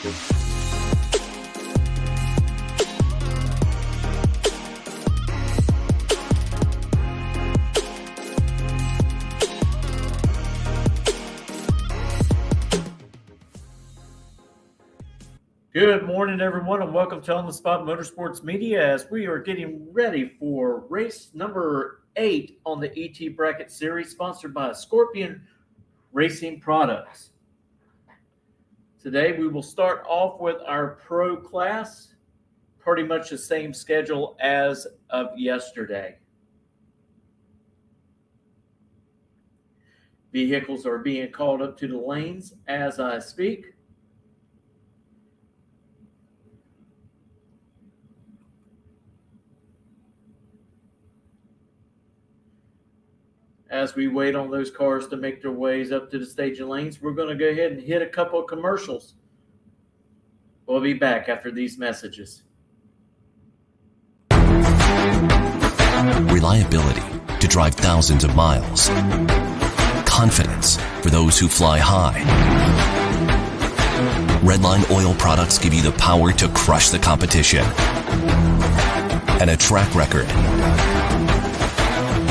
Good morning, everyone, and welcome to On the Spot Motorsports Media as we are getting ready for race number 8 on the ET Bracket Series, sponsored by Scorpion Racing Products. Today, we will start off with our Pro class, pretty much the same schedule as of yesterday. Vehicles are being called up to the lanes as I speak. As we wait on those cars to make their ways up to the staging lanes, we're going to go ahead and hit a couple of commercials. We'll be back after these messages. Reliability to drive thousands of miles. Confidence for those who fly high. Redline oil products give you the power to crush the competition. And a track record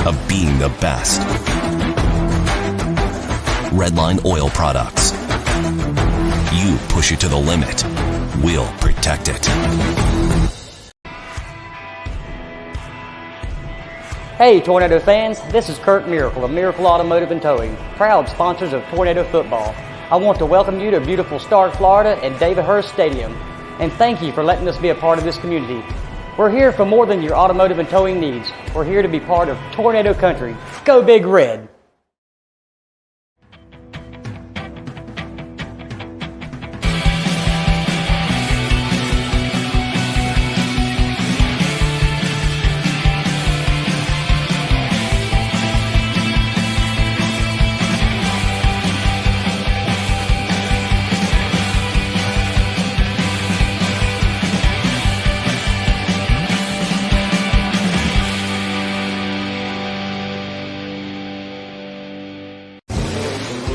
of being the best. Redline oil products. You push it to the limit, we'll protect it. Hey Tornado fans, this is Kurt Miracle of Miracle Automotive and Towing, proud sponsors of Tornado Football. I want to welcome you to beautiful Stark, Florida at David Hurst Stadium, and thank you for letting us be a part of this community. We're here for more than your automotive and towing needs. We're here to be part of Tornado Country. Go Big Red!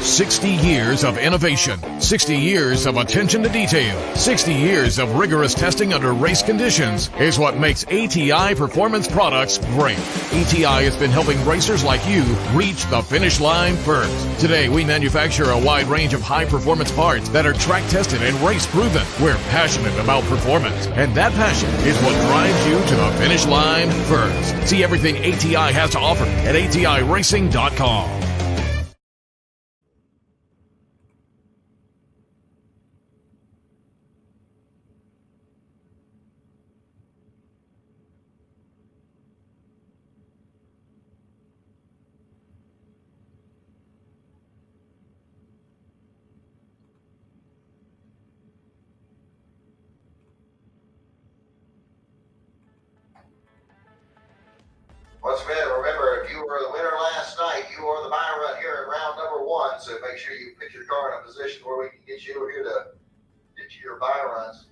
"60 years of innovation, 60 years of attention to detail, 60 years of rigorous testing under race conditions is what makes ATI Performance Products great. ATI has been helping racers like you reach the finish line first. Today, we manufacture a wide range of high-performance parts that are track-tested and race-proven. We're passionate about performance, and that passion is what drives you to the finish line first. See everything ATI has to offer at ATIRacing.com. Once again, remember, if you were the winner last night, you are the buy run here in round number 1. So make sure you put your car in a position where we can get you here to get you your buy runs.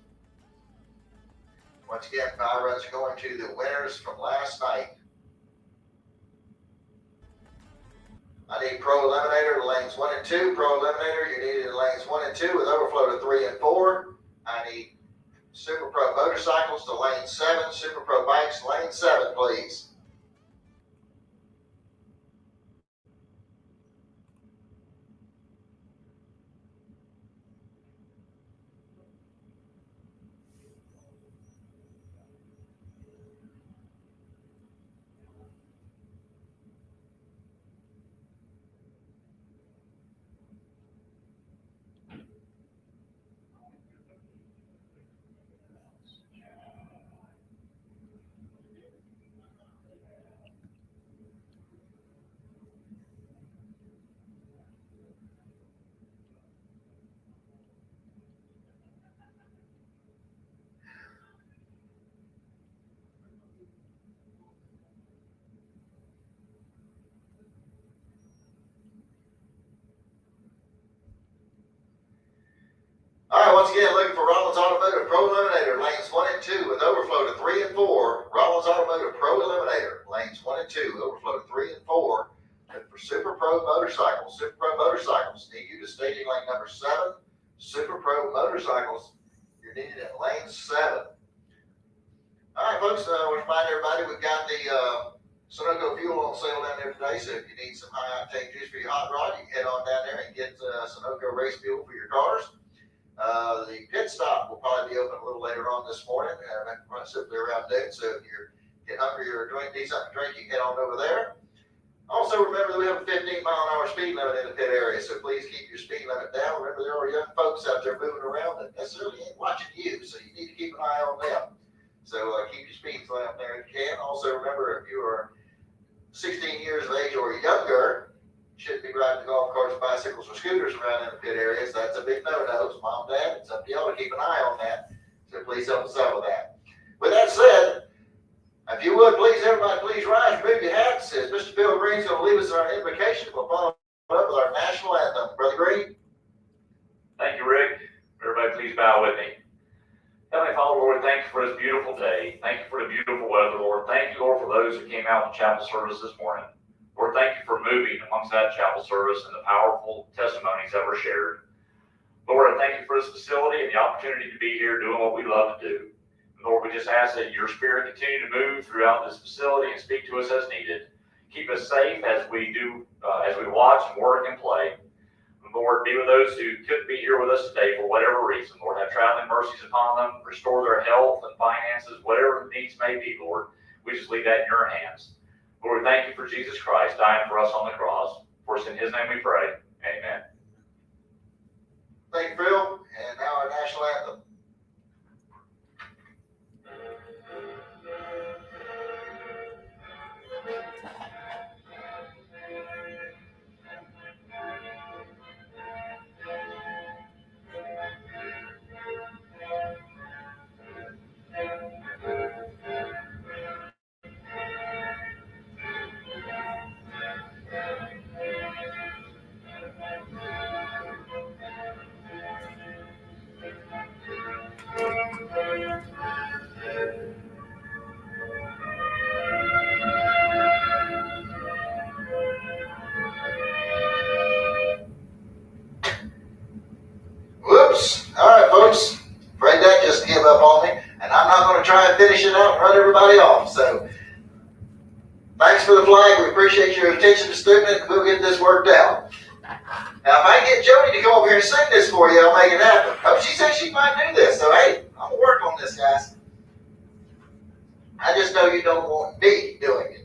Once again, buy runs are going to the winners from last night. I need Pro Eliminator to lanes 1 and 2. Pro Eliminator, you need it in lanes 1 and 2 with overflow to 3 and 4. I need Super Pro Motorcycles to lane 7. Super Pro Bikes, lane 7, please. All right, once again, looking for Rollins Automotive Pro Eliminator, lanes 1 and 2 with overflow to 3 and 4. Rollins Automotive Pro Eliminator, lanes 1 and 2, overflow to 3 and 4. And for Super Pro Motorcycles, need you to staging lane number 7. Super Pro Motorcycles needed in lane 7. All right, folks, we'll remind everybody we've got the Sunoco fuel on sale down there today, so if you need some high octane juice for your hot rod, you can head on down there and get Sunoco race fuel for your cars. The pit stop will probably be open a little later on this morning, simply around noon. So if you're getting hungry or need something to drink, you can head on over there. Also, remember that we have a 15-mile-an-hour speed limit in the pit area, so please keep your speed limit down. Remember, there are young folks out there moving around that necessarily ain't watching you, so you need to keep an eye on them. So keep your speed limit there if you can. Also, remember, if you are 16 years of age or younger, shouldn't be riding golf carts, bicycles, or scooters around in the pit areas. That's a big no-no. So Mom, Dad, it's up to y'all to keep an eye on that. So please help us out with that. With that said, if you would, please, everybody, please rise, remove your hats. As Mr. Bill Green's going to leave us our invocation, we'll follow up with our national anthem. Brother Green. Thank you, Rick. Everybody, please bow with me. Heavenly Father, Lord, thank you for this beautiful day. Thank you for the beautiful weather, Lord. Thank you, Lord, for those who came out to chapel service this morning. Lord, thank you for moving amongst that chapel service and the powerful testimonies that were shared. Lord, I thank you for this facility and the opportunity to be here doing what we love to do. Lord, we just ask that your Spirit continue to move throughout this facility and speak to us as needed. Keep us safe as we watch and work and play. Lord, be with those who couldn't be here with us today for whatever reason. Lord, have traveling mercies upon them, restore their health and finances, whatever the needs may be, Lord. We just leave that in your hands. Lord, we thank you for Jesus Christ dying for us on the cross. For it's in his name we pray. Amen. Thank you, Phil. And now our national anthem. Whoops. All right, folks. Afraid that just gave up on me. And I'm not going to try and finish it out and run everybody off. So thanks for the flag. We appreciate your attention to student. We'll get this worked out. Now, if I can get Jody to come over here and sing this for you, I'll make it happen. Oh, she said she might do this. So, hey, I'm going to work on this, guys. I just know you don't want me doing it.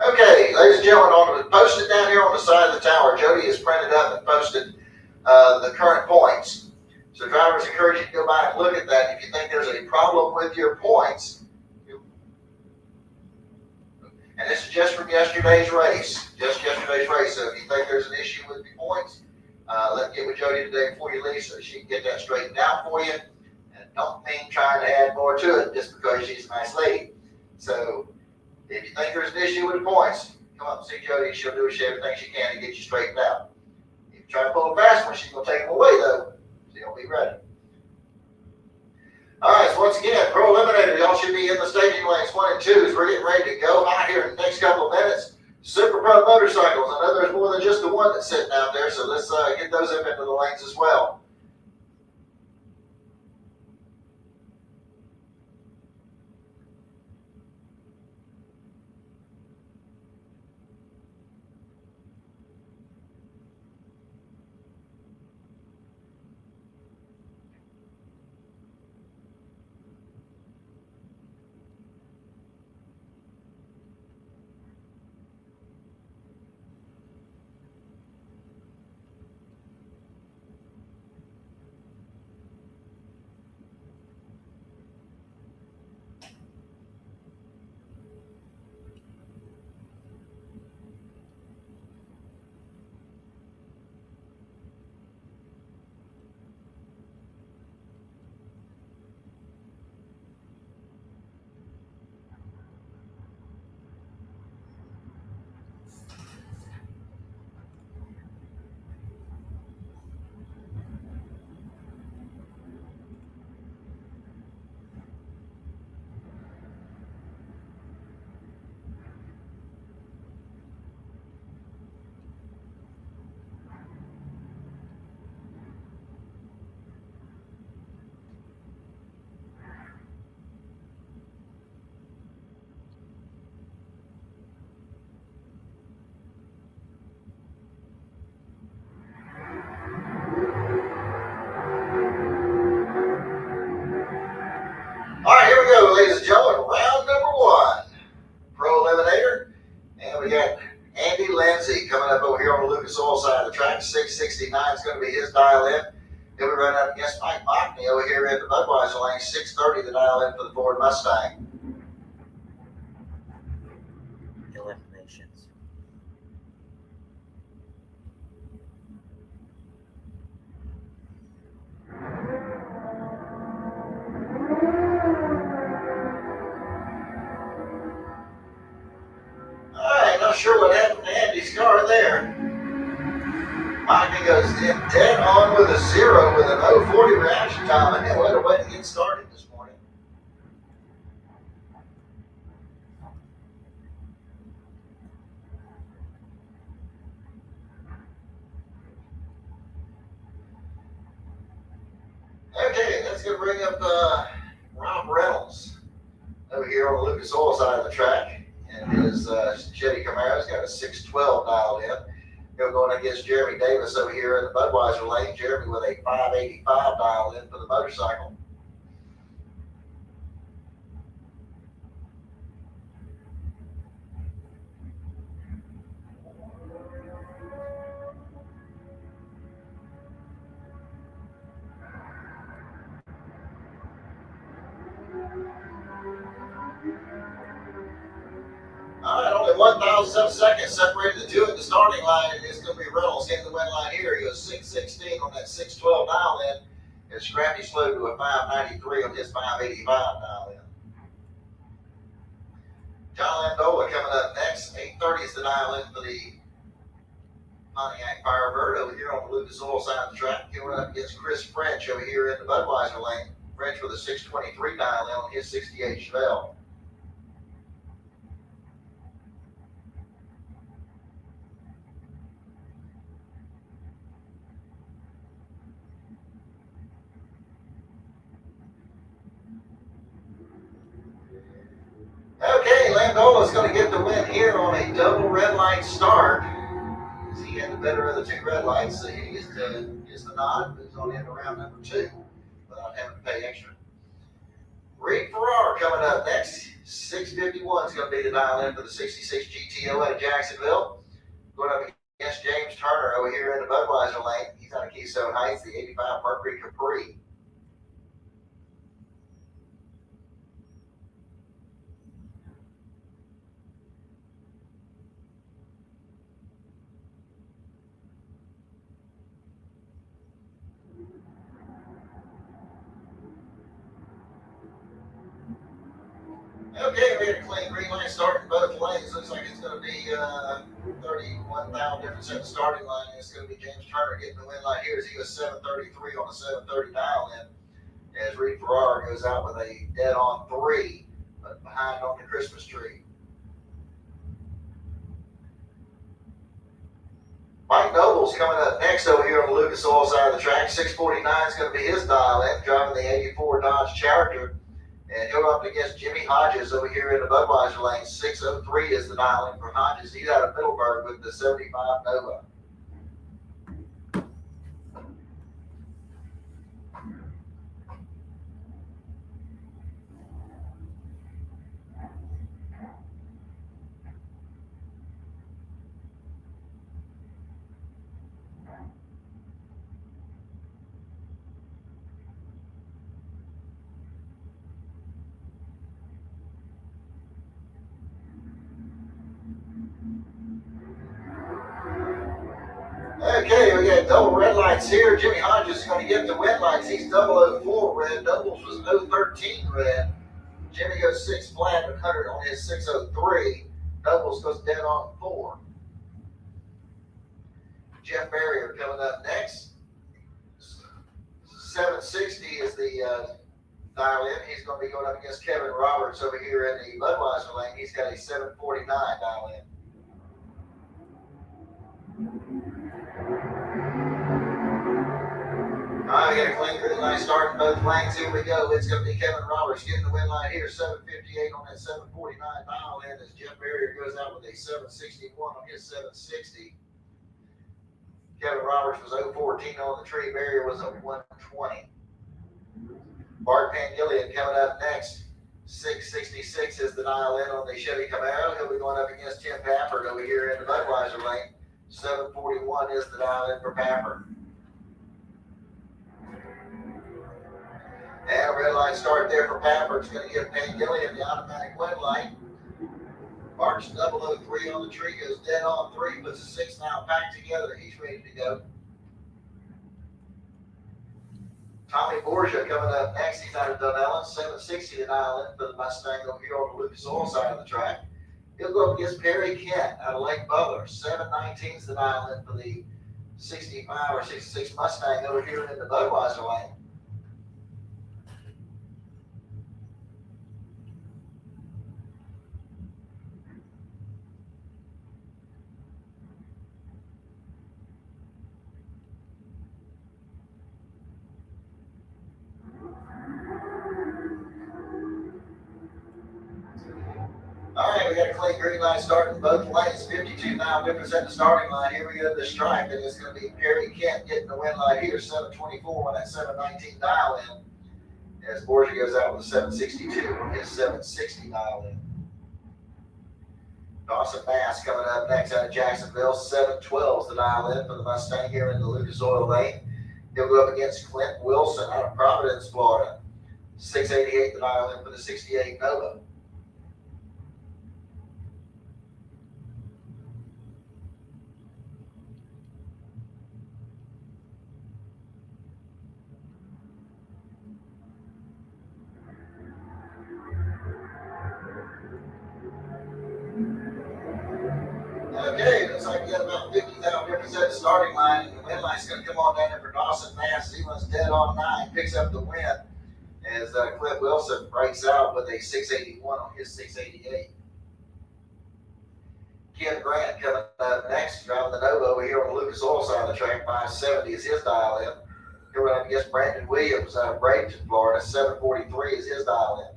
Okay, ladies and gentlemen, posted down here on the side of the tower, Jody has printed up and posted the current points. So drivers, encourage you to go by and look at that. If you think there's a problem with your points, and this is just from yesterday's race, So if you think there's an issue with your points, let's get with Jody today before you leave so she can get that straightened out for you. And don't mean trying to add more to it just because she's a nice lady. So if you think there's an issue with the points, come up and see Jody. She'll do everything she can to get you straightened out. If you try to pull a fast one, she's going to take them away, though. So you'll be ready. All right, so once again, Pro Eliminator, y'all should be in the staging lanes 1 and 2 as we're getting ready to go out here in the next couple of minutes. Super Pro motorcycles. I know there's more than just the one that's sitting out there, so let's get those up into the lanes as well. go, ladies and gentlemen, round number 1, Pro Eliminator. And we got Andy Lindsay coming up over here on the Lucas Oil side of the track. 669 is going to be his dial in. He'll be running up against Mike Mockney over here in the Budweiser lane. 630 the dial in for the Ford Mustang. Eliminations. Not sure what happened to Andy's car there. Mockney goes in dead on with a 0 with an 040 reaction time, and what a way to get started this morning. Okay, that's going to bring up Rob Reynolds over here on the Lucas Oil side of the track. And his Chevy Camaro's got a 612 dialed in. He'll go against Jeremy Davis over here in the Budweiser lane. Jeremy with a 585 dialed in for the motorcycle. All right, only 1,007 seconds separated the two at the starting line, and it's going to be Reynolds hitting the win line here. He goes 616 on that 612 dial in, and Scrappy slowed to a 593 on his 585 dial in. John Landola coming up next. 830 is the dial in for the Pontiac Firebird over here on the Lucas Oil side of the track. Going up against Chris French over here in the Budweiser lane. French with a 623 dial in on his 68 Chevelle. Okay, Landola's going to get the win here on a double red light start. He had the better of the two red lights, so he gets the nod. He's on into round number 2 without having to pay extra. Reed Farrar coming up next. 651 is going to be the dial in for the 66 GTO out of Jacksonville. Going up against James Turner over here in the Budweiser lane. He's out of Keystone Heights, the 85 Mercury Capri. Okay, we got a clean green line starting both lanes. Looks like it's going to be 31,000 difference at the starting line. And it's going to be James Turner getting the win line here as he goes 733 on a 730 dial in. As Reed Farrar goes out with a dead on 3, but behind on the Christmas tree. Mike Noble's coming up next over here on the Lucas Oil side of the track. 649 is going to be his dial in, driving the 84 Dodge Charger. And he'll go up against Jimmy Hodges over here in the Budweiser lane. 603 is the dial in for Hodges. He's out of Middleburg with the 75 Nova. Okay, we got double red lights here. Jimmy Hodges is going to get the win lights. He's 004 red. Doubles was 013 red. Jimmy goes 6 flat and 100 on his 603. Doubles goes dead on 4. Jeff Barrier coming up next. 760 is the dial in. He's going to be going up against Kevin Roberts over here in the Budweiser lane. He's got a 749 dial in. All right, we got a clean green line starting both lanes. Here we go. It's going to be Kevin Roberts getting the win line here. 758 on that 749 dial in as Jeff Barrier goes out with a 761 on his 760. Kevin Roberts was 014 on the tree. Barrier was a 120. Bart Pangilian coming up next. 666 is the dial in on the Chevy Camaro. He'll be going up against Tim Pappard over here in the Budweiser lane. 741 is the dial in for Pappard. And a red light start there for Pappard. It's going to give Payne Gilliam the automatic win light. Marks 003 on the tree, goes dead on 3, puts a 6 now back together. He's ready to go. Tommy Borgia coming up next. He's out of Dunellen. 760 the dial in for the Mustang over here on the Lucas Oil side of the track. He'll go up against Perry Kent out of Lake Butler. 719 is the dial in for the 65 or 66 Mustang over here in the Budweiser lane. All right, we got a clean green line starting both lanes. 52 now difference at the starting line. Here we go to the stripe, and it's going to be Perry Kent getting the win light here. 724 on that 719 dial in. As Borgia goes out with a 762 on his 760 dial in. Dawson Bass coming up next out of Jacksonville. 712 is the dial in for the Mustang here in the Lucas Oil lane. He'll go up against Clint Wilson out of Providence, Florida. 688 the dial in for the 68 Nova. Okay, looks like we got about 50,000 difference at the starting line, and the win line's going to come on down there for Dawson Bass. He runs dead on 9, picks up the win as Clint Wilson breaks out with a 681 on his 688. Ken Grant coming up next, driving the Nova over here on the Lucas Oil side of the track. 570 is his dial in. Here we're up against Brandon Williams out of Bradenton, Florida. 743 is his dial in.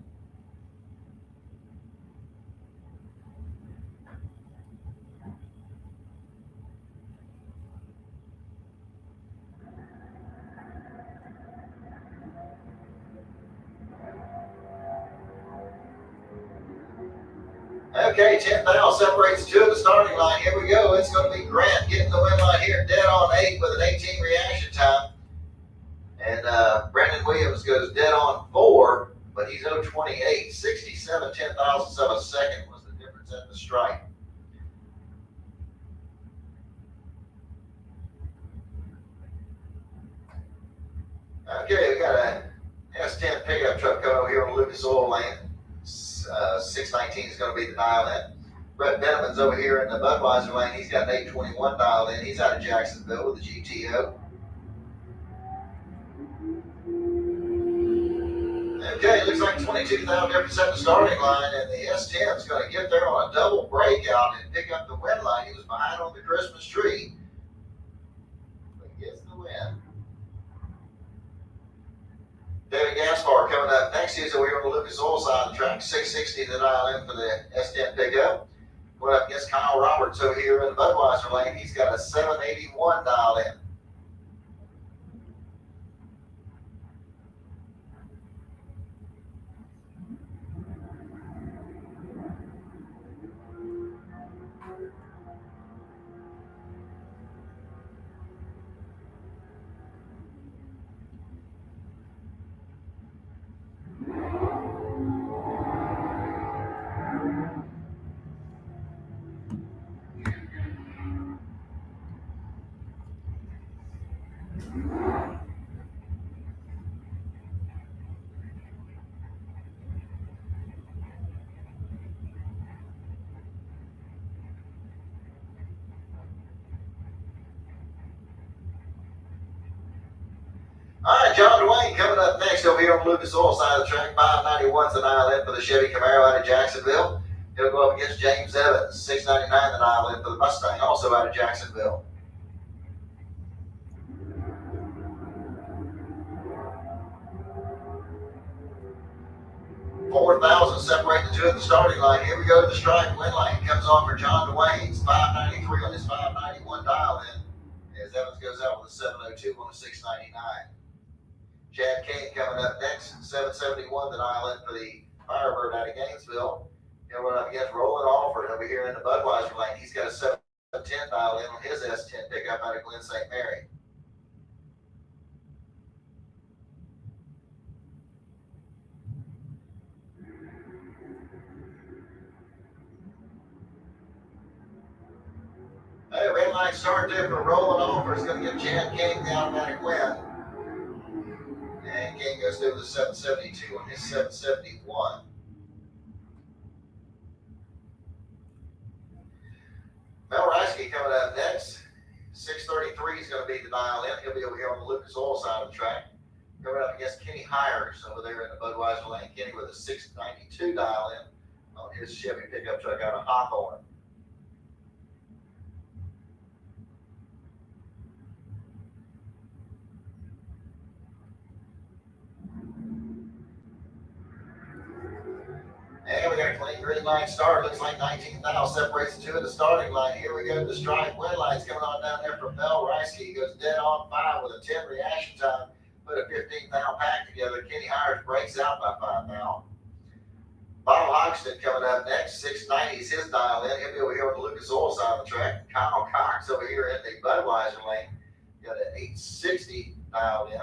Okay, 10,000 separates two of the starting line. Here we go. It's going to be Grant getting the win line here, dead on 8 with an 18 reaction time. And Brandon Williams goes dead on 4, but he's 028. 67 10,000ths of a second was the difference at the stripe. Okay, we got a S10 pickup truck coming over here on Lucas Oil lane. 619 is going to be the dial in. Brett Benneman's over here in the Budweiser lane. He's got an 821 dial in. He's out of Jacksonville with the GTO. Okay, looks like 22,000 difference at the starting line, and the S10 is going to get there on a double breakout and pick up the win line. He was behind on the Christmas tree, but he gets the win. David Gaspar coming up next. He's over here on the Lucas Oil side of the track. 660 the dial in for the S10 pickup. Going up against Kyle Roberts over here in the Budweiser lane. He's got a 781 dial in. All right, John Dwayne coming up next over here on the Lucas Oil side of the track. 591's the dial in for the Chevy Camaro out of Jacksonville. He'll go up against James Evans. 699 the dial in for the Mustang, also out of Jacksonville. $4,000 separate the two of the starting line. Here we go to the stripe. Win line comes on for John Dwayne's 593 on his 591 dial in. As Evans goes out with a 702 on the 699. Chad Kane coming up next, 771 the dial in for the Firebird out of Gainesville. He'll run up against Roland Alford over here in the Budweiser lane. He's got a 710 dialed in on his S10 pickup out of Glen St. Mary. Hey, red line start there for Roland Alford. It's going to give Chad King the automatic win. And King goes through the 772 on his 771. Mel Reisky coming up next. 633 is going to be the dial in. He'll be over here on the Lucas Oil side of the track. Going up against Kenny Hires over there in the Budweiser lane. Kenny with a 692 dial in on his Chevy pickup truck out of Hawthorne. And we got a clean green line start. Looks like 19th now separates the two at the starting line. Here we go to the stripe. Win line's coming on down there from Mel Reisky. He goes dead on 5 with a 10 reaction time. Put a 15 thou pack together. Kenny Hires breaks out by 5 thou. Bob Hoxton coming up next. 690 is his dial in. He'll be over here on the Lucas Oil side of the track. Kyle Cox over here in the Budweiser lane. Got an 860 dialed in.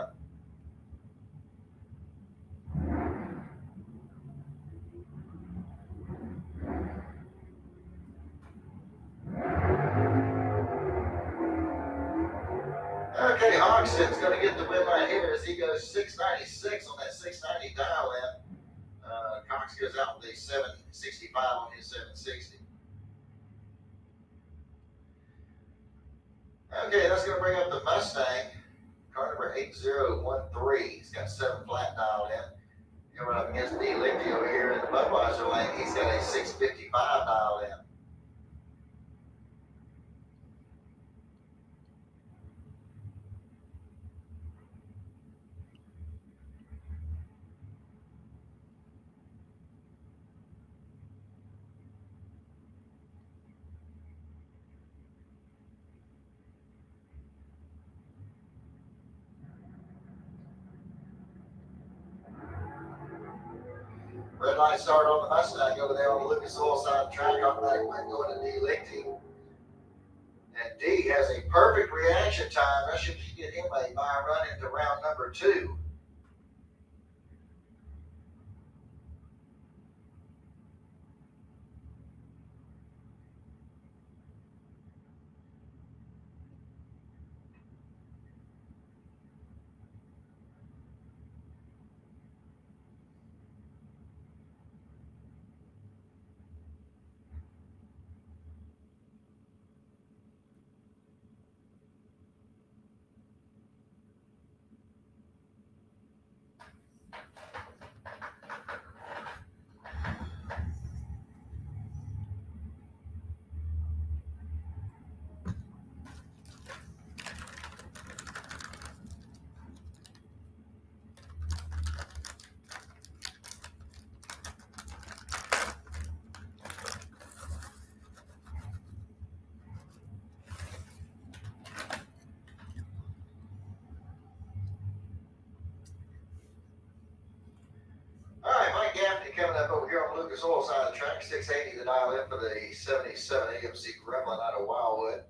Okay, Hoxton's going to get the win line here as he goes 696 on that 690 dial in. Cox goes out with a 765 on his 760. Okay, that's going to bring up the Mustang. Car number 8013. He's got 7 flat dialed in. Coming up against D. Lichty over here in the Budweiser lane. He's got a 655 dialed in. Red line start on the Mustang over there on the Lucas Oil side of the track. Automatic win going to D. Lichty. And D has a perfect reaction time. That should get him a by run into round number 2. Coming up over here on the Lucas Oil side of the track, 680 the dial in for the 77 AMC Gremlin out of Wildwood.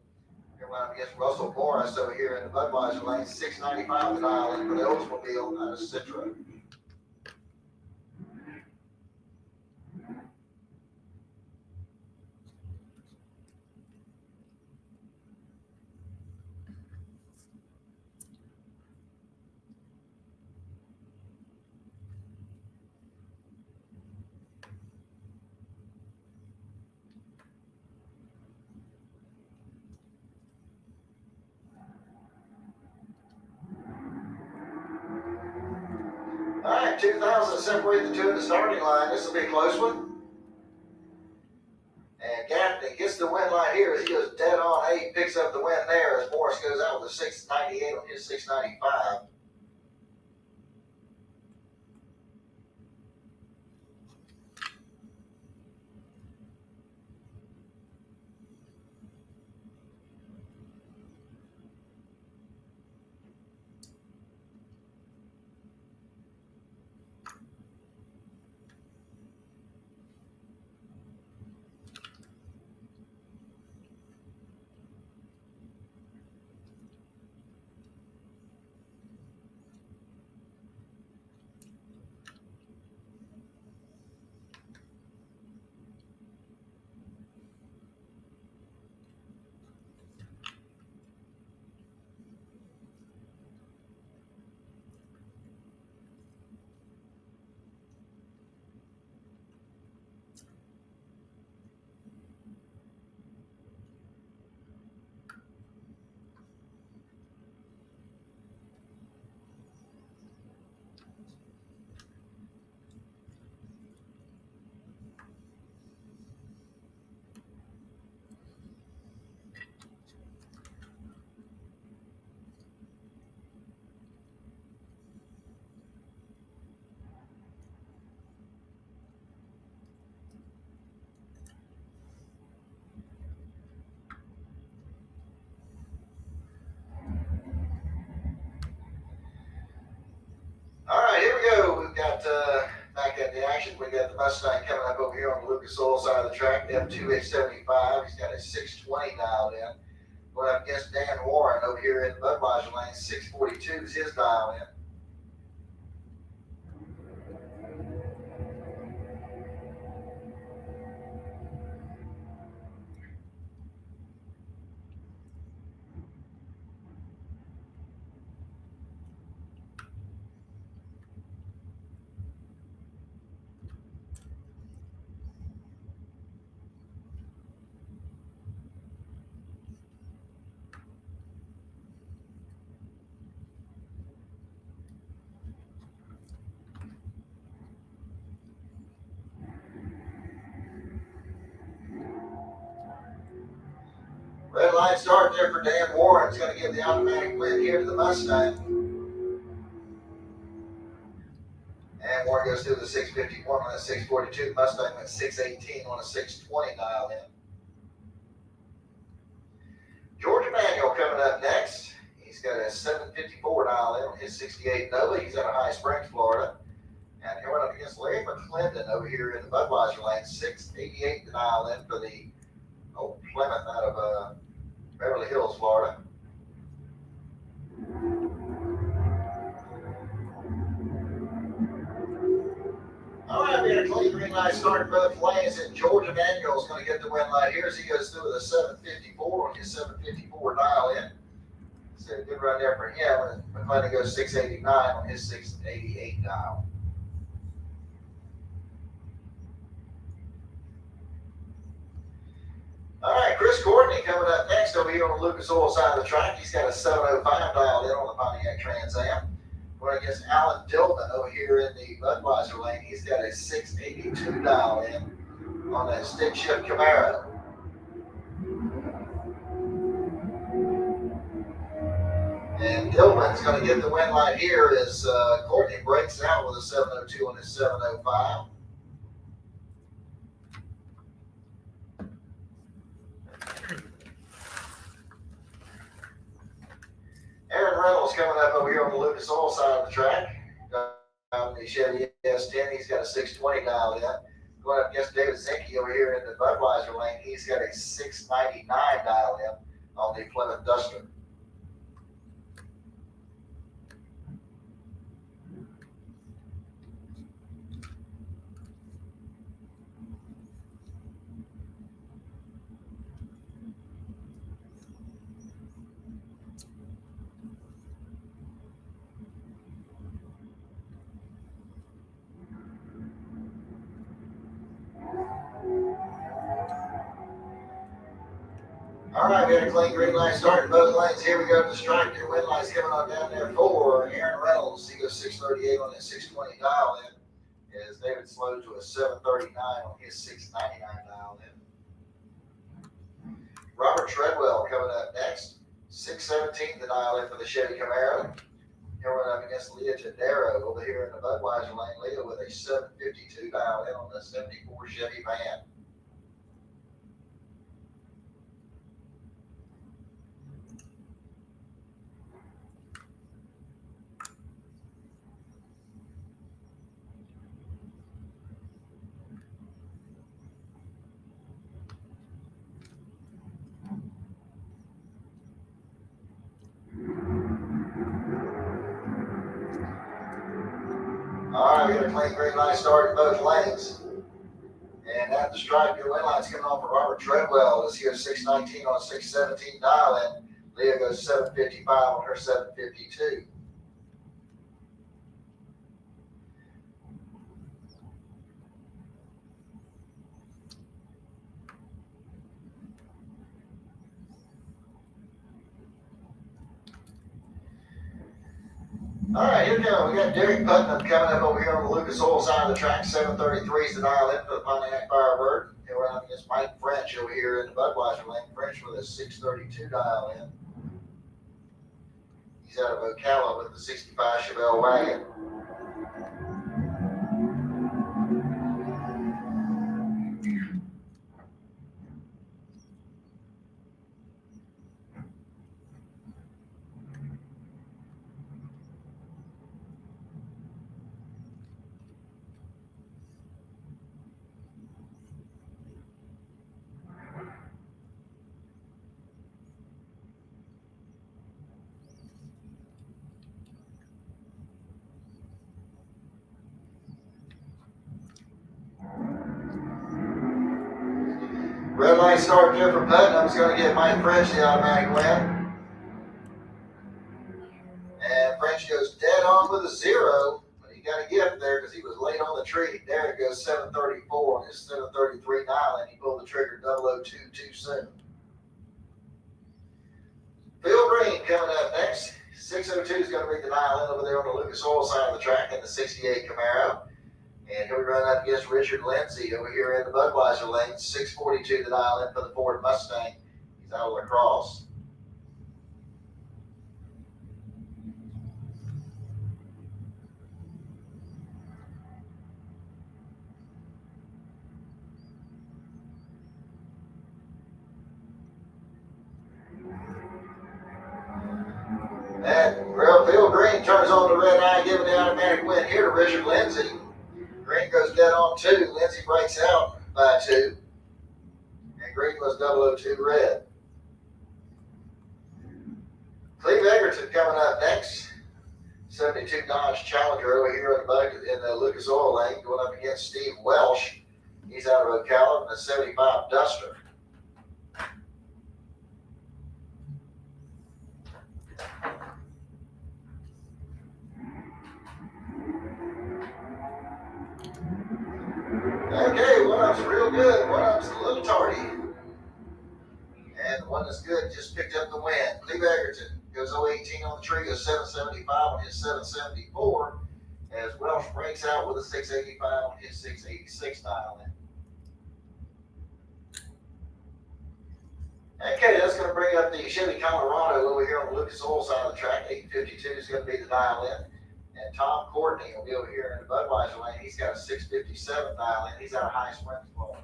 Coming up against Russell Morris over here in the Budweiser lane, 695 the dial in for the Oldsmobile out of Citra. All right, 2,000 separate the two in the starting line. This will be a close one. And Gaffney gets the win line here as he goes dead on 8, picks up the win there as Morris goes out with a 698 on his 695. back at the action. We got the Mustang coming up over here on the Lucas Oil side of the track. F2H75. He's got a 620 dialed in. Going up against Dan Warren over here in Budweiser lane. 642 is his dial in. Red light start there for Dan Warren. It's going to give the automatic win here to the Mustang. And Warren goes through the 651 on a 642. Mustang went 618 on a 620 dial in. George Emanuel coming up next. He's got a 754 dial in on his 68 Nova. He's out of High Springs, Florida. And he went up against Larry McClendon over here in the Budweiser lane. 688 dial in for the old Plymouth out of Beverly Hills, Florida. All right, we got a clean green light start both lanes, and George Emanuel is going to get the win light here as he goes through with a 754 on his 754 dial in. So a good run there for him. And McClendon goes 689 on his 688 dial. All right, Chris Courtney coming up next over here on the Lucas Oil side of the track. He's got a 705 dialed in on the Pontiac Trans Am. Going against Alan Dillman over here in the Budweiser lane. He's got a 682 dial in on that stick shift Camaro. And Dillman's going to get the win light here as Courtney breaks out with a 702 on his 705. Aaron Reynolds coming up over here on the Lucas Oil side of the track. The Chevy S10, he's got a 620 dialed in. Going up against David Zinke over here in the Budweiser lane, he's got a 699 dialed in on the Plymouth Duster. All right, we got a clean green light starting both lanes. Here we go to the stripe. Your win light's coming on down there for Aaron Reynolds. He goes 638 on his 620 dial in. As David slows to a 739 on his 699 dial in. Robert Treadwell coming up next. 617 the dial in for the Chevy Camaro. Here we're up against Leah Tadero over here in the Budweiser lane. Leah with a 752 dial in on the 74 Chevy van. All right, we got a clean green light start in both lanes. And at the stripe, your win light's coming on for Robert Treadwell. This here 619 on 617 dial in. Leah goes 755 on her 752. All right, here we go. We got Derek Putnam coming up over here on the Lucas Oil side of the track. 733 is the dial in for the Pontiac Firebird. And we're up against Mike French over here in the Budweiser lane. French with a 632 dial in. He's out of Ocala with the 65 Chevelle wagon. line start there for Putnam's going to get Mike French the automatic win. And French goes dead on with a 0, but he got a gift there because he was late on the tree. Derek goes 734 on his 733 dial, and he pulled the trigger 002 too soon. Phil Green coming up next. 602 is going to be the dial in over there on the Lucas Oil side of the track in the 68 Camaro. And he'll be running up against Richard Lindsay over here in the Budweiser lane. 642 the dial in for the Ford Mustang. He's out of La Crosse. And Phil Green turns on the red eye, giving the automatic win here to Richard Lindsay. Green goes dead on 2. Lindsay breaks out by 2. And Green was 002 red. Cleve Egerton coming up next. 72 Dodge Challenger over here in the Lucas Oil lane, going up against Steve Welsh. He's out of Ocala in the 75 Duster. Okay, one up's real good, one up's a little tardy. And the one that's good just picked up the win. Cleve Egerton goes 018 on the tree, goes 775 on his 774, as Welsh breaks out with a 685 on his 686 dial in. Okay, that's going to bring up the Chevy Colorado over here on the Lucas Oil side of the track. 852 is going to be the dial in. And Tom Courtney will be over here in the Budweiser lane. He's got a 657 dial in. He's out of High Springs Ball.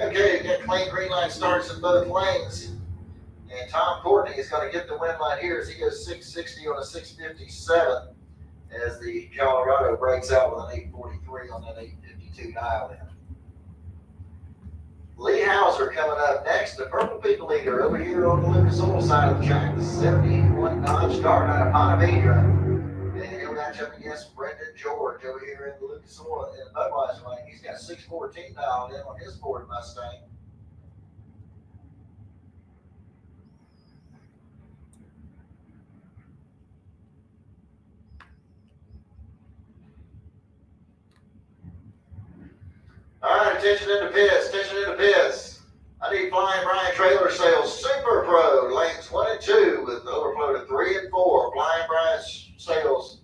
Okay, you got clean green line starts in both lanes. And Tom Courtney is going to get the win line here as he goes 660 on a 657 as the Colorado breaks out with an 843 on that 852 dial in. Lee Hauser coming up next, the Purple People Leader over here on the Lucas Oil side of the track, the 71 Dodge Dart out of Ponte Vedra. And he'll match up against Brendan George over here in the Lucas Oil in the Budweiser lane. He's got 614 dialed in on his Ford Mustang. All right, attention in the pits, attention in the pits. I need Flying Brian Trailer Sales Super Pro, lanes 1 and 2 with overflow to 3 and 4. Flying Brian Sales,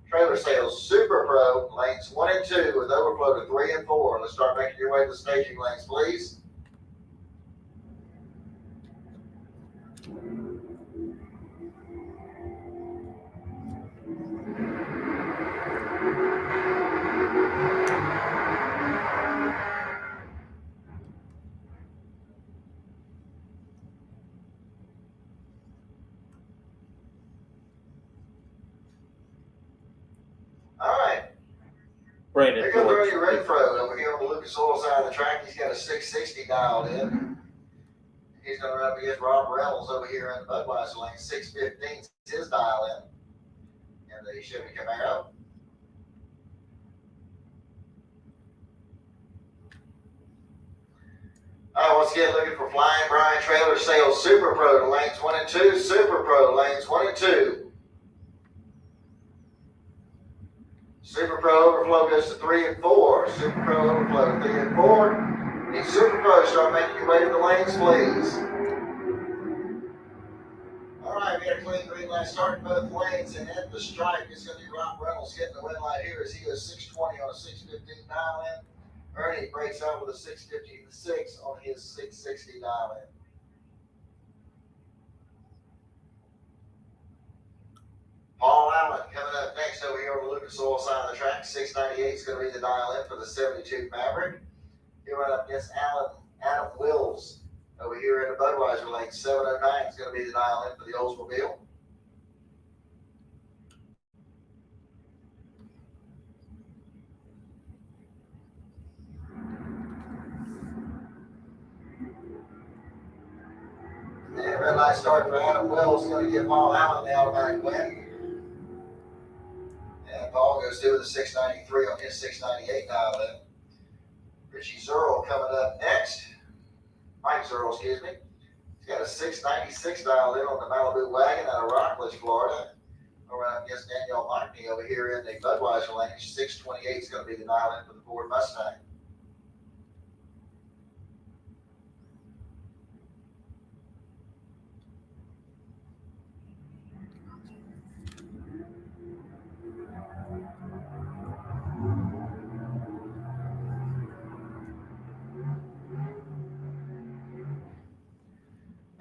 Trailer Sales Super Pro, lanes 1 and 2 with overflow to 3 and 4. Let's start making your way to the staging lanes, please. Brandon There goes George. Ernie Renfro over here on the Lucas Oil side of the track. He's got a 660 dialed in. He's going to run up against Rob Reynolds over here in the Budweiser lane. 615 is his dial in. And the Chevy Camaro. All right, once again, looking for Flying Brian Trailer Sales Super Pro to lanes 1 and 2. Super Pro lanes 1 and 2. Super Pro Overflow goes to 3 and 4. Super Pro Overflow to 3 and 4. Need Super Pro, start making your way to the lanes, please. All right, we got a clean green line starting both lanes, and at the stripe is going to be Rob Reynolds getting the win line here as he goes 620 on a 615 dial in. Ernie breaks out with a 656 on his 660 dial in. Paul Allen coming up next over here on the Lucas Oil side of the track. 698 is going to be the dial in for the 72 Maverick. He'll run up against Adam Wills over here in the Budweiser lane. 709 is going to be the dial in for the Oldsmobile. And red light start for Adam Wills is going to give Paul Allen the automatic win. goes through with a 693 on his 698 dial in. Richie Zerl coming up next. Mike Zerl, excuse me. He's got a 696 dial in on the Malibu wagon out of Rockledge, Florida. Around against Daniel Mockney over here in the Budweiser lane. 628 is going to be the dial in for the Ford Mustang.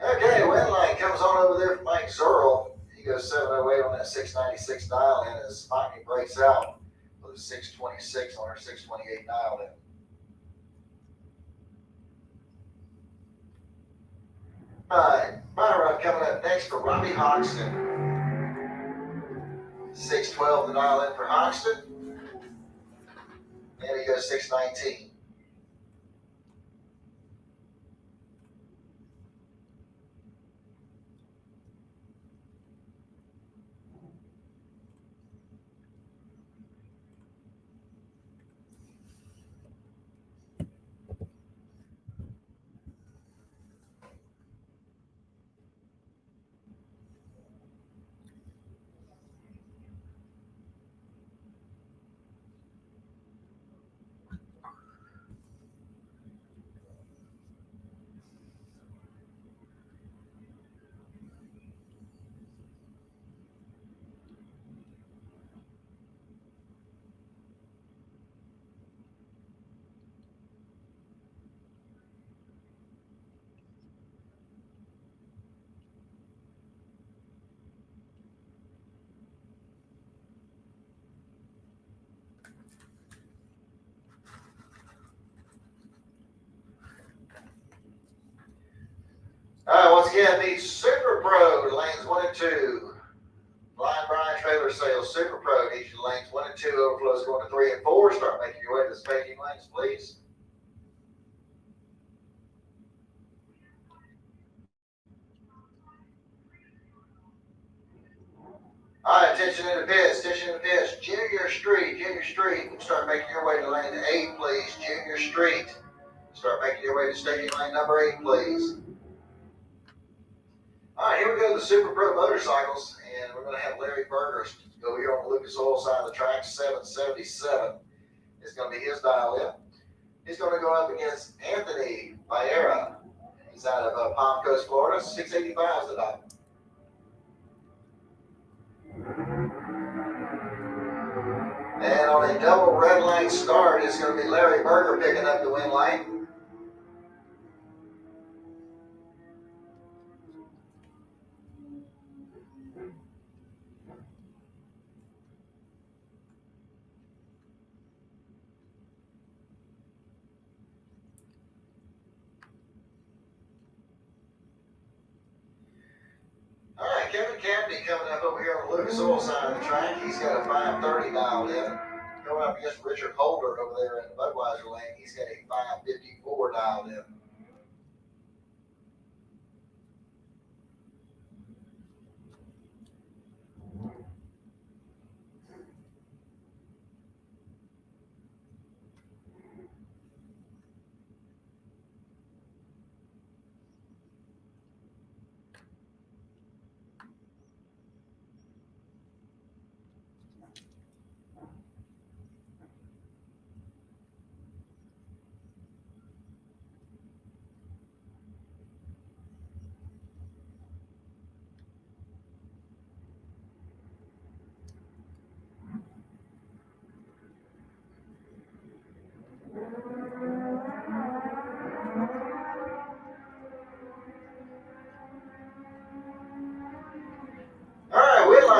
Okay, win line comes on over there from Mike Zerl. He goes 708 on that 696 dial in as Mockney breaks out with a 626 on her 628 dial in. All right, my run coming up next for Robbie Hoxton. 612 the dial in for Hoxton. And he goes 619. All right, once again, the Super Pro lanes 1 and 2. Blind Brian Trailer Sales Super Pro needs you lanes 1 and 2. Overflows going to 3 and 4. Start making your way to the speaking lanes, please. All right, attention in the pits, attention in the pits. Junior Street. Start making your way to lane 8, please. Junior Street. Start making your way to staging lane number 8, please. All right, here we go to the Super Pro motorcycles, and we're going to have Larry Berger go here on the Lucas Oil side of the track. 777 is going to be his dial in. He's going to go up against Anthony Vieira. He's out of Palm Coast, Florida. 685 is the dial. And on a double red line start, it's going to be Larry Berger picking up the win lane. All right, Kevin Campney coming up over here on the Lucas Oil side of the track. He's got a 530 dialed in. Going up against Richard Holder over there in the Budweiser lane. He's got a 554 dialed in.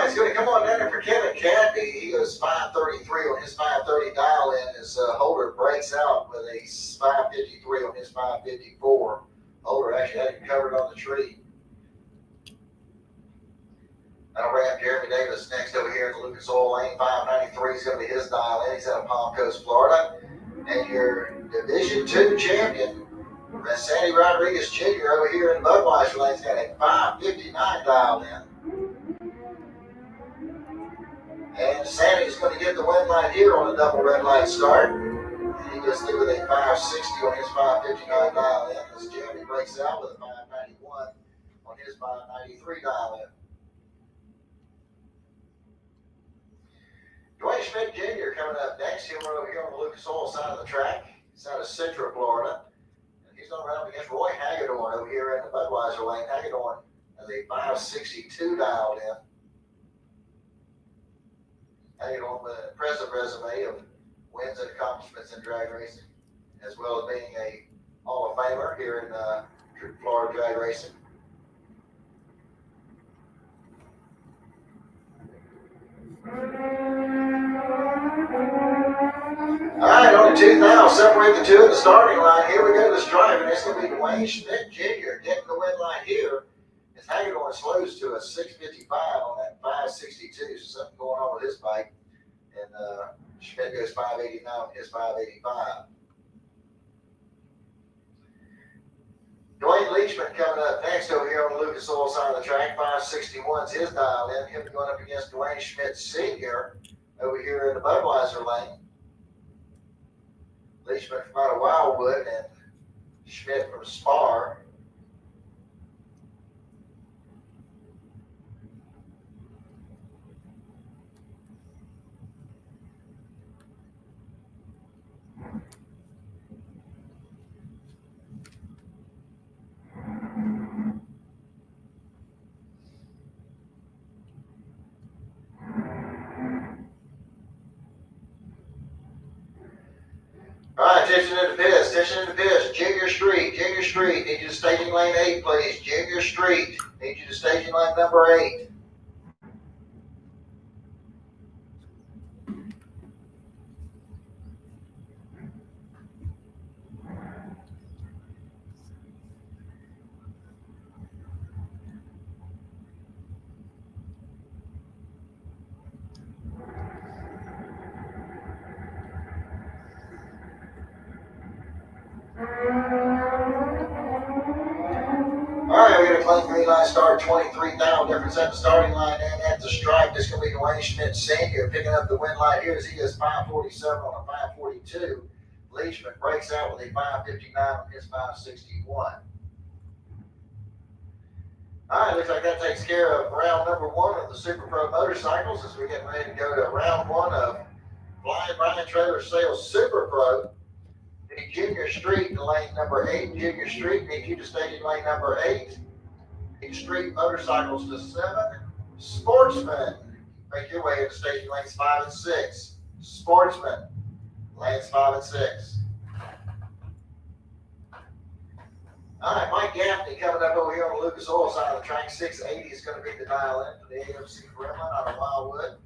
It's going to come on down there for Kevin Cadney. He goes 533 on his 530 dial in as Holder breaks out with a 553 on his 554. Holder actually had him covered on the tree. That'll bring up Jeremy Davis next over here in the Lucas Oil lane. 593 is going to be his dial in. He's out of Palm Coast, Florida. And your Division II champion, Sandy Rodriguez Jr. over here in the Budweiser lane, has got a 559 dialed in. And Sandy's going to get the win light here on a double red light start. And he just did with a 560 on his 559 dial in as Jeremy breaks out with a 591 on his 593 dial in. Dwayne Schmidt Jr. coming up next. He'll run over here on the Lucas Oil side of the track. He's out of Central Florida. And he's going to run up against Roy Hagedorn over here in the Budweiser lane. Hagedorn has a 562 dialed in. Hagedorn with an impressive resume of wins and accomplishments in drag racing, as well as being a Hall of Famer here in Florida drag racing. All right, on the 2,000, separate the two at the starting line. Here we go to the stripe, and it's going to be Dwayne Schmidt Jr. getting the win line here. As Hagedorn slows to a 655 on that 562, so something going on with his bike. And Schmidt goes 589 on his 585. Dwayne Leachman coming up next over here on the Lucas Oil side of the track. 561's his dial in. Him going up against Dwayne Schmidt Sr. over here in the Budweiser lane. Leachman from out of Wildwood and Schmidt from Spar. All right, attention in the pits, attention in the pits. Junior Street, need you to staging lane 8, please. Junior Street, need you to staging lane number 8. All right, we're going to claim green line start, 23,000 difference at the starting line and at the stripe. This is going to be Dwayne Schmidt Sr. picking up the win line here as he does 547 on a 542. Leachman breaks out with a 559 on his 561. All right, looks like that takes care of round number 1 of the Super Pro motorcycles as we're getting ready to go to round 1 of Flying Brian Trailer Sales Super Pro. The Junior Street in lane number 8. Junior Street needs you to stay in lane number 8. The Street Motorcycles to 7. Sportsman, make your way into station lanes 5 and 6. Sportsman, lanes 5 and 6. All right, Mike Gaffney coming up over here on the Lucas Oil side of the track. 680 is going to be the dial in for the AFC Gremlin out of Wildwood.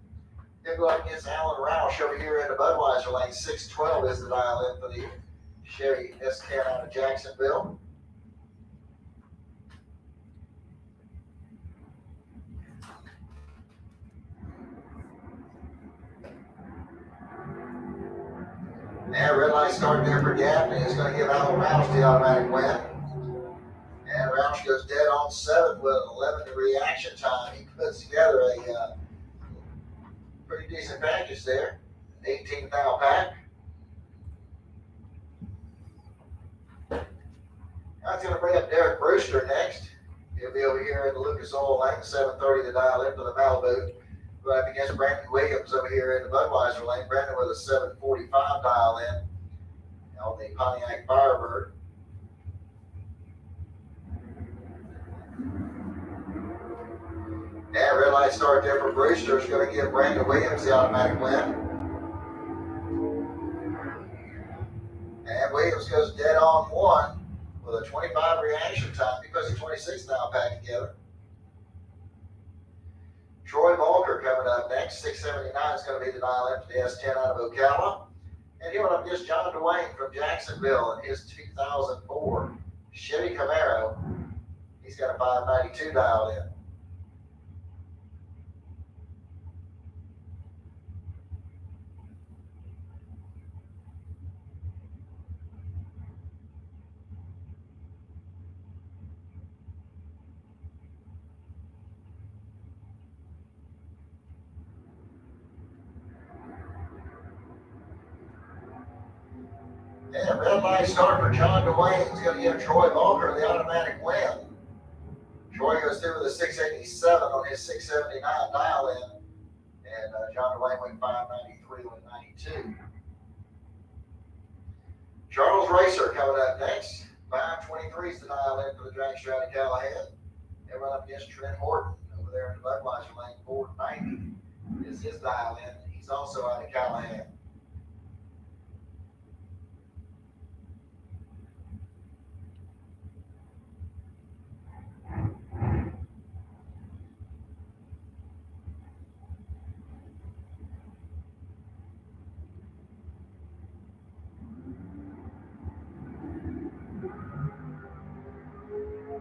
He'll go up against Alan Roush over here in the Budweiser lane. 612 is the dial in for the Chevy S10 out of Jacksonville. And red light start there for Gaffney. It's going to give Alan Roush the automatic win. And Roush goes dead on 7 with an 11 reaction time. He puts together a pretty decent package there. 18 thou pack. That's going to bring up Derek Brewster next. He'll be over here in the Lucas Oil lane, 730 to dial in for the Malibu. Right up against Brandon Williams over here in the Budweiser lane. Brandon with a 745 dial in on the Pontiac Firebird. And red light start there for Brewster is going to give Brandon Williams the automatic win. And Williams goes dead on 1 with a 25 reaction time. He puts a 26 dial pack together. Troy Volker coming up next. 679 is going to be the dial in for the S10 out of Ocala. And he went up against John Dwayne from Jacksonville in his 2004 Chevy Camaro. He's got a 592 dialed in. And red light start for John Dwayne. He's going to give Troy Walker the automatic win. Troy goes through with a 687 on his 679 dial in. And John Dwayne went 593 with 92. Charles Racer coming up next. 523 is the dial in for the dragster out of Callahan. They run up against Trent Horton over there in the Budweiser lane. 490 is his dial in. He's also out of Callahan.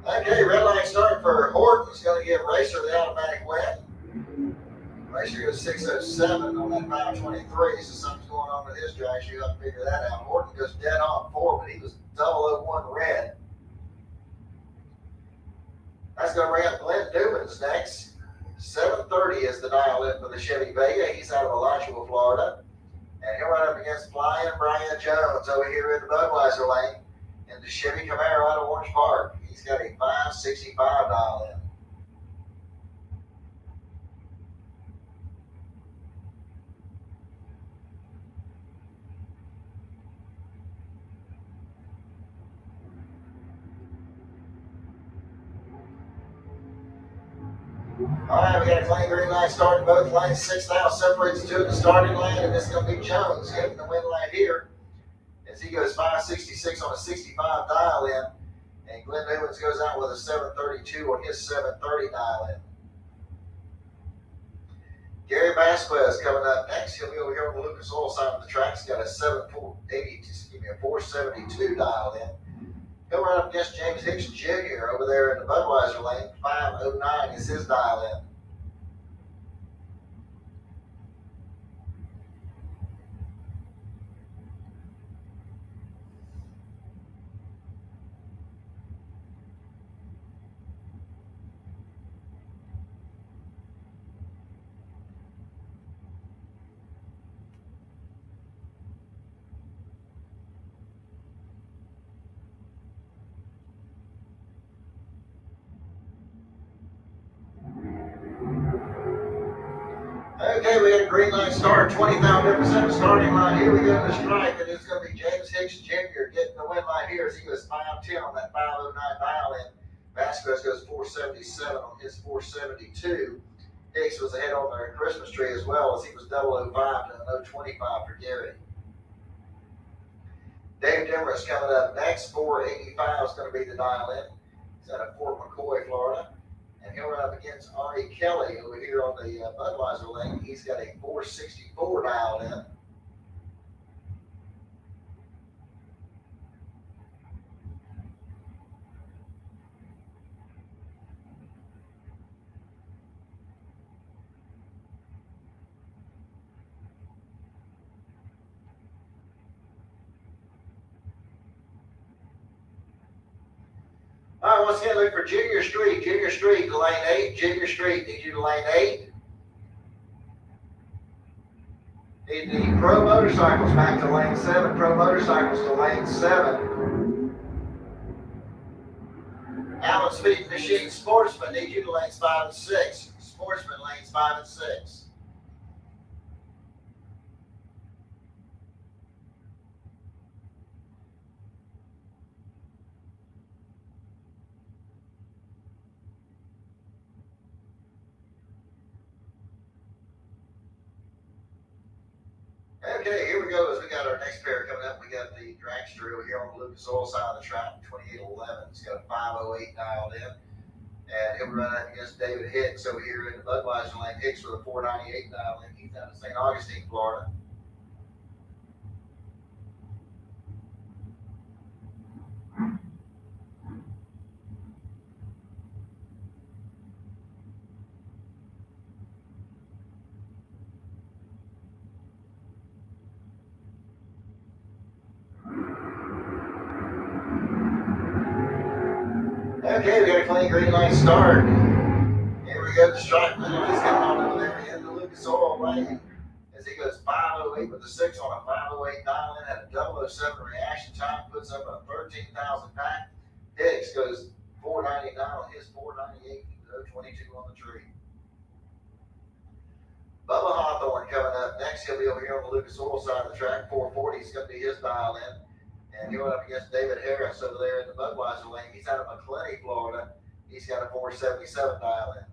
Okay, red line start for Horton. He's going to give Racer the automatic win. Racer goes 607 on that 523, so something's going on with his drag. So you have to figure that out. Horton goes dead on 4, but he was 001 red. That's going to bring up Glenn Newman's next. 730 is the dial in for the Chevy Vega. He's out of Alachua, Florida. And he'll run up against Flying Brian Jones over here in the Budweiser lane in the Chevy Camaro out of Orange Park. He's got a 565 dial in. All right, we got a clean green light starting both lanes. 6 now separates the two in the starting lane, and this is going to be Jones getting the win light here as he goes 566 on a 65 dial in. And Glenn Newmans goes out with a 732 on his 730 dial in. Gary Vasquez coming up next. He'll be over here on the Lucas Oil side of the track. He's got a 472 dial in. He'll run up against James Hicks Jr. over there in the Budweiser lane. 509 is his dial in. Okay, we got a green light start, 20,000 difference starting line. Here we go to the strike, and it's going to be James Hicks Jr. getting the win line here as he goes 510 on that 509 dial in. Vasquez goes 477 on his 472. Hicks was ahead on the Christmas tree as well as he was 005 to 025 for Gary. Dave Demarest coming up next. 485 is going to be the dial in. He's out of Fort McCoy, Florida. And he'll run up against Ari Kelly over here on the Budweiser lane. He's got a 464 dialed in. All right, once again, look for Junior Street. Junior Street to lane 8. Junior Street needs you to lane 8. Need the Pro Motorcycles back to lane 7. Pro Motorcycles to lane 7. Allen Speed Machine Sportsman needs you to lanes 5 and 6. Sportsman lanes 5 and 6. Okay, here we go as we got our next pair coming up. We got the dragster over here on the Lucas Oil side of the track, 2811. He's got a 508 dialed in. And he'll run up against David Hicks over here in the Budweiser lane. Hicks with a 498 dialed in. He's out of St. Augustine, Florida. Okay, we got a clean green light start. Here we go, the stripe limit is getting on over there in the Lucas Oil lane as he goes 5:08 with a 6 on a 5:08 dial in, had a 007 reaction time, puts up a 13,000 pack. Hicks goes 499 on his 498, 022 on the tree. Bubba Hawthorne coming up next. He'll be over here on the Lucas Oil side of the track. 440 is going to be his dial in. And going up against David Harris over there in the Budweiser lane. He's out of McClenny, Florida. He's got a 477 dial in.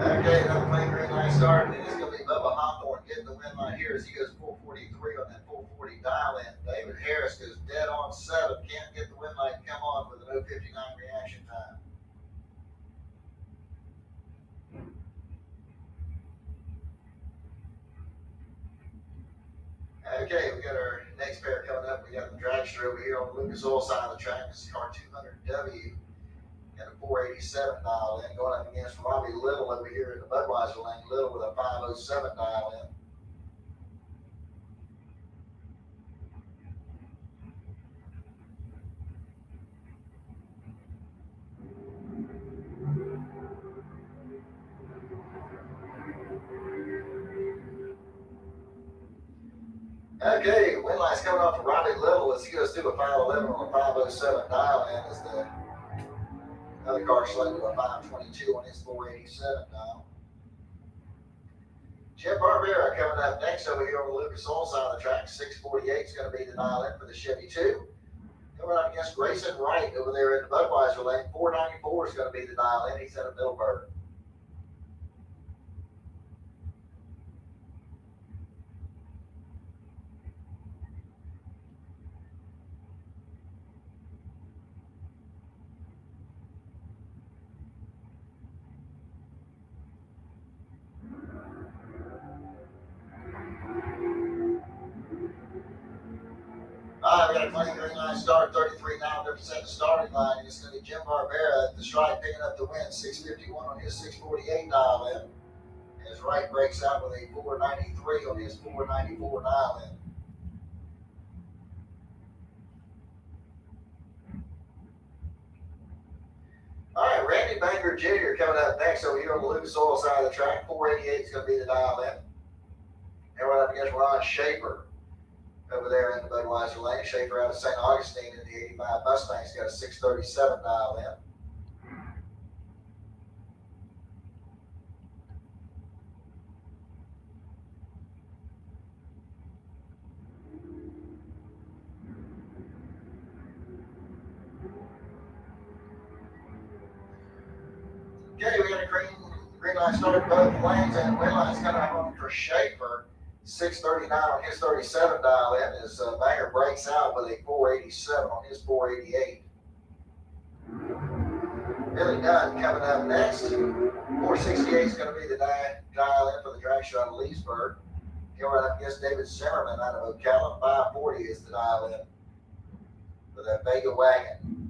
Okay, another clean green light start. And it's going to be Bubba Hawthorne getting the win right here as he goes 443 on that 440 dial in. David Harris goes dead on 7. Can't get the win light and come on with an 059 reaction time. Okay, we got our next pair coming up. We got the dragster over here on the Lucas Oil side of the track. This is car 200W. And a 487 dial in, going up against Robbie Little over here in the Budweiser lane. Little with a 507 dial in. Okay, win light's coming off for Robbie Little as he goes through a 511 on a 507 dial in as the other car selected a 522 on his 487 dial. Jim Barbera coming up next over here on the Lucas Oil side of the track. 648 is going to be the dial in for the Chevy 2. Coming up against Grayson Wright over there in the Budweiser lane. 494 is going to be the dial in. He's out of Middleburg. All right, we got a clean green line start, 33 now, represent the starting line. And it's going to be Jim Barbera at the strike picking up the win, 651 on his 648 dial in. As Wright breaks out with a 493 on his 494 dial in. All right, Randy Banger Jr. coming up next over here on the Lucas Oil side of the track. 488 is going to be the dial in. And we're up against Ron Schaefer over there in the Budweiser lane. Schaefer out of St. Augustine in the 85 Mustang's got a 637 dial in. Okay, we got a green light started both lanes and win lights coming up on for Schaefer. 639 on his 37 dial in as Banger breaks out with a 487 on his 488. Billy Dunn coming up next. 468 is going to be the dial in for the drag show out of Leesburg. Going right up against David Zimmerman out of Ocala. 540 is the dial in for the Vega wagon.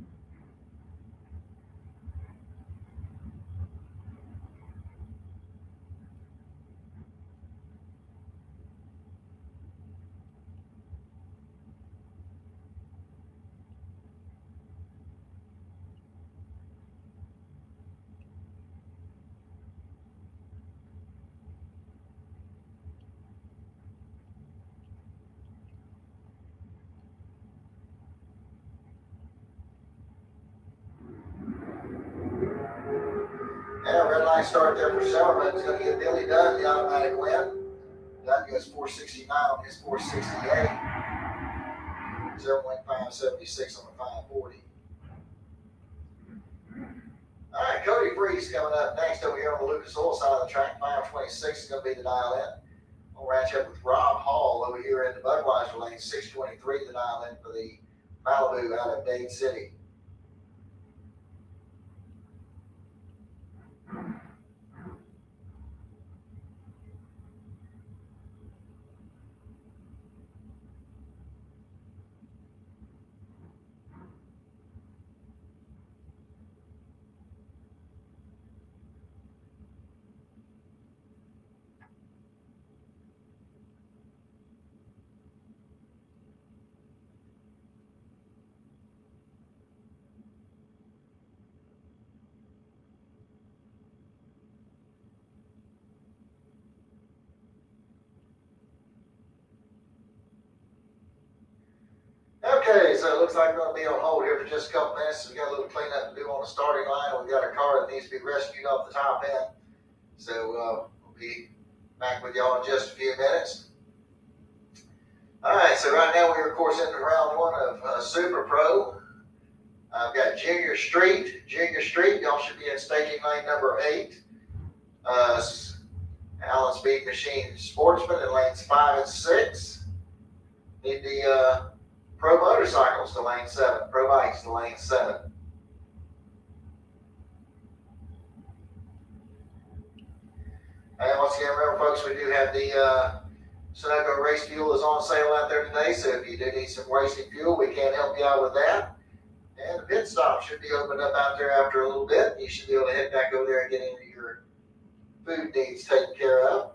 And a red line start there for Zimmerman. It's going to get Billy Dunn the automatic win. Dunn goes 469 on his 468. Zimmerman 576 on the 540. All right, Cody Freeze coming up next over here on the Lucas Oil side of the track. 526 is going to be the dial in. We'll match up with Rob Hall over here in the Budweiser lane. 623 the dial in for the Malibu out of Dade City. so it looks like we're going to be on hold here for just a couple minutes. We got a little cleanup to do on the starting line. We got a car that needs to be rescued off the top end. So we'll be back with y'all in just a few minutes. All right, so right now we're of course into round one of Super Pro. I've got Junior Street. Y'all should be in staging lane number 8. Allen Speed Machine Sportsman in lanes 5 and 6. Need the Pro Motorcycles to lane 7. Pro Bikes to lane 7. And once again, remember folks, we do have the Sunoco race fuel is on sale out there today. So if you do need some racing fuel, we can help you out with that. And the pit stop should be opened up out there after a little bit. You should be able to head back over there and get into your food needs taken care of.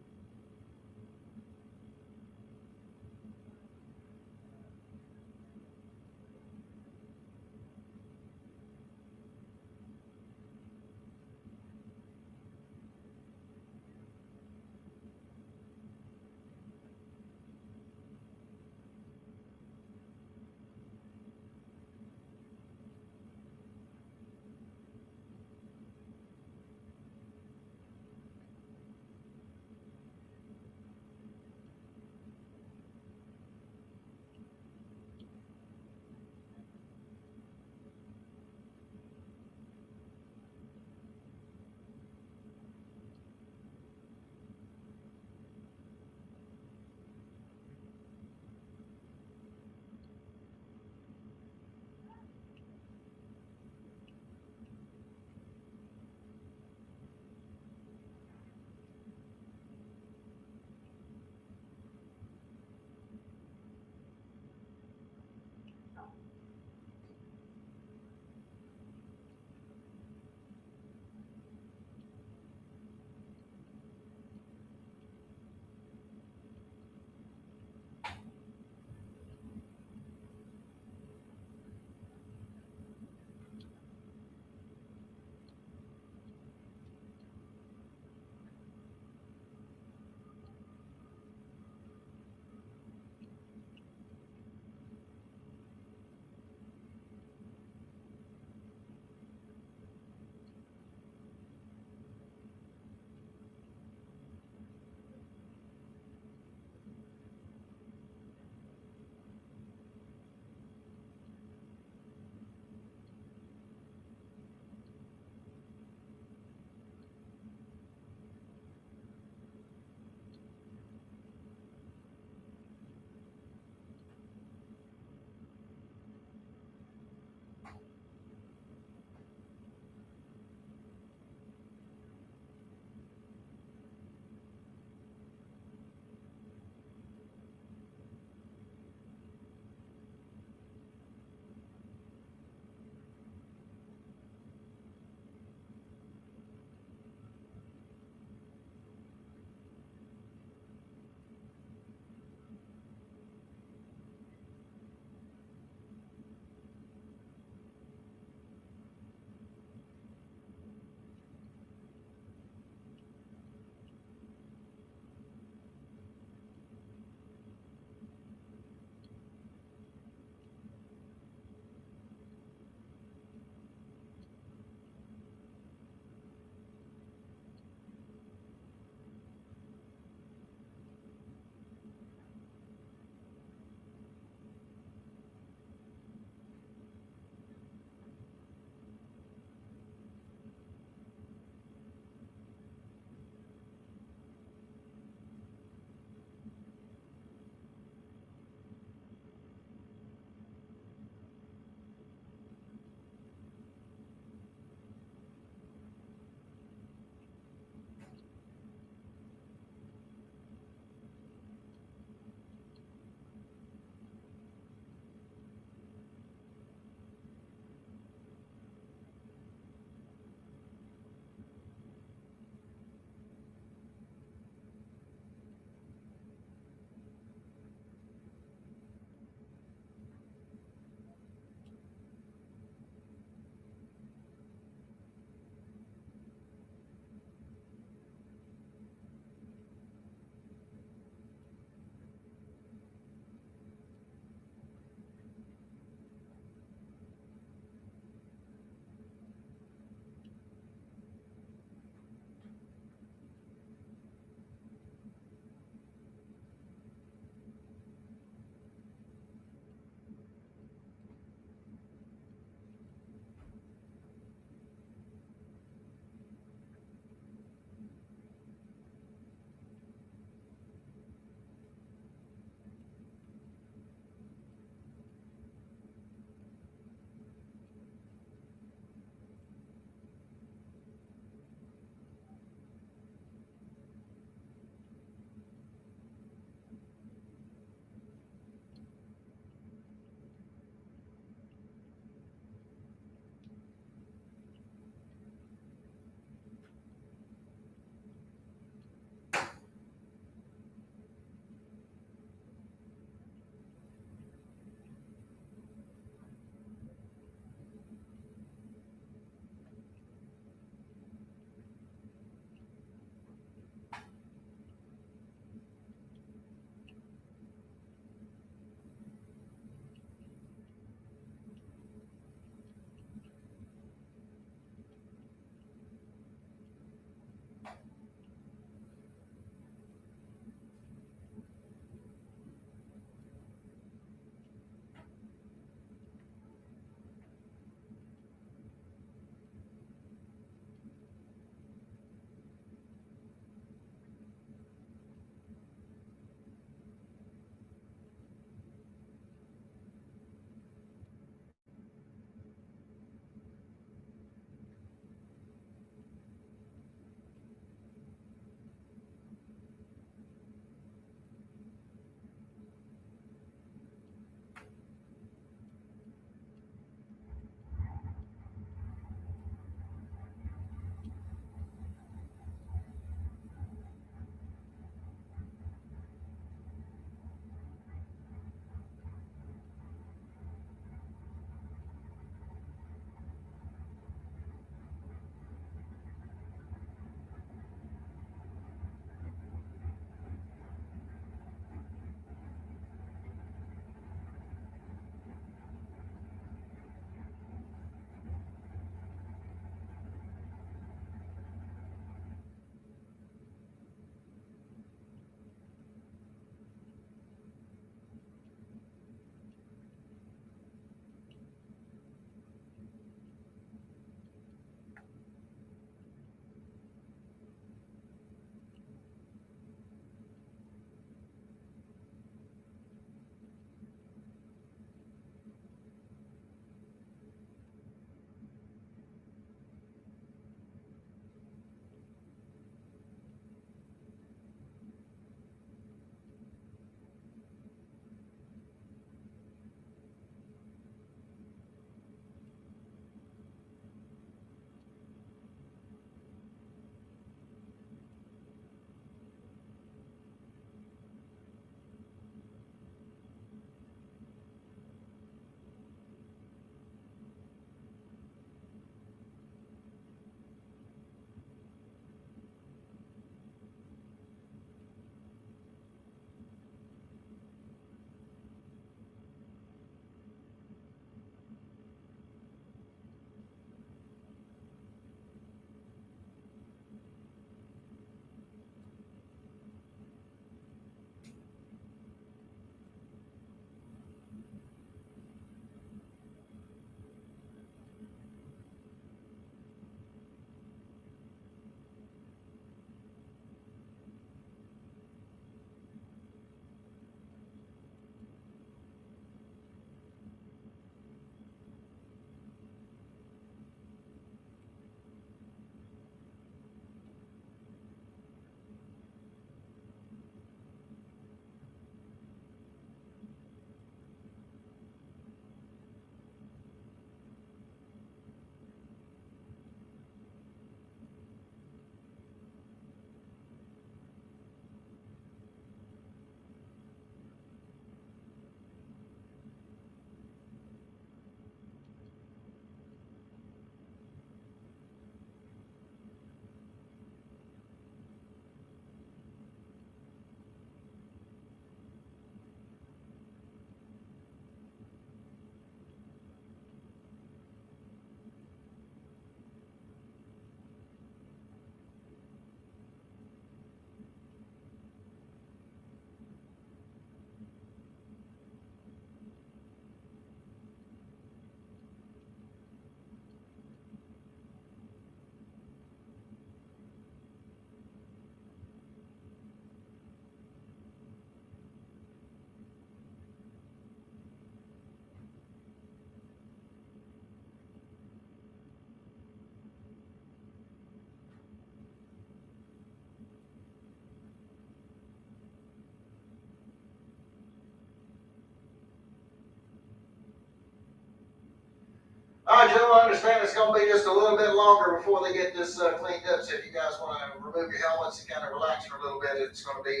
All right, gentlemen, I understand it's going to be just a little bit longer before they get this cleaned up. So if you guys want to remove your helmets and kind of relax for a little bit, it's going to be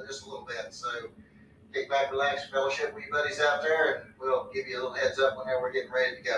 just a little bit. So kick back, relax, fellowship with your buddies out there, and we'll give you a little heads up whenever we're getting ready to go.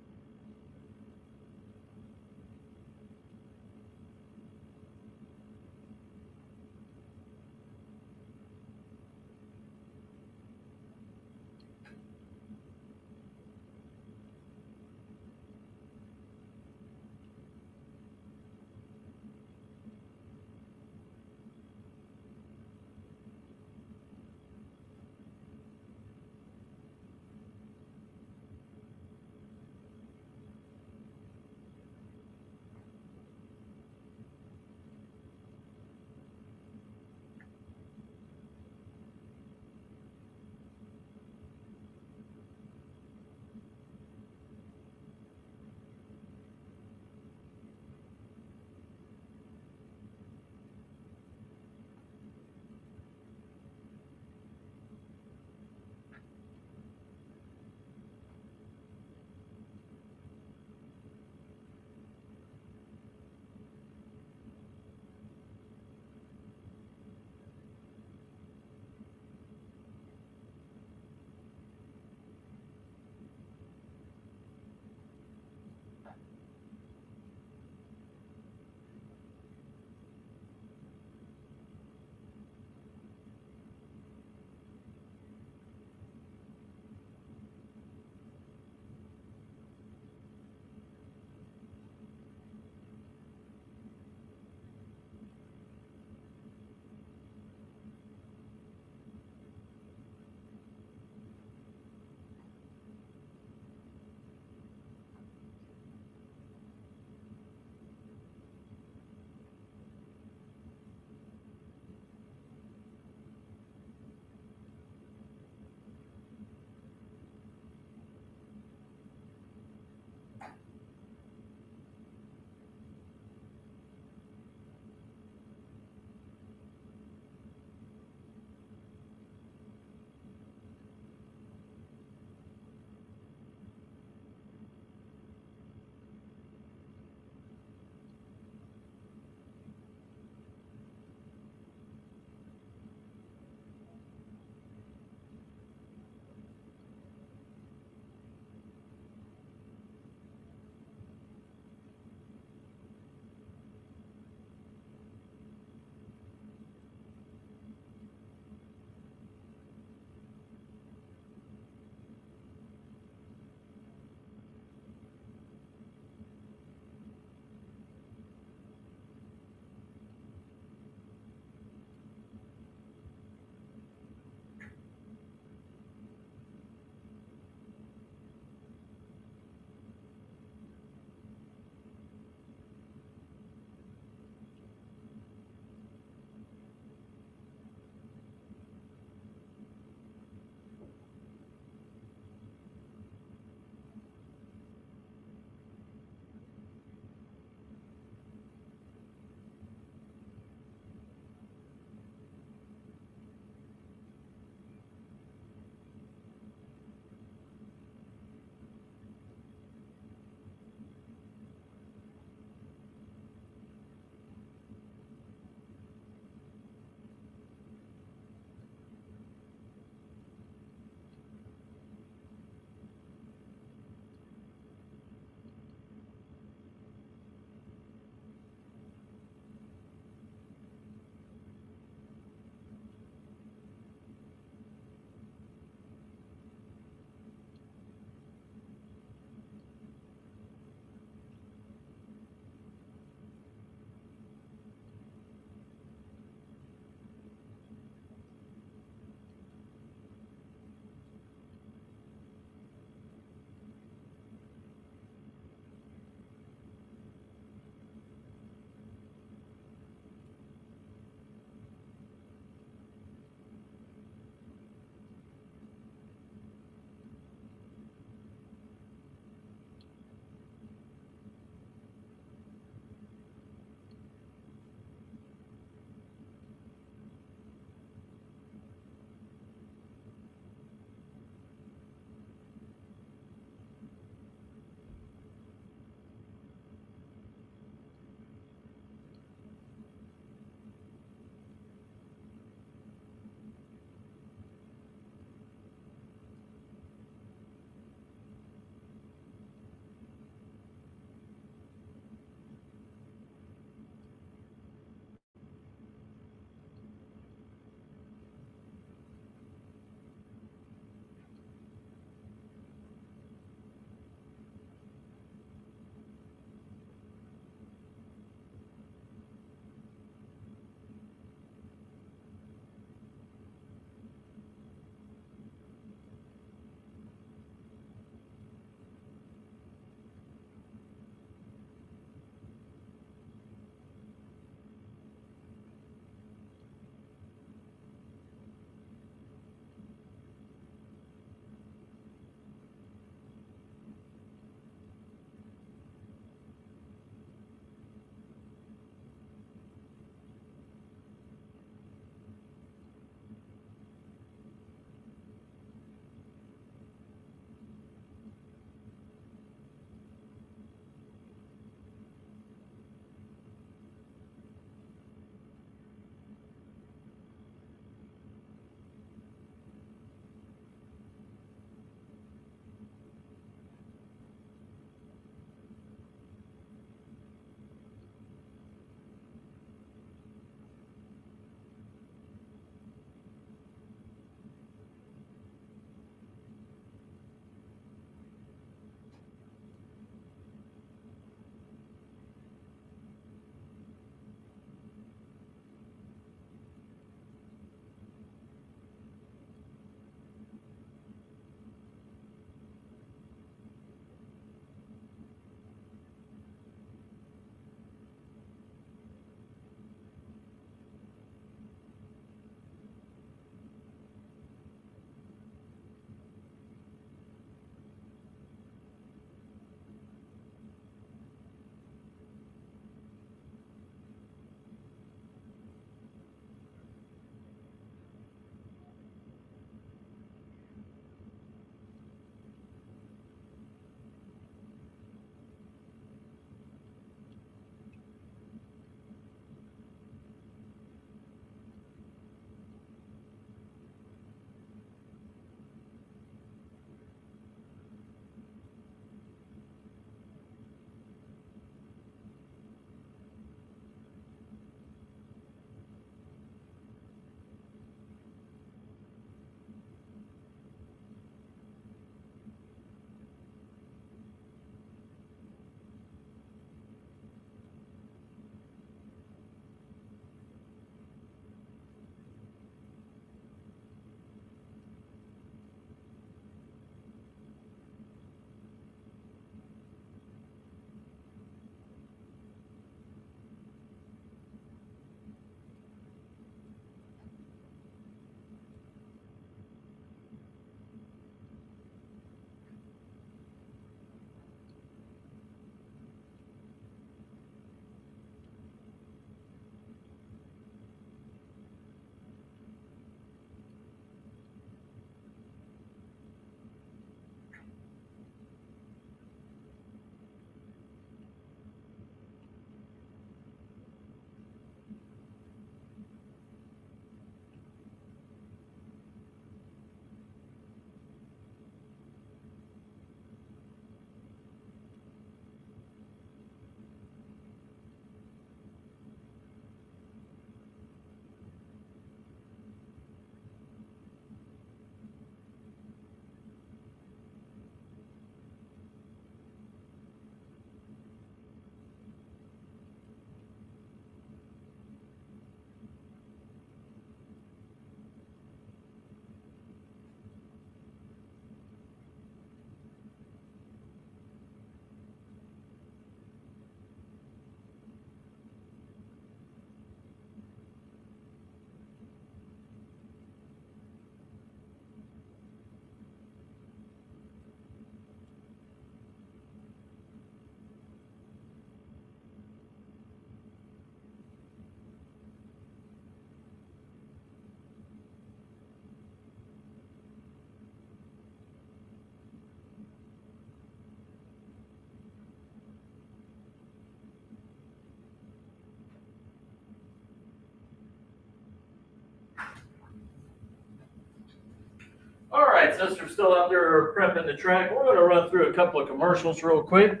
right, since we're still out there prepping the track, we're going to run through a couple of commercials real quick,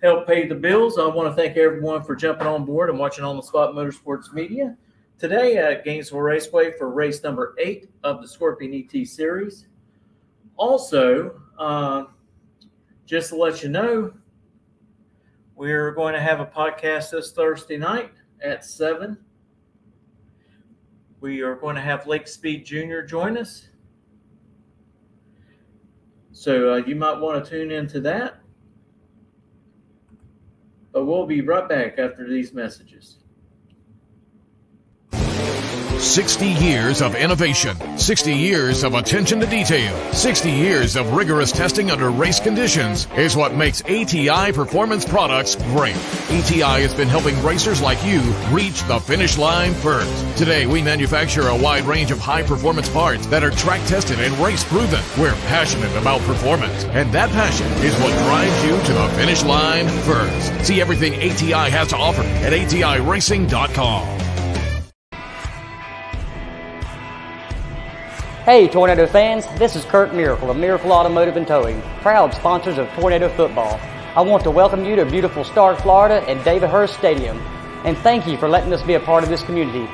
help pay the bills. I want to thank everyone for jumping on board and watching On the Spot Motorsports Media today at Gainesville Raceway for race number 8 of the Scorpion ET Series. Also, just to let you know, we're going to have a podcast this Thursday night at 7. We are going to have Lake Speed Jr. join us. So you might want to tune into that. But we'll be right back after these messages. 60 years of innovation, 60 years of attention to detail, 60 years of rigorous testing under race conditions is what makes ATI Performance Products great. ATI has been helping racers like you reach the finish line first. Today, we manufacture a wide range of high-performance parts that are track-tested and race-proven. We're passionate about performance, and that passion is what drives you to the finish line first. See everything ATI has to offer at ATIRacing.com. Hey Tornado fans, this is Kurt Miracle of Miracle Automotive and Towing, proud sponsors of Tornado Football. I want to welcome you to beautiful Stark, Florida at David Hurst Stadium, and thank you for letting us be a part of this community.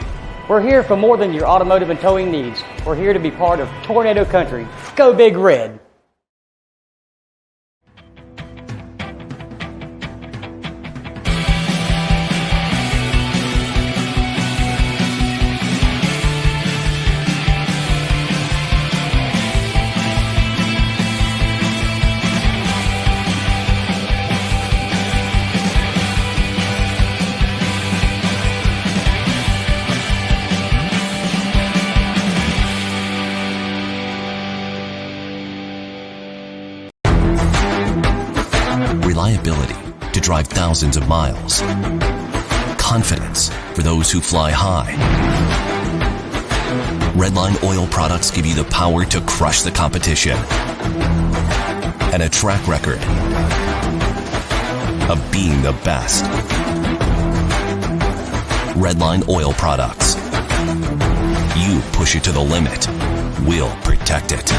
We're here for more than your automotive and towing needs. We're here to be part of Tornado Country. Go Big Red! Reliability to drive thousands of miles. Confidence for those who fly high. Redline oil products give you the power to crush the competition. And a track record of being the best. Redline oil products. You push it to the limit. We'll protect it.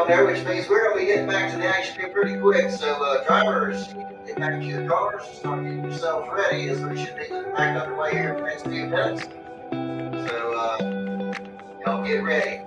on there, which means we're going to be getting back to the action here pretty quick. So, drivers, you can get back to your cars, start getting yourselves ready, as we should be back underway here in the next few minutes. So, y'all get ready.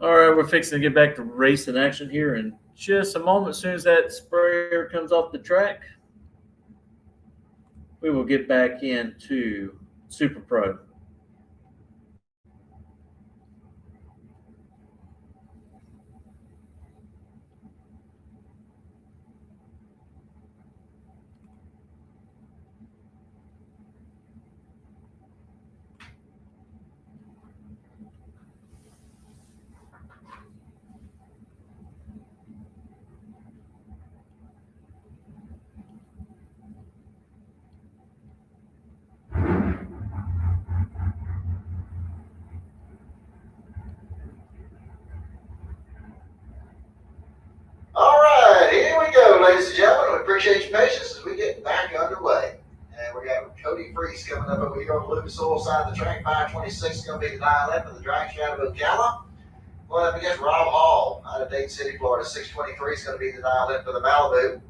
All right, we're fixing to get back to racing action here in just a moment. As soon as that sprayer comes off the track, we will get back into Super Pro. All right, here we go, ladies and gentlemen. We appreciate your patience as we get back underway. And we got Cody Freeze coming up over here on the Lucas Oil side of the track. 526 is going to be the 911 of the drag strap of Ocala. Going up against Rob Hall out of Dade City, Florida. 623 is going to be the 911 for the Malibu.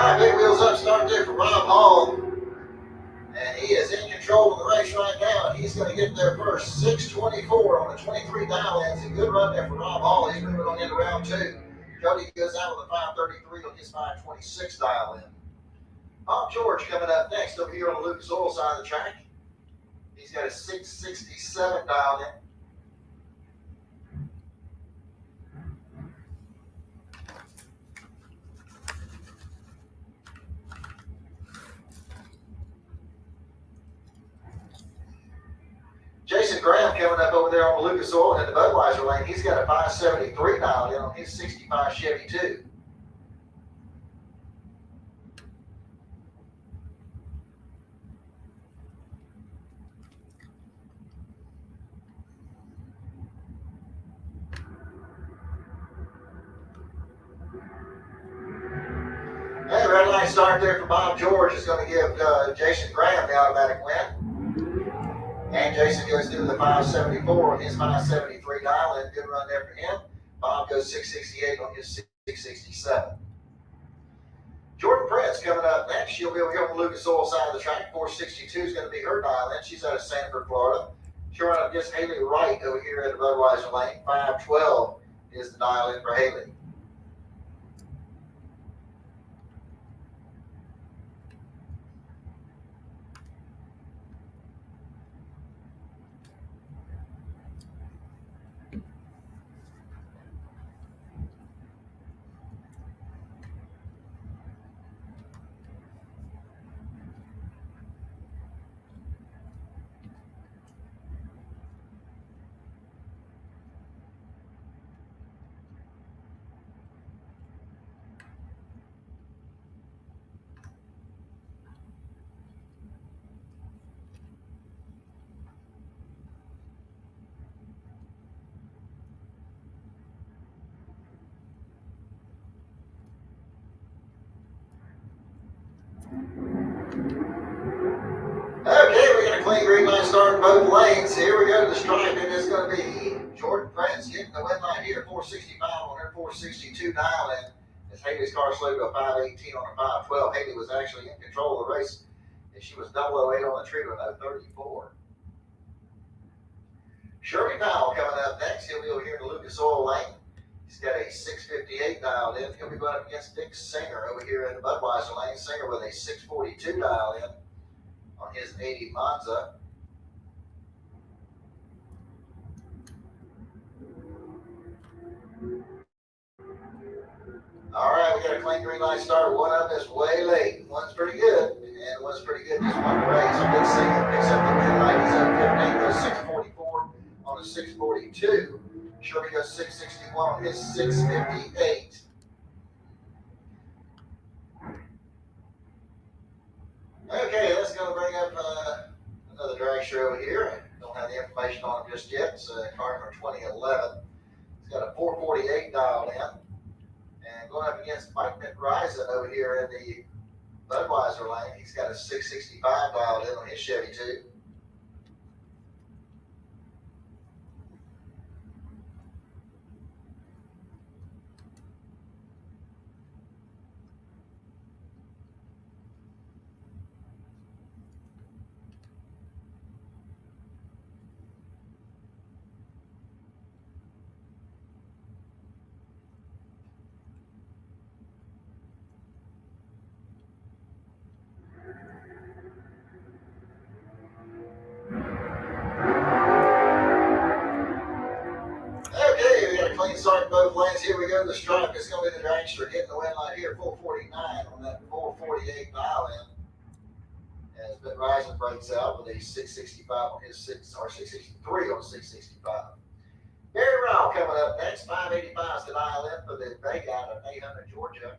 right, big wheels up, start there for Bob Hall. And he is in control of the race right now, and he's going to get there first. 6:24 on the 23 dial-ins. A good run there for Bob Hall. He's moving on into round two. Cody goes out with a 5:33 on his 5:26 dial-in. Bob George coming up next over here on the Lucas Oil side of the track. He's got a 6:67 dialed in. Jason Graham coming up over there on the Lucas Oil in the Budweiser lane. He's got a 5:73 dialed in on his 65 Chevy 2. Hey, red light start there for Bob George is going to give Jason Graham the automatic win. And Jason goes through the 5:74 on his 5:73 dial in. Good run there for him. Bob goes 6:68 on his 6:67. Jordan Prince coming up next. She'll be over here on the Lucas Oil side of the track. 4:62 is going to be her dial in. She's out of Sanford, Florida. She'll run up against Haley Wright over here at the Budweiser lane. 5:12 is the dial in for Haley. Okay, we got a clean green line starting both lanes. Here we go to the stripe, and it's going to be Jordan Prince getting the win line here, 4:65 on her 4:62 dial in. As Haley's car slowed to a 5:18 on a 5:12. Haley was actually in control of the race, and she was 008 on the tree with a 34. Sherby Powell coming up next. He'll be over here in the Lucas Oil lane. He's got a 6:58 dialed in. He'll be going up against Dick Singer over here in the Budweiser lane. Singer with a 6:42 dialed in on his 80 Monza. All right, we got a clean green light start. One of them is way late. One's pretty good, and one's pretty good. Just one race. So Dick Singer picks up the win light. He's up 15, goes 6:44 on a 6:42. Sherby goes 6:61 on his 6:58. Okay, let's go bring up another dragster over here. Don't have the information on him just yet. It's car number 2011. He's got a 4:48 dialed in. And going up against Mike McRisen over here in the Budweiser lane, he's got a 6:65 dialed in on his Chevy 2. Clean start in both lanes. Here we go. The stripe is going to be the dragster getting the win line here. 4:49 on that 4:48 dial in. As Ben Rising breaks out with a 6:65 on his 6:63 on 6:65. Barry Rowell coming up next. 5:85 is the dial in for the big out of 800 Georgia.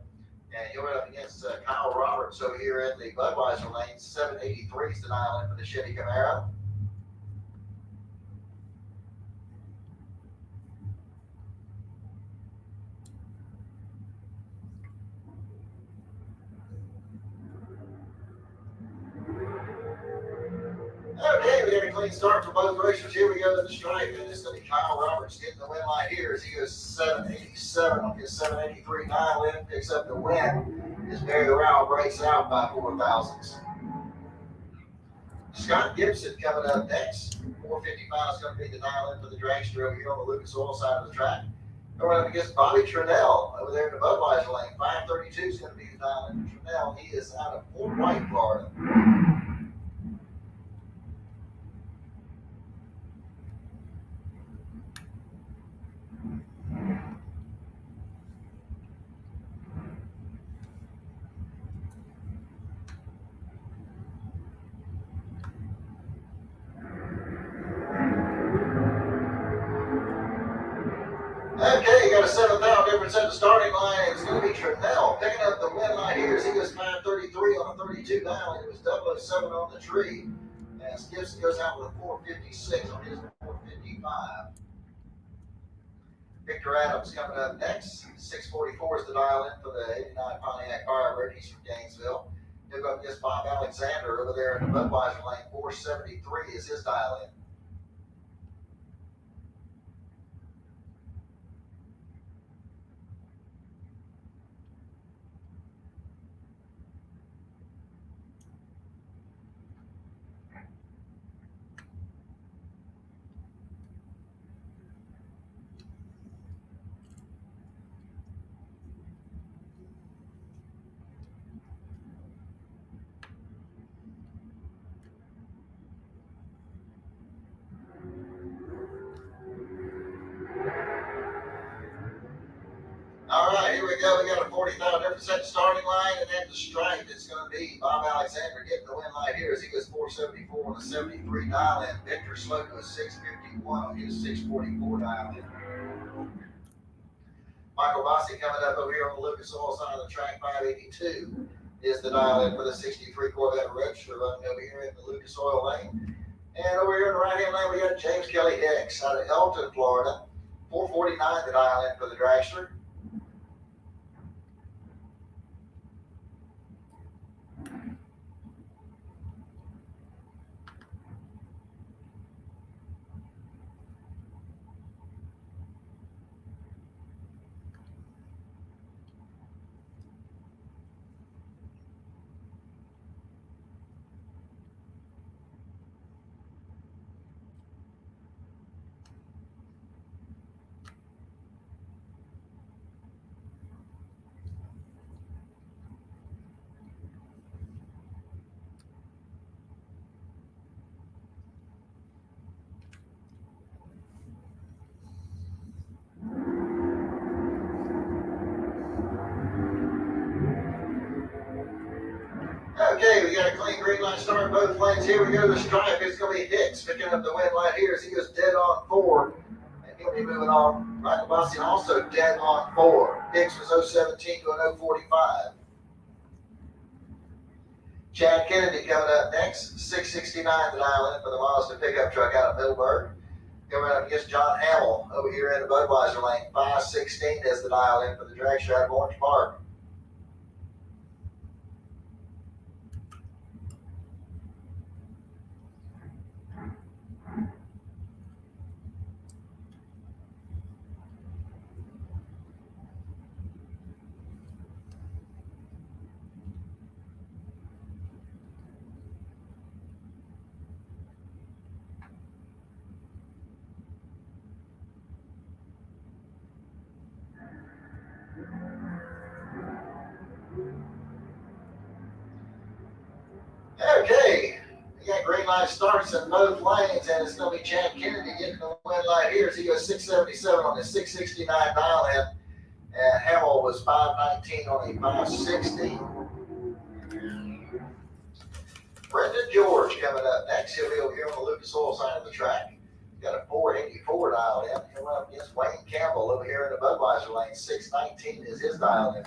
And he'll run up against Kyle Roberts over here in the Budweiser lane. 7:83 is the dial in for the Chevy Camaro. Okay, we got a clean start for both racers. Here we go to the stripe, and it's going to be Kyle Roberts getting the win line here as he goes 7:87 on his 7:83 dial in, picks up the win. As Barry Rowell breaks out by 4 thousandths. Scott Gibson coming up next. 455 is going to be the dial in for the dragster over here on the Lucas Oil side of the track. Going up against Bobby Trinnell over there in the Budweiser lane. 532 is going to be the dial in for Trinnell. He is out of Fort White, Florida. Okay, you got a 7,000 difference at the starting line. It's going to be Trinnell picking up the win line here as he goes 533 on a 32 dial. It was 007 on the tree. As Gibson goes out with a 456 on his 455. Victor Adams coming up next. 644 is the dial in for the 89 Pontiac Firebird. He's from Gainesville. He'll go up against Bob Alexander over there in the Budweiser lane. 473 is his dial in. All right, here we go. We got a 40,000 difference at the starting line, and at the stripe, it's going to be Bob Alexander getting the win line here as he goes 474 on the 73 dial in. Victor Slocum is 651 on his 644 dial in. Michael Bossi coming up over here on the Lucas Oil side of the track. 582 is the dial in for the 63 Corvette Roadster running over here in the Lucas Oil lane. And over here in the right hand lane, we got James Kelly Hicks out of Elton, Florida. 449 the dial in for the dragster. Okay, we got a clean green line start both lanes. Here we go to the stripe. It's going to be Hicks picking up the win line here as he goes dead on 4. And he'll be moving on. Michael Bossi also dead on 4. Hicks was 017 to 045. Chad Kennedy coming up next. 669 the dial in for the Mazda pickup truck out of Middleburg. Coming up against John Hamill over here in the Budweiser lane. 516 is the dial in for the dragster out of Orange Park. Okay, we got green light starts in both lanes, and it's going to be Chad Kennedy getting the win light here as he goes 677 on the 669 dial in, and Hamill was 519 on the 560. Brendan George coming up next. He'll be over here on the Lucas Oil side of the track. Got a 484 dialed in. He'll run up against Wayne Campbell over here in the Budweiser lane. 619 is his dial in.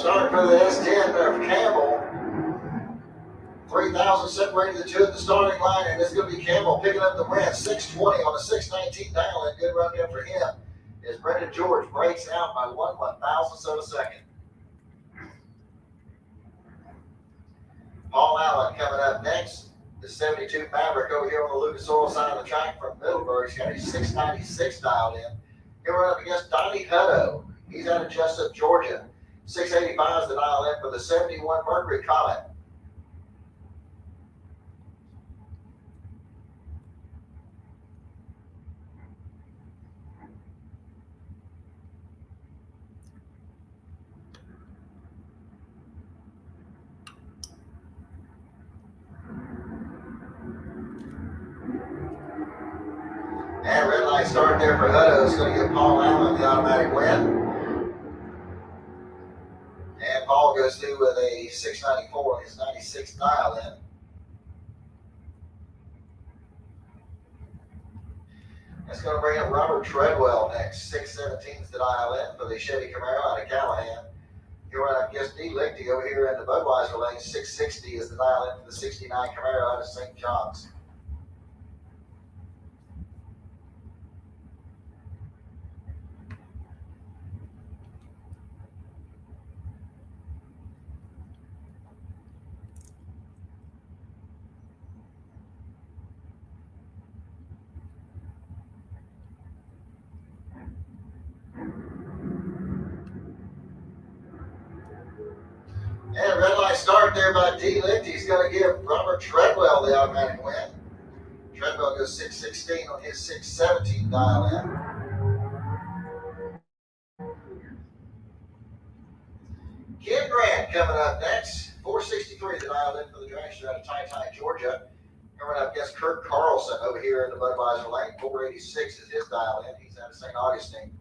start for the S10 of Campbell. 3,000 separated the two at the starting line, and it's going to be Campbell picking up the win. 6:20 on a 6:19 dial, and good run there for him. As Brendan George breaks out by 1/1000th of a second. Paul Allen coming up next. The 72 Maverick over here on the Lucas Oil side of the track from Middleburg. He's got a 696 dialed in. Here we're up against Donnie Hutto. He's out of Jessup, Georgia. 685 is the dial in for the 71 Mercury Comet. And red light start there for Hutto. It's going to give Paul Allen the automatic win. And Paul goes through with a 694 on his 96 dial in. That's going to bring up Robert Treadwell next. 617 is the dial in for the Chevy Camaro out of Callahan. Here we're up against D. Lichty over here in the Budweiser lane. 660 is the dial in for the 69 Camaro out of St. John's. And red light start there by D. Lichty. He's going to give Robert Treadwell the automatic win. Treadwell goes 616 on his 617 dial in. Ken Grant coming up next. 463 the dial in for the dragster out of Ty, Georgia. Coming up against Kirk Carlson over here in the Budweiser lane. 486 is his dial in. He's out of St. Augustine.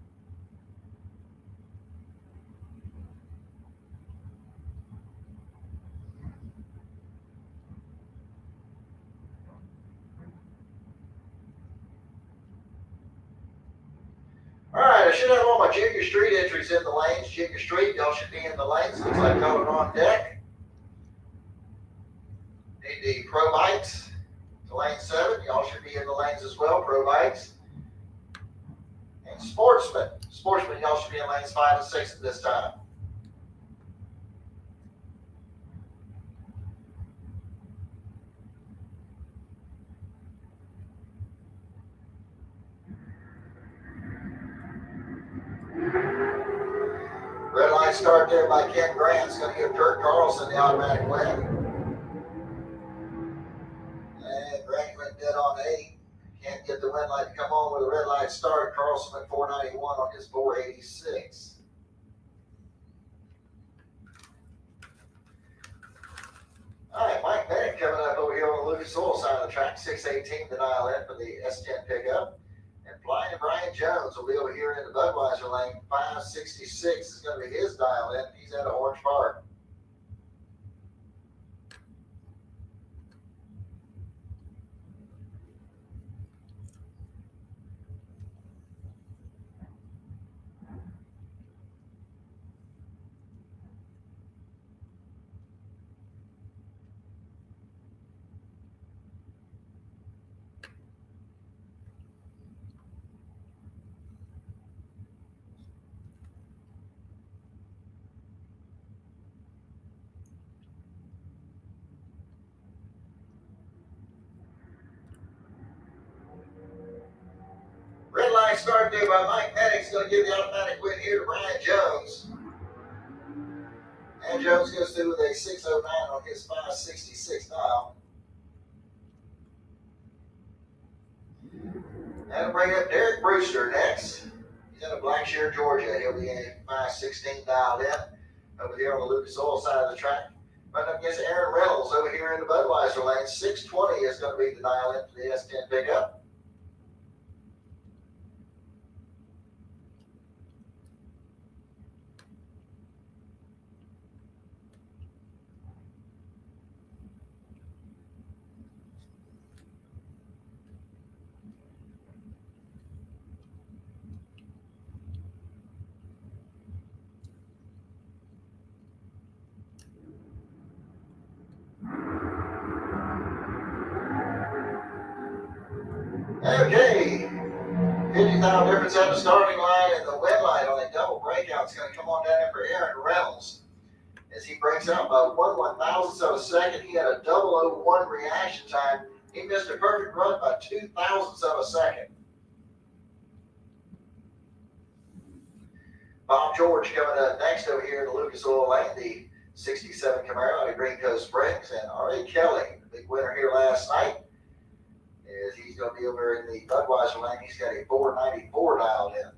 All right, I should have all my Junior Street entries in the lanes. Junior Street, y'all should be in the lanes. Looks like y'all are on deck. Need the Pro Bikes to lane 7. Y'all should be in the lanes as well, Pro Bikes. And Sportsman. Sportsman, y'all should be in lanes 5 and 6 at this time. Red light start there by Ken Grant. It's going to give Kirk Carlson the automatic win. And Grant went dead on 8. Can't get the win light to come on with a red light start. Carlson went 491 on his 486. All right, Mike Bennett coming up over here on the Lucas Oil side of the track. 618 to dial in for the S10 pickup. And Flying Brian Jones will be over here in the Budweiser lane. 566 is going to be his dial in. He's out of Orange Park. Red light start there by Mike Maddox. Going to give the automatic win here to Brian Jones. And Jones goes through with a 609 on his 566 dial. That'll bring up Derek Brewster next. He's out of Blackshear, Georgia. He'll be a 516 dialed in over here on the Lucas Oil side of the track. Right up against Aaron Reynolds over here in the Budweiser lane. 620 is going to be the dial in for the S10 pickup. Okay, 50,000 difference at the starting line, and the win line on a double breakout is going to come on down there for Aaron Reynolds. As he breaks out by 1/1000th of a second, he had a 001 reaction time. He missed a perfect run by 0.02 of a second. Bob George coming up next over here in the Lucas Oil Lane, the 67 Camaro out of Green Coast Springs, and R.A. Kelly, the big winner here last night, is he's going to be over in the Budweiser lane. He's got a 494 dialed in.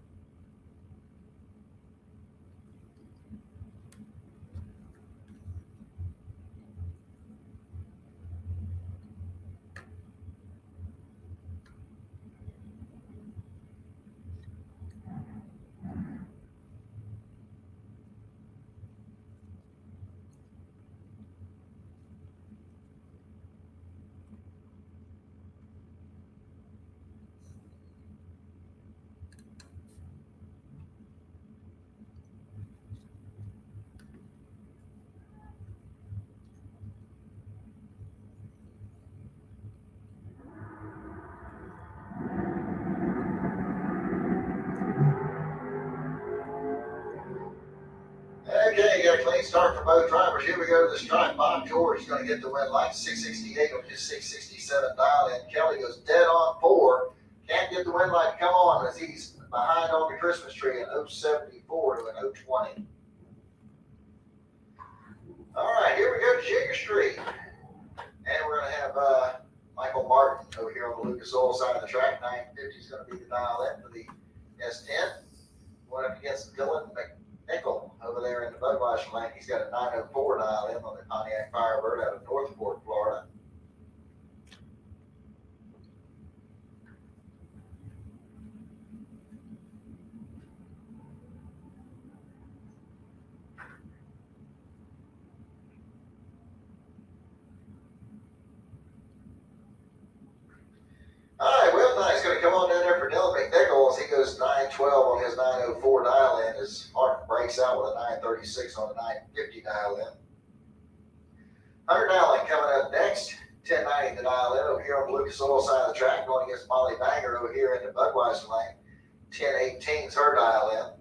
Okay, got a clean start for both drivers. Here we go to the stripe. Bob George is going to get the win line, 668 on his 667 dial in. Kelly goes dead on 4. Can't get the win line to come on as he's behind on the Christmas tree in 074 to an 020. All right, here we go to Junior Street. And we're going to have Michael Martin over here on the Lucas Oil side of the track. 950 is going to be the dial in for the S10. Going up against Dylan McNichol over there in the Budweiser lane. He's got a 904 dial in on the Pontiac Firebird out of Northport, Florida. All right, Will Knight's going to come on down there for Dylan McNichol as he goes 912 on his 904 dial in. As Martin breaks out with a 936 on a 950 dial in. Hunter Dowling coming up next, 1090 the dial in over here on the Lucas Oil side of the track, going against Molly Banger over here in the Budweiser lane. 1018 is her dial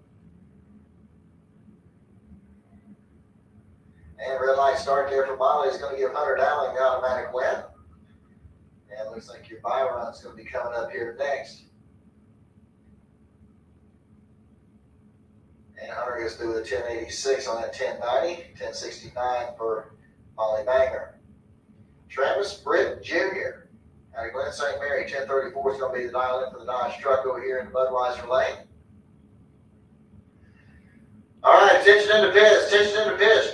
in. And red light start there for Molly is going to give Hunter Dowling the automatic win. And looks like your buy run is going to be coming up here next. And Hunter gets through the 1086 on that 1090, 1069 for Molly Banger. Travis Britt Jr. out of Glen St. Mary, 1034 is going to be the dial in for the Dodge truck over here in the Budweiser lane. All right, attention in the pits,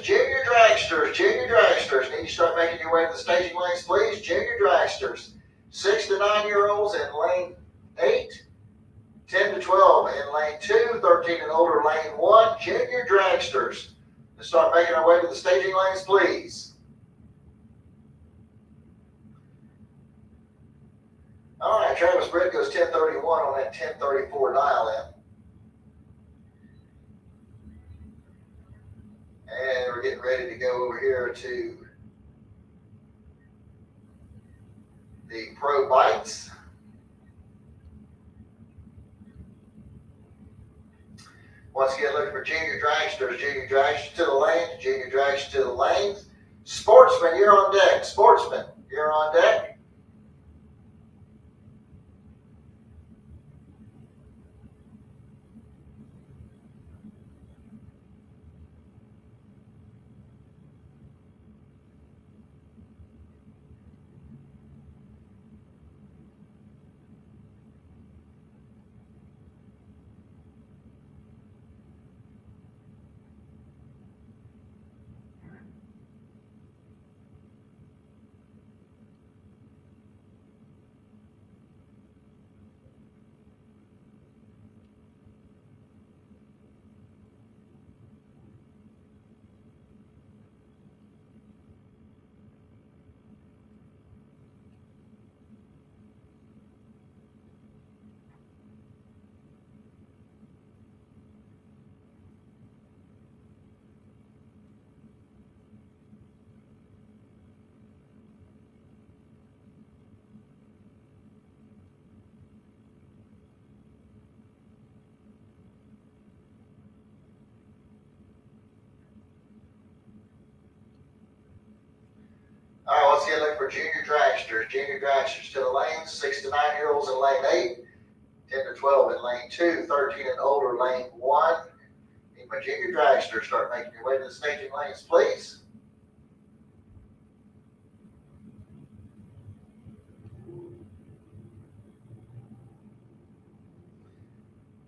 Junior dragsters, need to start making your way to the staging lanes, please. Junior dragsters, 6 to 9 year olds in lane 8, 10 to 12 in lane 2, 13 and older lane 1. Junior dragsters, to start making our way to the staging lanes, please. All right, Travis Britt goes 1031 on that 1034 dial in. And we're getting ready to go over here to the Pro Bikes. Once again, looking for junior dragsters to the lanes, Sportsman, you're on deck. Sportsman, you're on deck. again looking for junior dragsters. Junior dragsters to the lanes, 6 to 9-year-olds in lane 8, 10 to 12 in lane 2, 13 and older lane 1. Need my junior dragsters. Start making your way to the staging lanes, please.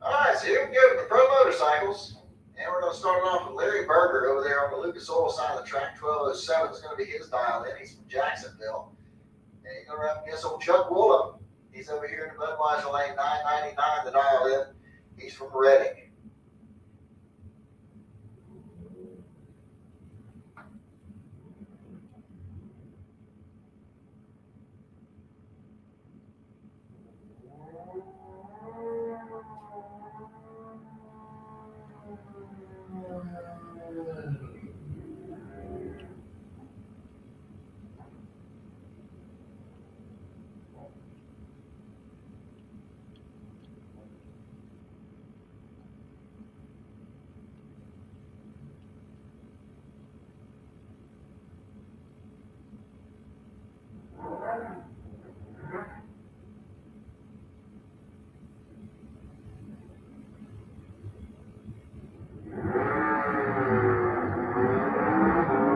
All right, so here we go with the pro motorcycles. And we're going to start off with Larry Berger over there on the Lucas Oil side of the track. 1207 is going to be his dial in. He's from Jacksonville. And he's going to run up against old Chuck Woolham. He's over here in the Budweiser lane, 999 the dial in. He's from Reading.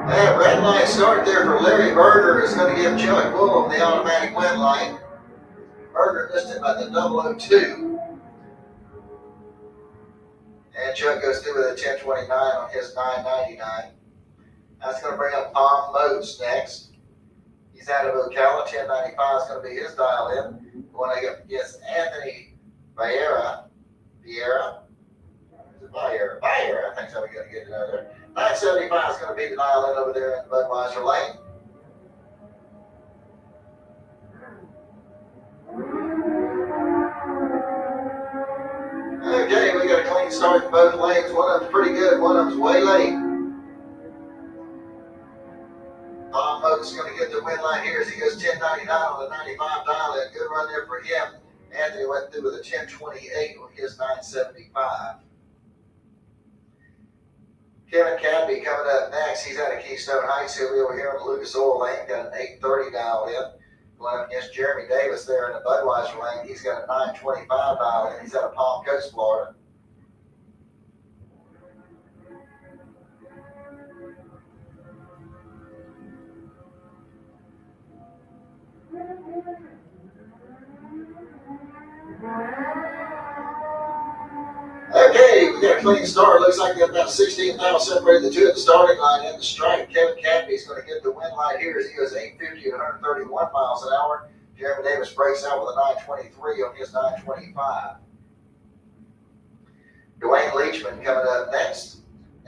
That red light start there for Larry Berger is going to give Chuck Woolham the automatic win light. Berger missed it by the 002. And Chuck goes through with a 1029 on his 999. That's going to bring up Tom Moats next. He's out of Ocala. 1095 is going to be his dial in. Going up against Anthony Vieira. Vieira, I think so. We got to get it out there. 975 is going to be the dial in over there in the Budweiser lane. Okay, we got a clean start in both lanes. One of them's pretty good, one of them's way late. Tom Moats is going to get the win line here as he goes 1099 on the 95 dial in. Good run there for him. Anthony went through with a 1028 on his 975. Kevin Cadby coming up next. He's out of Keystone Heights. He'll be over here on the Lucas Oil lane. Got an 830 dial in. Going up against Jeremy Davis there in the Budweiser lane. He's got a 925 dial in. He's out of Palm Coast, Florida. Okay, we got a clean start. Looks like we got about 16 miles separated the two at the starting line and the strike. Kevin Cadby is going to get the win line here as he goes 850 at 131 miles an hour. Jeremy Davis breaks out with a 923 on his 925. Dwayne Leachman coming up next.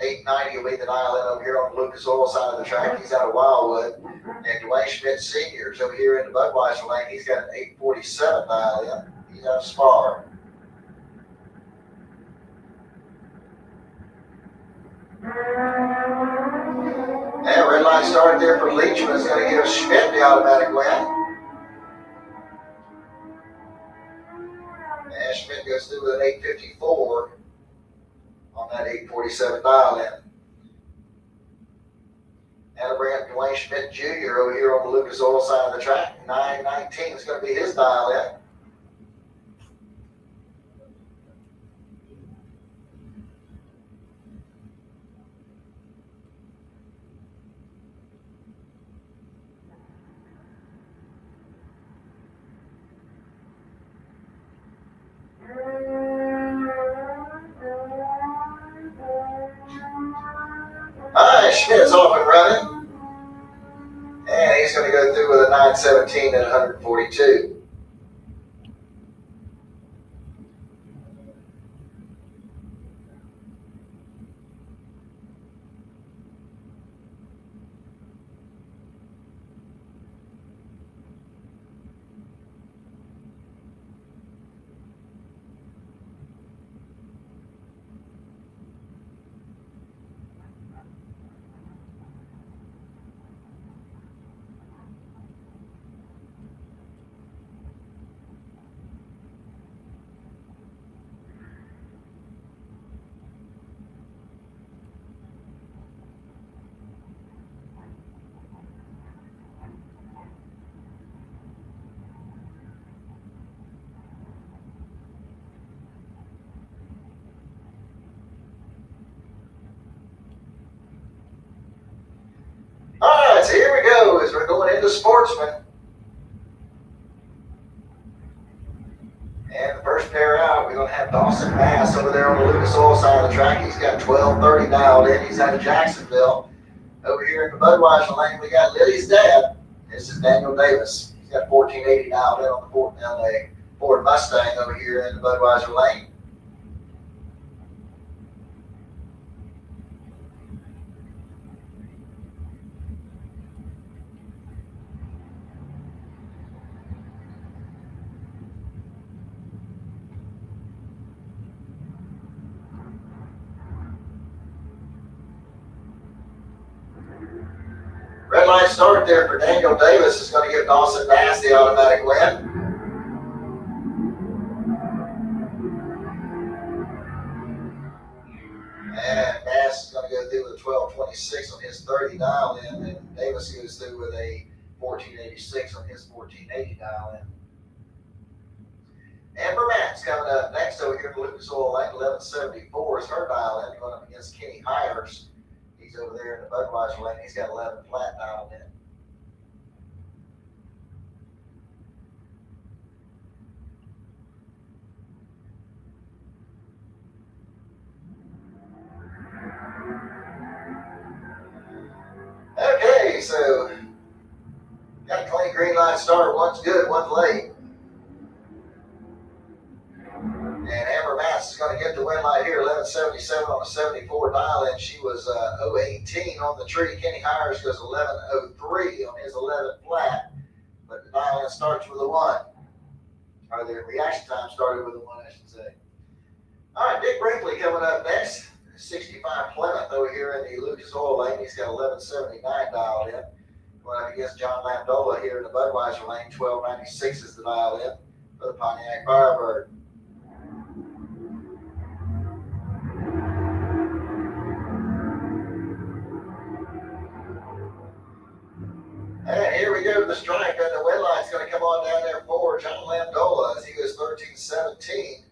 890 will be the dial in over here on the Lucas Oil side of the track. He's out of Wildwood. And Dwayne Schmidt Sr. is over here in the Budweiser lane. He's got an 847 dial in. He's out of Spar. And red light started there for Leachman. Is going to give Schmidt the automatic win. And Schmidt goes through with an 854 on that 847 dial in. And bring up Dwayne Schmidt Jr. over here on the Lucas Oil side of the track. 919 is going to be his dial in. Schmidt's off and running. And he's going to go through with a 917 at 142. going into Sportsman. And the first pair out, we're going to have Dawson Bass over there on the Lucas Oil side of the track. He's got 12:30 dialed in. He's out of Jacksonville. Over here in the Budweiser lane, we got Lily's dad. This is Daniel Davis. He's got 1480 dialed in on the Ford Mustang over here in the Budweiser lane. Red light start there for Daniel Davis is going to give Dawson Bass the automatic win. And Bass is going to go through with a 12:26 on his 30 dial in, and Davis goes through with a 14:86 on his 14:80 dial in. Amber Matt's coming up next over here in Lucas Oil Lane. 11:74 is her dial in, going up against Kenny Hires. He's over there in the Budweiser lane. He's got 11 flat dialed in. Okay, so got a clean green light start. One's good, one's late. And Amber Mass is going to get the win light here, 11:77 on a 74 dial in. She was 0:18 on the tree. Kenny Hires goes 11:03 on his 11 flat. But the dial in starts with a 1. Or the reaction time started with a 1, I should say. All right, Dick Brinkley coming up next. 65 Plymouth over here in the Lucas Oil lane. He's got 11:79 dialed in. Going up against John Landola here in the Budweiser lane. 12:96 is the dial in for the Pontiac Firebird. And here we go to the stripe, and the win light's going to come on down there for John Landola as he goes 13:17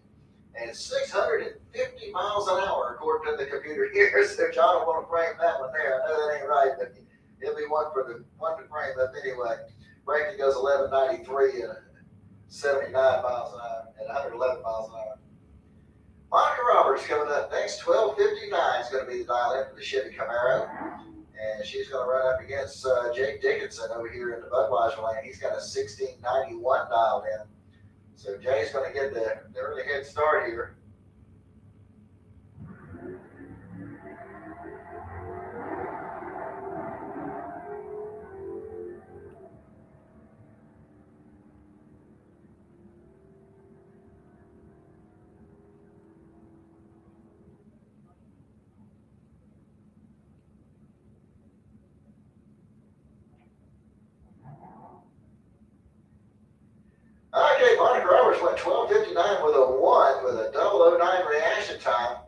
and 650 miles an hour according to the computer here. So John will want to frame that one there. I know that ain't right, but it'll be one to frame up anyway. Rankin goes 11:93 and 79 miles an hour and 111 miles an hour. Monica Roberts coming up next. 12:59 is going to be the dial in for the Chevy Camaro. And she's going to run up against Jake Dickinson over here in the Budweiser lane. He's got a 16:91 dialed in. So Jay's going to get the early head start here. Okay, Monica Roberts went 12:59 with a 1 with a 0:09 reaction time.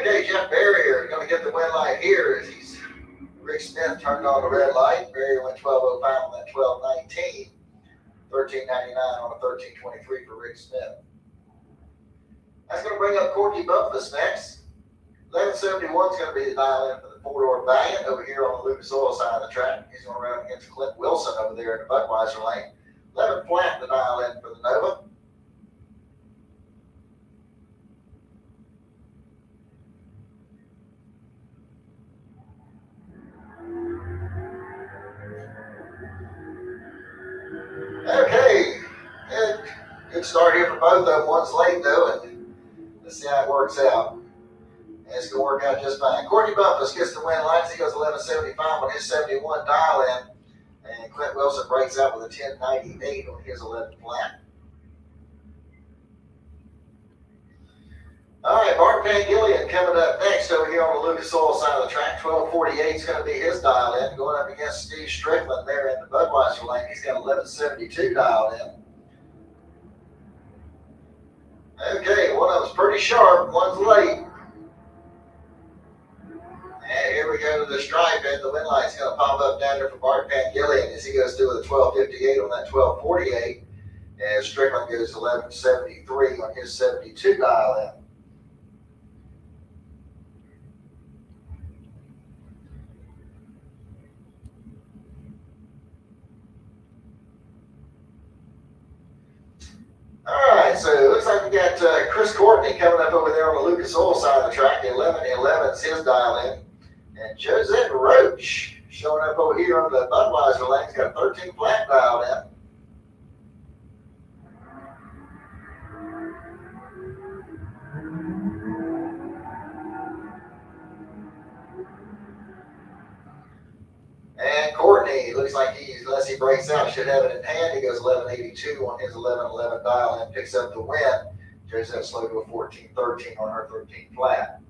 Okay, Jeff Berry here going to get the win light here as Rick Smith turned on the red light. Berry went 12:05 on that 12:19. 13:99 on a 13:23 for Rick Smith. That's going to bring up Corky Bumpus next. 11:71 is going to be the dial in for the four-door Valiant over here on the Lucas Oil side of the track. He's going to run against Clint Wilson over there in the Budweiser lane. 11 flat the dial in for the Nova. Okay, Good start here for both of them. One's late though, and let's see how it works out. And it's going to work out just fine. Courtney Bumpus gets the win lights. He goes 11.75 on his 71 dial in. And Clint Wilson breaks out with a 10.98 on his 11 flat. All right, Bart Van Gillian coming up next over here on the Lucas Oil side of the track. 12.48 is going to be his dial in. Going up against Steve Strickland there in the Budweiser lane. He's got 11.72 dialed in. Okay, one of them's pretty sharp, one's late. And here we go to the stripe, and the win light's going to pop up down there for Bart Van Gillian as he goes through with a 12.58 on that 12.48. And Strickland goes 11.73 on his 72 dial in. All right, so it looks like we got Chris Courtney coming up over there on the Lucas Oil side of the track. 11.11 is his dial in. And Josette Roach showing up over here on the Budweiser lane. He's got a 13 flat dialed in. And Courtney looks like unless he breaks out, should have it in hand. He goes 11.82 on his 11.11 dial in, picks up the win. Josette slow to a 14.13 on her 13 flat.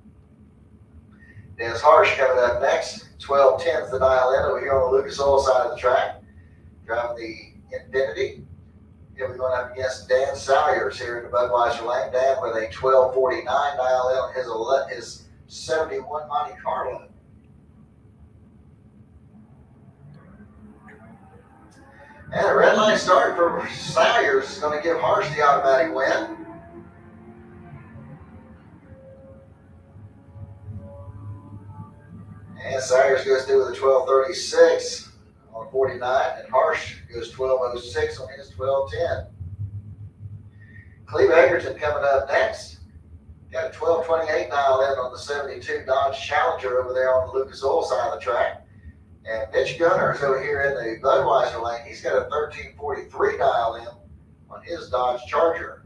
Dennis Harsh coming up next. 12.10 is the dial in over here on the Lucas Oil side of the track. Driving the Infinity. He'll be going up against Dan Salyers here in the Budweiser lane. Dan with a 12.49 dial in on his 71 Monte Carlo. And a red line start for Salyers is going to give Harsh the automatic win. And Salyers goes through with a 12.36 on 49, and Harsh goes 12.06 on his 12.10. Cleve Egerton coming up next. Got a 12.28 dial in on the 72 Dodge Challenger over there on the Lucas Oil side of the track. And Mitch Gunner is over here in the Budweiser lane. He's got a 13.43 dial in on his Dodge Charger.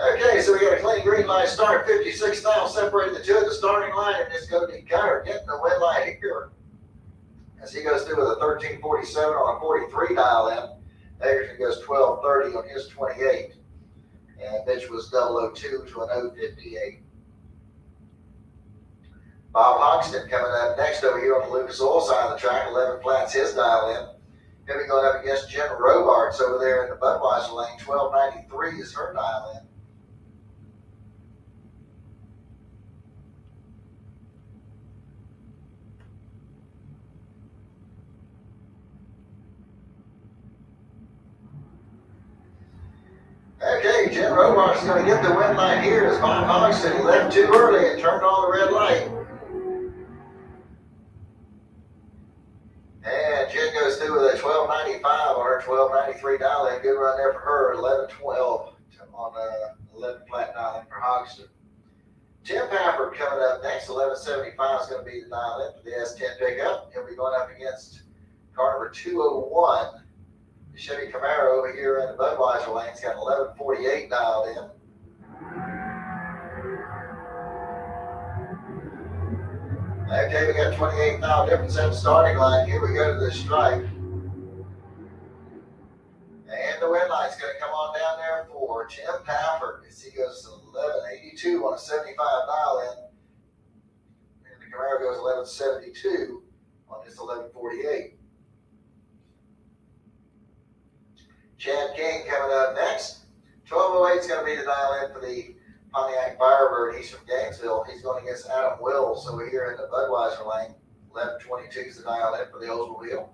Okay, so we got a clean green light start. 56 now separating the two at the starting line, and it's going to be Gunner getting the win light here as he goes through with a 13.47 on a 43 dial in. Egerton goes 12.30 on his 28. And Mitch was 002 to an 0.58. Bob Hoxton coming up next over here on the Lucas Oil side of the track. 11 flats his dial in. He'll be going up against Jen Robarts over there in the Budweiser lane. 12.93 is her dial in. Okay, Jen Robarts is going to get the win light here as Bob Hoxton left too early and turned on the red light. And Jen goes through with a 12.95 on her 12.93 dial in. Good run there for her. 11.12 on 11 flat dial in for Hoxton. Tim Pafford coming up next. 11.75 is going to be the dial in for the S10 pickup. He'll be going up against car number 201. The Chevy Camaro over here in the Budweiser lane. It's got 11.48 dialed in. Okay, we got 28 now difference at the starting line. Here we go to the stripe. And the win light's going to come on down there for Tim Pafford as he goes to 11.82 on a 75 dial in. And the Camaro goes 11.72 on his 11.48. Chad King coming up next. 12.08 is going to be the dial in for the Pontiac Firebird. He's from Gainesville. He's going against Adam Wills over here in the Budweiser lane. 11.22 is the dial in for the Oldsmobile.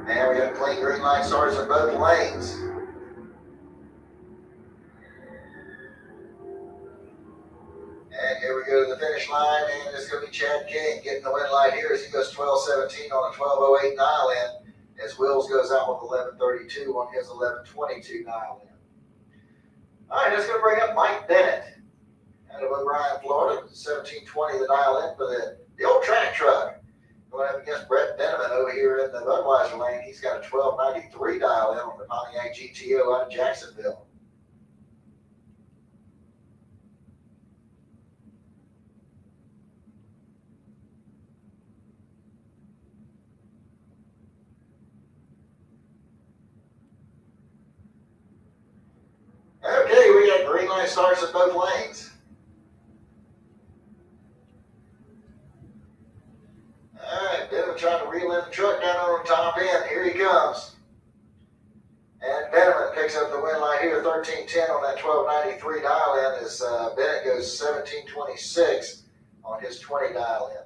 And we got clean green light starts in both lanes. And here we go to the finish line, and it's going to be Chad King getting the win light here as he goes 12:17 on a 12:08 dial in. As Wills goes out with 11:32 on his 11:22 dial in. All right, that's going to bring up Mike Bennett out of O'Brien, Florida. 17:20 the dial in for the old track truck. Going up against Brett Benjamin over here in the Budweiser lane. He's got a 12:93 dial in on the Pontiac GTO out of Jacksonville. Okay, we got green light starts at both lanes. All right, Benjamin trying to reel in the truck down on the top end. Here he comes. And Benjamin picks up the win light here, 13:10 on that 12:93 dial in as Bennett goes 17:26 on his 20 dial in.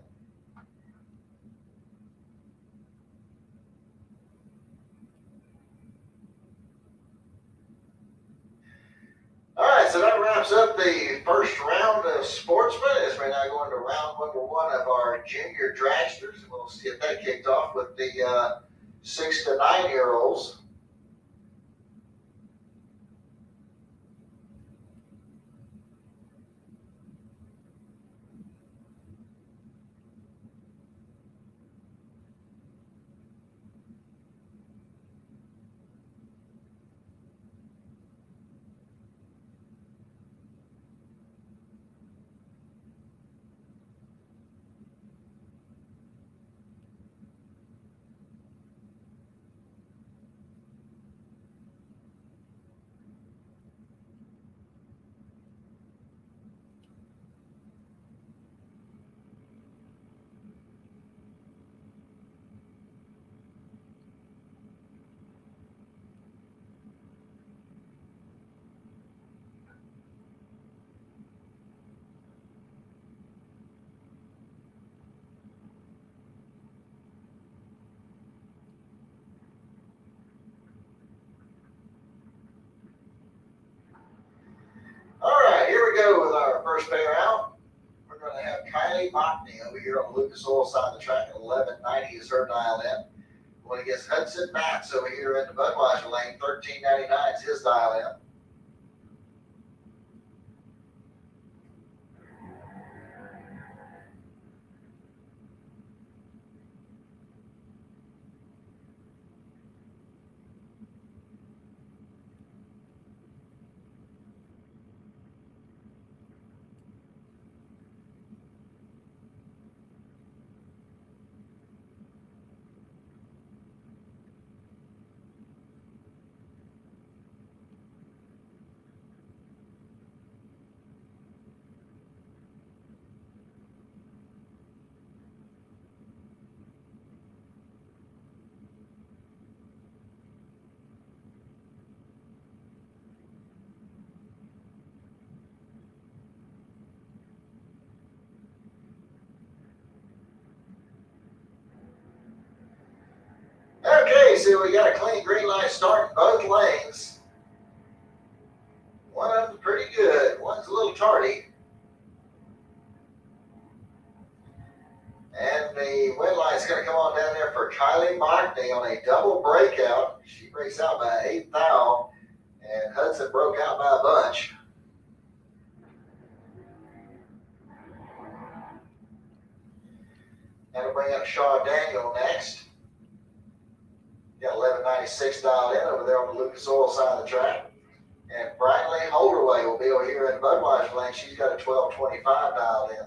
All right, so that wraps up the first round of Sportsman as we're now going to round number one of our junior dragsters. We'll see if that kicked off with the 6 to 9 year olds. All right, here we go with our first pair out. We're going to have Kylie Mockney over here on the Lucas Oil side of the track at 11:90 is her dial in. Going against Hudson Matz over here in the Budweiser lane, 13:99 is his dial in. Okay, so we got a clean green light start in both lanes. One of them's pretty good, one's a little tardy. And the win light's going to come on down there for Kylie Mockney on a double breakout. She breaks out by 8 thou, and Hudson broke out by a bunch. That'll bring up Shaw Daniel next. Got 11:96 dialed in over there on the Lucas Oil side of the track. And Bradley Holderway will be over here in Budweiser lane. She's got a 12:25 dialed in.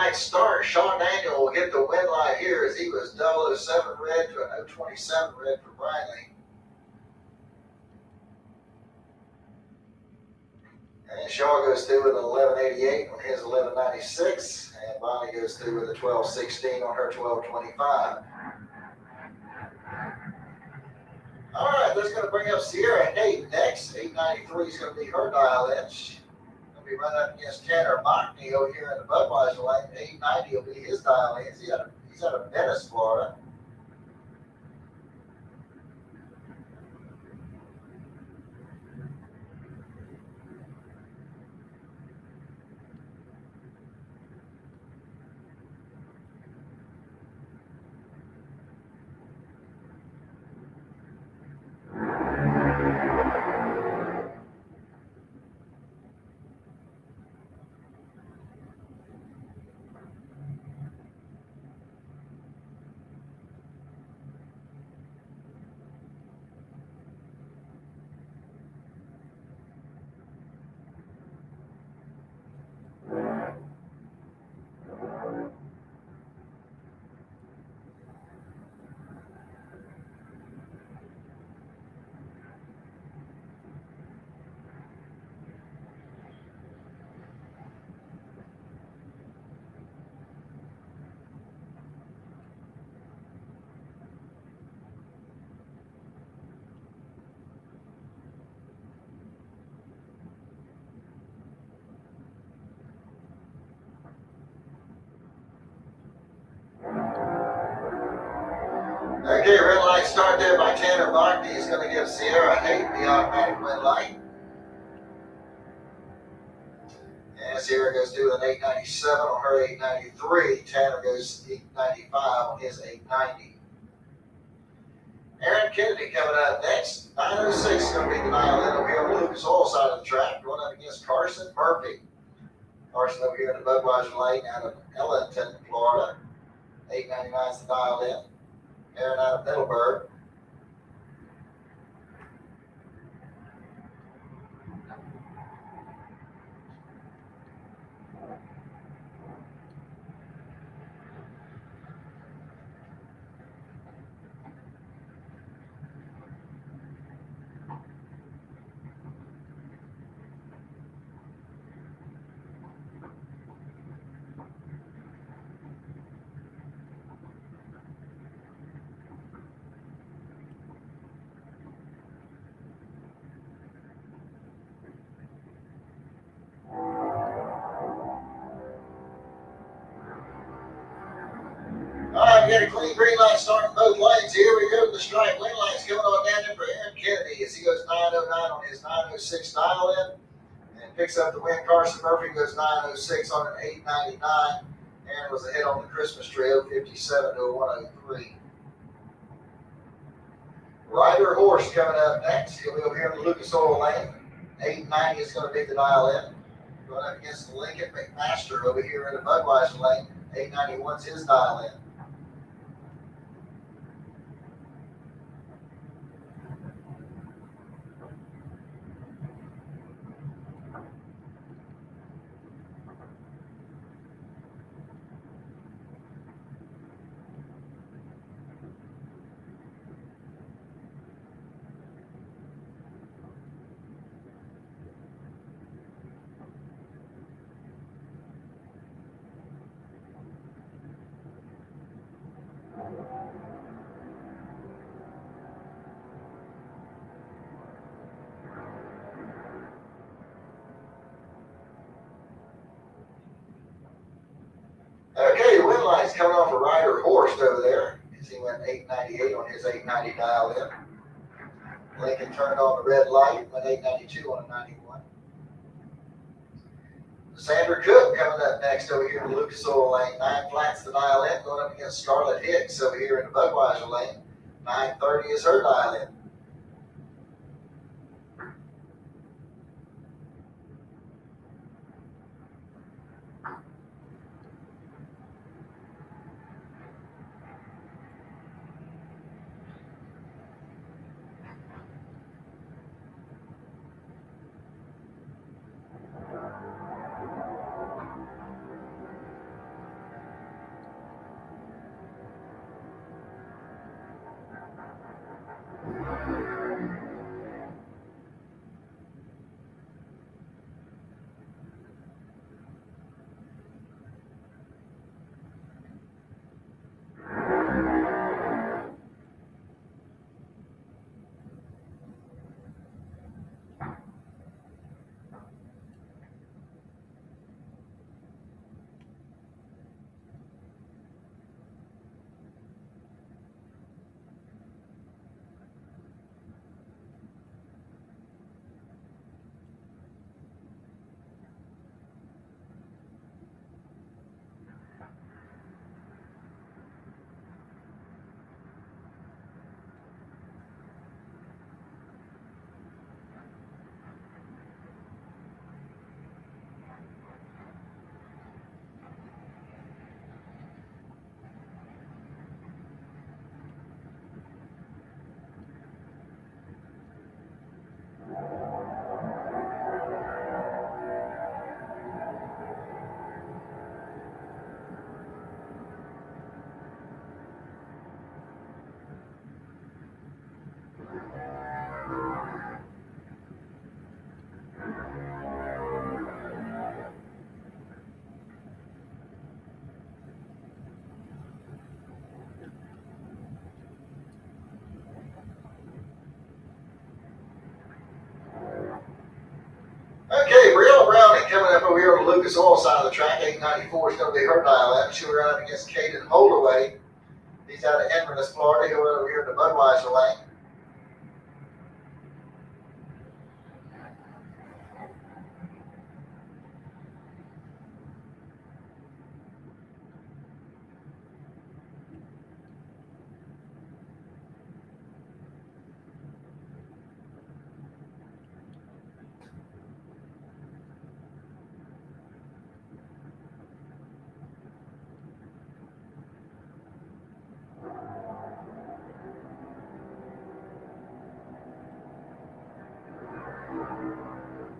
light start. Sean Daniel will get the win light here as he was 007 red to an 027 red for Brinley. And Shaw goes through with an 1188 on his 1196. And Bonnie goes through with a 1216 on her 1225. All right, that's going to bring up Sierra Hayden next. 893 is going to be her dial in. She's going to be running up against Tanner Mockney over here in the Budweiser lane. 890 will be his dial in. He's out of Venice, Florida. Okay, red light start there by Tanner Mockney. He's going to give Sierra Hayden the automatic red light. And Sierra goes through with an 897 on her 893. Tanner goes 895 on his 890. Aaron Kennedy coming up next. 906 is going to be the dial in over here on the Lucas Oil side of the track, going up against Carson Murphy. Carson over here in the Budweiser lane out of Ellenton, Florida. 899 is the dial in. Aaron out of Middleburg. All right, we got a clean green light starting both lanes. Here we go. The stripe win lights coming on down there for Aaron Kennedy as he goes 909 on his 906 dial in and picks up the win. Carson Murphy goes 906 on an 899. Aaron was ahead on the Christmas tree, 057 to a 103. Ryder Horse coming up next. He'll be over here in the Lucas Oil lane. 890 is going to be the dial in. Going up against the Lincoln McMaster over here in the Budweiser lane. 891 is his dial in. Okay, the win line's coming off a Ryder Horse over there. As he went 898 on his 890 dial in. Lincoln turned on the red light, went 892 on a 91. Sandra Cook coming up next over here in the Lucas Oil lane. 9 flats the dial in, going up against Scarlett Hicks over here in the Budweiser lane. 930 is her dial in. Lucas Oil side of the track, 894 is going to be her dial in. She'll run up against Caden Holdaway. He's out of Inverness, Florida. He'll run over here in the Budweiser lane.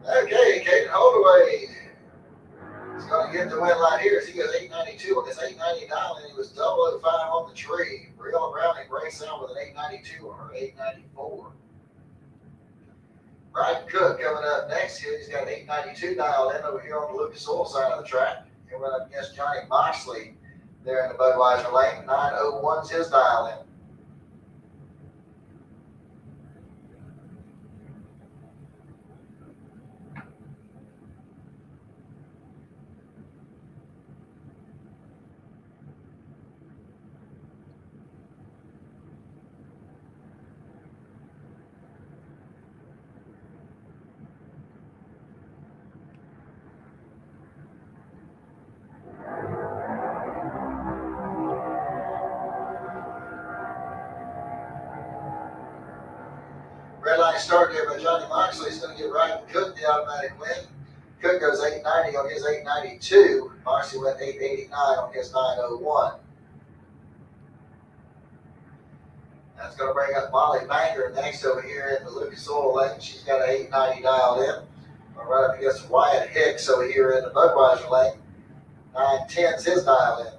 Okay, Caden Holdaway is going to get the win right here as he goes 892 on his 890 dial, and he was 005 on the tree. Briella Browning breaks out with an 892 on her 894. Brian Cook coming up next here. He's got an 892 dial in over here on the Lucas Oil side of the track. He'll run up against Johnny Moxley there in the Budweiser lane. 901's his dial in. Red line start there by Johnny Moxley. He's going to get Ryan Cook the automatic win. Cook goes 890 on his 892. Moxley went 889 on his 901. That's going to bring up Molly Banger next over here in the Lucas Oil lane. She's got an 890 dialed in. Right up against Wyatt Hicks over here in the Budweiser lane. 910's his dial in.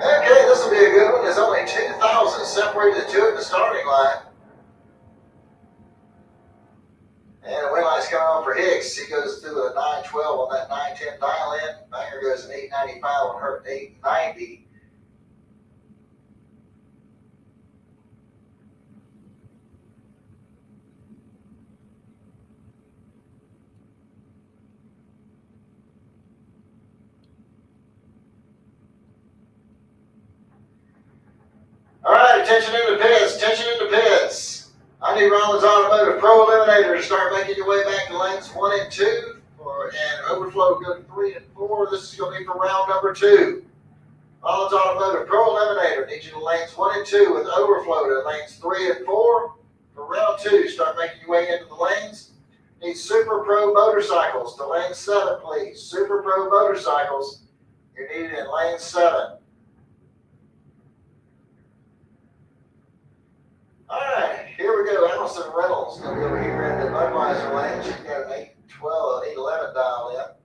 Okay, this will be a good one. There's only 2,000 separated the two at the starting line. And the win line's coming on for Hicks. He goes through a 912 on that 910 dial in. Banger goes an 895 on her 890. All right, attention in the pits, attention in the pits. I need Rollins Automotive Pro Eliminator to start making your way back to lanes 1 and 2 and overflow go to 3 and 4. This is going to be for round number 2. Rollins Automotive Pro Eliminator needs you to lanes 1 and 2 with overflow to lanes 3 and 4. For round 2, start making your way into the lanes. Need Super Pro motorcycles to lane 7, please. Super Pro motorcycles, you're needed in lane 7. All right, here we go. Allison Reynolds going to be over here in the Budweiser lane. She's got an 812, 811 dial in.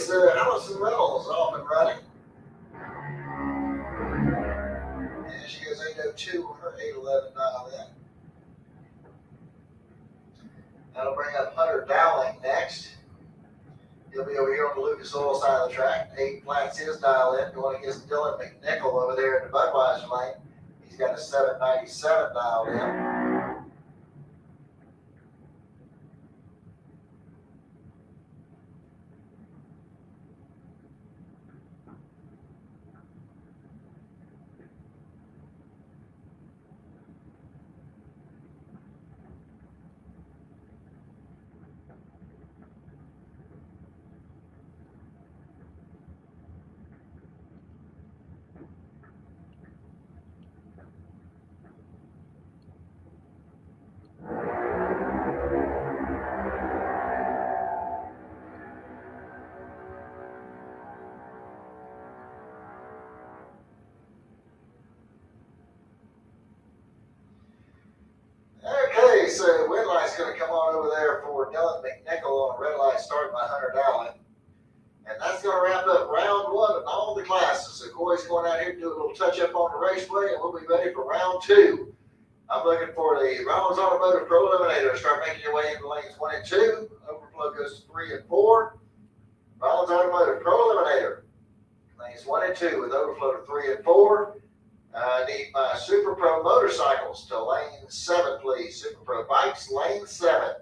so Allison Reynolds off and running. And she goes 8:02 on her 8:11 dial in. That'll bring up Hunter Dowling next. He'll be over here on the Lucas Oil side of the track. 8 flats his dial in, going against Dylan McNichol over there in the Budweiser lane. He's got a 797 dialed in. Okay, so win light's going to come on over there for Dylan McNichol on a red light started by Hunter Dowling. And that's going to wrap up round 1 of all the classes. So Corey's going out here to do a little touch-up on the raceway, and we'll be ready for round 2. I'm looking for the Rollins Automotive Pro Eliminator to start making your way into lanes 1 and 2. Overflow goes to 3 and 4. Rollins Automotive Pro Eliminator, lanes 1 and 2 with overflow to 3 and 4. I need my Super Pro motorcycles to lane 7, please. Super Pro bikes, lane 7.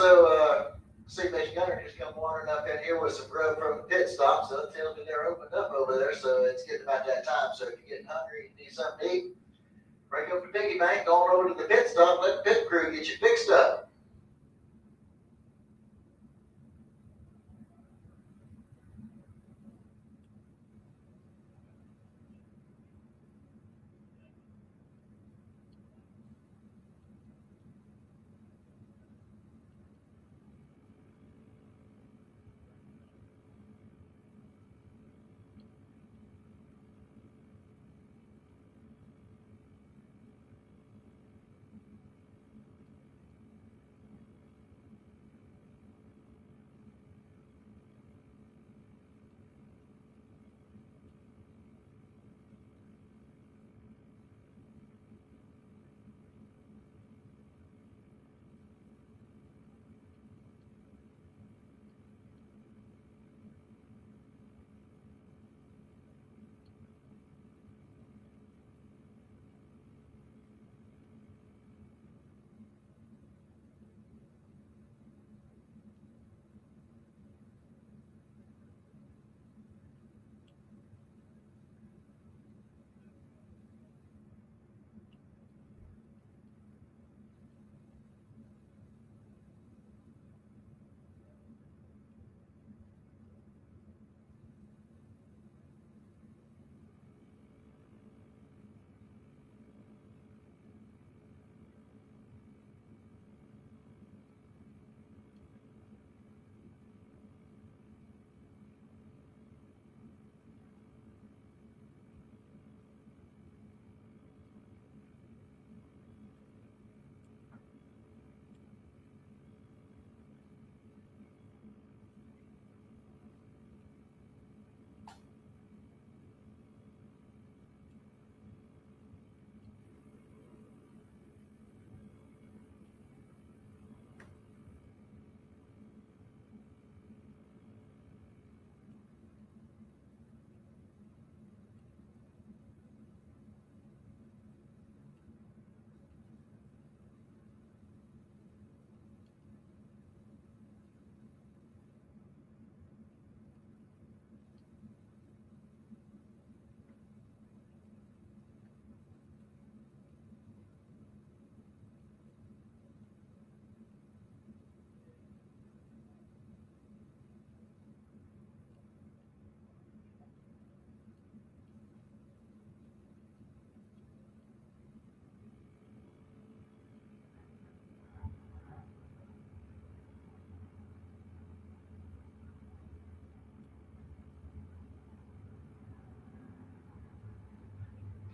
also, Seafish Gunner just come wandering up in here with some grub from the pit stop, so it tells me they're opened up over there, so it's getting about that time. So if you're getting hungry, you need something to eat, break up the piggy bank, go on over to the pit stop, let the pit crew get you fixed up.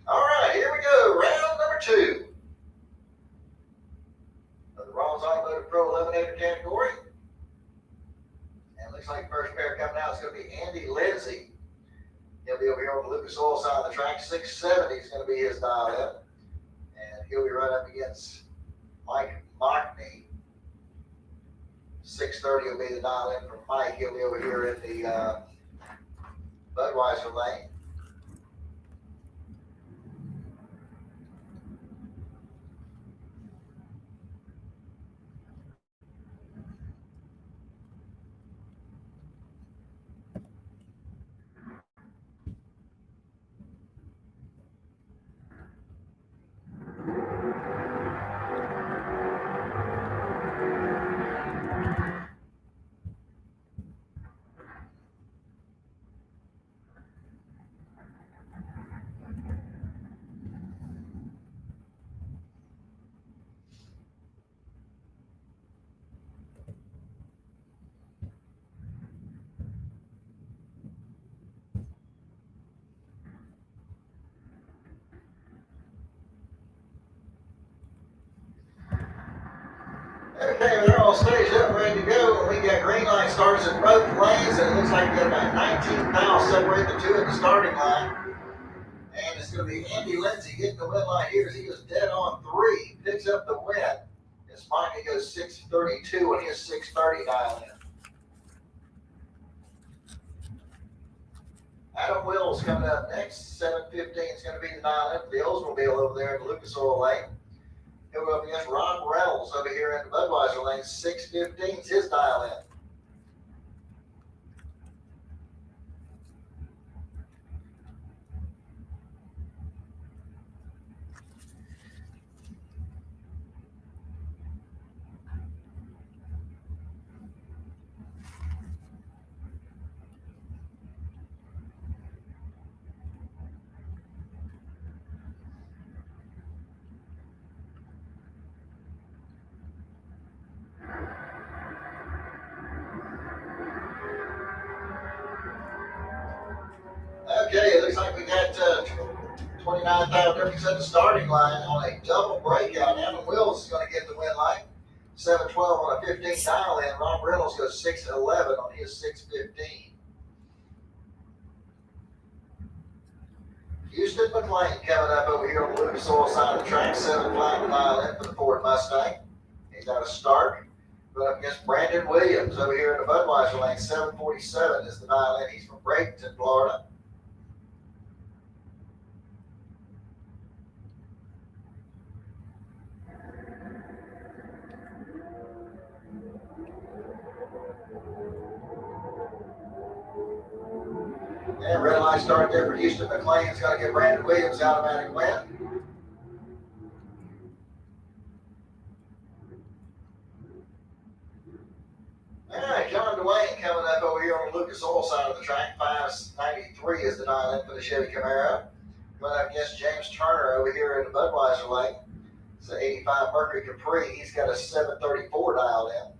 All right, here we go. Round number 2 of the Rawls Automotive Pro Eliminator category. And it looks like the first pair coming out is going to be Andy Lindsay. He'll be over here on the Lucas Oil side of the track. 670 is going to be his dial up. And he'll be right up against Mike Mockney. 630 will be the dial in for Mike. He'll be over here in the Budweiser lane. Okay, they're all staged up, ready to go. And we got green line starters in both lanes, and it looks like we got about 19 miles separate the two at the starting line. And it's going to be Andy Lindsay getting the win line here as he goes dead on 3, picks up the win. As Mikey goes 632 and he has 630 dialed in. Adam Wills coming up next. 715 is going to be the dial in for the Oldsmobile over there in the Lucas Oil lane. He'll go up against Ron Reynolds over here in the Budweiser lane. 6:15 is his dial in. Okay, it looks like we got 29,000 difference at the starting line on a double breakout. Evan Wills is going to get the win line. 7:12 on a 15 dial in. Ron Reynolds goes 6:11 on his 6:15. Houston McLean coming up over here on the Lucas Oil side of the track. 7 flat dial in for the Ford Mustang. He's out of start. Going up against Brandon Williams over here in the Budweiser lane. 7:47 is the dial in. He's from Bradenton, Florida. And red light start there for Houston McLean. It's going to get Brandon Williams automatic win. All right, John Dwayne coming up over here on the Lucas Oil side of the track. 5:93 is the dial in for the Chevy Camaro. Going up against James Turner over here in the Budweiser lane. It's an 85 Mercury Capri. He's got a 7:34 dial in.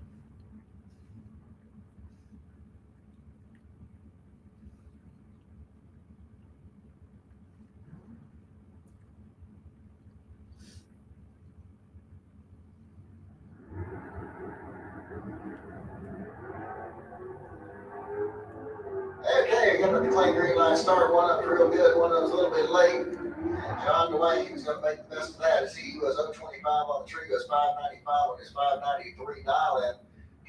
Okay, again with the clean green line start. One up real good, one of them's a little bit late. And John Dwayne's going to make the best of that as he was 0.25 on the tree, goes 5.95 on his 5.93 dial in.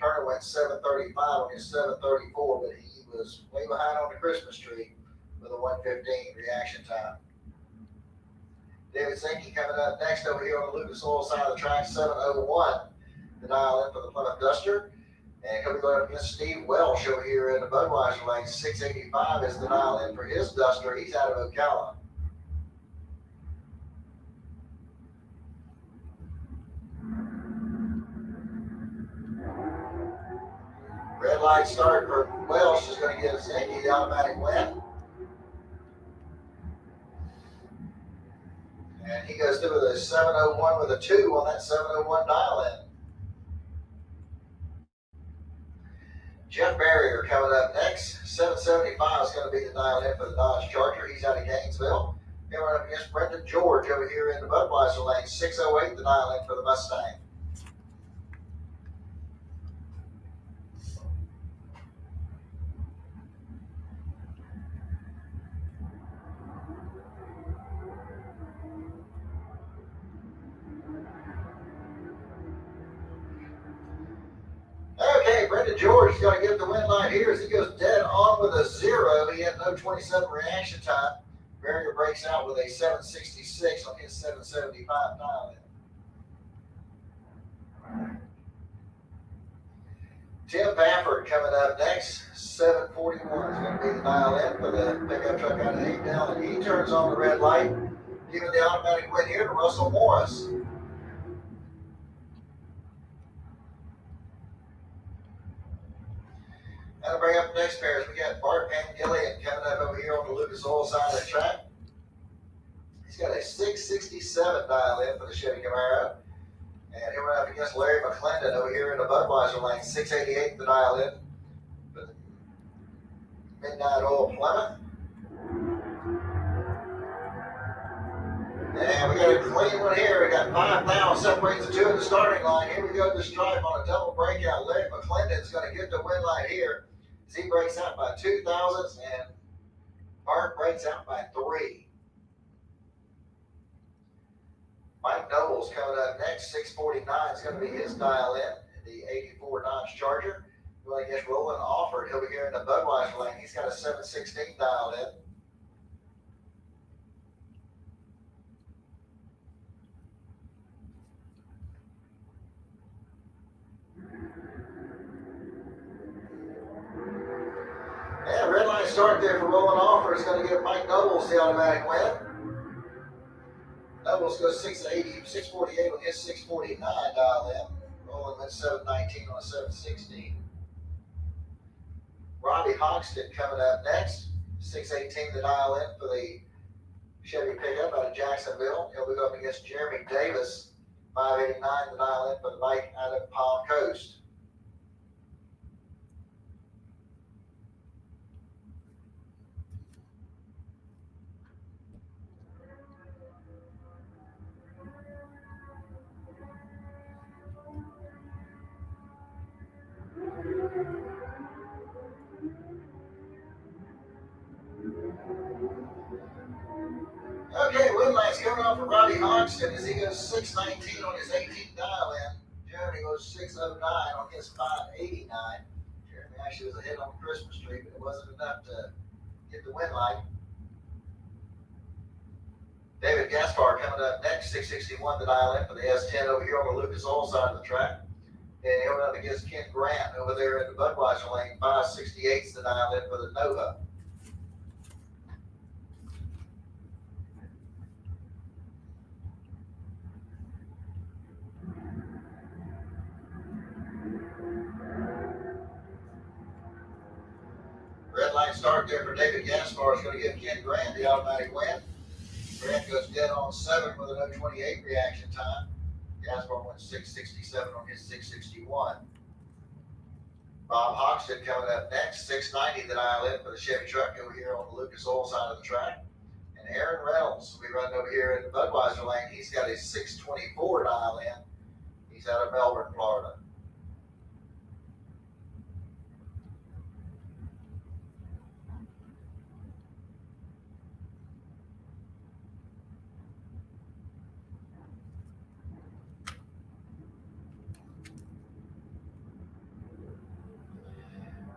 Turner went 7.35 on his 7.34, but he was way behind on the Christmas tree with a 1:15 reaction time. David Zinke coming up next over here on the Lucas Oil side of the track. 7:01 the dial in for the Plymouth Duster. And he'll be going up against Steve Welsh over here in the Budweiser lane. 6:85 is the dial in for his Duster. He's out of Ocala. Red light start for Welsh is going to give Zinke the automatic win. And he goes through with a 7:01 with a 2 on that 7:01 dial in. Jeff Barrier coming up next. 7:75 is going to be the dial in for the Dodge Charger. He's out of Gainesville. Going up against Brendan George over here in the Budweiser lane. 6:08 the dial in for the Mustang. Okay, Brendan George is going to get the win line here as he goes dead on with a 0. He had no 27 reaction time. Barrier breaks out with a 7.66 on his 7.75 dial in. Tim Bafford coming up next. 7:41 is going to be the dial in for the pickup truck out of Adel, and he turns on the red light, giving the automatic win here to Russell Morris. That'll bring up the next pairs. We got Bart Van Gillian coming up over here on the Lucas Oil side of the track. He's got a 6.67 dial in for the Chevy Camaro. And he went up against Larry McClendon over here in the Budweiser lane. 6.88 the dial in for the Midnight Oil Plymouth. And we got a clean one here. We got 5,000 separates the two at the starting line. Here we go to the stripe on a double breakout. Larry McClendon's going to get the win line here. He breaks out by 2 thousandths and Bart breaks out by 3. Mike Noble's coming up next. 6:49 is going to be his dial in the 84 Dodge Charger. Going against Roland Alford. He'll be here in the Budweiser lane. He's got a 7.16 dialed in. start there for rolling off. Is going to give Mike Nobles the automatic win. Nobles goes 680, 648 on his 649 dial in. Rolling with 719 on a 716. Robbie Hoxton coming up next. 618 the dial in for the Chevy pickup out of Jacksonville. He'll be up against Jeremy Davis. 589 the dial in for the bike out of Palm Coast. Okay, win lights coming off for Robbie Hoxton as he goes 619 on his 18th dial in. Jeremy goes 609 on his 589. Jeremy actually was ahead on the Christmas tree, but it wasn't enough to get the win light. David Gaspar coming up next, 661 the dial in for the S10 over here on the Lucas Oil side of the track. And he'll run up against Ken Grant over there in the Budweiser lane, 568 the dial in for the Nova. Red light start there for David Gaspar is going to give Ken Grant the automatic win. Grant goes dead on 7 with an 028 reaction time. Gaspar went 667 on his 661. Bob Hoxton coming up next, 690 the dial in for the Chevy truck over here on the Lucas Oil side of the track. And Aaron Reynolds will be running over here in the Budweiser lane. He's got a 624 dial in. He's out of Melbourne, Florida.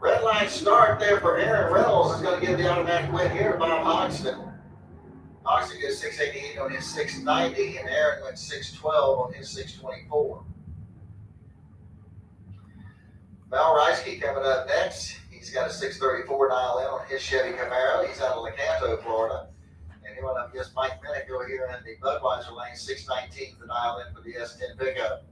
Red line start there for Aaron Reynolds is going to give the automatic win here to Bob Hoxton. Hoxton goes 688 on his 690, and Aaron went 612 on his 624. Val Reisky coming up next. He's got a 634 dial in on his Chevy Camaro. He's out of Lecanto, Florida. And he went up against Mike Minnick over here in the Budweiser lane, 619 the dial in for the S10 pickup.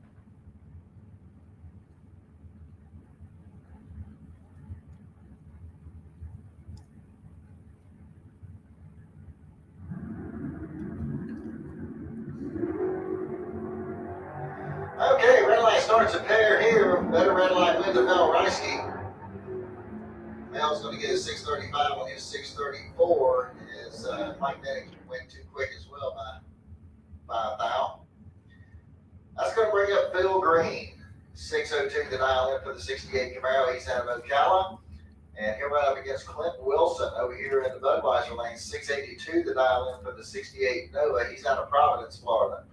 Okay, red light starts a pair here. Better red light wins to Mel Reisky. Mel's going to get a 635 on his 634 as Mike Minnick went too quick as well by a foul. That's going to bring up Phil Green. 602 the dial in for the 68 Camaro. He's out of Ocala. And he'll run up against Clint Wilson over here in the Budweiser lane. 682 the dial in for the 68 Nova. He's out of Providence, Florida.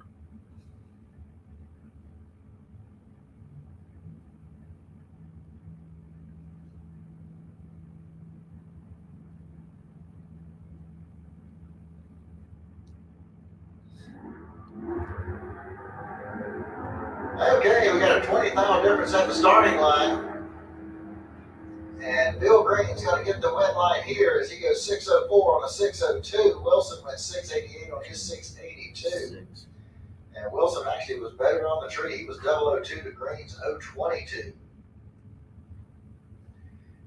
Okay, we got a 20-thou difference at the starting line. And Bill Green's going to get the win line here as he goes 604 on a 602. Wilson went 688 on his 682. And Wilson actually was better on the tree. He was 002 to Green's 022.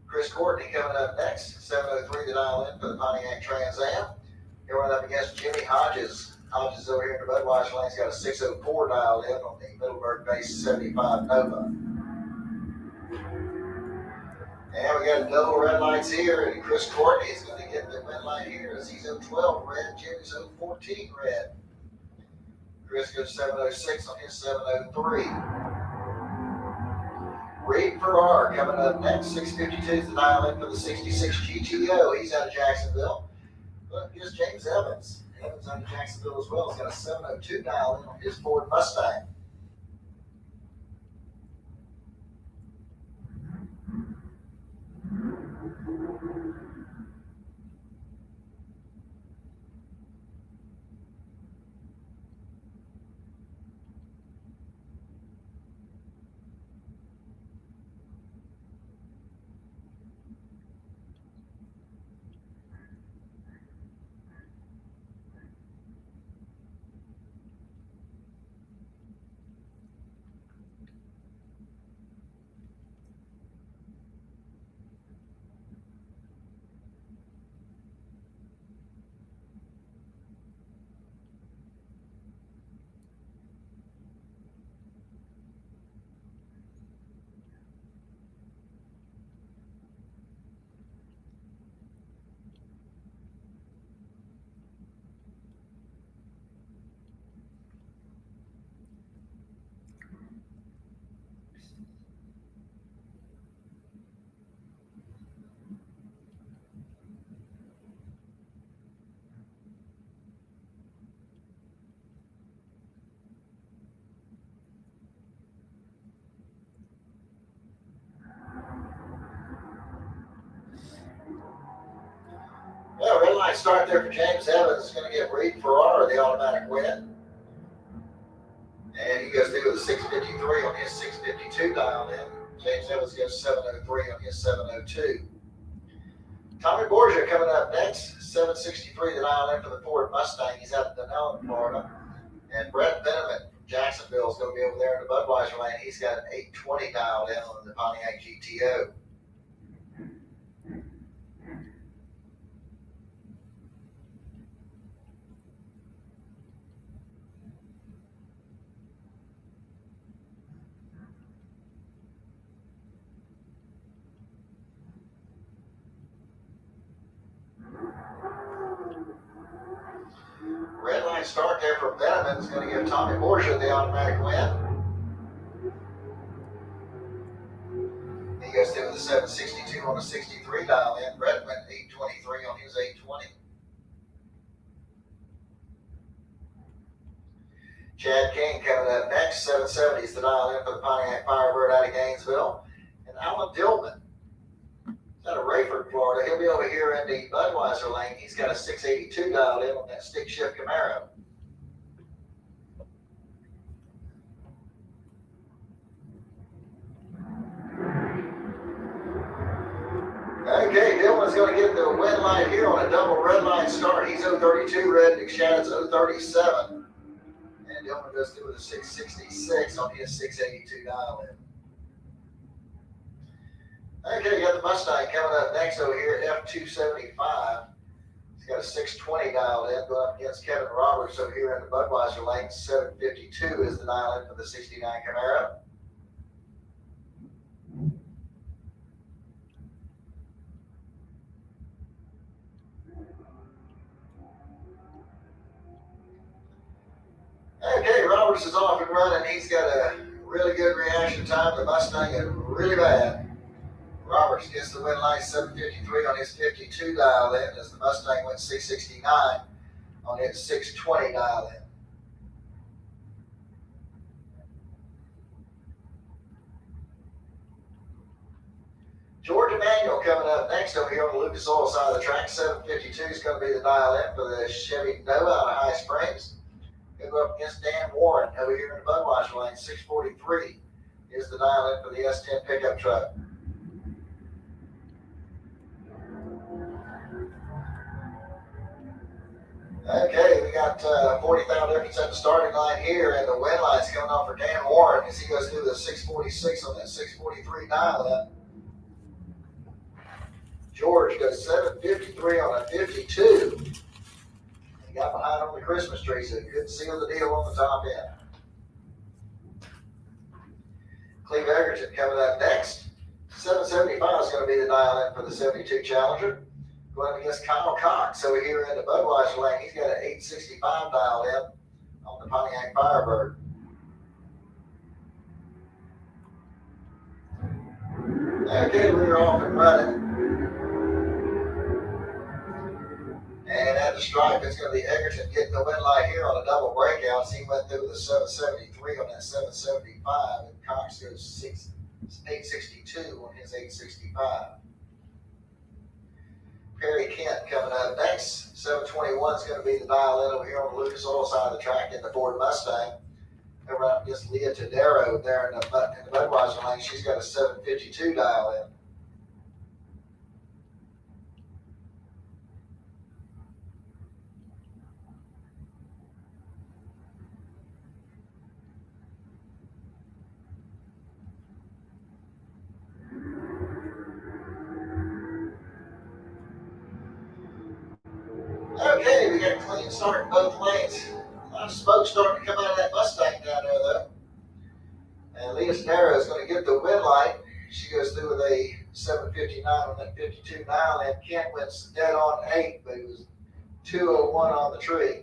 Chris Courtney coming up next, 703 the dial in for the Pontiac Trans Am. He'll run up against Jimmy Hodges. Hodges over here in the Budweiser lane's got a 604 dialed in on the Middleburg-based 75 Nova. And we got double red lights here, and Chris Courtney is going to get the win light here as he's 012 red, Jimmy's 014 red. Chris goes 706 on his 703. Reed Farrar coming up next, 652 is the dial in for the 66 GTO. He's out of Jacksonville. But here's James Evans. Evans out of Jacksonville as well. He's got a 702 dial in on his Ford Mustang. line start there for James Evans is going to give Reed Ferrara the automatic win. And he goes through with a 653 on his 652 dialed in. James Evans goes 703 on his 702. Tommy Borgia coming up next, 763 the dial in for the Ford Mustang. He's out of Denellen, Florida. And Brett Benjamin from Jacksonville is going to be over there in the Budweiser lane. He's got an 820 dialed in on the Pontiac GTO. Red line start there for Benjamin is going to give Tommy Borgia the automatic win. He goes through with a 762 on a 63 dial in. Brett went 823 on his 820. Chad King coming up next, 770 is the dial in for the Pontiac Firebird out of Gainesville. And Alan Dillman out of Rayford, Florida. He'll be over here in the Budweiser lane. He's got a 682 dialed in on that stick shift Camaro. Okay, Dillman's going to get the win light here on a double red line start. He's 032 red, Nick Shannon's 037. And Dillman goes through with a 666 on his 682 dial in. Okay, you got the Mustang coming up next over here, F275. He's got a 620 dialed in, going up against Kevin Roberts over here in the Budweiser lane. 752 is the dial in for the 69 Camaro. Okay, Roberts is off and running. He's got a really good reaction time. The Mustang is really bad. Roberts gets the win light 753 on his 52 dial in as the Mustang went 669 on its 620 dial in. George Emanuel coming up next over here on the Lucas Oil side of the track. 752 is going to be the dial in for the Chevy Nova out of High Springs. He'll go up against Dan Warren over here in the Budweiser lane. 643 is the dial in for the S10 pickup truck. Okay, we got 40,000 difference at the starting line here, and the win line's coming off for Dan Warren as he goes through the 646 on that 643 dial in. George goes 753 on a 52. He got behind on the Christmas tree, so he couldn't seal the deal on the top end. Cleve Egerton coming up next. 775 is going to be the dial in for the 72 Challenger. Going up against Kyle Cox over here in the Budweiser lane. He's got an 865 dialed in on the Pontiac Firebird. Okay, we're off and running. And at the stripe, it's going to be Egerton getting the win light here on a double breakout. So he went through with a 773 on that 775, and Cox goes 862 on his 865. Perry Kent coming up next. 721 is going to be the dial in over here on the Lucas Oil side of the track in the Ford Mustang. Over up against Leah Tadero there in the Budweiser lane. She's got a 752 dial in. Okay, we got a clean start in both lanes. A lot of smoke starting to come out of that Mustang down there, though. And Leah Tadero is going to get the win light. She goes through with a 759 on that 52 dial in. Kent went dead on 8, but he was 201 on the tree.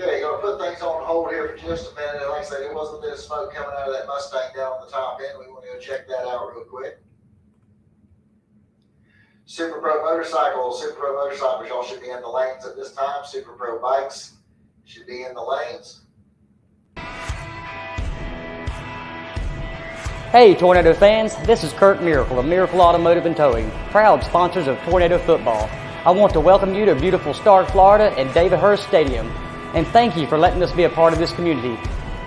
Okay, going to put things on hold here for just a minute. And like I said, there was a bit of smoke coming out of that Mustang down on the top end. We want to go check that out real quick. Super Pro Motorcycles, y'all should be in the lanes at this time. Super Pro Bikes should be in the lanes. Hey Tornado fans, this is Kurt Miracle of Miracle Automotive and Towing, proud sponsors of Tornado Football. I want to welcome you to beautiful Stark, Florida and David Hurst Stadium, and thank you for letting us be a part of this community.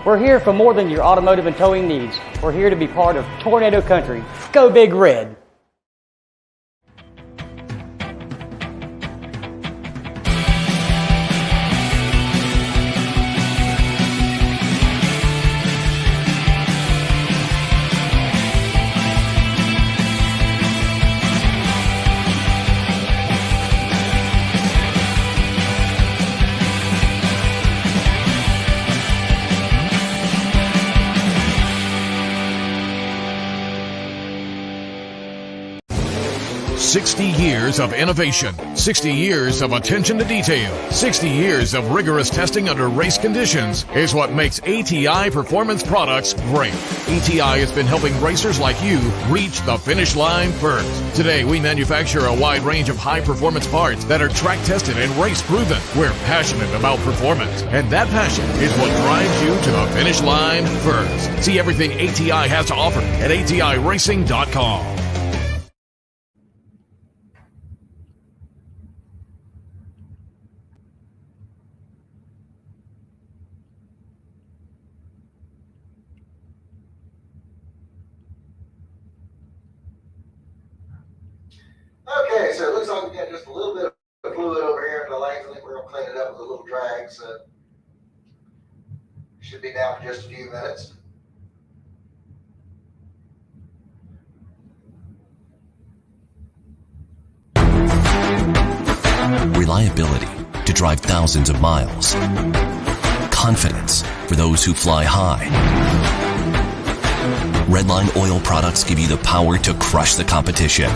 We're here for more than your automotive and towing needs. We're here to be part of Tornado Country. Go Big Red! "60 years of innovation, 60 years of attention to detail, 60 years of rigorous testing under race conditions is what makes ATI Performance Products great. ATI has been helping racers like you reach the finish line first. Today, we manufacture a wide range of high-performance parts that are track-tested and race-proven. We're passionate about performance, and that passion is what drives you to the finish line first. See everything ATI has to offer at ATIRacing.com. Okay, so it looks like we got just a little bit of fluid over here in the lanes. I think we're gonna clean it up with a little drag, so should be down for just a few minutes. Reliability to drive thousands of miles. Confidence for those who fly high. Redline oil products give you the power to crush the competition.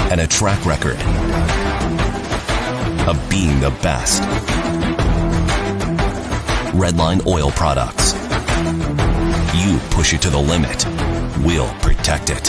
And a track record of being the best. Redline oil products. You push it to the limit, we'll protect it.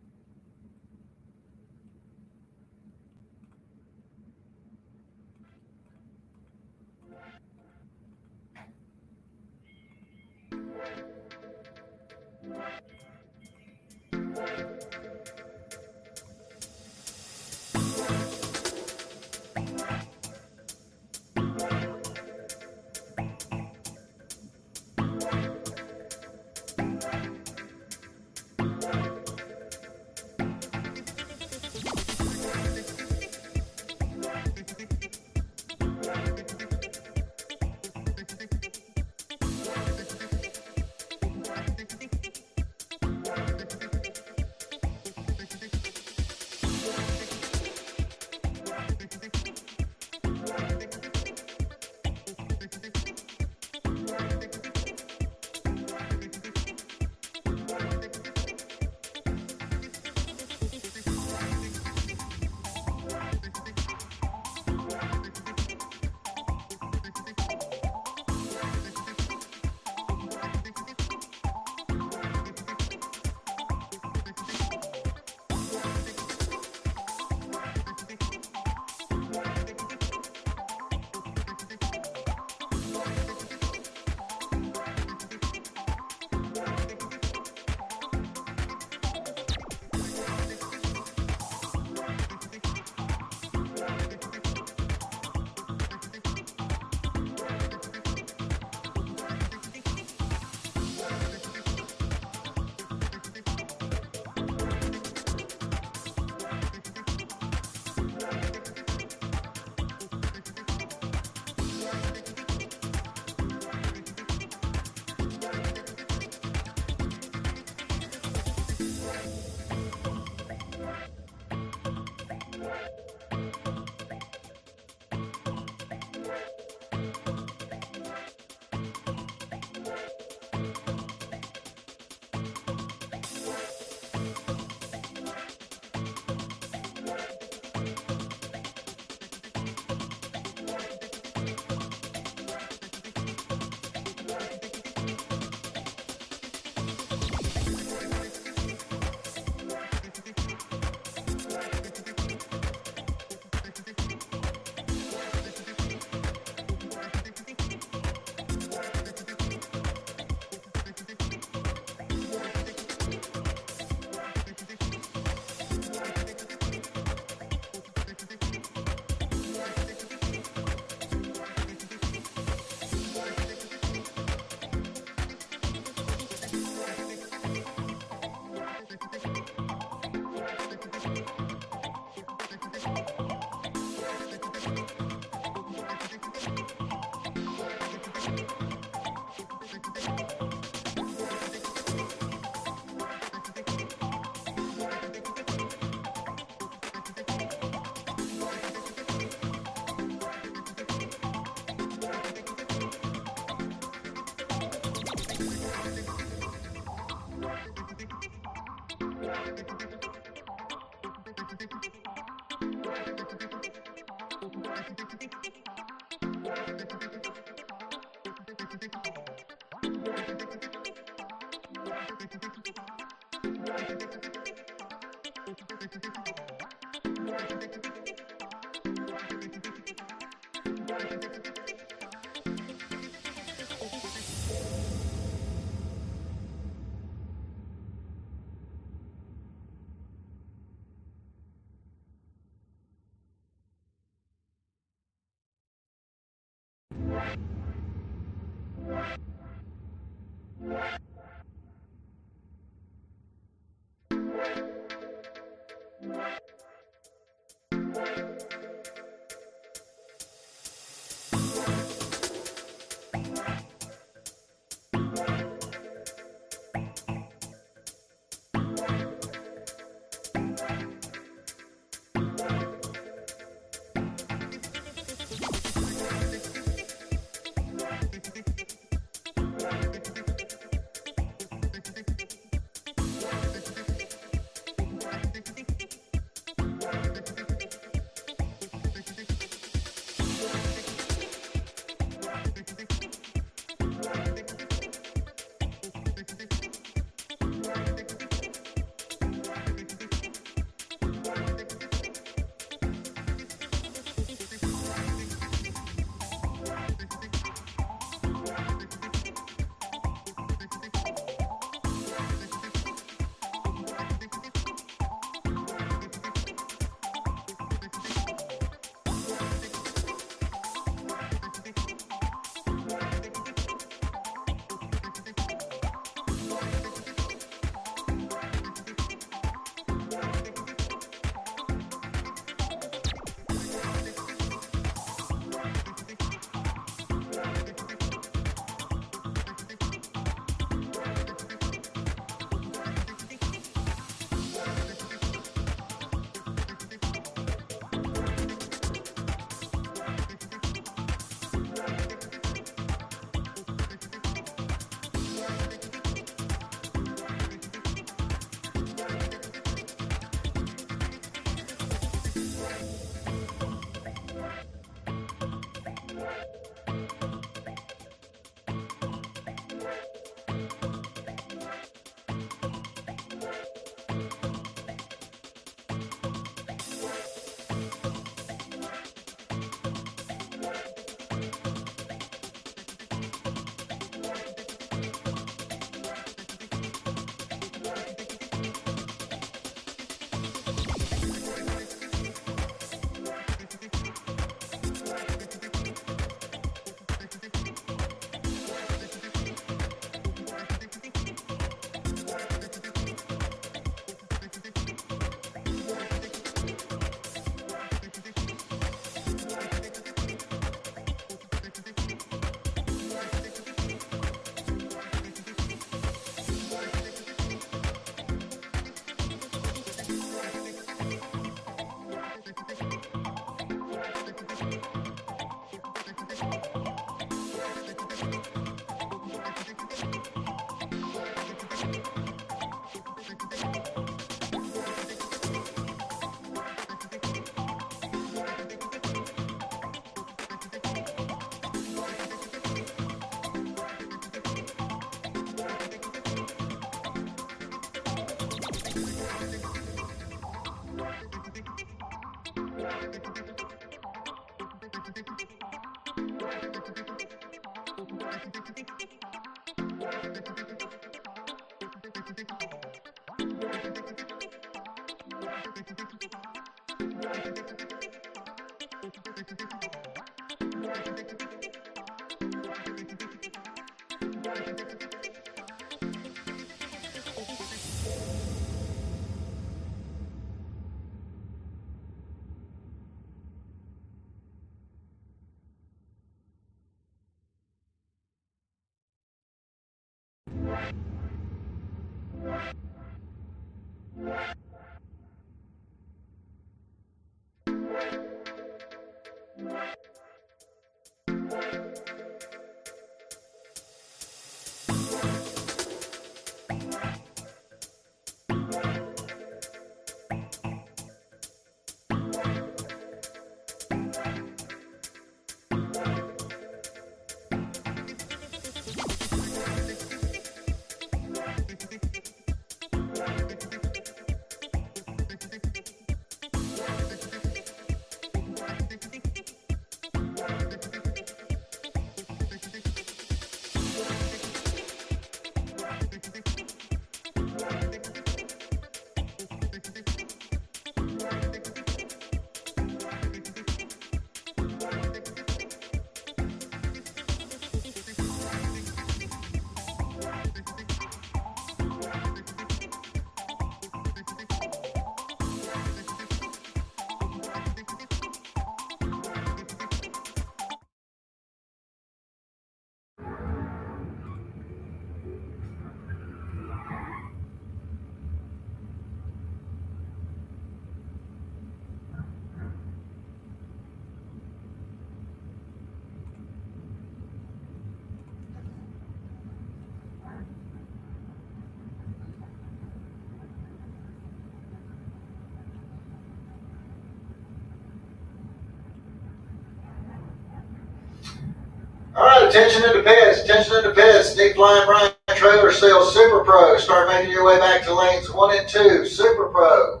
Attention in the pits. Nick Flying Brian Trailer Sales Super Pro. Start making your way back to lanes 1 and 2. Super Pro.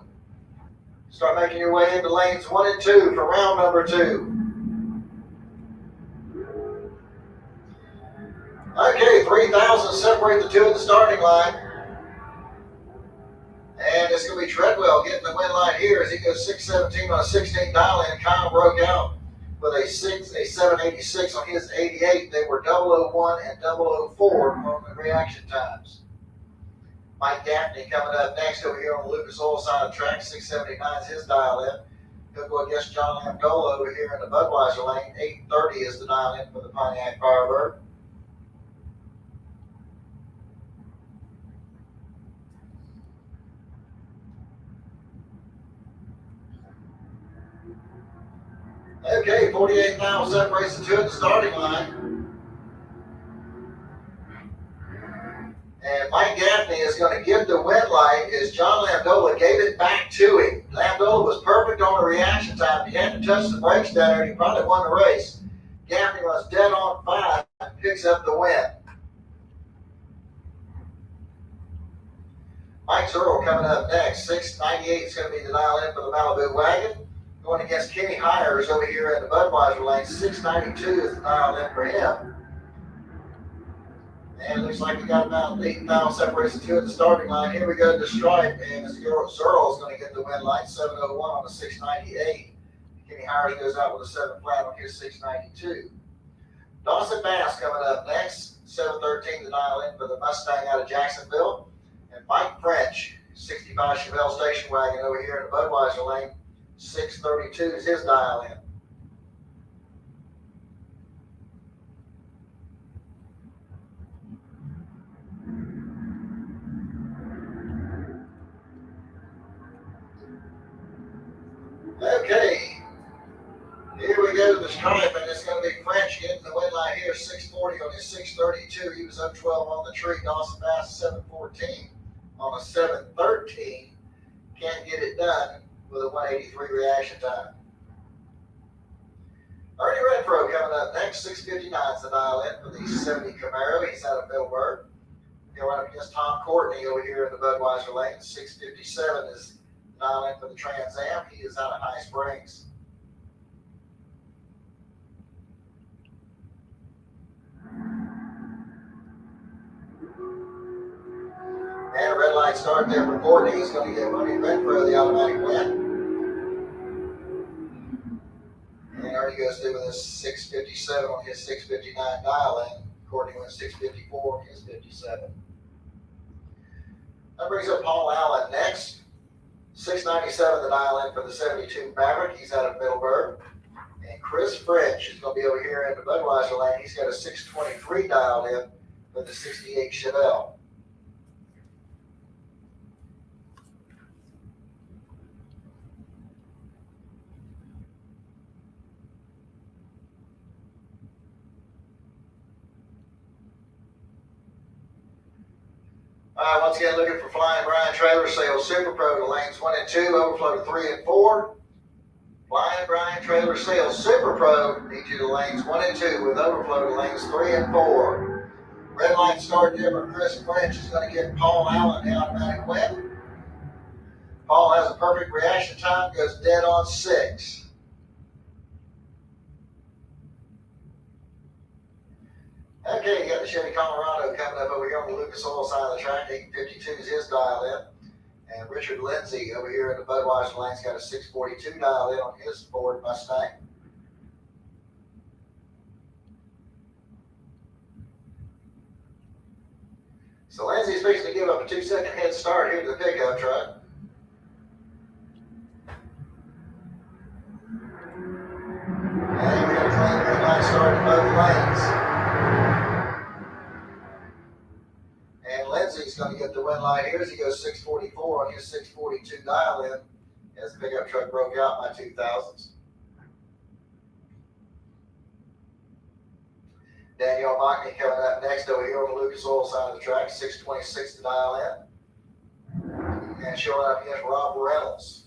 Start making your way into lanes 1 and 2 for round number 2. Okay, 3,000 separate the two at the starting line. And it's going to be Treadwell getting the win line here as he goes 617 on a 16 dial in. Kyle broke out with a 786 on his 88. They were 001 and 004 on the reaction times. Mike Gaffney coming up next over here on the Lucas Oil side of the track. 679 is his dial in. He'll go against John Lamdola over here in the Budweiser lane. 830 is the dial in for the Pontiac Firebird. Okay, 48,000 separates the two at the starting line. And Mike Gaffney is going to give the win light as John Lamdola gave it back to him. Lamdola was perfect on the reaction time. He had to touch the brakes down there and he probably won the race. Gaffney was dead on 5 and picks up the win. Mike Earl coming up next. 698 is going to be the dial in for the Malibu Wagon. Going against Kenny Hires over here in the Budweiser lane. 692 is the dial in for him. And it looks like we got about 8,000 separates the two at the starting line. Here we go to the stripe, and Zerl is going to get the win line. 701 on the 698. Kenny Hires goes out with a 7 flat on his 692. Dawson Bass coming up next. 713 the dial in for the Mustang out of Jacksonville. And Mike French, 65 Chevelle station wagon over here in the Budweiser lane. 632 is his dial in. Okay, here we go to the stripe, and it's going to be French getting the win line here. 640 on his 632. He was up 12 on the tree. Dawson Bass 714 on a 713. Can't get it done with a 183 reaction time. Ernie Renfro coming up next. 659 is the dial in for the 70 Camaro. He's out of Middleburg. He'll run up against Tom Courtney over here in the Budweiser lane. 657 is the dial in for the Trans Am. He is out of High Springs. And a red light start there for Courtney. He's going to get Ernie Renfro the automatic win. And Ernie goes through with his 657 on his 659 dial in. Courtney went 654 on his 57. That brings up Paul Allen next. 697 the dial in for the 72 Maverick. He's out of Middleburg. And Chris French is going to be over here in the Budweiser lane. He's got a 623 dialed in for the 68 Chevelle. All right, once again, looking for Flying Brian Trailer Sales Super Pro to lanes 1 and 2, overflow to 3 and 4. Flying Brian Trailer Sales Super Pro needs you to lanes 1 and 2 with overflow to lanes 3 and 4. Red light start there for Chris French is going to get Paul Allen the automatic win. Paul has a perfect reaction time, goes dead on 6. Okay, you got the Chevy Colorado coming up over here on the Lucas Oil side of the track. 852 is his dial in. And Richard Lindsay over here in the Budweiser lane's got a 642 dial in on his Ford Mustang. So Lindsay's fixing to give up a 2-second head start here to the pickup truck. And we got a clean green light start in both lanes. And Lindsay's going to get the win light here as he goes 644 on his 642 dial in as the pickup truck broke out by 2000s. Daniel Mockney coming up next over here on the Lucas Oil side of the track, 626 to dial in. And showing up against Rob Reynolds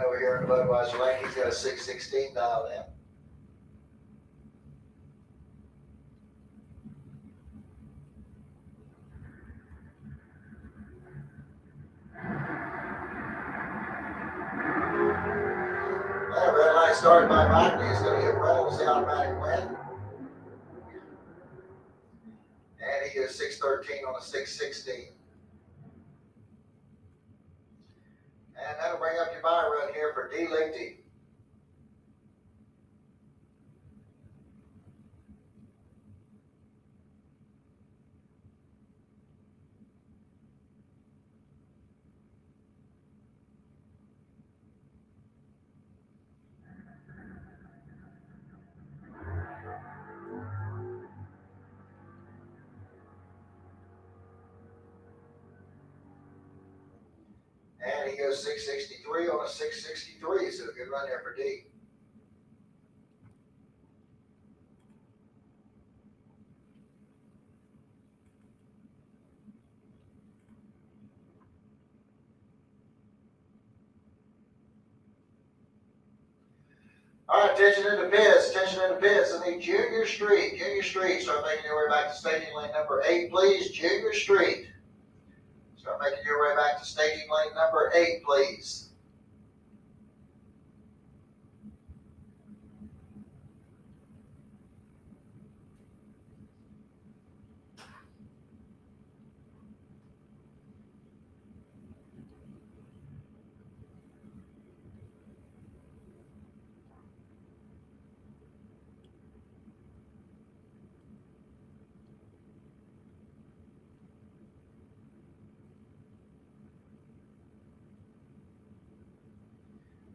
over here in the Budweiser lane. He's got a 616 dial in. line started by Mike. He's going to get Reynolds the automatic win. And he goes 6:13 on a 6:16. And that'll bring up your buy run here for D. Lichty. And he goes 6:63 on a 6:63, so a good run there for D. All right, attention in the pits, I need Junior Street, start making your way back to staging lane number 8, please, Junior Street. Start making your way back to staging lane number 8, please.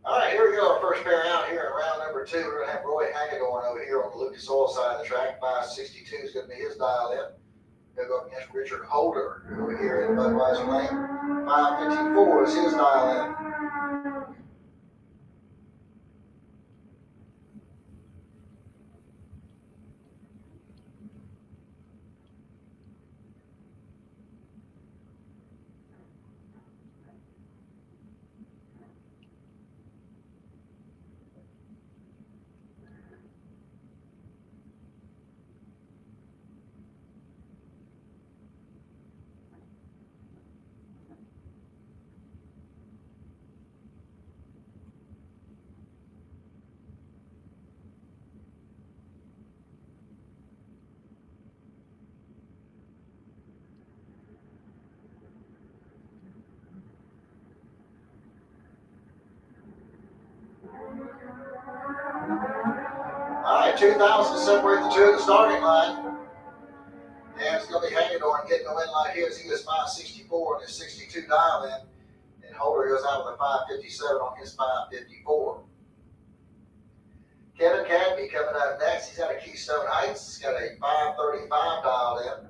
All right, here we go. Our first pair out here in round number 2. We're going to have Roy Hagedorn over here on the Lucas Oil side of the track. 562 is going to be his dial in. He'll go up against Richard Holder over here in Budweiser Lane. 554 is his dial in. All right, 2,000 separate the two at the starting line. And it's going to be Hagedorn getting the win light here as he goes 564 on his 62 dial in. And Holder goes out with a 557 on his 554. Kevin Cadby coming up next. He's out of Keystone Heights. He's got a 535 dialed in.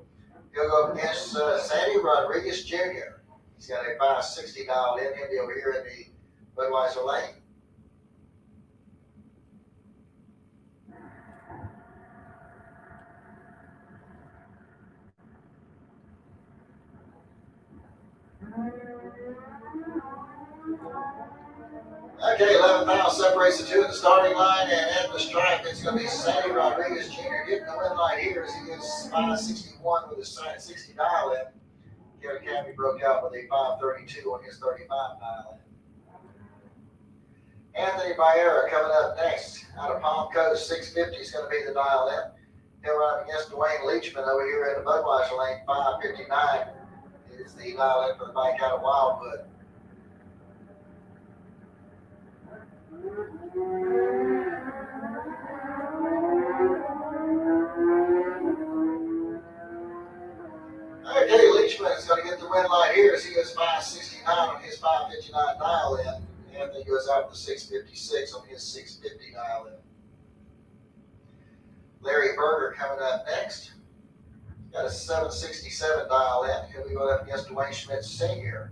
He'll go up against Sandy Rodriguez Jr. He's got a 560 dialed in. He'll be over here in the Budweiser lane. Okay, 11,000 separates the two at the starting line, and at the stripe, it's going to be Sandy Rodriguez Jr. getting the win light here as he gets 561 with his 60 dial in. Kevin Cadby broke out with a 532 on his 35 dial in. Anthony Baera coming up next out of Palm Coast, 650 is going to be the dial in. He'll run up against Dwayne Leachman over here in the Budweiser lane, 559 is the dial in for the bike out of Wildwood. Okay, Leachman is going to get the win light here as he goes 569 on his 559 dial in. Anthony goes out to 656 on his 650 dial in. Larry Berger coming up next. Got a 767 dial in. He'll be going up against Dwayne Schmidt Sr.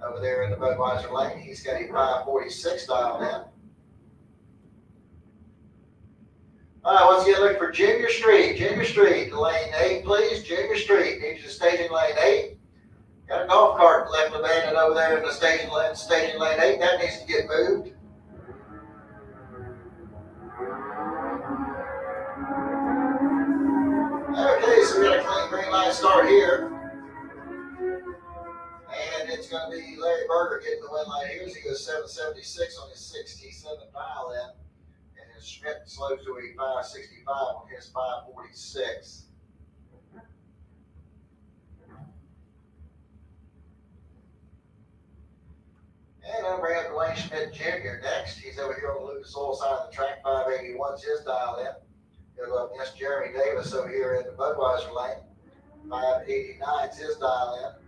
over there in the Budweiser lane. He's got a 546 dial in. All right, once again, look for Junior Street, lane 8, please. Junior Street, needs you to staging lane 8. Got a golf cart left abandoned over there in the staging lane 8. That needs to get moved. Okay, so we got a clean green light start here. And it's going to be Larry Berger getting the win light here as he goes 776 on his 67 dial in. Schmidt slows to a 565 on his 546. And I'll bring up Dwayne Schmidt Jr. next. He's over here on the Lucas Oil side of the track. 581's his dial in. He'll go up against Jeremy Davis over here in the Budweiser lane. 589's his dial in.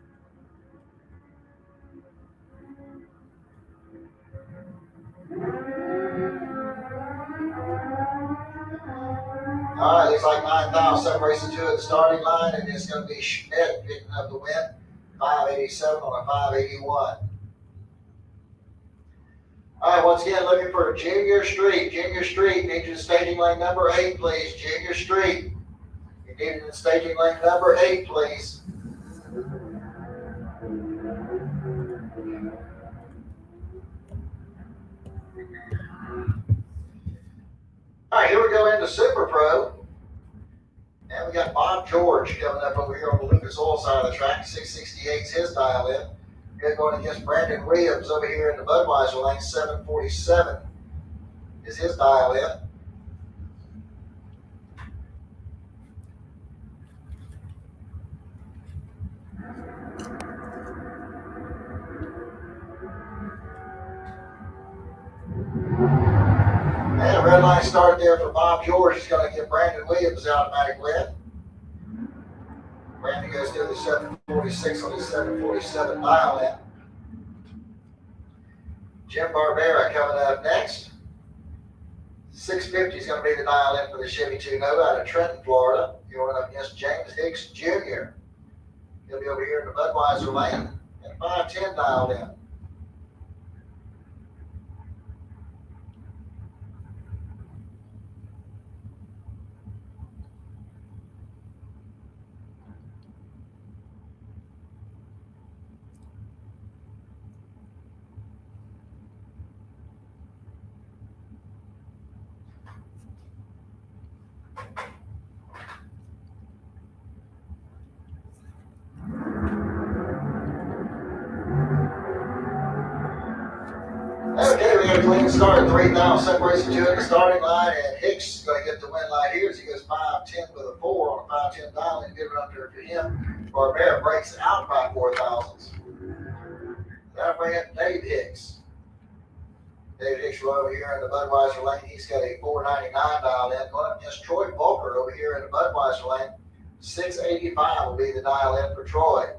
All right, looks like 9,000 separates the two at the starting line, and it's going to be Schmidt picking up the win. 587 on a 581. All right, once again, looking for Junior Street. Junior Street, needs in staging lane number 8, please. Junior Street. You need it in staging lane number 8, please. All right, here we go into Super Pro. And we got Bob George coming up over here on the Lucas Oil side of the track. 668's his dial in. We're going against Brandon Williams over here in the Budweiser lane. 747 is his dial in. And a red line start there for Bob George. He's going to give Brandon Williams the automatic win. Brandon goes through the 746 on his 747 dial in. Jim Barbera coming up next. 650 is going to be the dial in for the Chevy 2 Nova out of Trenton, Florida. Going up against James Hicks Jr. He'll be over here in the Budweiser lane. And 510 dialed in. Okay, we got a clean start. 3,000 separates the two in the starting line, and Hicks is going to get the win line here as he goes 510 with a 4 on a 510 dial and give it up there for him. Barbera breaks out by 4 thousandths. That'll bring up Dave Hicks. Dave Hicks will over here in the Budweiser lane. He's got a 499 dial in. Going up against Troy Volker over here in the Budweiser lane. 685 will be the dial in for Troy.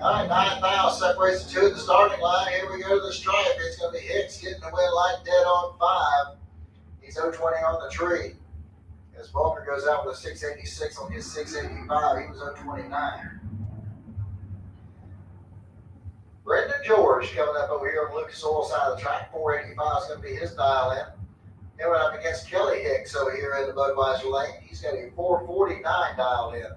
All right, 9,000 separates the two at the starting line. Here we go to the stripe. It's going to be Hicks getting the win line dead on 5. He's 020 on the tree. As Volker goes out with a 686 on his 685, he was 029. Brendan George coming up over here on the Lucas Oil side of the track. 485 is going to be his dial in. He went up against Kelly Hicks over here in the Budweiser lane. He's got a 449 dialed in.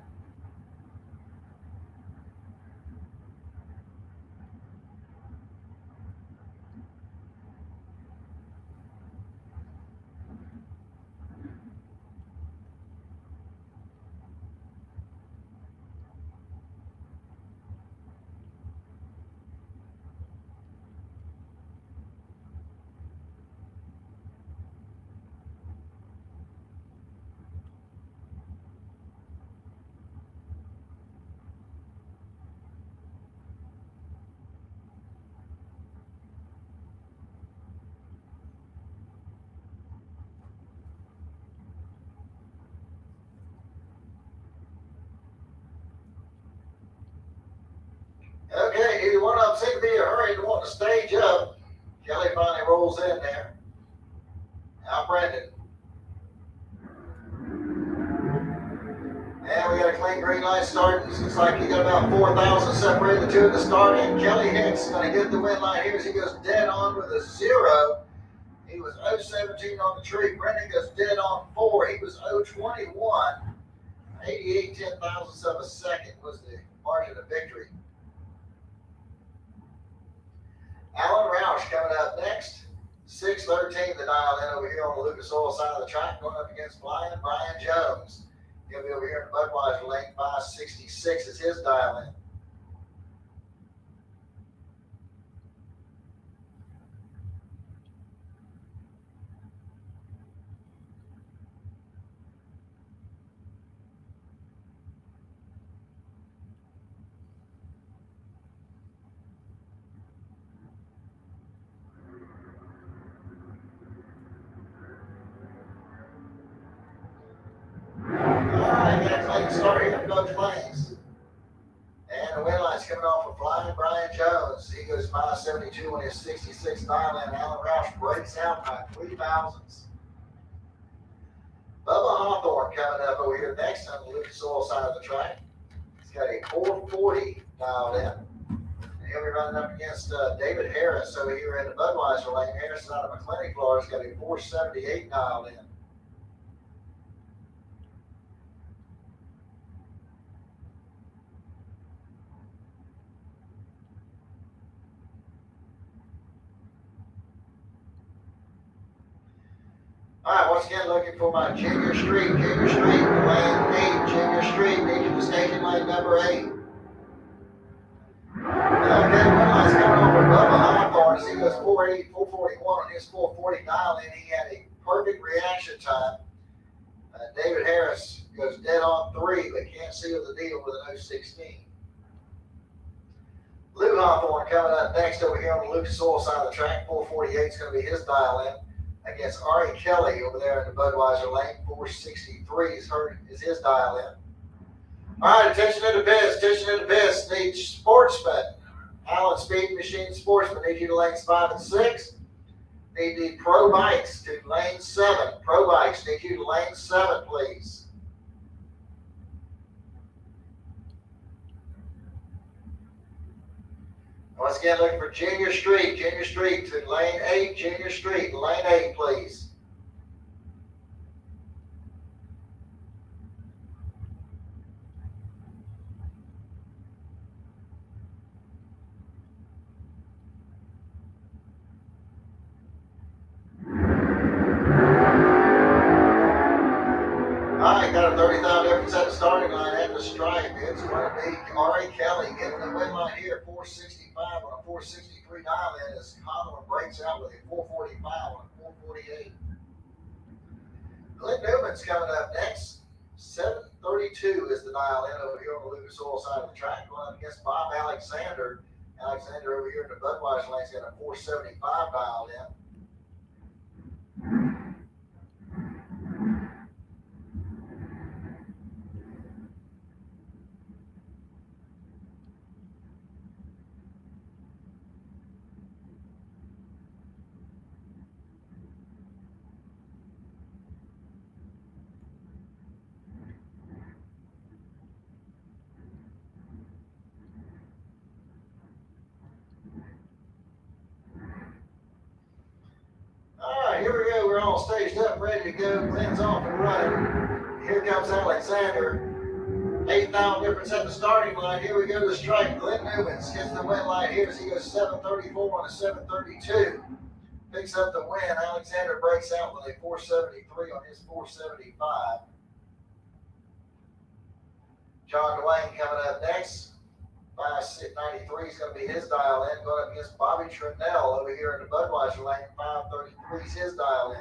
Okay, neither one of them seem to be in a hurry to want to stage up. Kelly finally rolls in there. Now Brendan. And we got a clean green light starting. Looks like you got about 4,000 separated the two at the start. And Kelly Hicks going to get the win line here as he goes dead on with a 0. He was 0-17 on the tree. Brendan goes dead on 4. He was 0-21. 88 10,000ths of a second was the margin of victory. Alan Roush coming up next. 6:13 the dial in over here on the Lucas Oil side of the track, going up against Brian Jones. He'll be over here in the Budweiser lane. 5:66 is his dial in. Start here in both lanes. And the win line's coming off of Flying Brian Jones. He goes 5:72 on his 66 dial in. Alan Roush breaks out by 3,000ths. Bubba Hawthorne coming up over here next on the Lucas Oil side of the track. He's got a 440 dialed in. And he'll be running up against David Harris over here in the Budweiser lane. Harris out of McClenny, Florida. He's got a 478 dialed in. All right, once again, looking for my Junior Street, lane 8, Junior Street, need you to station lane number 8. Okay, one line's coming over Bubba Hawthorne as he goes 441 on his 440 dial in. He had a perfect reaction time. David Harris goes dead on 3, but can't seal the deal with an 016. Lou Hawthorne coming up next over here on the Lucas Oil side of the track. 448 is going to be his dial in. Against Ari Kelly over there in the Budweiser lane. 463 is his dial in. All right, attention to the pits. Need Sportsman. Allen Speed Machine Sportsman. Need you to lanes 5 and 6. Need the Pro Bikes to lane 7. Pro Bikes need you to lane 7, please. Once again, looking for Junior Street to lane 8, Junior Street, lane 8, please. All right, got a 30,000 difference at the starting line at the stripe. It's going to be Ari Kelly getting the win line here, 465 on a 463 dial in as Conlon breaks out with a 445 on a 448. Glenn Newman's coming up next. 732 is the dial in over here on the Lucas Oil side of the track, going up against Bob Alexander. Alexander over here in the Budweiser lane's got a 475 dialed in. Here we go. We're all staged up, ready to go. Glenn's off and running. Here comes Alexander. 8,000 difference at the starting line. Here we go to the strike. Glenn Newmans gets the win line here as he goes 734 on a 732. Picks up the win. Alexander breaks out with a 473 on his 475. John Dwayne coming up next. 593 is going to be his dial in, going up against Bobby Trinnell over here in the Budweiser lane. 533 is his dial in.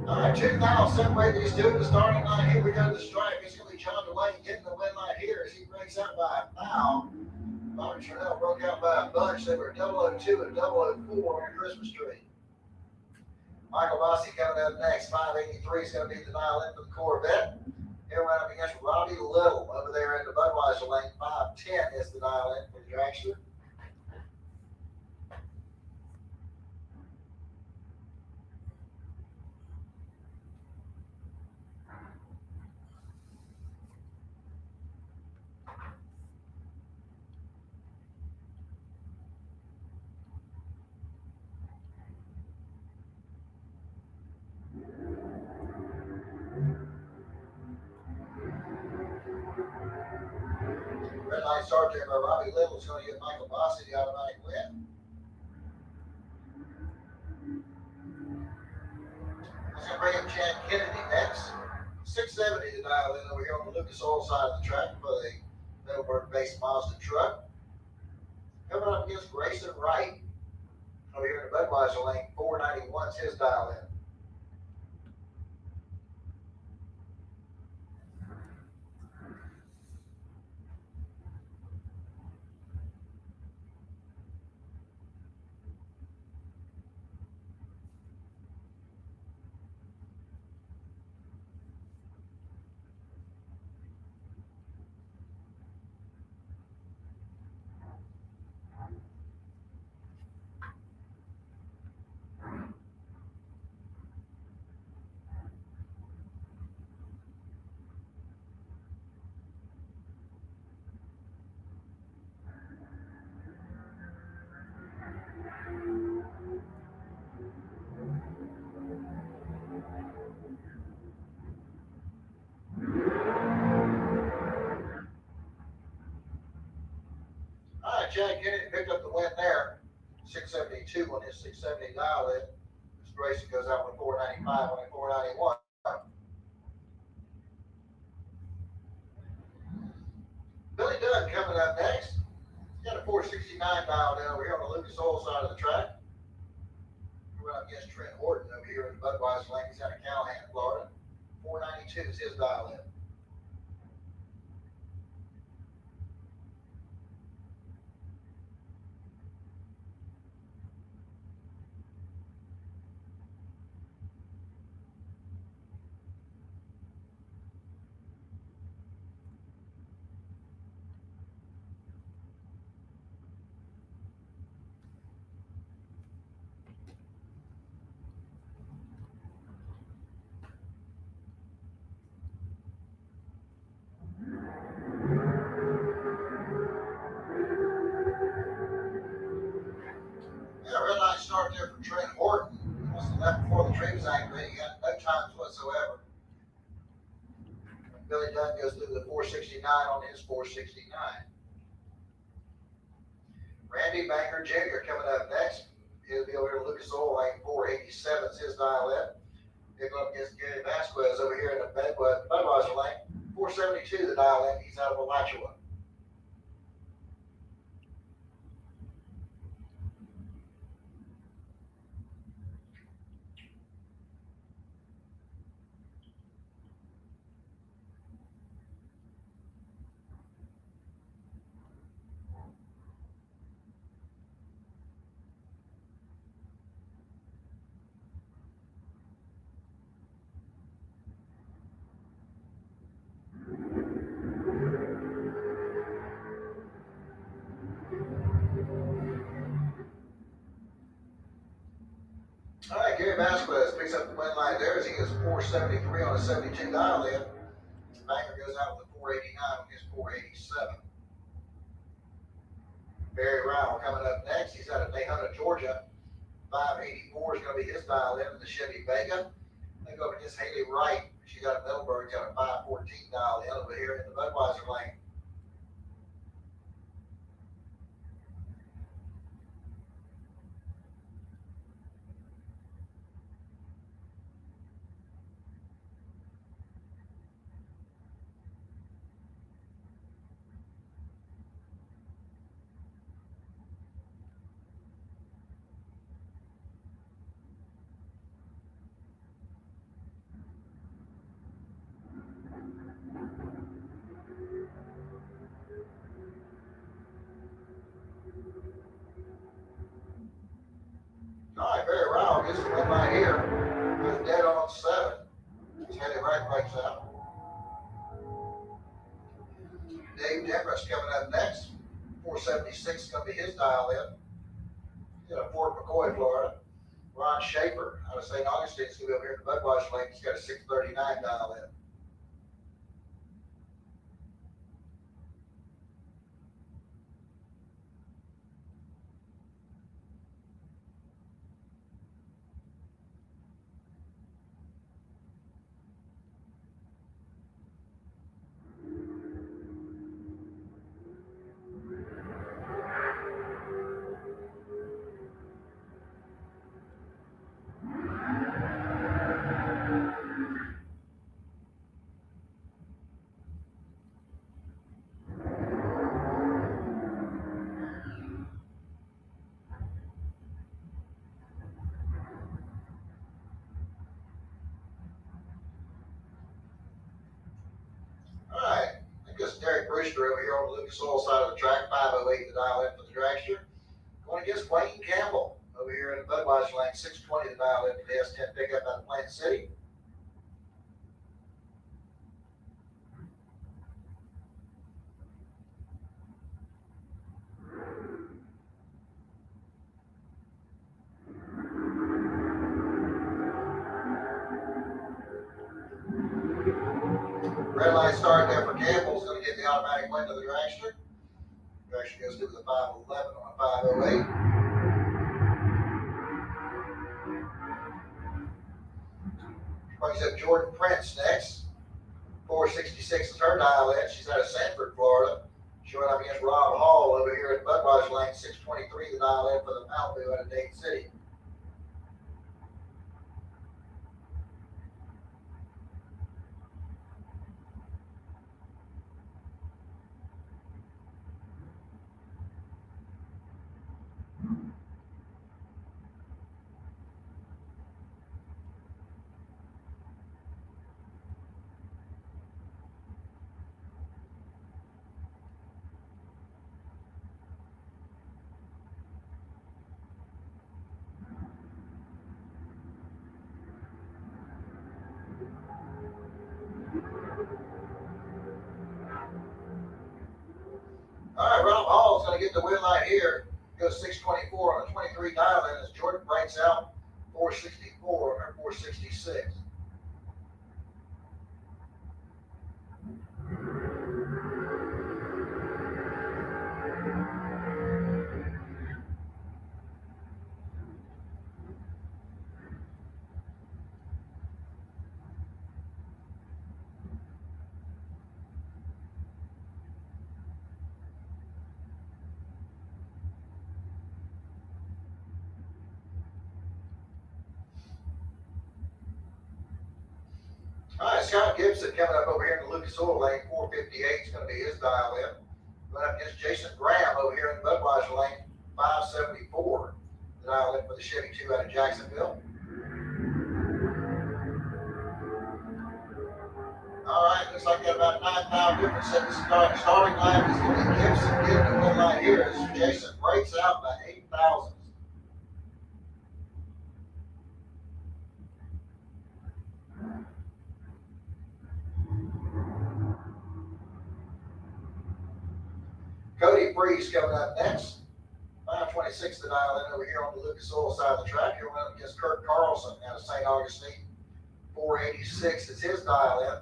All right, 2,000 separate these two at the starting line. Here we go to the stripe. It's going to be John DeLay getting the win line here as he breaks out by a foul. Bobby Trinnell broke out by a bunch. They were 002 and 004 on a Christmas tree. Michael Bossi coming up next. 583 is going to be the dial in for the Corvette. Here we're up against Robbie Little over there in the Budweiser lane. 510 is the dial in for the dragster. Red line start there by Robbie Little is going to get Michael Bossy the automatic win. That's going to bring up Chad Kennedy next. 670 to dial in over here on the Lucas Oil side of the track for the Middleburg-based Mazda truck. Coming up against Grayson Wright over here in the Budweiser lane. 491 is his dial in. All right, Chad Kennedy picked up the win there. 672 on his 670 dial in. This Grayson goes out with 495 on a 491. Billy Dunn coming up next. He's got a 469 dialed in over here on the Lucas Oil side of the track. We're up against Trent Horton over here in the Budweiser lane. He's out of Callahan, Florida. 492 is his dial in. Yeah, red light start there for Trent Horton. He must have left before the tree was activated. He got no times whatsoever. Billy Dunn goes through the 469 on his 469. Randy Banker Jr. coming up next. He'll be over here to Lucas Oil lane. 487 is his dial in. He'll go up against Gary Vasquez over here in the Budweiser lane. 472 the dial in. He's out of Alachua. All right, Gary Vasquez picks up the win line there as he gets 473 on a 72 dial in. Banker goes out with a 489 on his 487. Barry Rowell coming up next. He's out of Daytona, Georgia. 584 is going to be his dial in the Chevy Vega. They go up against Haley Wright. She's out of Middleburg. Got a 514 dial in over here in the Budweiser lane. coming up next. 476 is going to be his dial in. He's in Fort McCoy, Florida. Ron Schaefer out of St. Augustine is going to be over here in the Budweiser lane. He's got a 639 dial in. Brewster over here on the Lucas Oil side of the track, 508 to dial in for the dragster. Going against Wayne Campbell over here in the Budweiser lane, 620 to dial in for the S10 pickup out of Plant City. Red line start there for Campbell is going to get the automatic win to the dragster. Dragster goes through the 511 on a 508. Brings up Jordan Prince next. 466 is her dial in. She's out of Sanford, Florida. Showing up against Rob Hall over here at Budweiser lane, 623 the dial in for the Malibu out of Dayton City. All right, Rob Hall is going to get the win light here. Goes 624 on a 23 dial in as Jordan breaks out 464 or 466. All right, Scott Gibson coming up over here in the Lucas Oil lane, 458 is going to be his dial in. Going up against Jason Graham over here in the Budweiser lane, 574. The dial in for the Chevy 2 out of Jacksonville. All right, looks like got about 9-pound difference at the starting line. Is going to be Gibson getting the win line here as Jason breaks out by 8 thousandths. Cody Freeze coming up next. 526 to dial in over here on the Lucas Oil side of the track. Here we're up against Kurt Carlson out of St. Augustine. 486 is his dial in.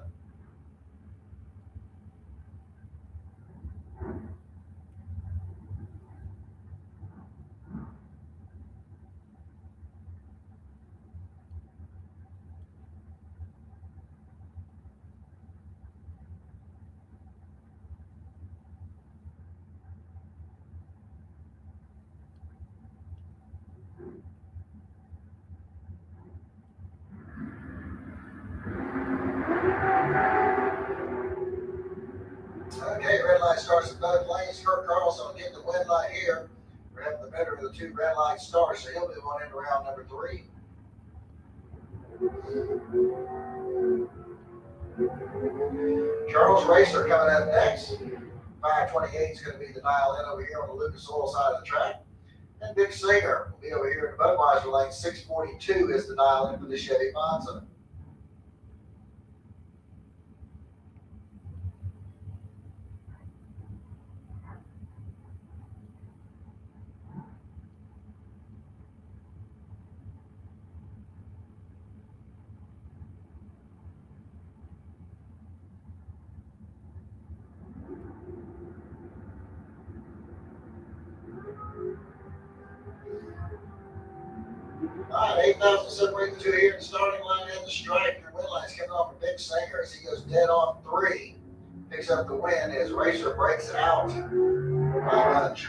Okay, red light starts at both lanes. Kurt Carlson getting the win light here. We're having the better of the two red light starts, so he'll move on into round number 3. Charles Racer coming up next. 528 is going to be the dial in over here on the Lucas Oil side of the track. And Vic Singer will be over here in the Budweiser lane. 642 is the dial in for the Chevy Monza. All right, 8,000 separate the two here in the starting line and the stripe. Your win line's coming off a big singer as he goes dead on 3. Picks up the win as Racer breaks it out by lunch.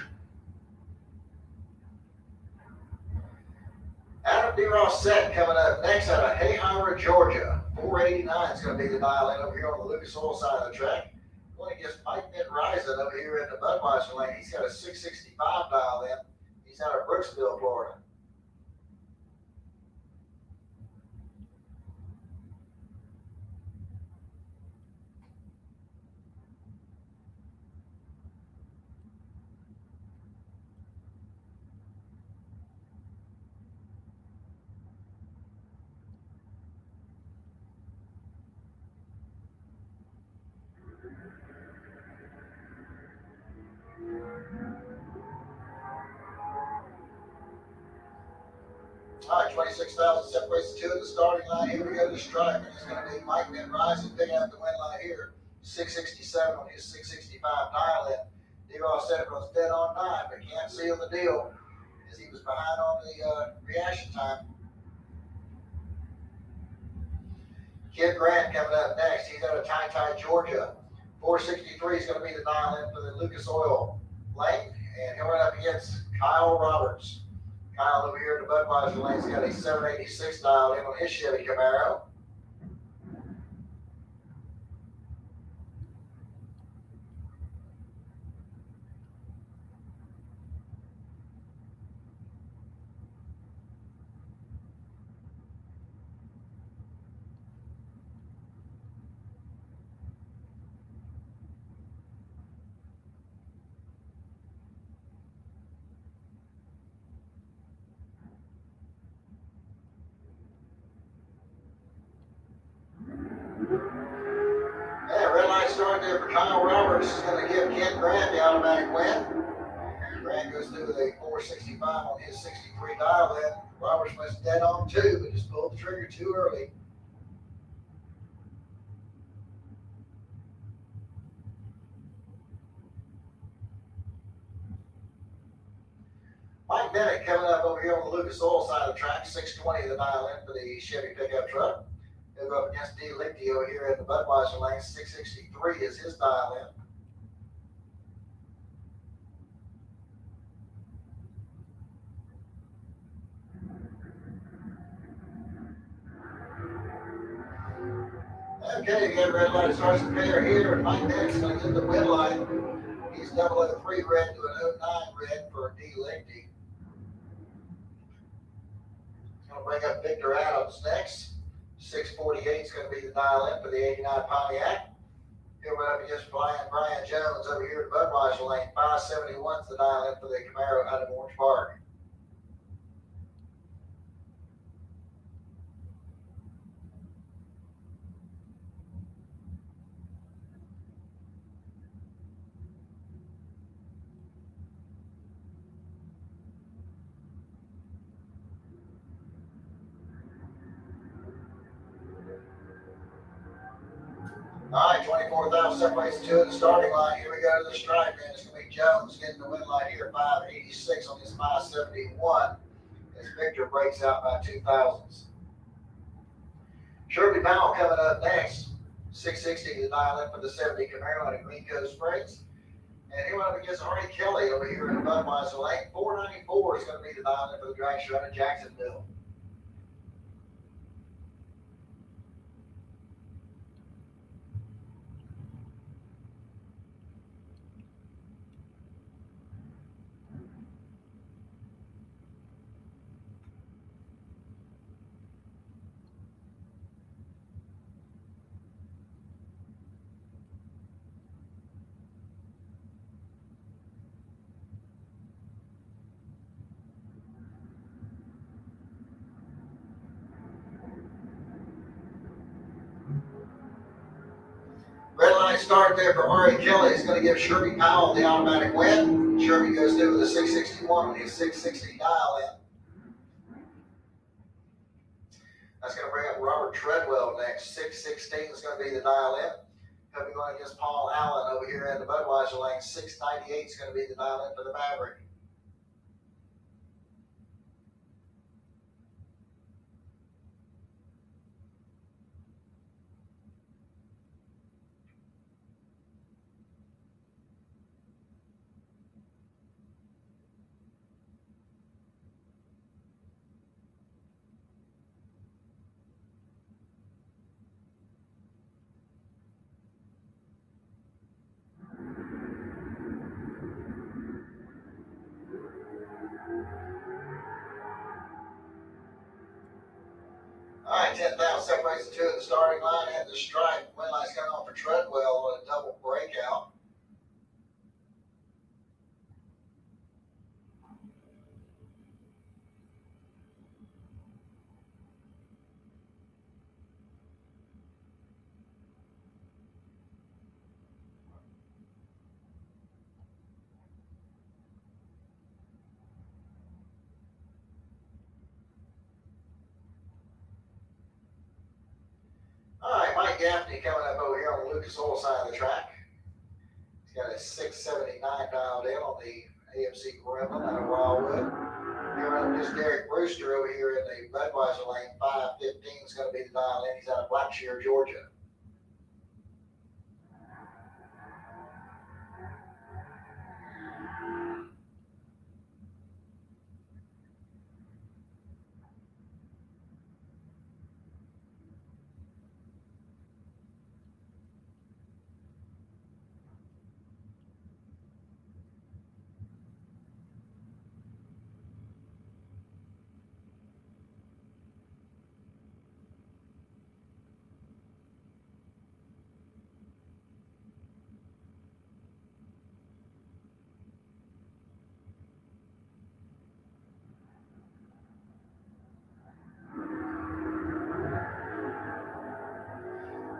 Adam DeRossett coming up next out of Hayhira, Georgia. 489 is going to be the dial in over here on the Lucas Oil side of the track. Going against Mike Rising over here in the Budweiser lane. He's got a 665 dial in. He's out of Brooksville, Florida. All right, 26,000 separates the two in the starting line. Here we go to the stripe, and it's going to be Mike Rising picking up the win line here. 667 on his 665 dial in. DeRossett was dead on 9, but can't seal the deal as he was behind on the reaction time. Kid Grant coming up next. He's out of Ty, Georgia. 463 is going to be the dial in for the Lucas Oil lane, and he'll run up against Kyle Roberts. Kyle over here in the Budweiser lane's got a 786 dial in on his Chevy Camaro. Starting there for Kyle Roberts is going to give Ken Grant the automatic win. Grant goes through with a 465 on his 63 dial in. Roberts was dead on 2, but just pulled the trigger too early. Mike Bennett coming up over here on the Lucas Oil side of the track, 620 the dial in for the Chevy pickup truck. He'll go up against D. Lictio here in the Budweiser lane. 663 is his dial in. Okay, again, red light starts to pair here, and Mike Bennett's going to get the win line. He's doubling a 3 red to an 09 red for D. Lictio. Going to bring up Victor Adams next. 648 is going to be the dial in for the 89 Pontiac. He'll run up against Brian Jones over here at Budweiser lane. 571 is the dial in for the Camaro out of Orange Park. All right, 24,000 separates the two in the starting line. Here we go to the stripe, and it's going to be Jones getting the win line here, 586 on his 571, as Victor breaks out by 2,000s. Shirley Powell coming up next, 660 the dial in for the 70 Camaro out of Green Coast Springs. And he went up against Artie Kelly over here in the Budweiser lane. 494 is going to be the dial in for the dragster out of Jacksonville. Red line start there for Ari Kelly. He's going to give Sherby Powell the automatic win. Sherby goes through with a 661 on his 660 dial in. That's going to bring up Robert Treadwell next. 616 is going to be the dial in. He'll be going against Paul Allen over here in the Budweiser lane. 698 is going to be the dial in for the Maverick. Race 2 at the starting line and the stripe. Win line's coming off for Treadwell on a double breakout. All right, Mike Gaffney coming up over here on the Lucas Oil side of the track. He's got a 679 dialed in on the AMC Gremlin out of Wildwood. Here on just Derek Brewster over here in the Budweiser lane. 515 is going to be the dial in. He's out of Blackshear, Georgia.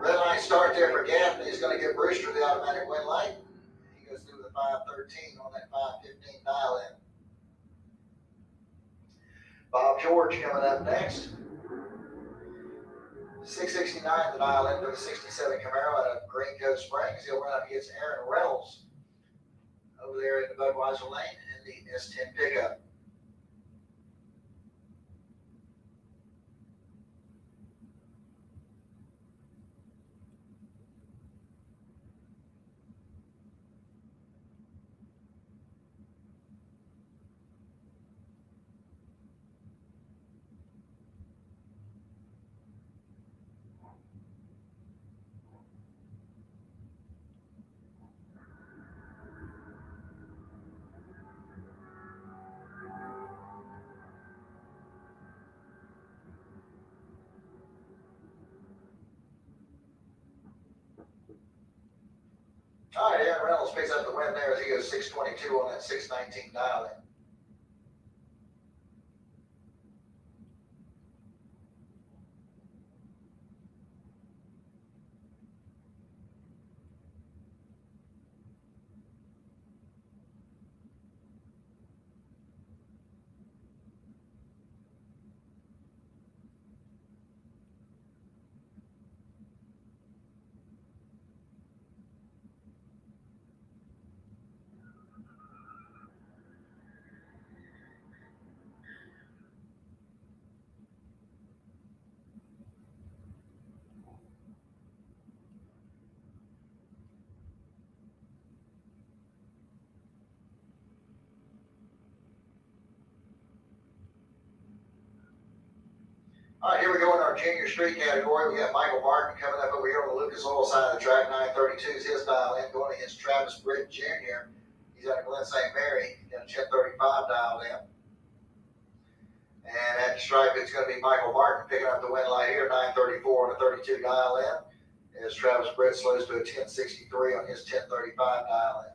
Red line start there for Gaffney is going to give Brewster the automatic win light. He goes through the 513 on that 515 dial in. Bob George coming up next. 669 the dial in for the 67 Camaro out of Green Cove Springs. He'll run up against Aaron Reynolds over there in the Budweiser lane in the S10 pickup. All right, Aaron Reynolds picks up the win there as he goes 622 on that 619 dial in. All right, here we go in our junior street category. We got Michael Martin coming up over here on the Lucas Oil side of the track. 932 is his dial in, going against Travis Britt Jr. He's out of Glen St. Mary. He's got a 1035 dialed in. And at the stripe, it's going to be Michael Martin picking up the win light here. 934 on a 32 dial in. As Travis Britt slows to a 1063 on his 1035 dial in.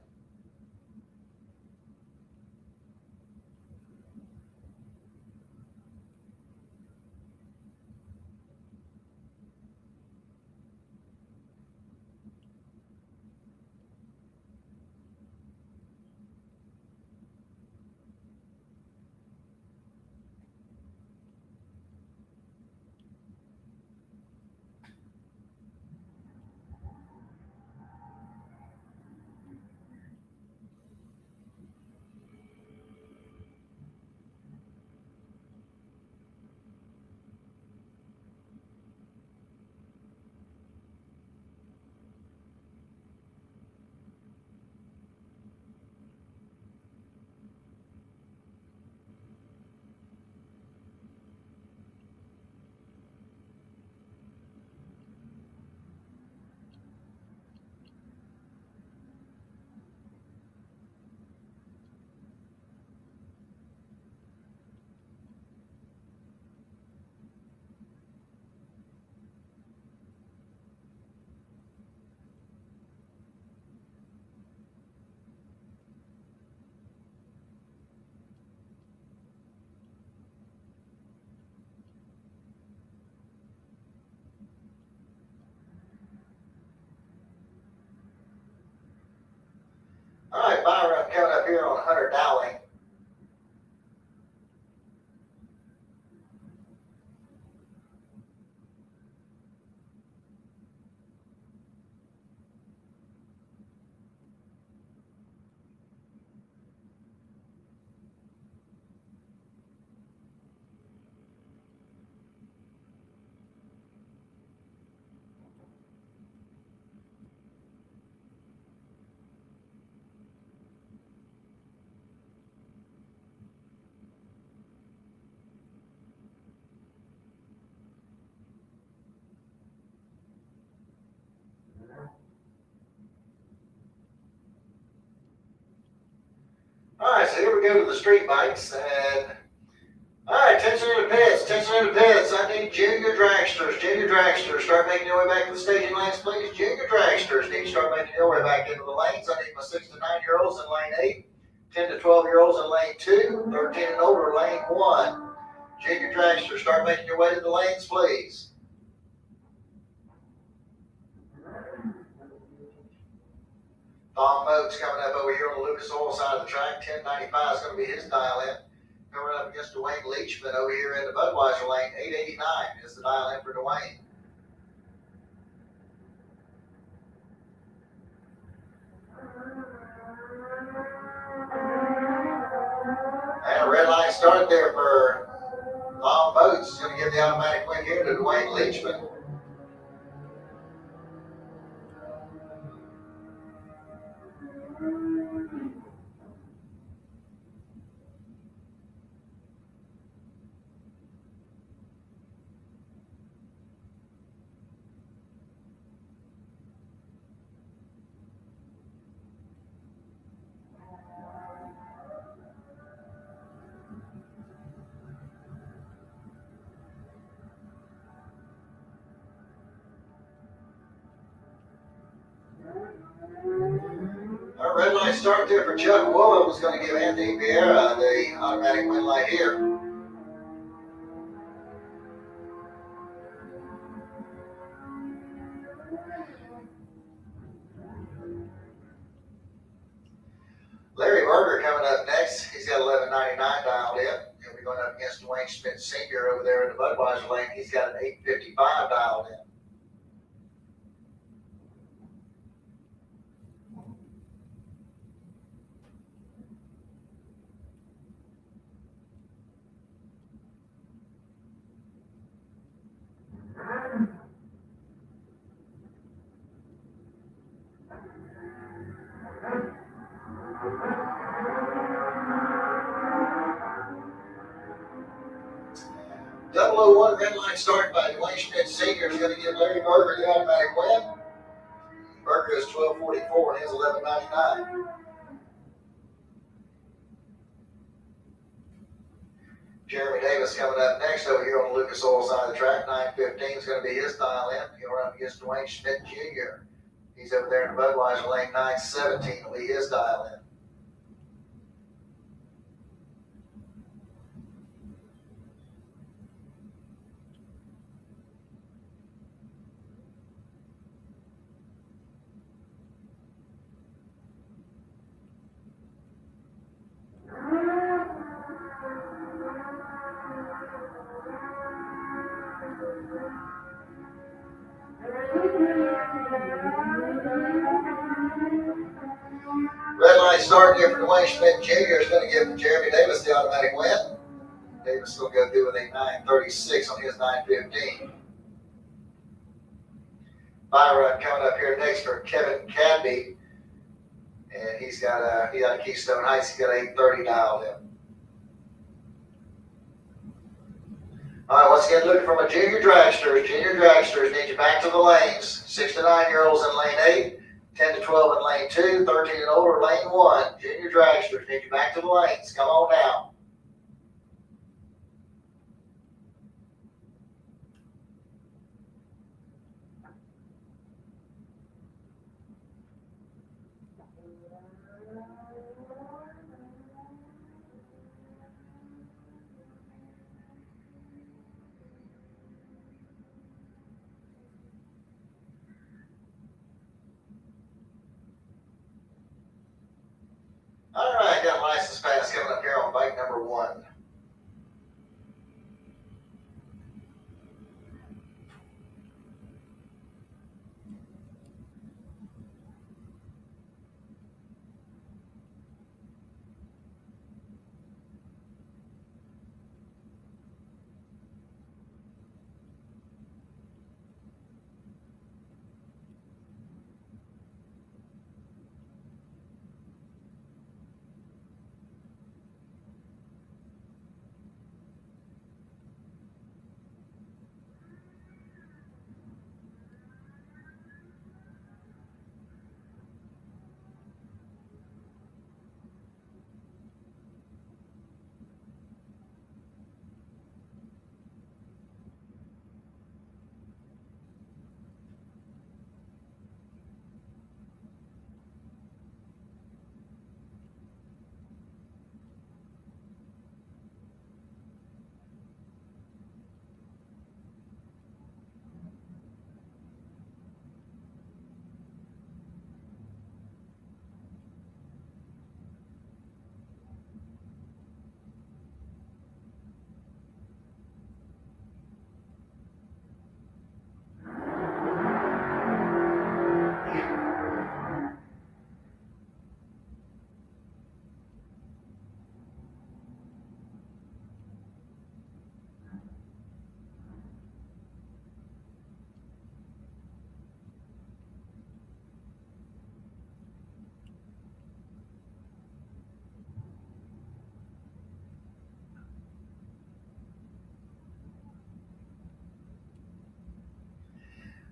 coming up here on Hunter Dowling. All right, so here we go to the street bikes. And all right, attention to the pits, attention to the pits. I need junior dragsters. Junior dragsters, start making your way back to the staging lanes, please. Junior dragsters need to start making your way back into the lanes. I need my 6 to 9-year-olds in lane 8, 10 to 12-year-olds in lane 2, 13 and older lane 1. Junior dragsters, start making your way to the lanes, please. Tom Moak's coming up over here on the Lucas Oil side of the track. 1095 is going to be his dial in. Coming up against Dwayne Leachman over here in the Budweiser lane. 889 is the dial in for Dwayne. And a red line started there for Tom Moak's. Going to give the automatic win here to Dwayne Leachman. Our red light start there for Chuck Woolen was going to give Anthony Vieira the automatic win light here. Larry Berger coming up next. He's got 1199 dialed in. He'll be going up against Dwayne Schmidt Sr. over there in the Budweiser lane. He's got an 855 dialed in. Double 01 red line start by Dwayne Schmidt Sr. is going to give Larry Berger the automatic win. Berger is 1244 and his 1199. Jeremy Davis coming up next over here on the Lucas Oil side of the track. 915 is going to be his dial in. He'll run up against Dwayne Schmidt Jr. He's over there in the Budweiser lane. 917 will be his dial in. Red line start here for Dwayne Schmidt Jr. is going to give Jeremy Davis the automatic win. Davis will go through with a 936 on his 915. Byron coming up here next for Kevin Cadby. And he's got a Keystone Heights. He's got 830 dialed in. All right, once again, looking for my junior dragsters. Junior dragsters need you back to the lanes. 6 to 9-year-olds in lane 8, 10 to 12 in lane 2, 13 and older lane 1. Junior dragsters need you back to the lanes. Come on now. All on bike number 1.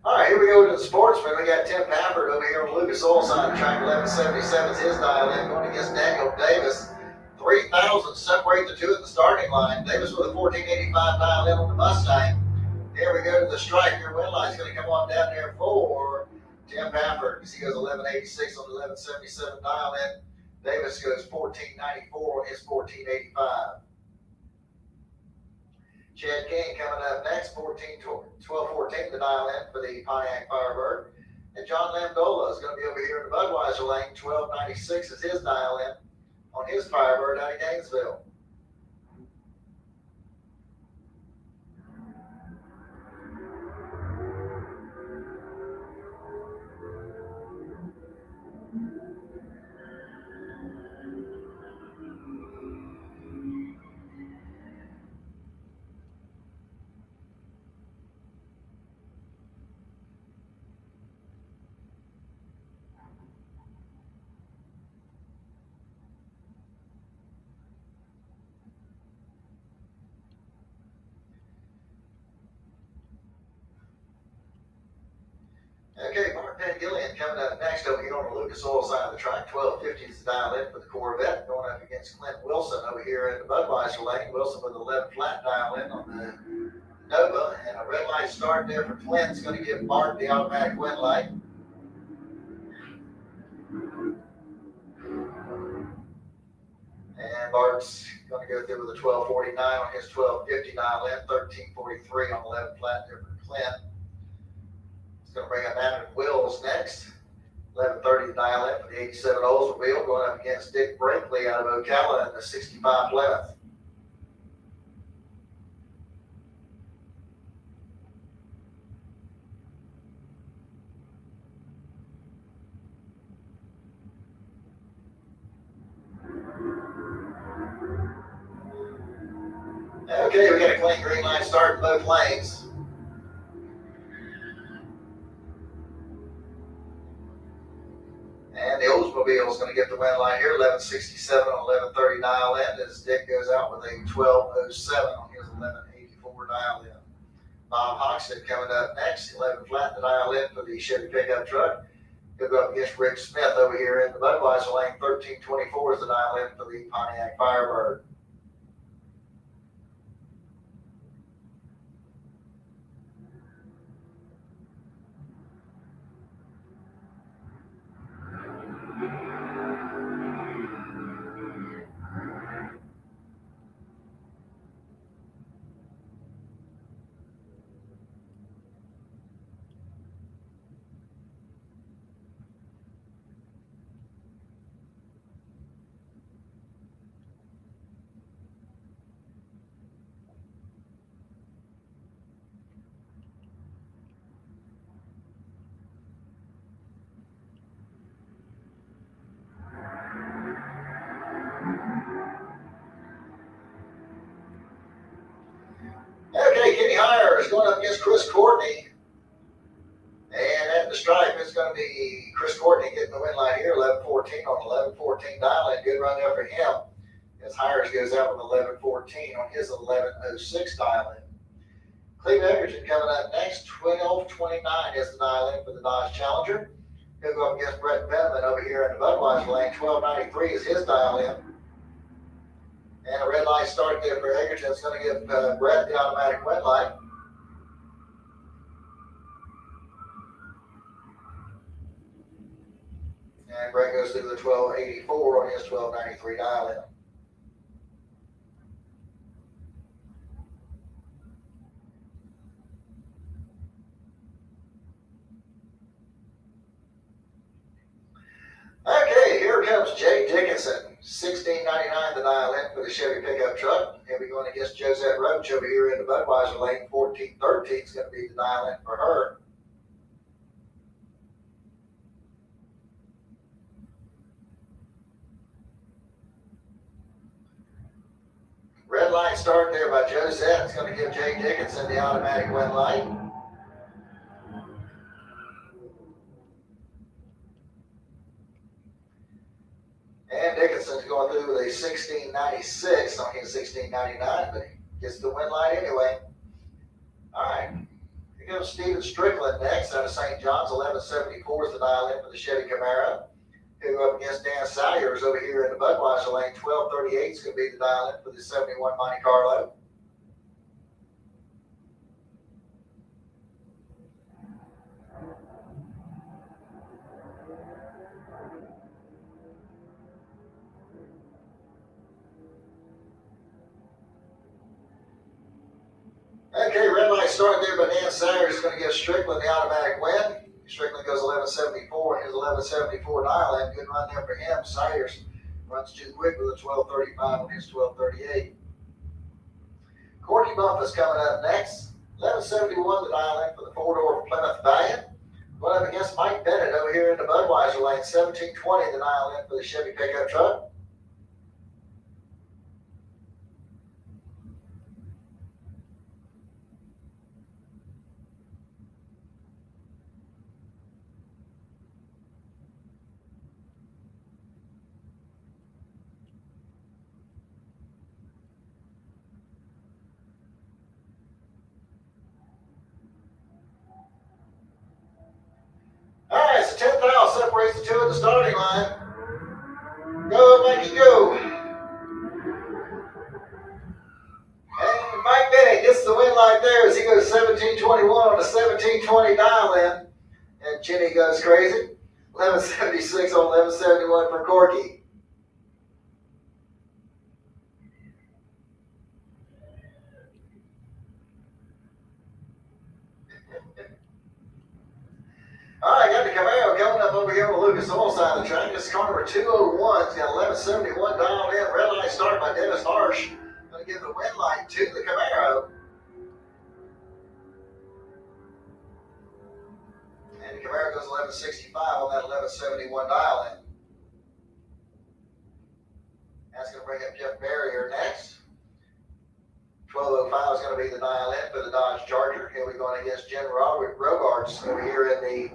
All right, here we go to the Sportsman. We got Tim Pafford over here on Lucas Oil side, track 1177 is his dial in, going against Daniel Davis. 3,000 separate the two at the starting line. Davis with a 1485 dial in on the Mustang. Here we go to the stripe. Your win line's going to come on down there for Tim Pafford, because he goes 1186 on the 1177 dial in. Davis goes 1494 on his 1485. Chad King coming up next, 1214 the dial in for the Pontiac Firebird. And John Lamdola is going to be over here in the Budweiser lane. 1296 is his dial in on his Firebird out of Gainesville. Okay, Mark Van Gillian coming up next over here on the Lucas Oil side of the track. 1250 is the dial in for the Corvette, going up against Clint Wilson over here in the Budweiser lane. Wilson with 11 flat dial in on the Nova, and a red light start there for Clint. It's going to give Bart the automatic win light. And Bart's going to go through with a 1249 on his 1250 dial in, 1343 on 11 flat there for Clint. Going to bring up Adam Wills next. 1130 dial in for the 87 Oldsmobile, going up against Dick Brinkley out of Ocala in the 65 Plymouth. Okay, we got a clean green light start in both lanes. And the Oldsmobile is going to get the win line here, 1167 on 1130 dial in, as Dick goes out with a 1207 on his 1184 dial in. Bob Hoxton coming up next, 11 flat the dial in for the Chevy pickup truck. He'll go up against Rick Smith over here in the Budweiser lane, 1324 is the dial in for the Pontiac Firebird. Okay, Kenny Heyer is going up against Chris Courtney. And at the stripe, it's going to be Chris Courtney getting the win line here, 11:14 on 11:14 dial-in. Good run there for him. As Hires goes out with 11:14 on his 11:06 dial-in. Cleveland Edgerton coming up next, 12:29 is the dial-in for the Dodge Challenger. He'll go up against Brett Benjamin over here in the Budweiser lane. 12:93 is his dial-in. And a red light start there for Edgerton. It's going to give Brett the automatic win light. And Brett goes through the 12:84 on his 12:93 dial-in. Okay, here comes Jay Dickinson, $16.99 the dial-in for the Chevy pickup truck. He'll be going against Josette Roach over here in the Budweiser lane. 14:13 is going to be the dial-in for her. Red light start there by Josette. It's going to give Jay Dickinson the automatic win light. And Dickinson's going through with a 16.96 on his 16.99, but he gets the win light anyway. All right. Here goes Steven Strickland next out of St. John's. 11:74 is the dial-in for the Chevy Camaro. He'll go up against Dan Salyers over here in the Budweiser lane. 12:38 is going to be the dial-in for the 71 Monte Carlo. Okay, red light starting there by Dan Salyers is going to give Strickland the automatic win. Strickland goes 11:74 and his 11:74 dial-in. Good run there for him. Salyers runs too quick with a 12:35 on his 12:38. Courtney Bumpus coming up next. 11:71 the dial-in for the four-door Plymouth Valiant. Going up against Mike Bennett over here in the Budweiser lane. 17:20 the dial-in for the Chevy pickup truck. All right, so 10th foul separates the two at the starting line. Go, Mikey, go. And Mike Bennett gets the win light there as he goes 17:21 on the 17:20 dial-in. And Jenny goes crazy. 11:76 on 11:71 for Corky. All right, got the Camaro coming up over here on the Lucas Oil side of the track. This is car number 201. It's got 11:71 dialed in. Red light start by Dennis Harsh. Going to give the win light to the Camaro. And the Camaro goes 11:65 on that 11:71 dial in. That's going to bring up Jeff Barrier next. 12:05 is going to be the dial in for the Dodge Charger. He'll be going against Jen Rogarts over here in the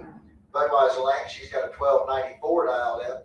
Budweiser lane. She's got a 12:94 dialed in.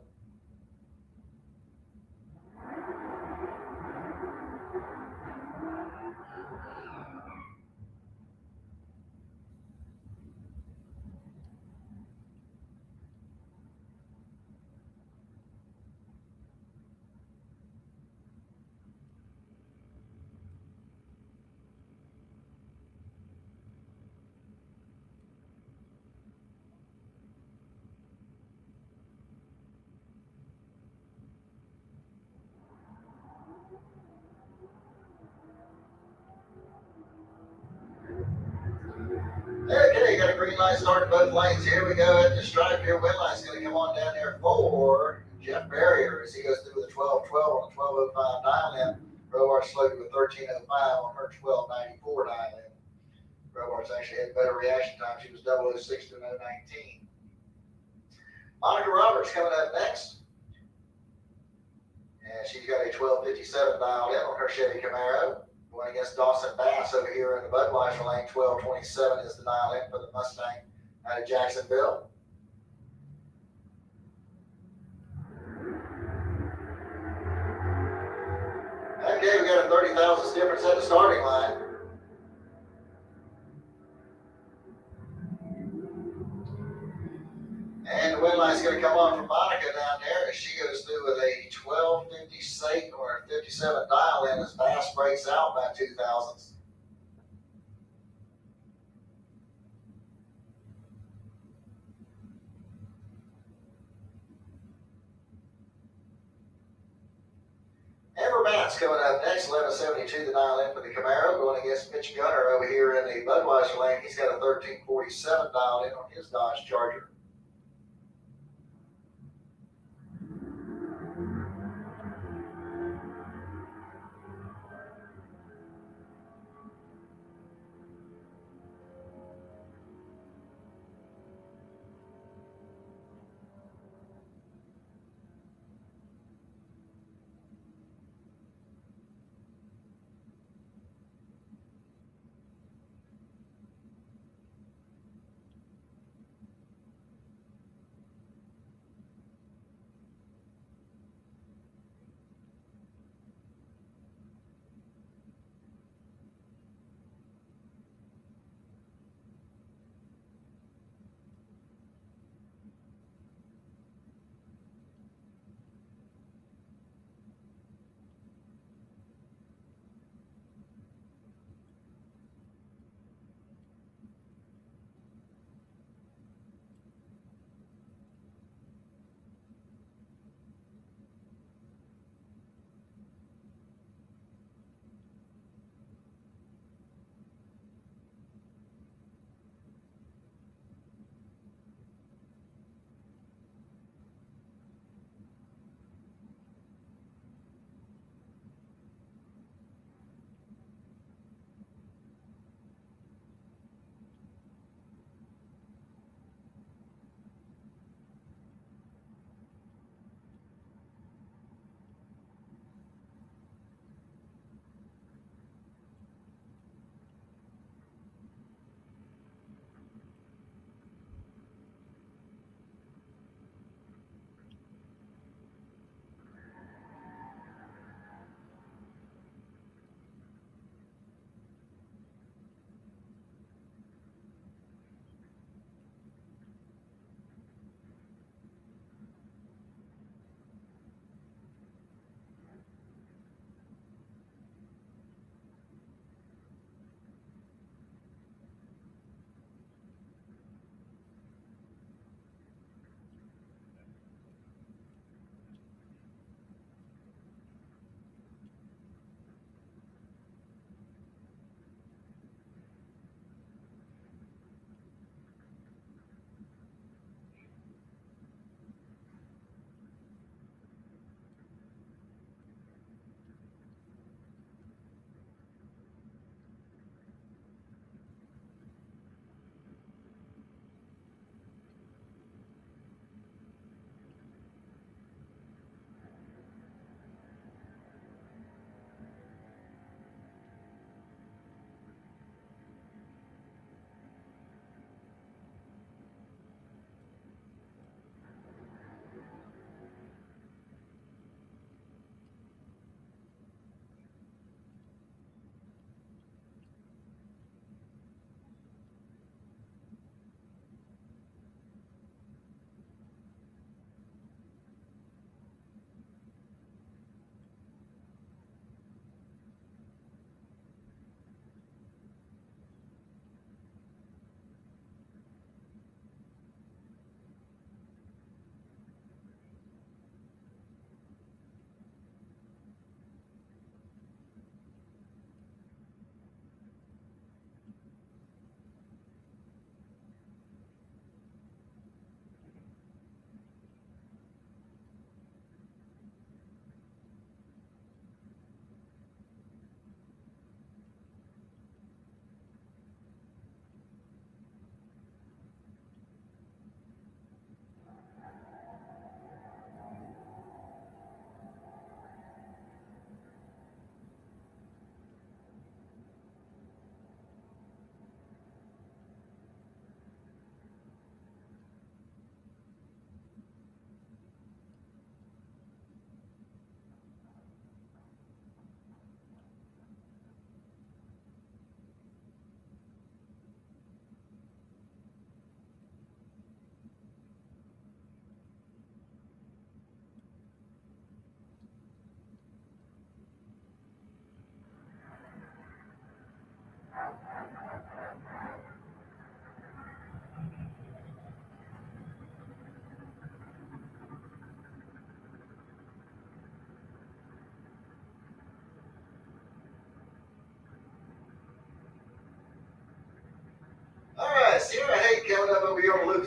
Okay, got a green light starting both lanes. Here we go at the stripe here. Win light's going to come on down there for Jeff Barrier as he goes through with a 12:12 on the 12:05 dial in. Robart's slogan with 13:05 on her 12:94 dial in. Robart's actually had better reaction time. She was 0:06 to 0:19. Monica Roberts coming up next. And she's got a 1257 dialed in on her Chevy Camaro. Going against Dawson Bass over here in the Budweiser lane. 1227 is the dial in for the Mustang out of Jacksonville. Okay, we got a 30 thousandths difference at the starting line. And the win line's going to come on from Monica down there as she goes through with a 1258 or a 57 dial in as Bass breaks out by 2 thousandths. Amber Matt's coming up next, 1172 the dial in for the Camaro, going against Mitch Gunner over here in the Budweiser lane. He's got a 1347 dialed in on his Dodge Charger.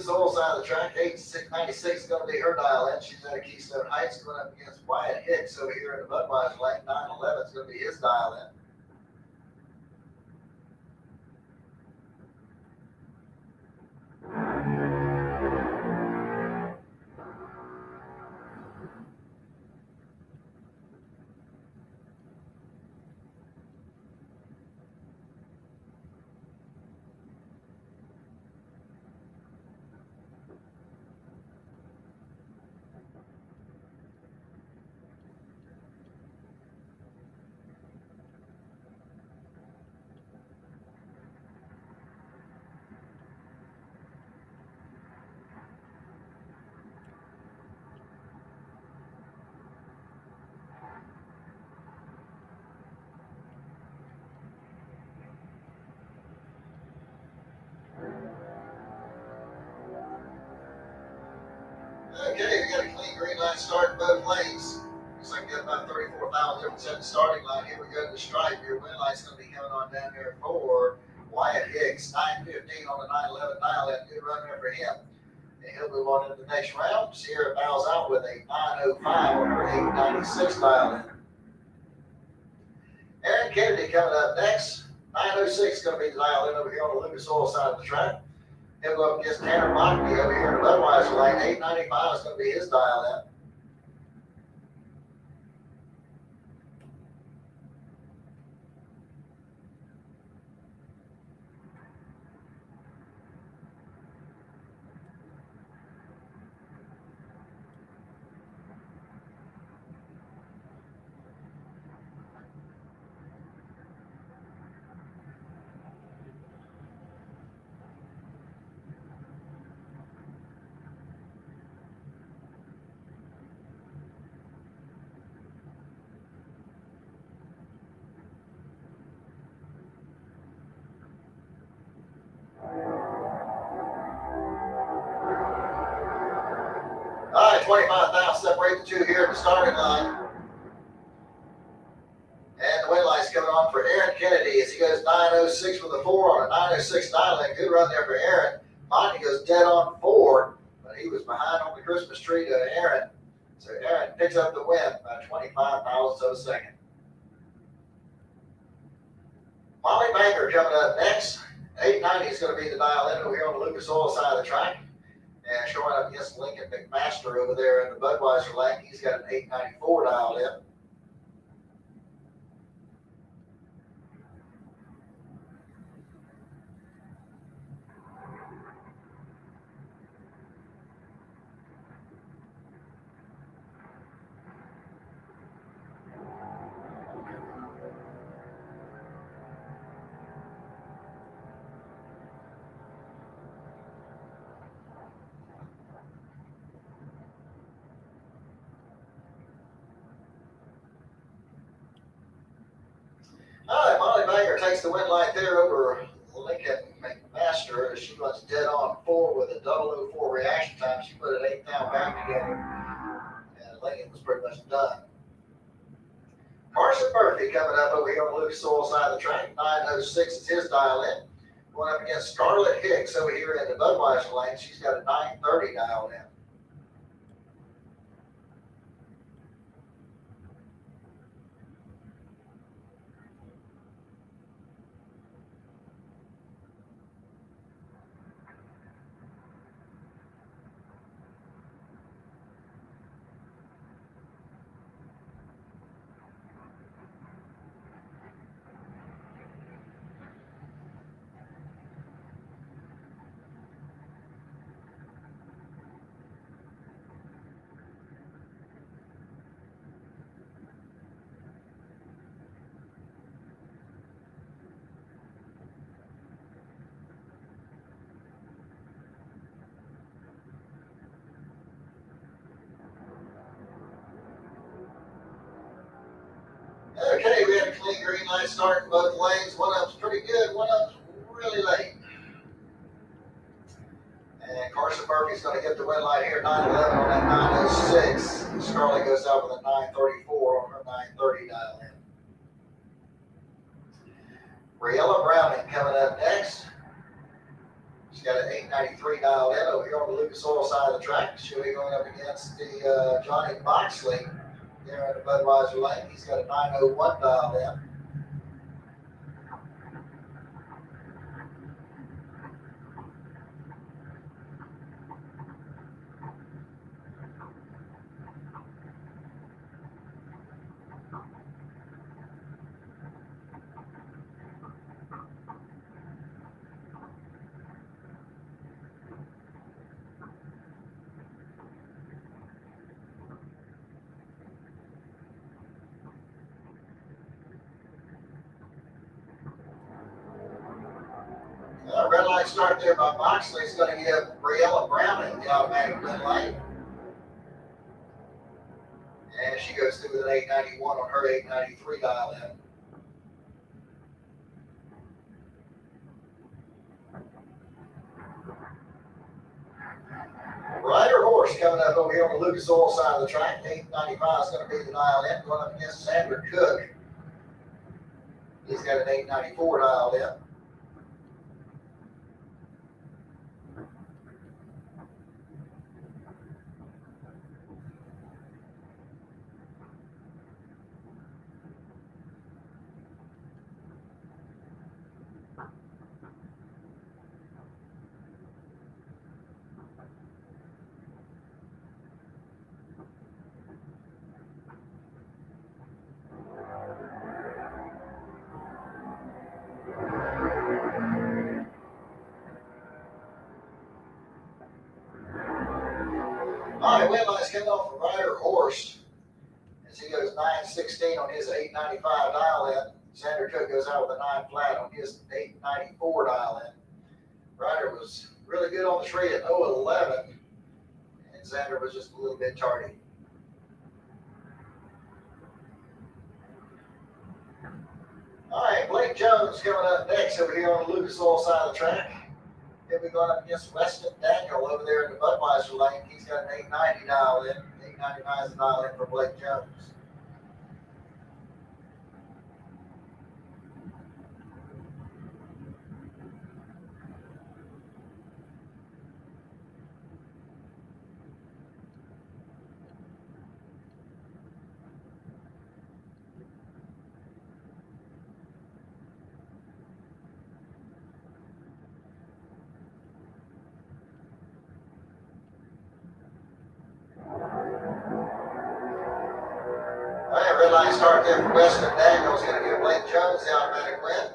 Lucas Oil side of the track. 896 is going to be her dial in. She's out of Keystone Heights going up against Wyatt Hicks over here in the Budweiser lane. 911 is going to be his dial in. Okay, we got a clean green line start in both lanes. Looks like we got about 34,000 difference at the starting line. Here we go to the stripe. Your win light's going to be coming on down there for Wyatt Hicks. 915 on the 911 dial in. Good run there for him. And he'll move on into the next round. Sierra bows out with a 905 on her 896 dial in. Aaron Kennedy coming up next. 906 is going to be the dial in over here on the Lucas Oil side of the track. He'll go up against Tanner Mockney over here in the Budweiser lane. 895 is going to be his dial in. All right, 25,000 separate the two here at the starting line. And the win light's coming on for Aaron Kennedy as he goes 906 with a 4 on a 906 dial in. Good run there for Aaron. Monty goes dead on 4, but he was behind on the Christmas tree to Aaron. So Aaron picks up the win by 25,000 of a second. Molly Banger coming up next. 890 is going to be the dial in over here on the Lucas Oil side of the track. And showing up against Lincoln McMaster over there in the Budweiser lane. He's got an 894 dialed in. All right, Molly Banger takes the win light there over Lincoln McMaster. She runs dead on 4 with a 004 reaction time. She put an 8th down back together, and Lincoln was pretty much done. Carson Murphy coming up over here on the Lucas Oil side of the track. 906 is his dial in. Going up against Scarlett Hicks over here in the Budweiser lane. She's got a 930 dialed in. Okay, we had a clean green light start in both lanes. One of them's pretty good, one of them's really late. And Carson Murphy's going to get the win light here, 911 on that 906. Scarlett goes out with a 934 on her 930 dial in. Briella Browning coming up next. She's got an 893 dialed in over here on the Lucas Oil side of the track. She'll be going up against the Johnny Moxley there in the Budweiser lane. He's got a 901 dialed in. Red light start there by Moxley is going to give Briella Browning the automatic win lane. And she goes through with an 891 on her 893 dial in. Rider Horse coming up over here on the Lucas Oil side of the track. 895 is going to be the dial in, going up against Sandra Cook. He's got an 894 dialed in. All right, win line's coming off from Rider Horse as he goes 916 on his 895 dial in. Xander Cook goes out with a 9 flat on his 894 dial in. Rider was really good on the tree at 011, and Xander was just a little bit tardy. All right, Blake Jones coming up next over here on the Lucas Oil side of the track. He'll be going up against Weston Daniel over there in the Budweiser lane. He's got an 890 dial in. 899 is the dial in for Blake Jones. All right, red line start there for Weston Daniels. Going to give Blake Jones the automatic win.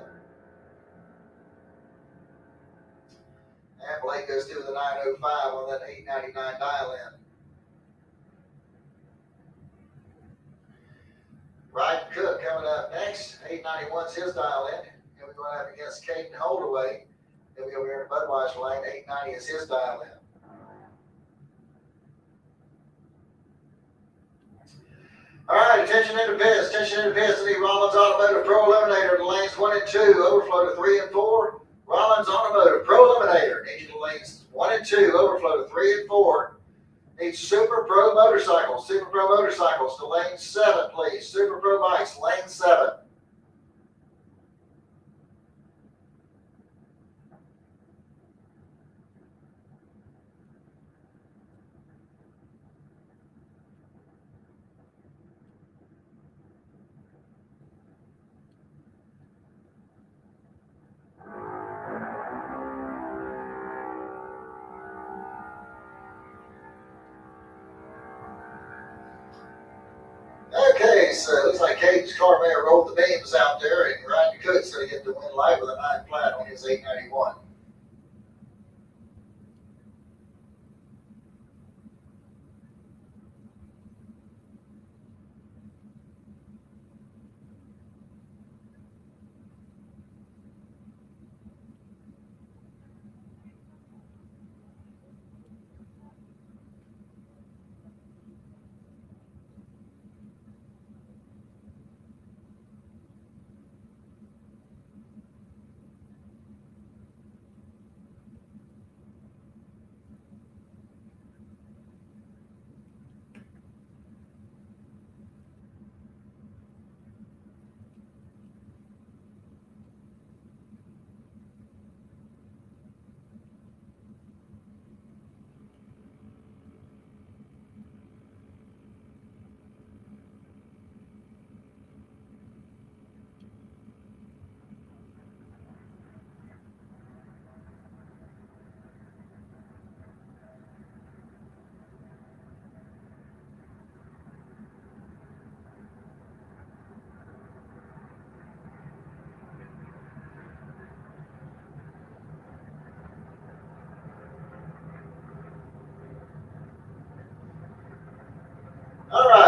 And Blake goes through the 905 on that 899 dial in. Ryan Cook coming up next. 891's his dial in. He'll be going up against Caden Holdaway. He'll be over here in the Budweiser lane. 890 is his dial in. All right, attention in the pits. Attention in the pits. The Rollins Automotive Pro Eliminator, the lanes 1 and 2, overflow to 3 and 4. Rollins Automotive Pro Eliminator, need you to lanes 1 and 2, overflow to 3 and 4. Need Super Pro Motorcycles to lane 7, please. Super Pro Bikes, lane 7. Okay, so it looks like Caden's car may have rolled the beams out there, and Ryan Cook's going to get the win live with a 9 flat on his 891.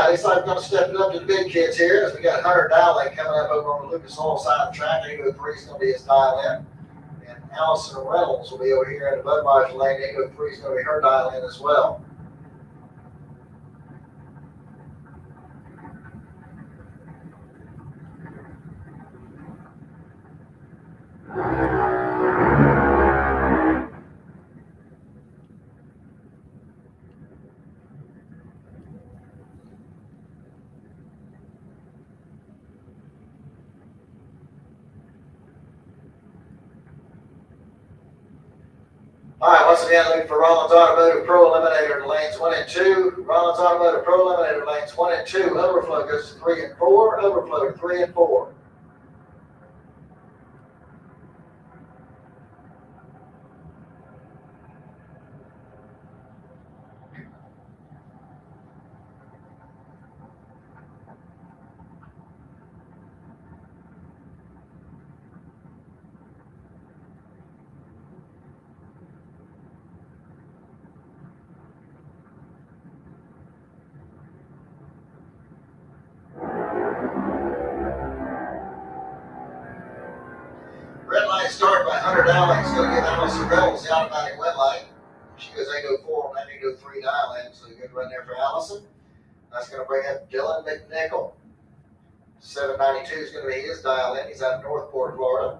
right, looks like we're going to step it up to the big kids here as we got Hunter Dowling coming up over on the Lucas Oil side of the track. 803 is going to be his dial in. And Allison Reynolds will be over here in the Budweiser lane. 803 is going to be her dial in as well. All right, once again, looking for Rollins Automotive Pro Eliminator in lanes 1 and 2. Rollins Automotive Pro Eliminator lanes 1 and 2. Overflow goes to 3 and 4. Overflow to 3 and 4. Red line start by Hunter Dowling. It's going to give Allison Reynolds the automatic win line. She goes 804 and 803 dial in. So good run there for Allison. That's going to bring up Dylan McNichol. 792 is going to be his dial in. He's out of Northport, Florida.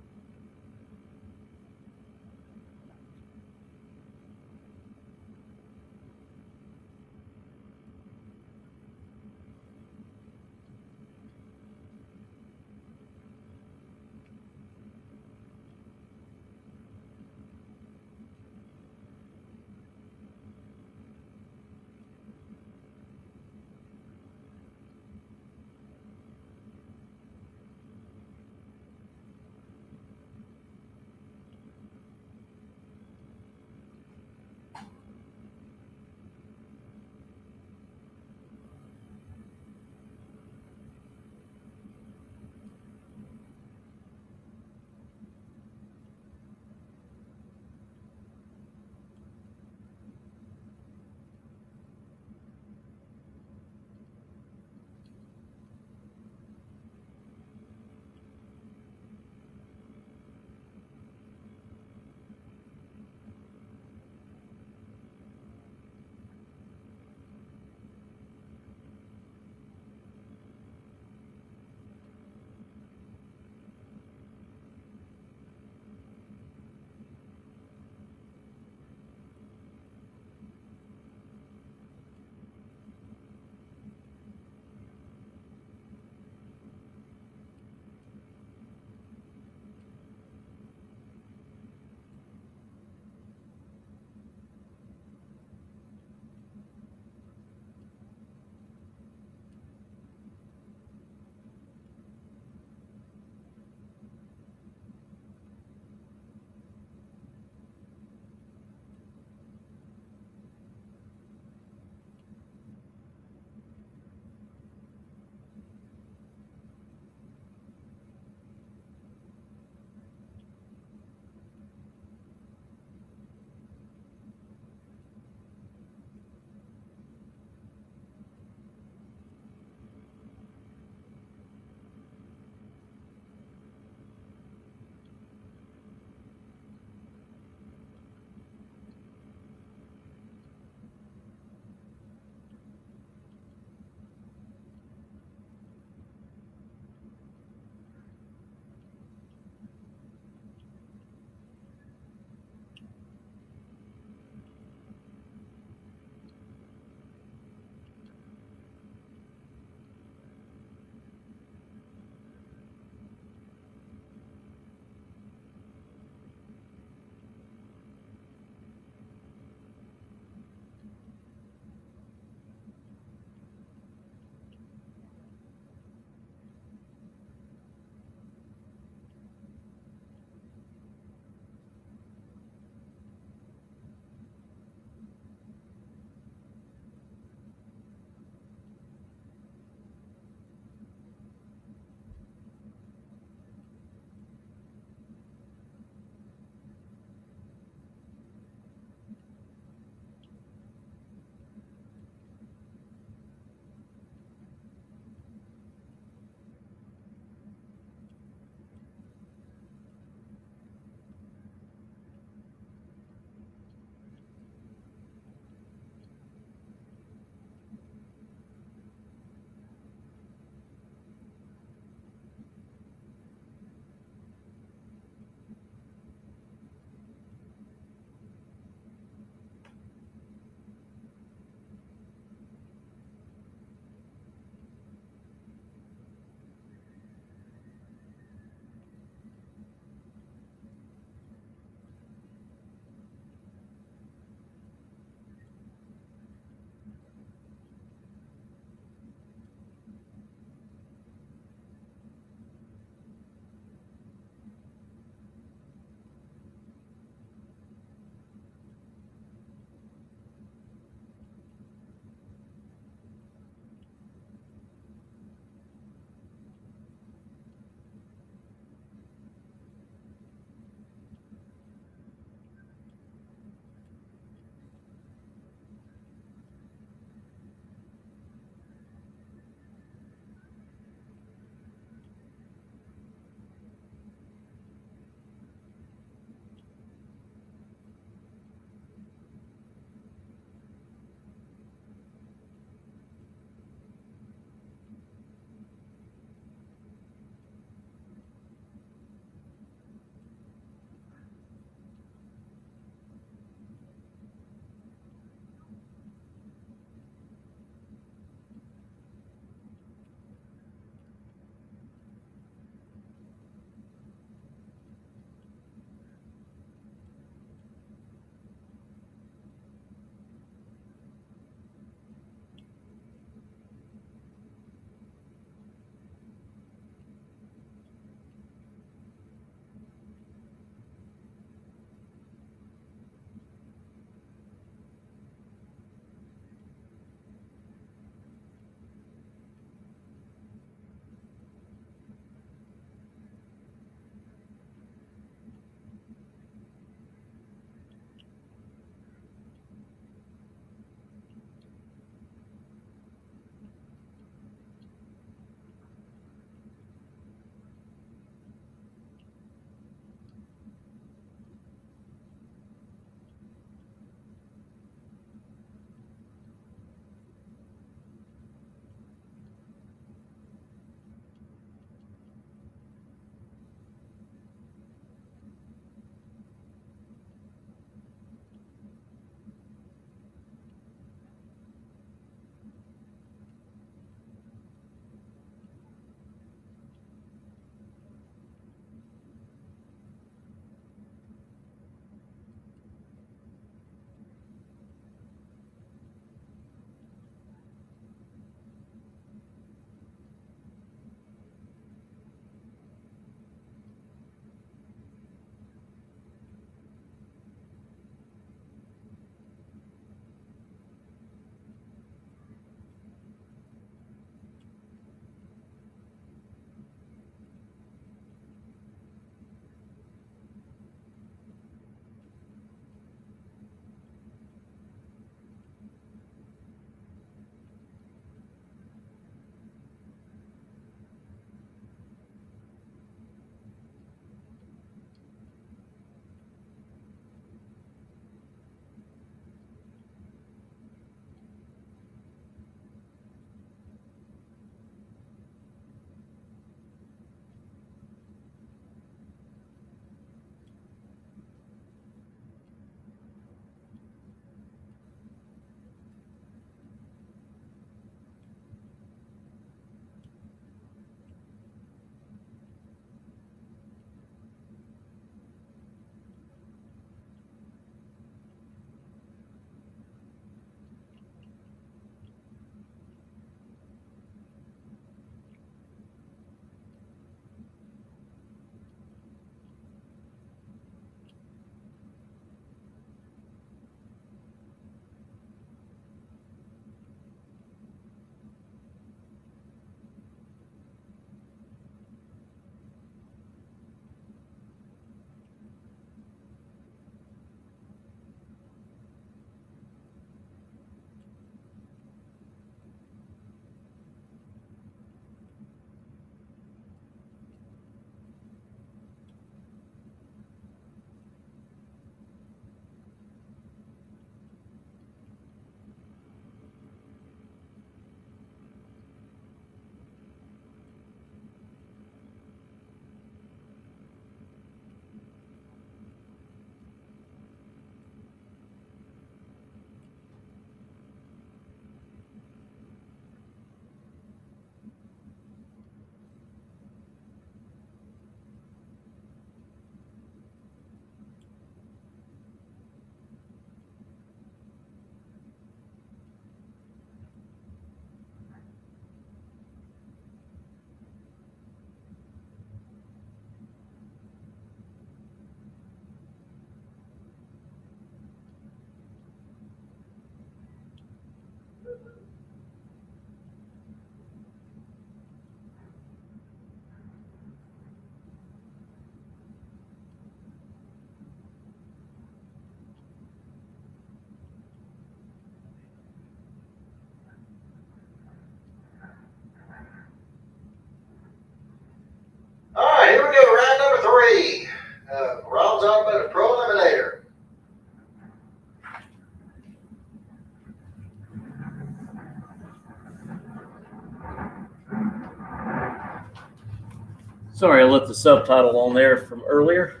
Sorry, I left the subtitle on there from earlier.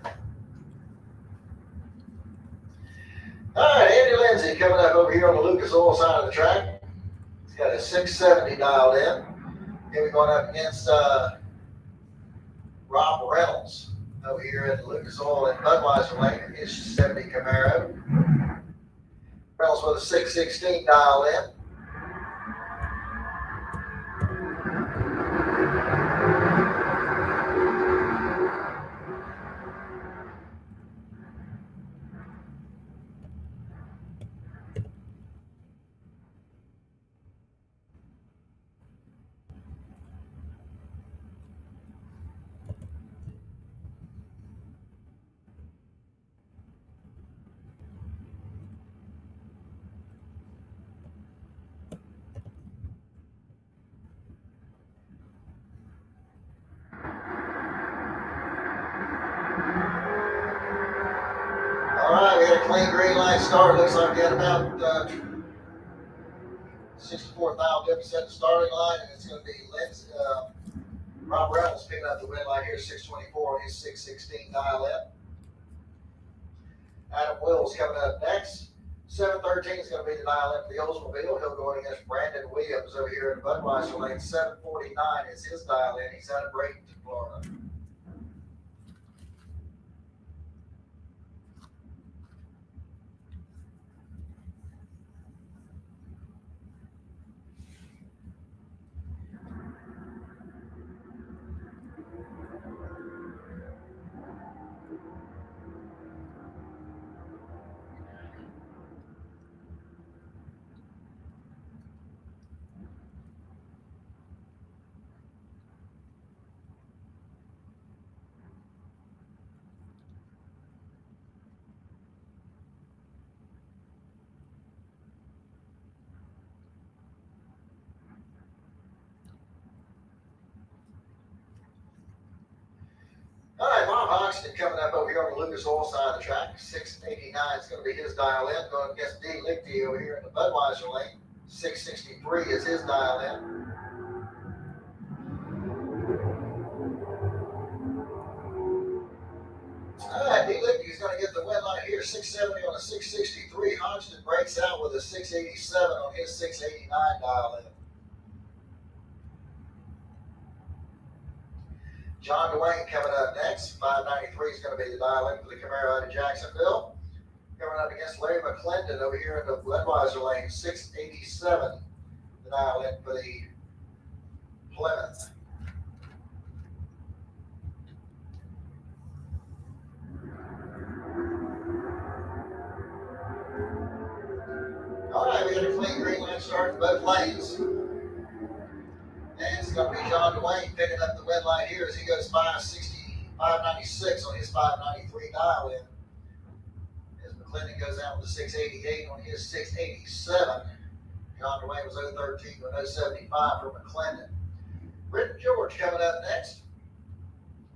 All right, Andy Lindsay coming up over here on the Lucas Oil side of the track. He's got a 670 dialed in. He'll be going up against Rob Reynolds over here at the Lucas Oil and Budweiser lane in his 70 Camaro. Reynolds with a 616 dialed in. All right, we had a clean green light start. Looks like we had about 64 thou difference at the starting line, and it's going to be Rob Reynolds picking up the win light here, 624 on his 616 dial in. Adam Wills coming up next. 713 is going to be the dial in for the Oldsmobile. He'll go in against Brandon Williams over here in the Budweiser lane. 749 is his dial in. He's out of Bradenton, Florida. All right, Bob Hoxton coming up over here on the Lucas Oil side of the track. 689 is going to be his dial in. Going against D. Lichty over here in the Budweiser lane. 663 is his dial in. All right, D. Lichty is going to get the win light here. 670 on a 663. Hoxton breaks out with a 687 on his 689 dial in. John Dwayne coming up next. 593 is going to be the dial in for the Camaro out of Jacksonville. Coming up against Larry McClendon over here in the Budweiser lane. 687, the dial in for the Plymouth. All right, we got a clean green light start for both lanes. And it's going to be John Dwayne picking up the win light here as he goes 596 on his 593 dial in. As McClendon goes out with a 688 on his 687. John Dwayne was 013 with 075 for McClendon. Britton George coming up next.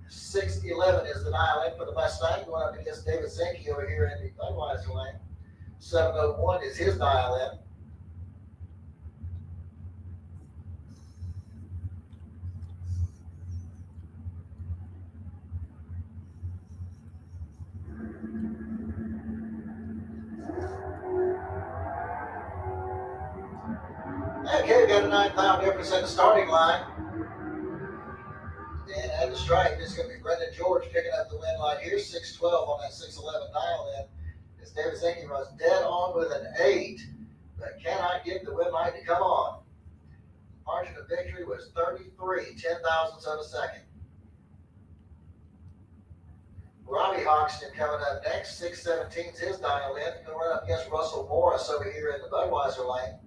611 is the dial in for the Mustang, going up against David Zinke over here in the Budweiser lane. 701 is his dial in. Okay, we got a 9 difference at the starting line. And at the stripe, it's going to be Brendan George picking up the win light here. 612 on that 611 dial in. As David Zinke runs dead on with an 8, but cannot get the win light to come on. Margin of victory was 33 10,000ths of a second. Robbie Hoxton coming up next. 617 is his dial in. He'll run up against Russell Morris over here in the Budweiser lane.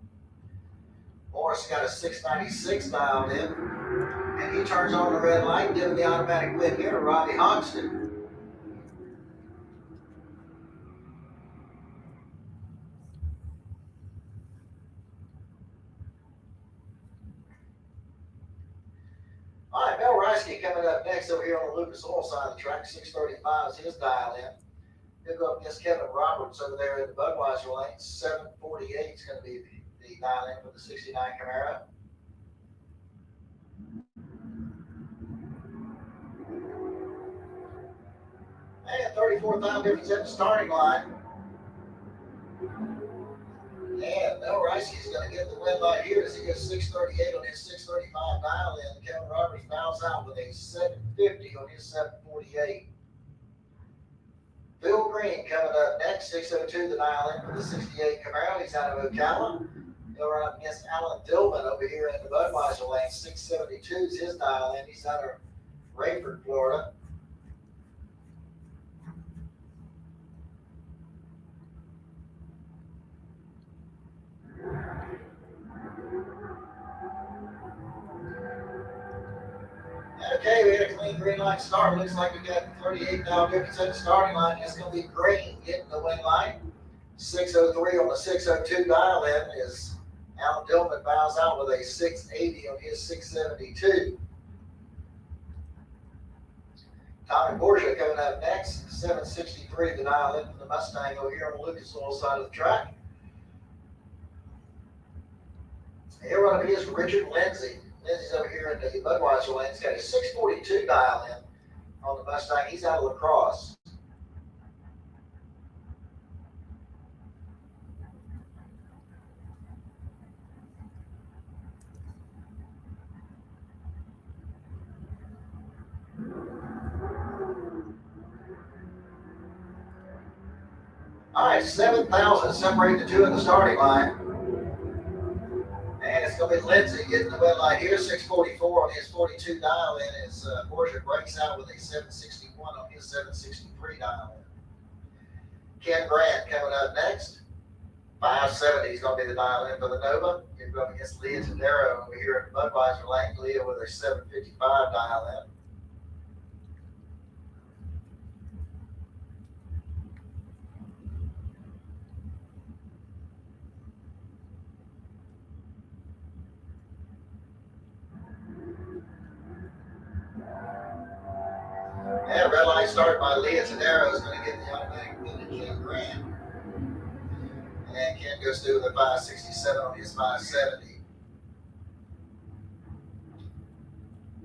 Morris got a 696 dialed in, and he turns on the red light, giving the automatic win here to Robbie Hoxton. All right, Mel Reisky coming up next over here on the Lucas Oil side of the track. 635 is his dial in. He'll go up against Kevin Roberts over there in the Budweiser lane. 748 is going to be the dial in for the 69 Camaro. And 34 time difference at the starting line. And Mel Ricey's going to get the win light here as he goes 638 on his 635 dial in. Kevin Roberts bows out with a 750 on his 748. Bill Green coming up next, 602 the dial in for the 68 Camaro. He's out of Ocala. He'll run up against Alan Dillman over here in the Budweiser lane. 672 is his dial in. He's out of Rayford, Florida. Okay, we had a clean green line start. Looks like we got 38 now difference at the starting line. It's going to be Green getting the win line. 603 on the 602 dial in is Alan Dillman bows out with a 680 on his 672. Tommy Borgia coming up next, 763 the dial in for the Mustang over here on the Lucas Oil side of the track. Here one of his Richard Lindsay. Lindsay's over here in the Budweiser lane. He's got a 642 dial in on the Mustang. He's out of La Crosse. All right, 7,000 separate the two in the starting line. And it's going to be Lindsay getting the win light here, 644 on his 42 dial in as Borgia breaks out with a 761 on his 763 dial in. Ken Grant coming up next. 570 is going to be the dial in for the Nova. You're going against Leah Tadero over here in the Budweiser lane. Leah with a 755 dial in. And red line start by Leah Tadero is going to get the automatic win to Ken Grant. And Ken goes through with a 567 on his 570.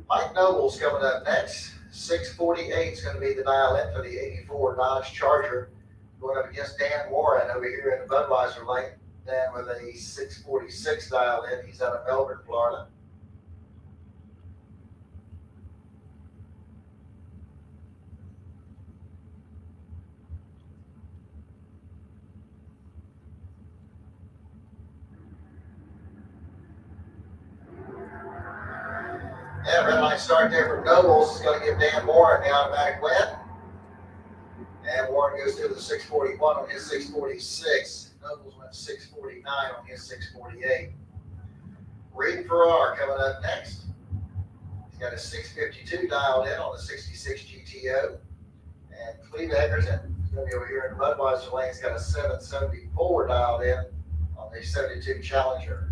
Mike Noble's coming up next. 648 is going to be the dial in for the 84 Dodge Charger. Going up against Dan Warren over here in the Budweiser lane. Dan with a 646 dial in. He's out of Melbourne, Florida. Yeah, red line start there for Nobles is going to give Dan Warren the automatic win. And Warren goes through with a 641 on his 646. Nobles went 649 on his 648. Reed Farrar coming up next. He's got a 652 dialed in on the 66 GTO. And Cleve Egerton is going to be over here in the Budweiser lane. He's got a 774 dialed in on the 72 Challenger.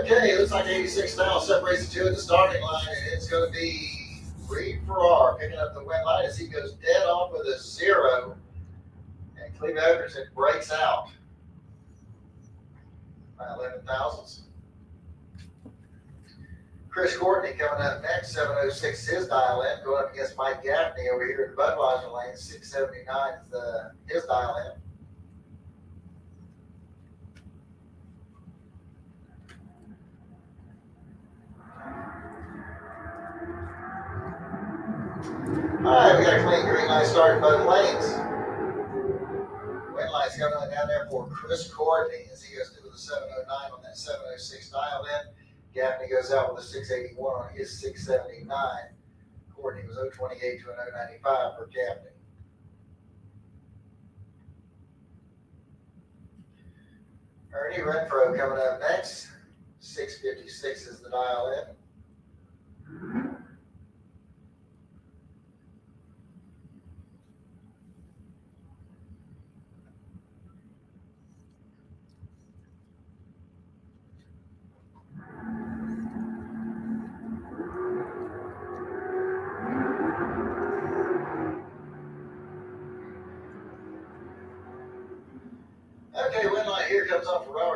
Okay, looks like 86 now separates the two at the starting line, and it's going to be Reed Farrar picking up the win line as he goes dead on with a 0, and Cleve Egerton breaks out by 11 thousandths. Chris Courtney coming up next, 706 his dial in, going up against Mike Gaffney over here in the Budweiser lane, 679 is his dial in. All right, we got a clean green light starting both lanes. Win light's coming down there for Chris Courtney as he goes through the 709 on that 706 dialed in. Gaffney goes out with a 681 on his 679. Courtney was 028 to an 095 for Gaffney. Ernie Renfro coming up next. 656 is the dial in.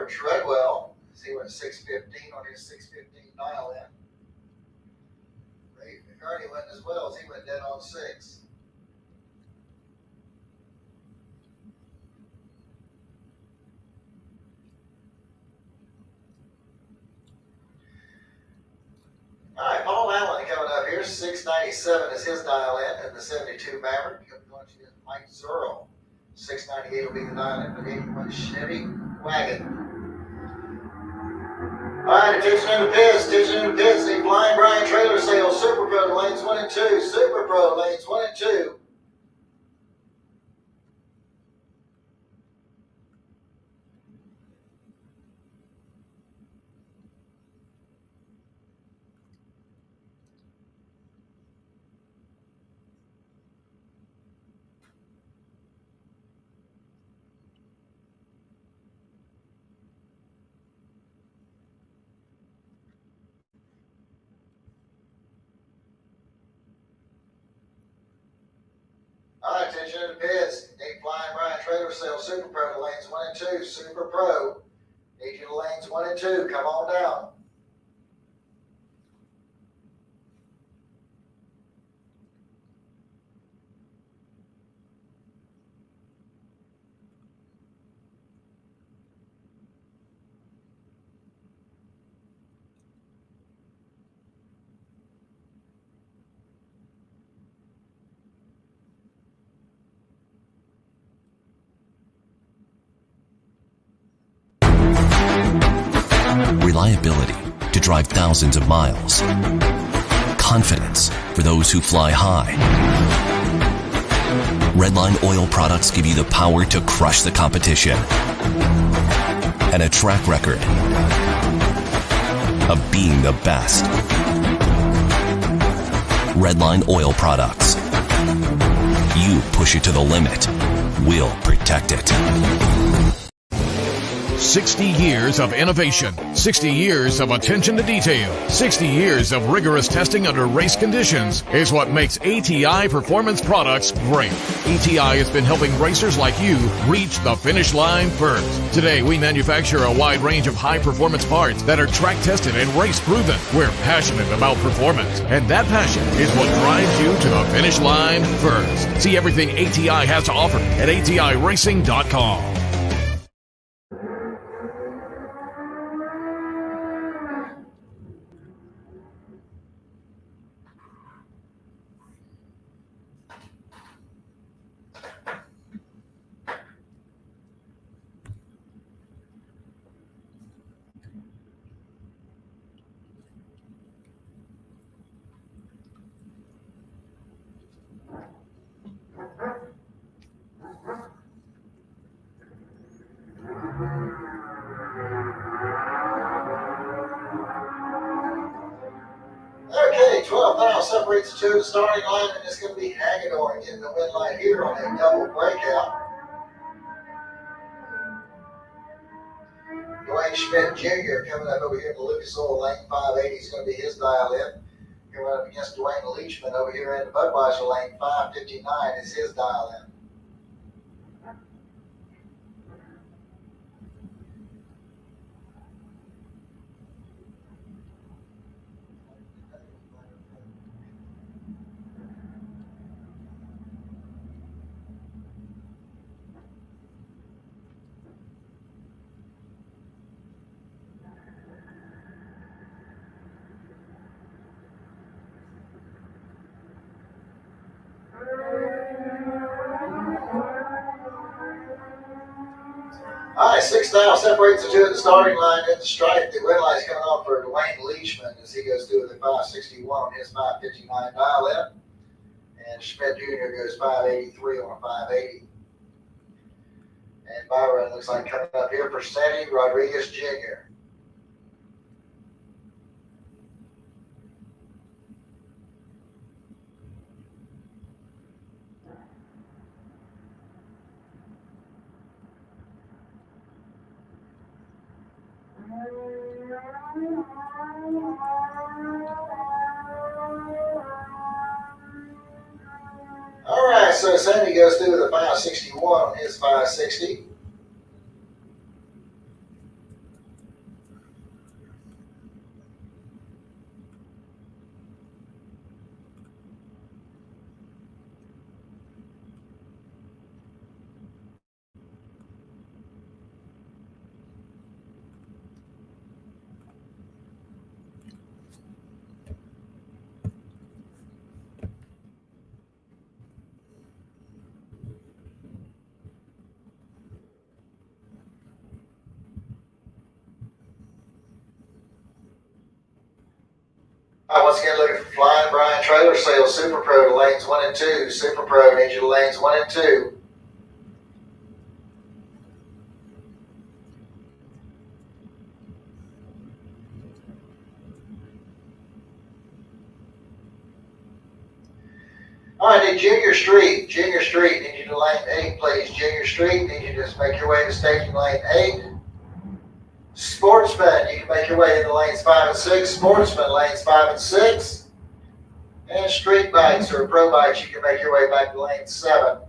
Robert Treadwell, as he went 6:15 on his 6:15 dial in. Ray McCartney went as well as he went dead on 6. All right, Paul Allen coming up here. 697 is his dial in, and the 72 Maverick going to Mike Zerl. 698 will be the dial in for the 81 Chevy Wagon. All right, attention in the pits, the Flying Brian trailer sales, Super Pro to lanes 1 and 2, Super Pro lanes 1 and 2. All right, attention in the pits. Need Flying Brian trailer sales, Super Pro to lanes 1 and 2, Super Pro. Need you to lanes 1 and 2. Come on down. Reliability to drive thousands of miles. Confidence for those who fly high. Redline oil products give you the power to crush the competition. And a track record of being the best. Redline oil products. You push it to the limit. We'll protect it. 60 years of innovation, 60 years of attention to detail, 60 years of rigorous testing under race conditions is what makes ATI Performance Products great. ATI has been helping racers like you reach the finish line first. Today, we manufacture a wide range of high-performance parts that are track-tested and race-proven. We're passionate about performance, and that passion is what drives you to the finish line first. See everything ATI has to offer at ATIRacing.com. Okay, 12 now separates the two of the starting line, and it's going to be Hagedorn getting the win line here on a double breakout. Dwayne Schmidt Jr. coming up over here in the Lucas Oil lane 580 is going to be his dial in. Coming up against Dwayne Leachman over here in the Budweiser lane 559 is his dial in. All right, 6 now separates the two at the starting line at the stripe. The red light's coming on for Dwayne Leachman as he goes through the 561 on his 559 dial in. And Schmidt Jr. goes 583 on a 580. And Byron looks like coming up here for Sandy Rodriguez Jr. All right, so Sandy goes through the 561 on his 560. All right, once again, looking for Flying Brian Trailer Sales Super Pro to lanes 1 and 2. Super Pro needs you to lanes 1 and 2. All right, then Junior Street, need you to lane 8, please. Junior Street, need you to just make your way to staging lane 8. Sportsman, you can make your way into lanes 5 and 6. Sportsman, lanes 5 and 6. And Street Bikes or Pro Bikes, you can make your way back to lane 7.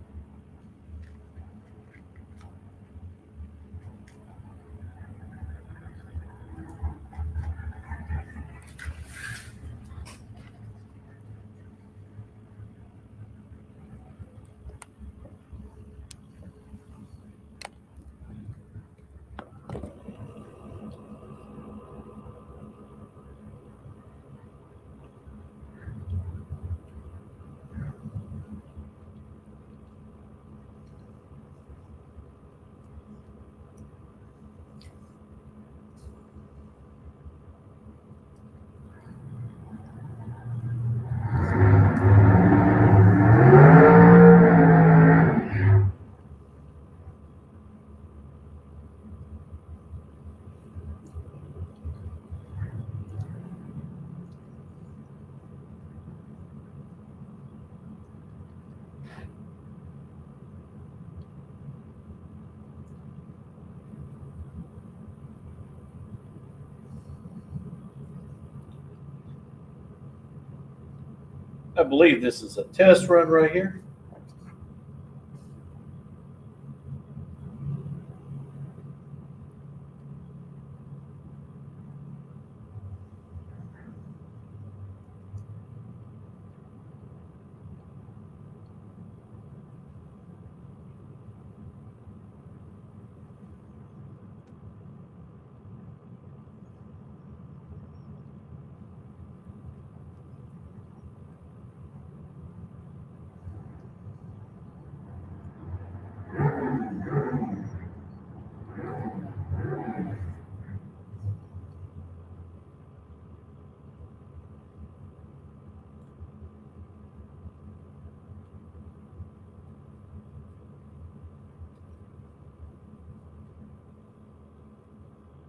I believe this is a test run right here.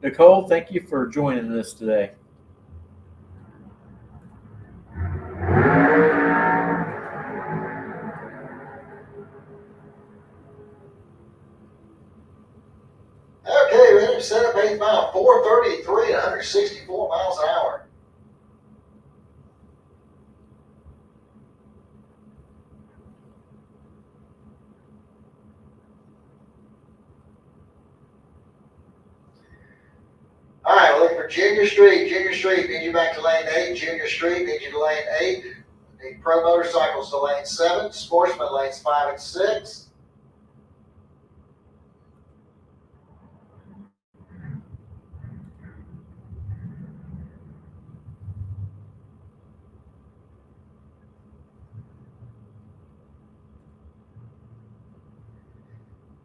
Nicole, thank you for joining us today. Okay, ready to set up 8th mile, 4:33 at 164 miles an hour. All right, we're looking for Junior Street, need you back to lane 8. Junior Street, need you to lane 8. Need Pro Motorcycles to lane 7. Sportsman, lanes 5 and 6.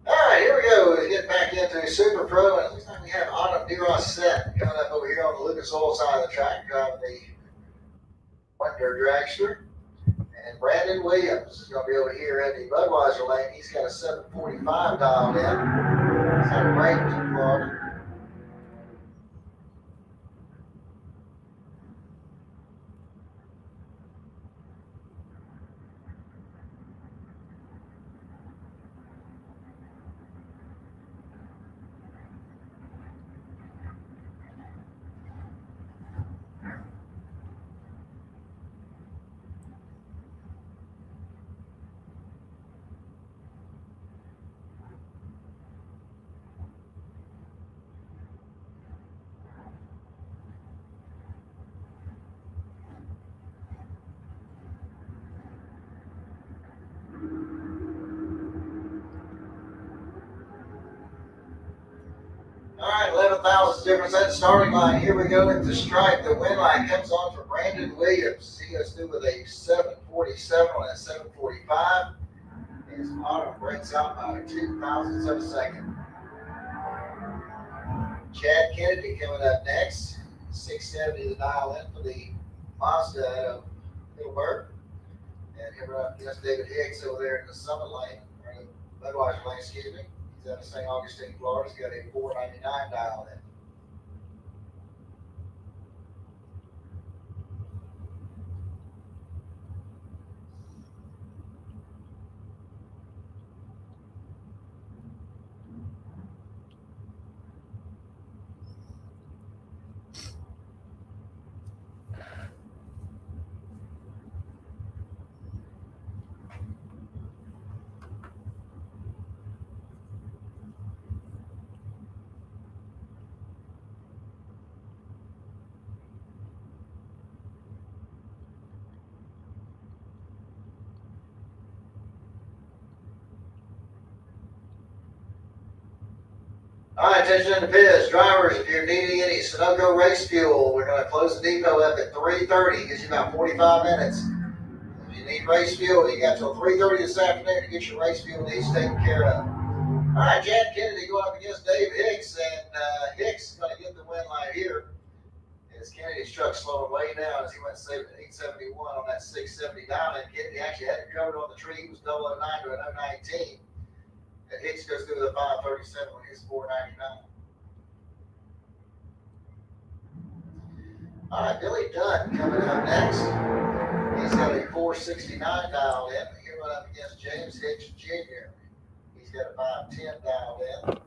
All right, here we go. We're getting back into Super Pro, and it looks like we have Autumn DeRosset coming up over here on the Lucas Oil side of the track, driving the Wonder Dragster. And Brandon Williams is going to be over here in the Budweiser lane. He's got a 745 dialed in. He's had a break in Florida. All right, 11,000 difference at the starting line. Here we go into stripe. The win line comes on for Brandon Williams. He goes through with a 747 on a 745. His Autumn breaks out by 2,000ths of a second. Chad Kennedy coming up next. 670 to dial in for the Mazda out of Middleburg. And him right up against David Hicks over there in the Summit lane, or the Budweiser lane, excuse me. He's out of St. Augustine, Florida. He's got a 499 dial in. All right, attention in the pits. Drivers, if you're needing any Sunoco race fuel, we're going to close the depot up at 3:30. Gives you about 45 minutes. If you need race fuel, you got till 3:30 this afternoon to get your race fuel needs taken care of. All right, Jan Kennedy going up against Dave Hicks, and Hicks is going to get the win right here. As Kennedy's truck slowing way down as he went 871 on that 670 down, and Kennedy actually had it covered on the tree. He was 009 to an 019. And Hicks goes through the 537 with his 499. All right, Billy Dunn coming up next. He's got a 469 dialed in. He's going up against James Hicks Jr. He's got a 510 dialed in.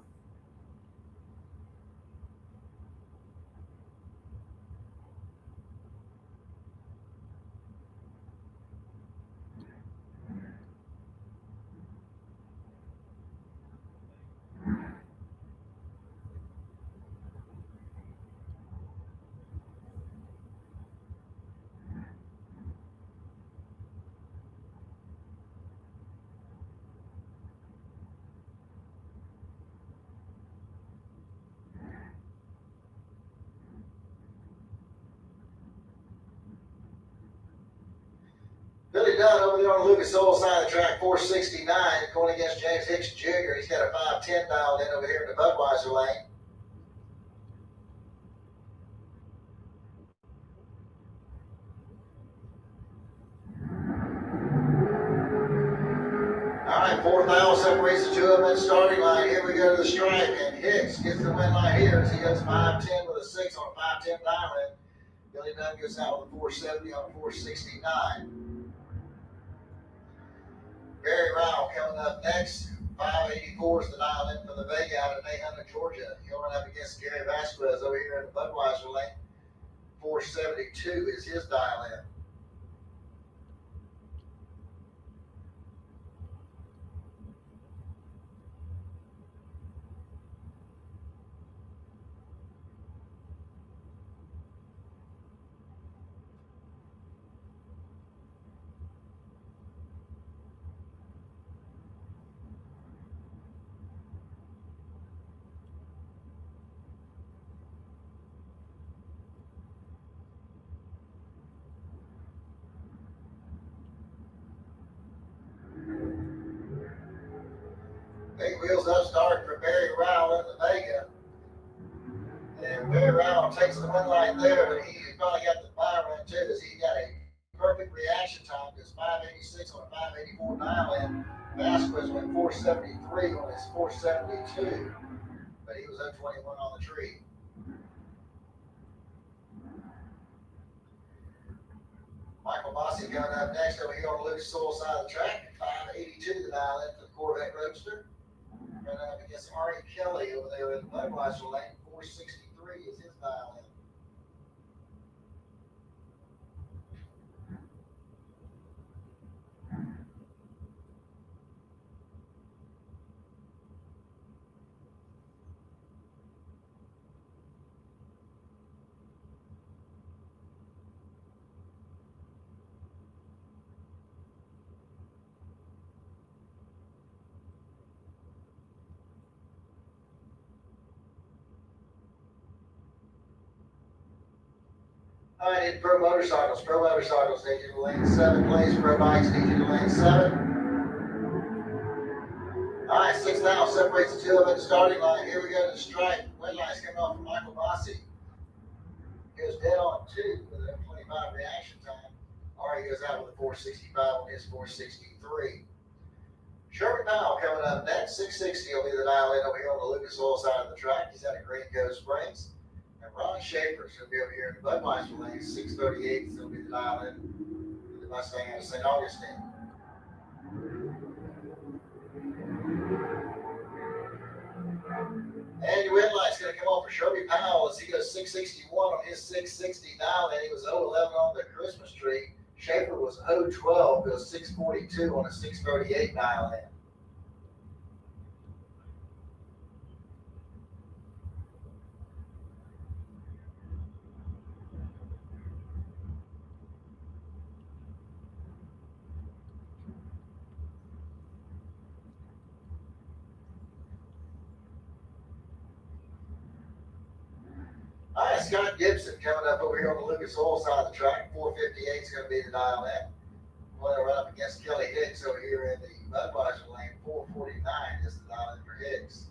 Billy Dunn over there on the Lucas Oil side of the track, 469, going against James Hicks Jr. He's got a 510 dialed in over here in the Budweiser lane. All right, 4,000 separates the two of them in the starting line. Here we go to the stripe, and Hicks gets the win right here as he goes 510 with a 6 on a 510 dial in. Billy Dunn goes out with a 470 on a 469. Barry Rao coming up next. 584 is the dial in for the Vega out of Nahunta, Georgia. He'll run up against Gary Vasquez over here in the Budweiser lane. 472 is his dial in. Big wheels up start for Barry Rao in the Vega. And Barry Rao takes the win right there, but he probably got the fire run too, as he got a perfect reaction time. Because 586 on a 584 dial in. Vasquez went 473 on his 472, but he was up 21 on the tree. Michael Bossy coming up next over here on the Lucas Oil side of the track. 582 the dial in for the Corvette Roadster. Running up against Ari Kelly over there in the Budweiser lane. 463 is his dial in. All right, in Pro Motorcycles. Pro Motorcycles need you to lane 7, please. Pro Bikes need you to lane 7. All right, 6,000 separates the two of them in the starting line. Here we go to the stripe. Win line's coming off from Michael Bossy. He was dead on 2 with a 25 625 reaction time. Ari goes out with a 465 on his 463. Sherman Powell coming up next. 660 will be the dial in over here on the Lucas Oil side of the track. He's out of Green Cove Springs. And Ron Schaefer's going to be over here in the Budweiser lane. 638 is going to be the dial in for the Mustang out of St. Augustine. And your win light's going to come on for Sherby Powell as he goes 661 on his 660 dial in. He was 011 on the Christmas tree. Schaefer was 012, goes 642 on a 638 dial in. All right, Scott Gibson coming up over here on the Lucas Oil side of the track. 458 is going to be the dial in. We're going to run up against Kelly Hicks over here in the Budweiser lane. 449 is the dial in for Hicks.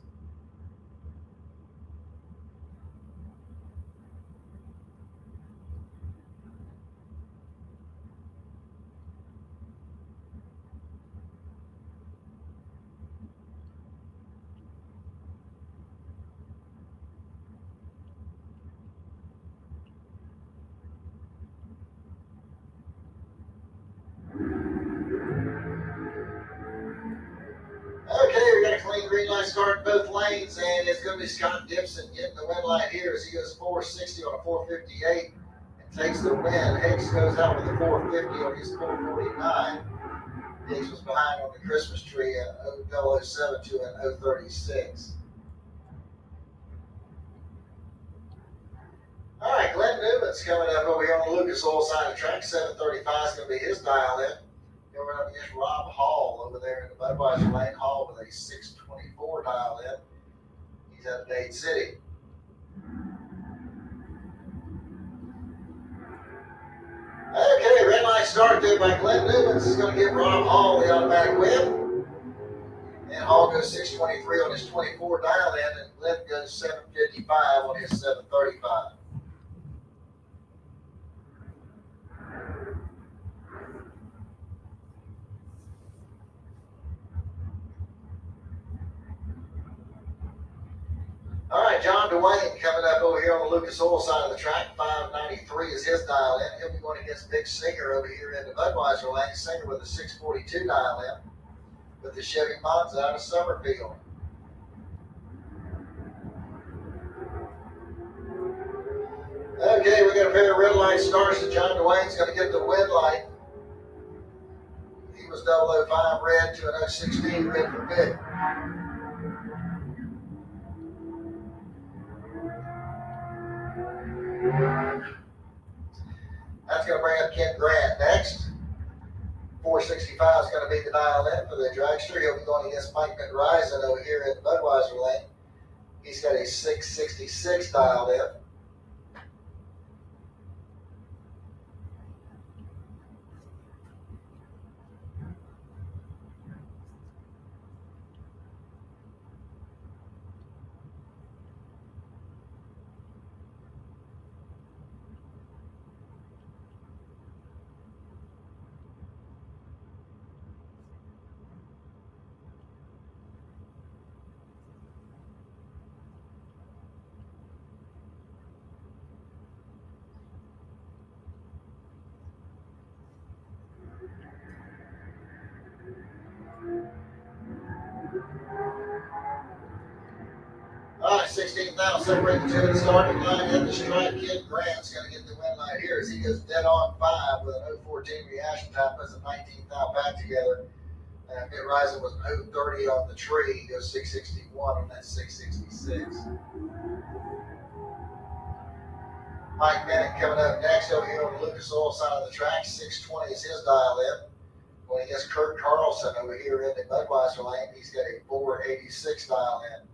Okay, we got a clean green light start in both lanes, and it's going to be Scott Gibson getting the win light here as he goes 460 on a 458 and takes the win. Hicks goes out with a 450 on his 449. Hicks was behind on the Christmas tree at 007 to an 036. All right, Glenn Newman's coming up over here on the Lucas Oil side of the track. 735 is going to be his dial in. Going up against Rob Hall over there in the Budweiser lane. Hall with a 624 dial in. He's out of Dade City. Okay, red light start there by Glenn Newmans is going to give Rob Hall the automatic win. And Hall goes 623 on his 24 dial in, and Glenn goes 755 on his 735. All right, John DeWayne coming up over here on the Lucas Oil side of the track. 593 is his dial in. He'll be going against Big Singer over here in the Budweiser lane. Singer with a 642 dial in with the Chevy Monza out of Summerfield. Okay, we got a pair of red light stars, and John DeWayne's going to get the win light. He was 005 red to an 016 red for Vic. That's going to bring up Ken Grant next. 465 is going to be the dial in for the dragster. He'll be going against Mike McRisen over here at Budweiser lane. He's got a 666 dialed in. All right, 16,000 separate the two of the starting line at the stripe. Ken Grant's going to get the win line here as he goes dead on 5 with an 014 reaction time, puts a 19,000 back together. Mitt Rising was 030 on the tree. He goes 661 on that 666. Mike Bennett coming up next over here on the Lucas Oil side of the track. 620 is his dial in. When he gets Kurt Carlson over here in the Budweiser lane, he's got a 486 dial in.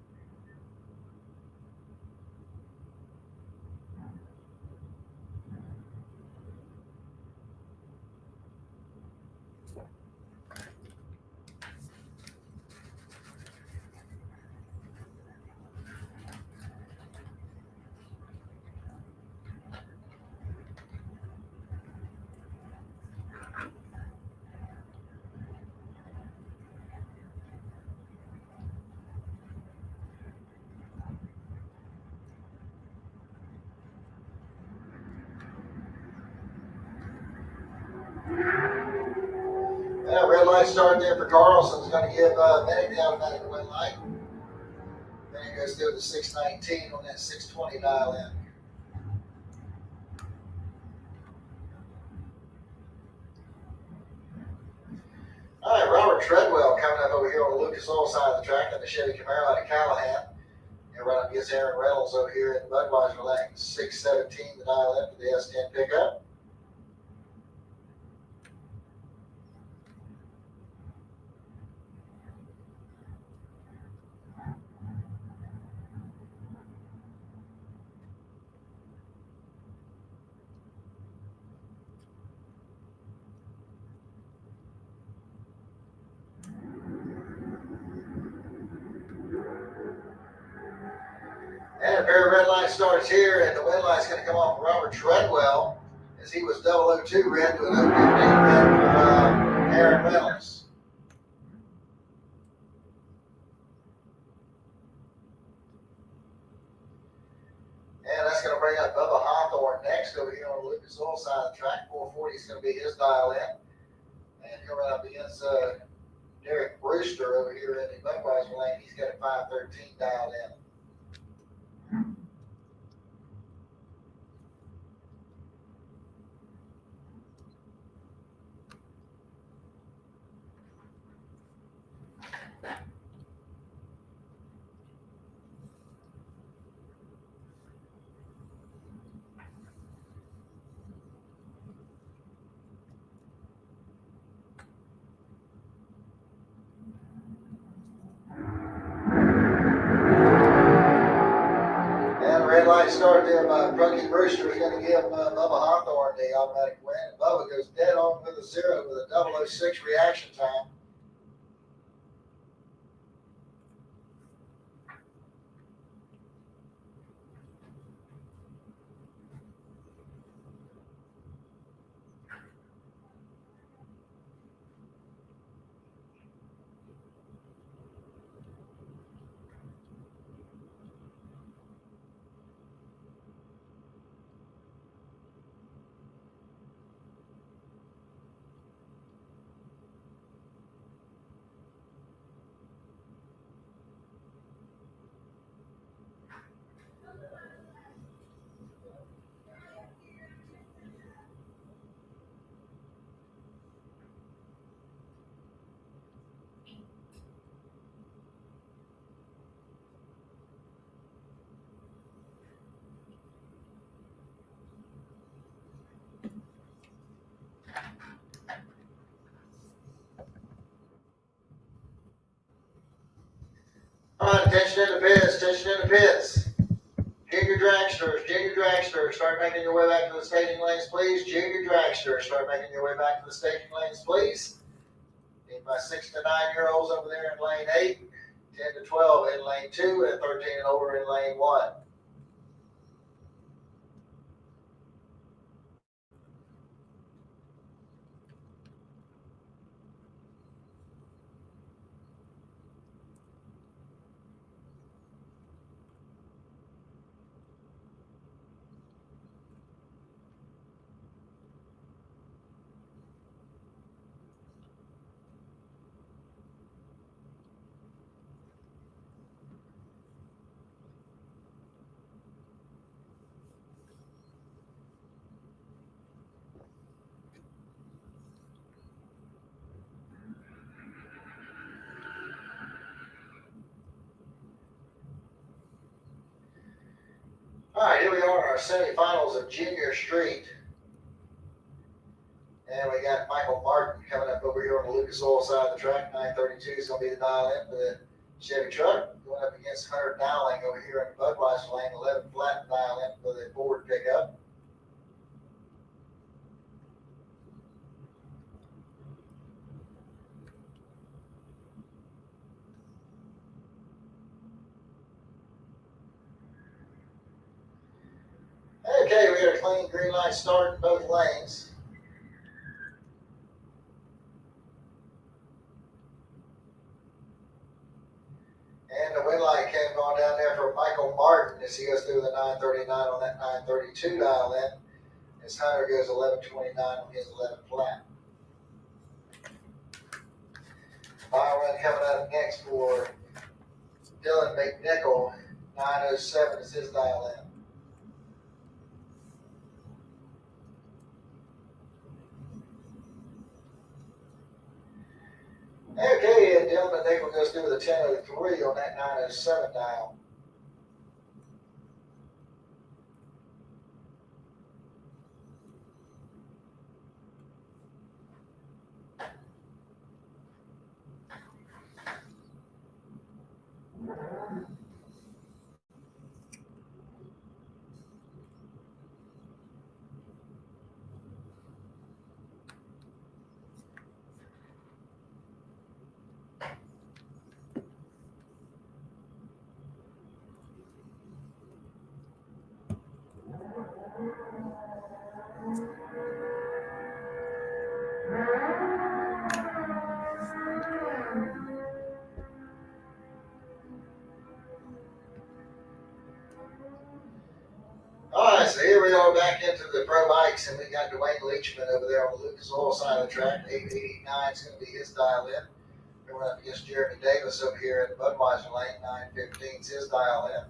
Red light start there for Carlson's going to give Bennett the automatic win light. Then it goes through the 619 on that 620 dial in. All right, Robert Treadwell coming up over here on the Lucas Oil side of the track in the Chevy Camaro out of Callahan. And right up against Aaron Reynolds over here in the Budweiser lane. 617 the dial in for the S10 pickup. And a pair of red light starts here, and the win light's going to come off Robert Treadwell as he was 002 red to an 015 red for Aaron Reynolds. And that's going to bring up Bubba Hawthorne next over here on the Lucas Oil side of the track. 440 is going to be his dial in. And coming up against Derek Brewster over here in the Budweiser lane, he's got a 513 dialed in. Red light start there by Brookie Brewster is going to give Bubba Hawthorne the automatic win. And Bubba goes dead on with a 0 with a 006 reaction time. All right, attention in the pits, attention in the pits. Junior dragsters, start making your way back to the staging lanes, please. Junior dragsters, start making your way back to the staging lanes, please. Need my 6 to 9-year-olds over there in lane 8, 10 to 12 in lane 2, and 13 and over in lane 1. All right, here we are in our semifinals of Junior Street. And we got Michael Martin coming up over here on the Lucas Oil side of the track. 932 is going to be the dial in for the Chevy truck. Going up against Hunter Dowling over here in the Budweiser lane. 11 flat dial in for the Ford pickup. Okay, we got a clean green light start in both lanes. And the win light came on down there for Michael Martin as he goes through the 939 on that 932 dial in. As Hunter goes 1129 on his 11 flat. run coming up next for Dylan McNichol. 907 is his dial in. Okay, and Dylan McNichol goes through with a 1003 on that 907 dial. All right, so here we are back into the pro bikes, and we got Dwayne Leachman over there on the Lucas Oil side of the track. 889 is going to be his dial in. Going up against Jeremy Davis over here in the Budweiser lane. 915 is his dial in.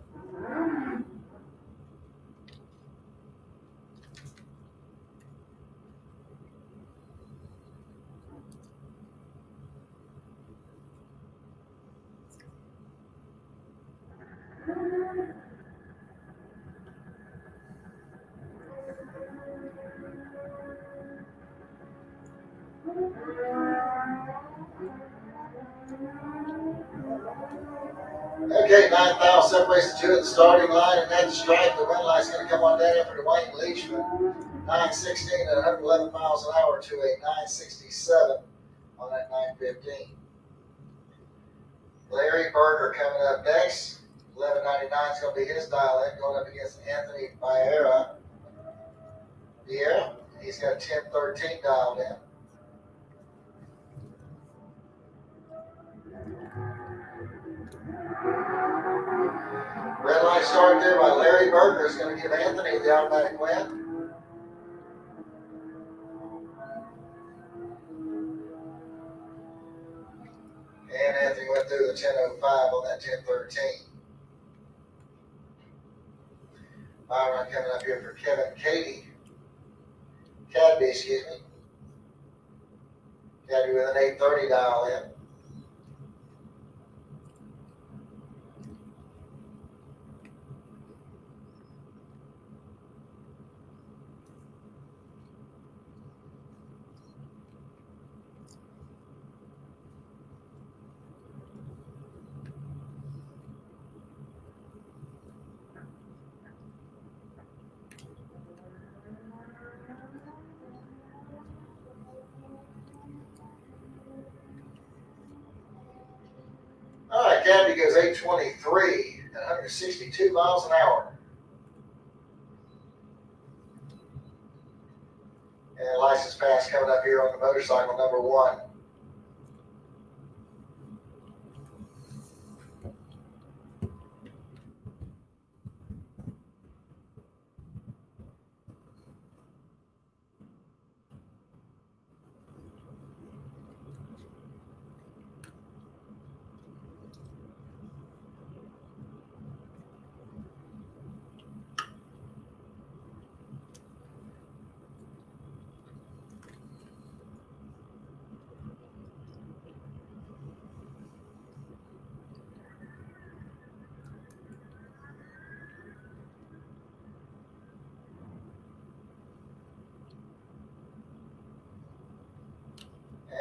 Okay, 9,000 separates the two at the starting line, and at the stripe, the win light's going to come on down in for Dwayne Leachman. 916 at 111 miles an hour to a 967 on that 915. Larry Berger coming up next. 1199 is going to be his dial in, going up against Anthony Vieira. He's got 1013 dialed in. Red light start there by Larry Berger is going to give Anthony the automatic win. And Anthony went through the 10:05 on that 10:13. Byron coming up here for Kevin Cadby, excuse me. Cadby with an 8:30 dial in. All right, Cadby goes 823 at 162 miles an hour. And license pass coming up here on the motorcycle number 1.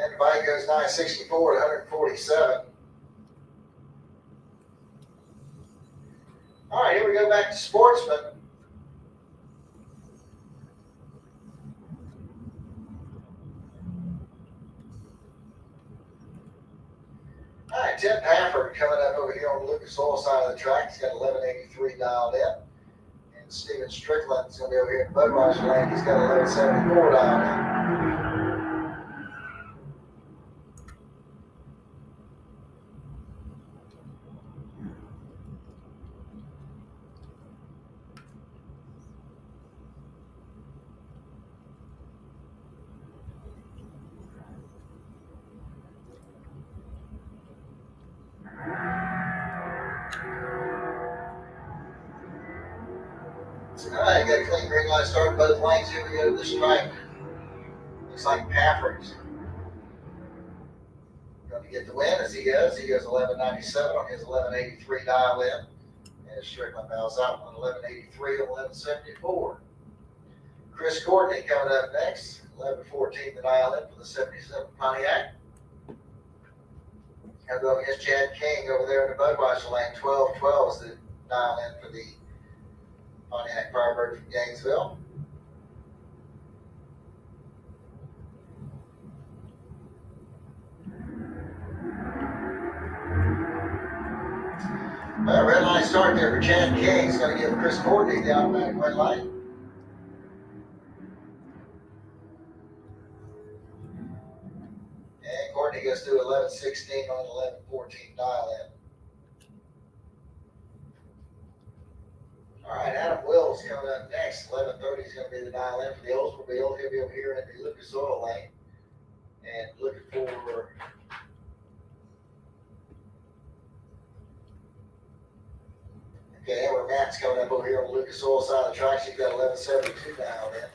And the bike goes 964 at 147. All right, here we go back to Sportsman. All right, Tim Pafford coming up over here on the Lucas Oil side of the track. He's got 1183 dialed in. And Steven Strickland is going to be over here in Budweiser lane. He's got 1174 dialed in. got a clean green light start, both lanes. Here we go to the stripe. Looks like Pafford's going to get the win as he goes. He goes 11.97 on his 11.83 dial in. And Strickland bows out on 11.83 on 11.74. Chris Courtney coming up next. 11.14 the dial in for the 77 Pontiac. He'll go against Chad King over there in the Budweiser lane. 12.12 is the dial in for the Pontiac Firebird from Gainesville. Well, red line start there for Chad King. He's going to give Chris Courtney the automatic red light. And Courtney goes through 11.16 on 11.14 dial in. All right, Adam Wills coming up next. 11.30 is going to be the dial in for the Oldsmobile. He'll be over here in the Lucas Oil lane. And looking for okay, Amber Matt's coming up over here on the Lucas Oil side of the track. She's got 11.72 dialed in.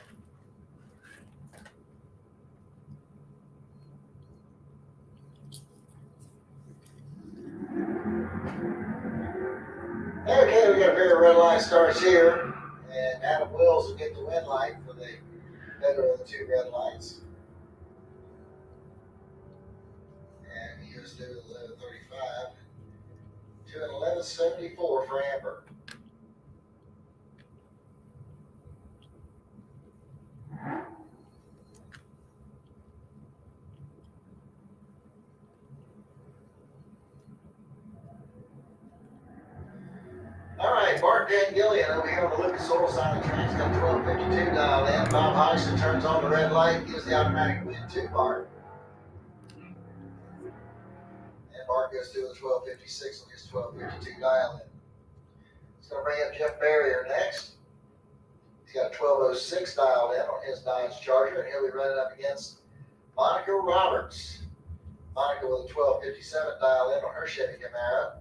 Okay, we got a pair of red line starts here, and Adam Wills will get the win light for the better of the two red lights. And he goes through 11.35 to an 11.74 for Amber. All right, Bart Dan Gillian over here on the Lucas Oil side of the track. He's got 12.52 dialed in. Bob Hodgson turns on the red light, gives the automatic win to Bart. And Bart goes through the 12.56 on his 12.52 dial in. He's going to bring up Jeff Barrier next. He's got a 12.06 dialed in on his Dodge Charger, and he'll be running up against Monica Roberts. Monica with a 12.57 dial in on her Chevy Camaro.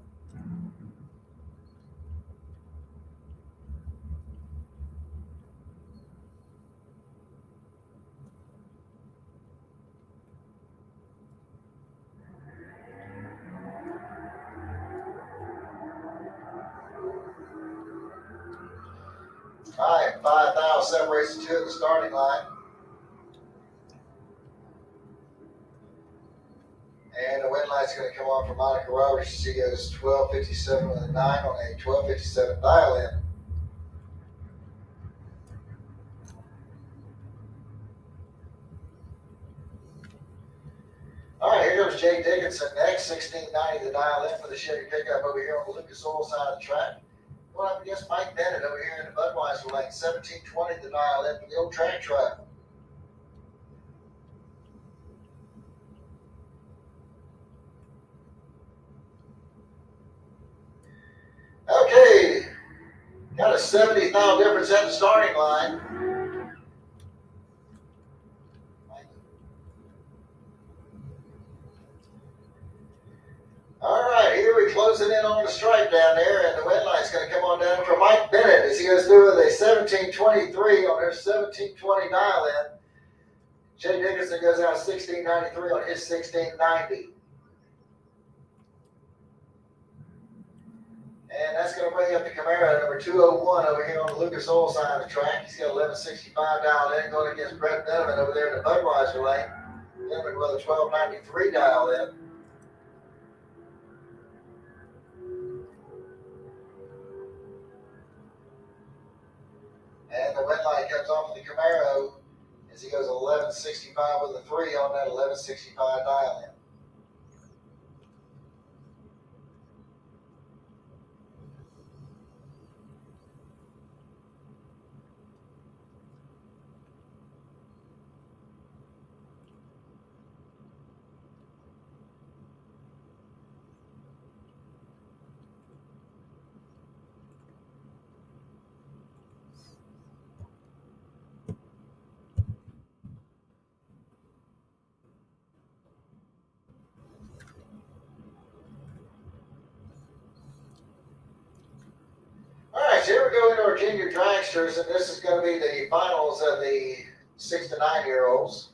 All right, 5,000 separates the two at the starting line. And the win light's going to come on for Monica Roberts. She goes 12.57 with a 9 on a 12.57 dial in. All right, here goes Jay Dickinson next. 16.90 the dial in for the Chevy pickup over here on the Lucas Oil side of the track. Going up against Mike Bennett over here in the Budweiser lane. 17.20 the dial in for the old track truck. Okay, got a 70,000 difference at the starting line. All right, here we're closing in on the stripe down there, and the win light's going to come on down for Mike Bennett as he goes through with a 17.23 on her 17.20 dial in. Jay Dickinson goes out 16.93 on his 16.90. And that's going to bring up the Camaro, number 201 over here on the Lucas Oil side of the track. He's got 11.65 dialed in, going against Brett Donovan over there in the Budweiser lane. Donovan with a 12.93 dialed in. And the win light comes on for the Camaro as he goes 11.65 with a 3 on that 11.65 dial in. so here we go into our junior dragsters, and this is going to be the finals of the 6 to 9-year-olds.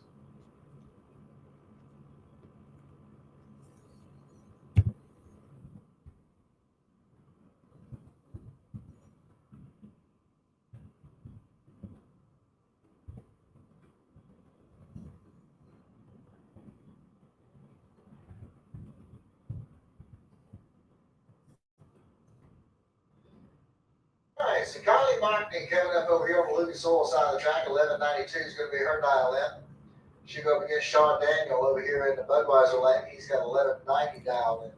All right, so Kylie Mockney coming up over here on the Lucas Oil side of the track. 1192 is going to be her dial in. She'll go up against Sean Daniel over here in the Budweiser lane. He's got 1190 dialed in.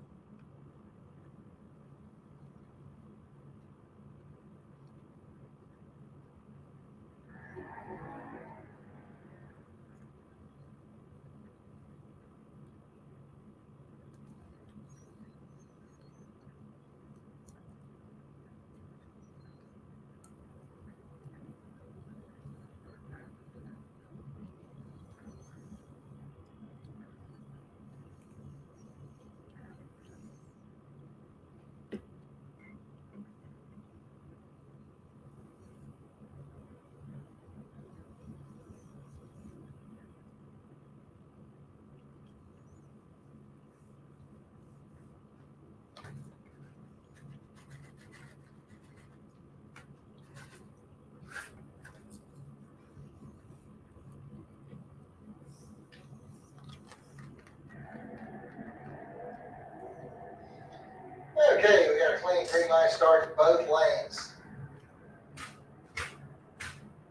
Okay, we got a clean green light start in both lanes.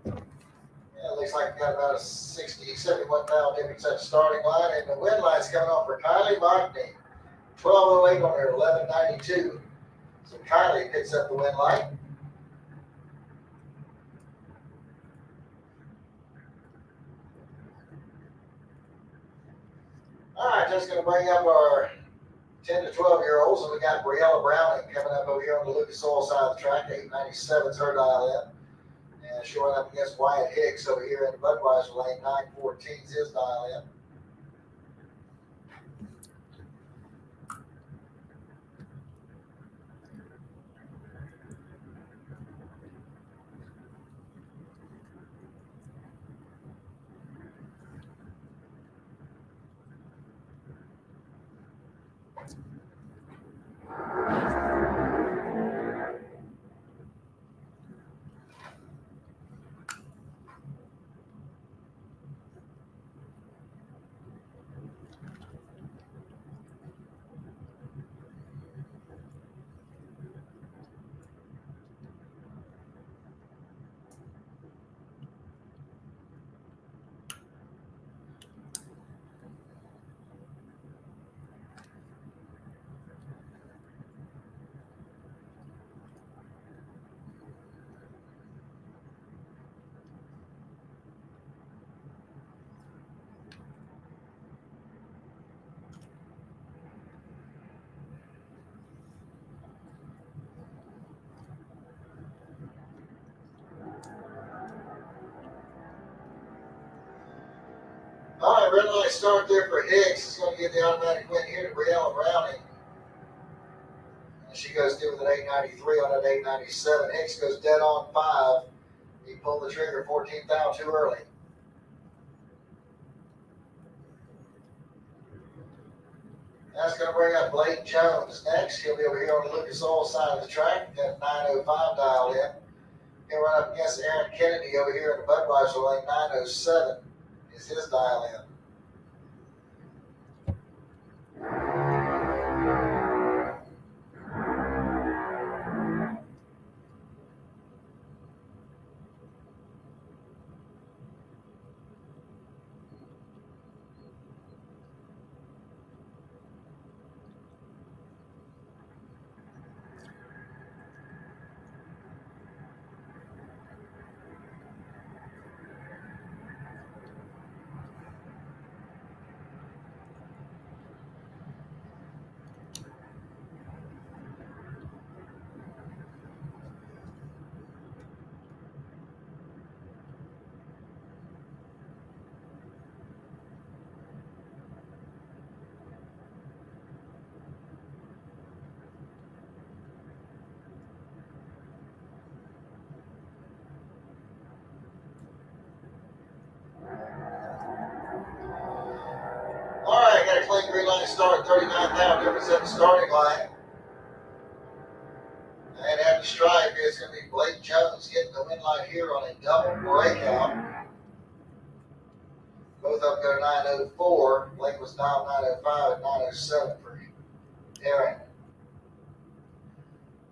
Yeah, it looks like we got about a 60, 71 mile difference at the starting line, and the wind line's coming off for Kylie Mockney. 1208 on her 1192. So Kylie picks up the wind light. All right, just going to bring up our 10 to 12-year-olds, and we got Briella Browning coming up over here on the Lucas Oil side of the track. 897 is her dial in. And she'll run up against Wyatt Hicks over here in the Budweiser lane. 914 is his dial in. All right, red light start there for Hicks. It's going to get the automatic win here to Briella Browning. And she goes through with an 893 on an 897. Hicks goes dead on 5. He pulled the trigger 14th out too early. That's going to bring up Blake Jones next. He'll be over here on the Lucas Oil side of the track. Got 905 dialed in. He'll run up against Aaron Kennedy over here in the Budweiser lane. 907 is his dial in. line start, 39,000 difference at the starting line. And at the stripe, it's going to be Blake Jones getting the win light here on a double breakout. Both of them go 904. Blake was down 905 and 907 for Aaron.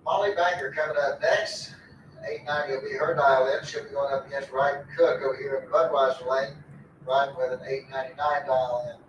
Molly Banker coming up next. 890 will be her dial in. She'll be going up against Wright Cook over here in the Budweiser lane. Right with an 899 dial in.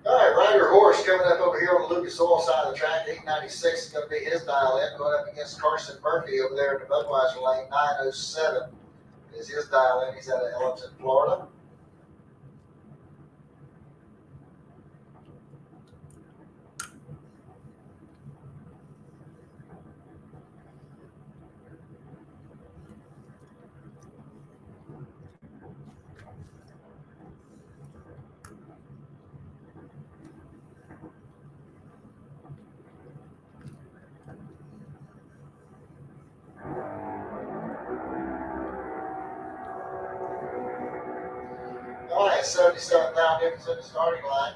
All right, Ryder Horse coming up over here on the Lucas Oil side of the track. 896 is going to be his dial in. Going up against Carson Murphy over there in the Budweiser lane. 907 is his dial in. He's out of Ellington, Florida. All right, 77,000 difference in the starting line.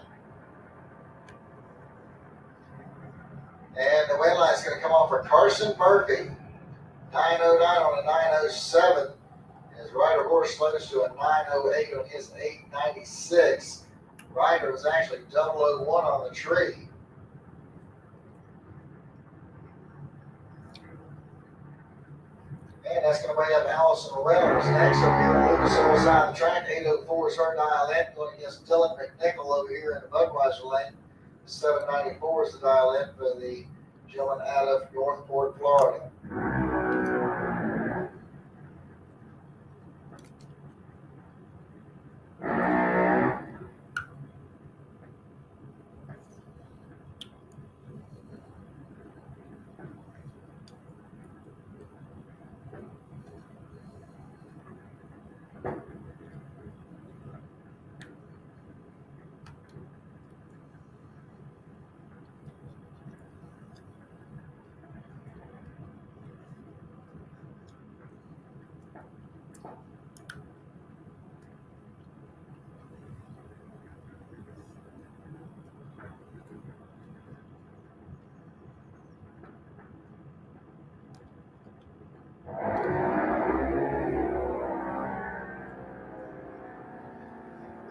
And the win line is going to come off for Carson Murphy. 909 on a 907. His Ryder Horse slid us to a 908 on his 896. Ryder was actually 001 on the tree. And that's going to bring up Allison Reynolds next over here on the Lucas Oil side of the track. 804 is her dial in, going against Dylan McNichol over here in the Budweiser lane. 794 is the dial in for the gentleman out of Northport, Florida.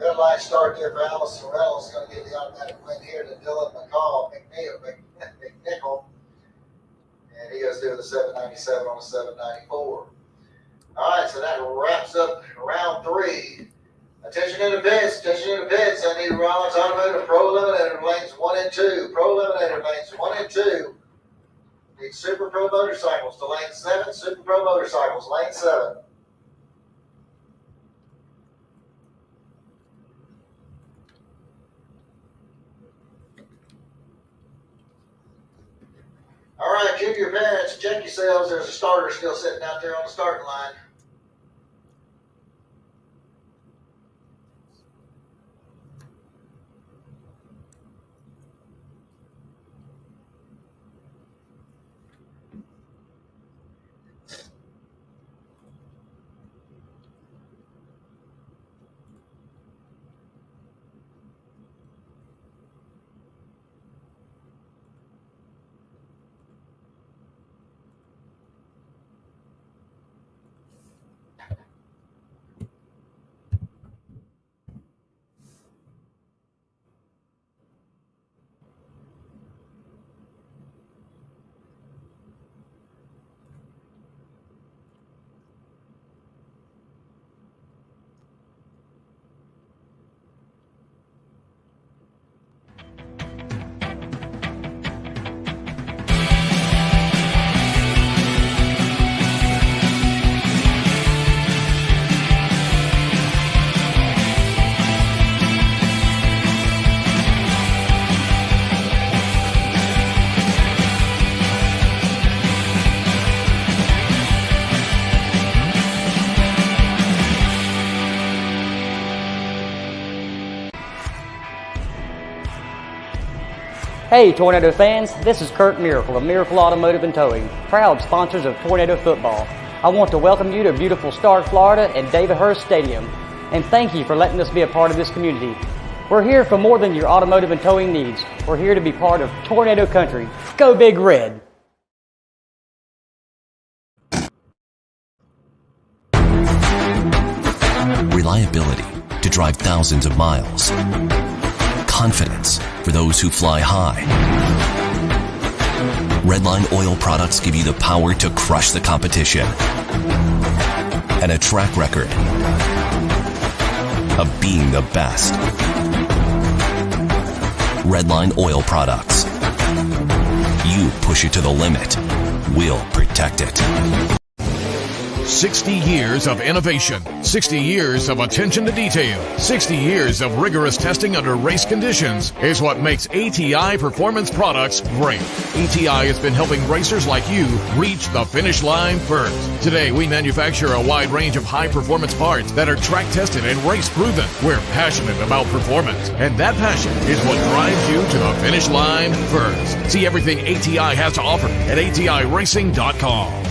Red light start there for Allison Reynolds. Going to get the automatic win here to Dylan McNichol. And he goes through the 797 on the 794. All right, so that wraps up round 3. Attention in events. I need Rollins Automotive Pro Eliminator lanes 1 and 2. Pro Eliminator lanes 1 and 2. Need Super Pro motorcycles to lane 7. Super Pro motorcycles, lane 7. All right, keep your parents, check yourselves. There's a starter still sitting out there on the starting line. Hey Tornado fans, this is Kurt Miracle of Miracle Automotive and Towing, proud sponsors of Tornado Football. I want to welcome you to beautiful Stark, Florida at David Hurst Stadium, and thank you for letting us be a part of this community. We're here for more than your automotive and towing needs. We're here to be part of Tornado Country. Go Big Red! Reliability to drive thousands of miles. Confidence for those who fly high. Redline oil products give you the power to crush the competition. And a track record of being the best. Redline oil products. You push it to the limit. We'll protect it. 60 years of innovation, 60 years of attention to detail, 60 years of rigorous testing under race conditions is what makes ATI Performance Products great. ATI has been helping racers like you reach the finish line first. Today, we manufacture a wide range of high-performance parts that are track-tested and race-proven. We're passionate about performance, and that passion is what drives you to the finish line first. See everything ATI has to offer at ATIRacing.com.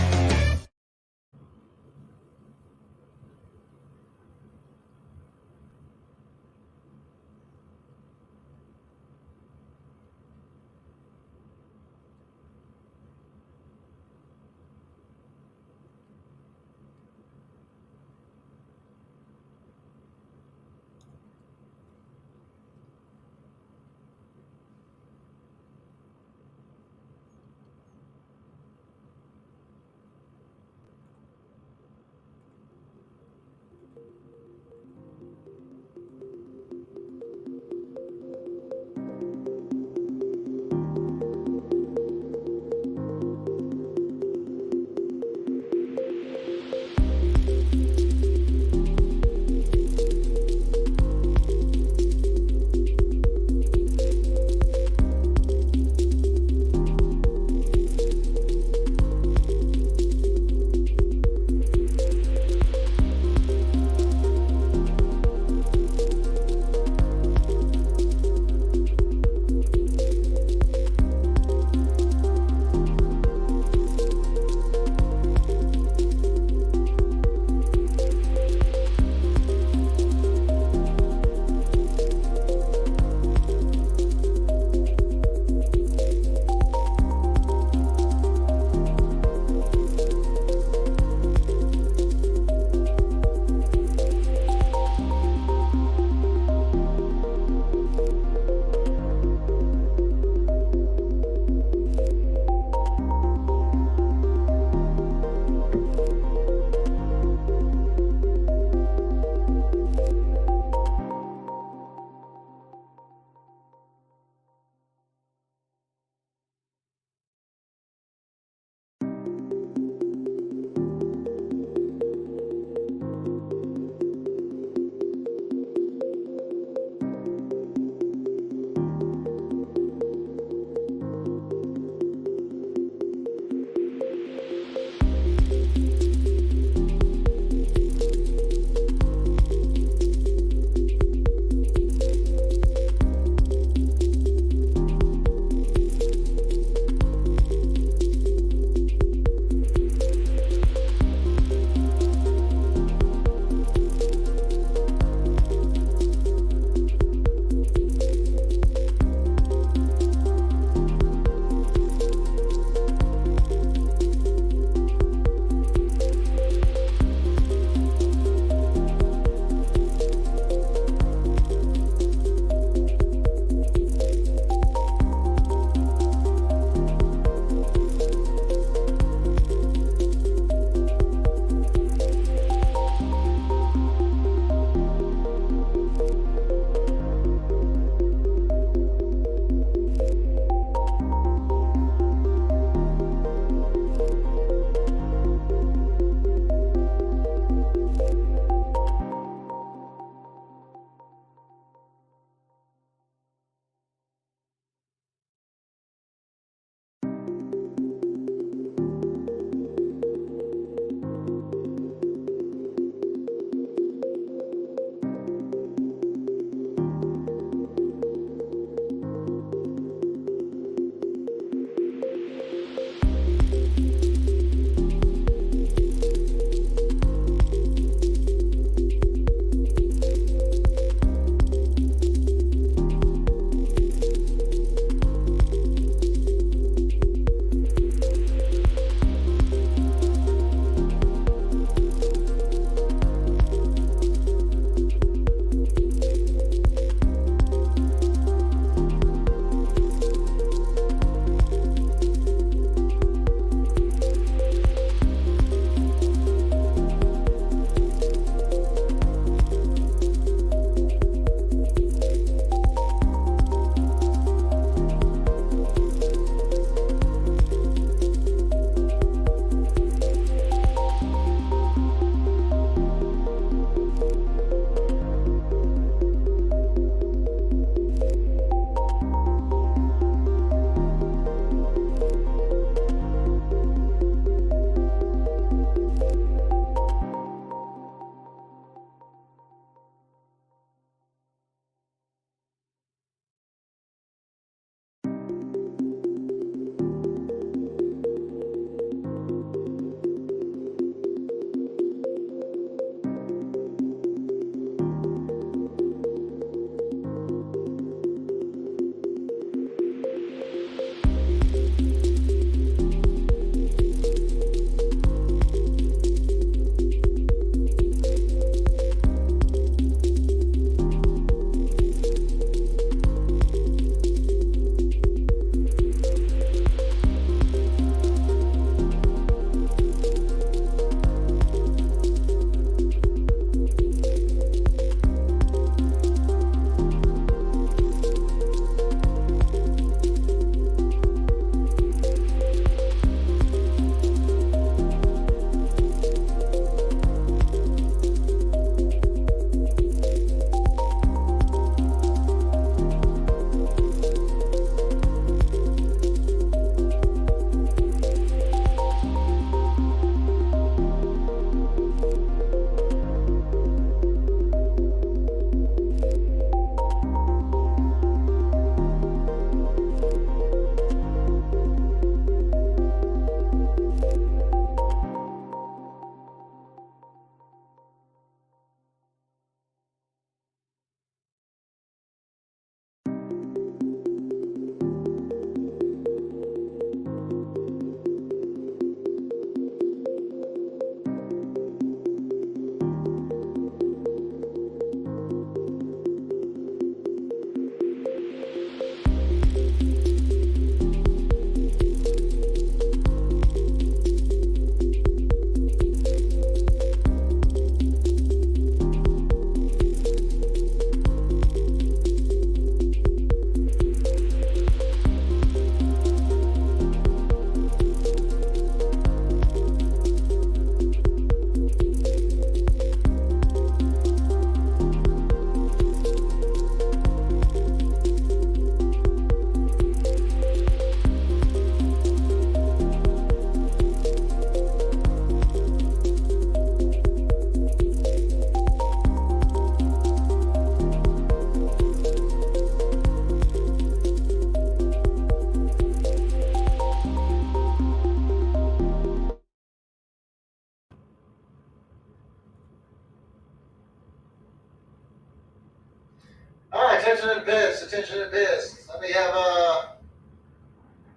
Attention at pits, attention at pits. Let me have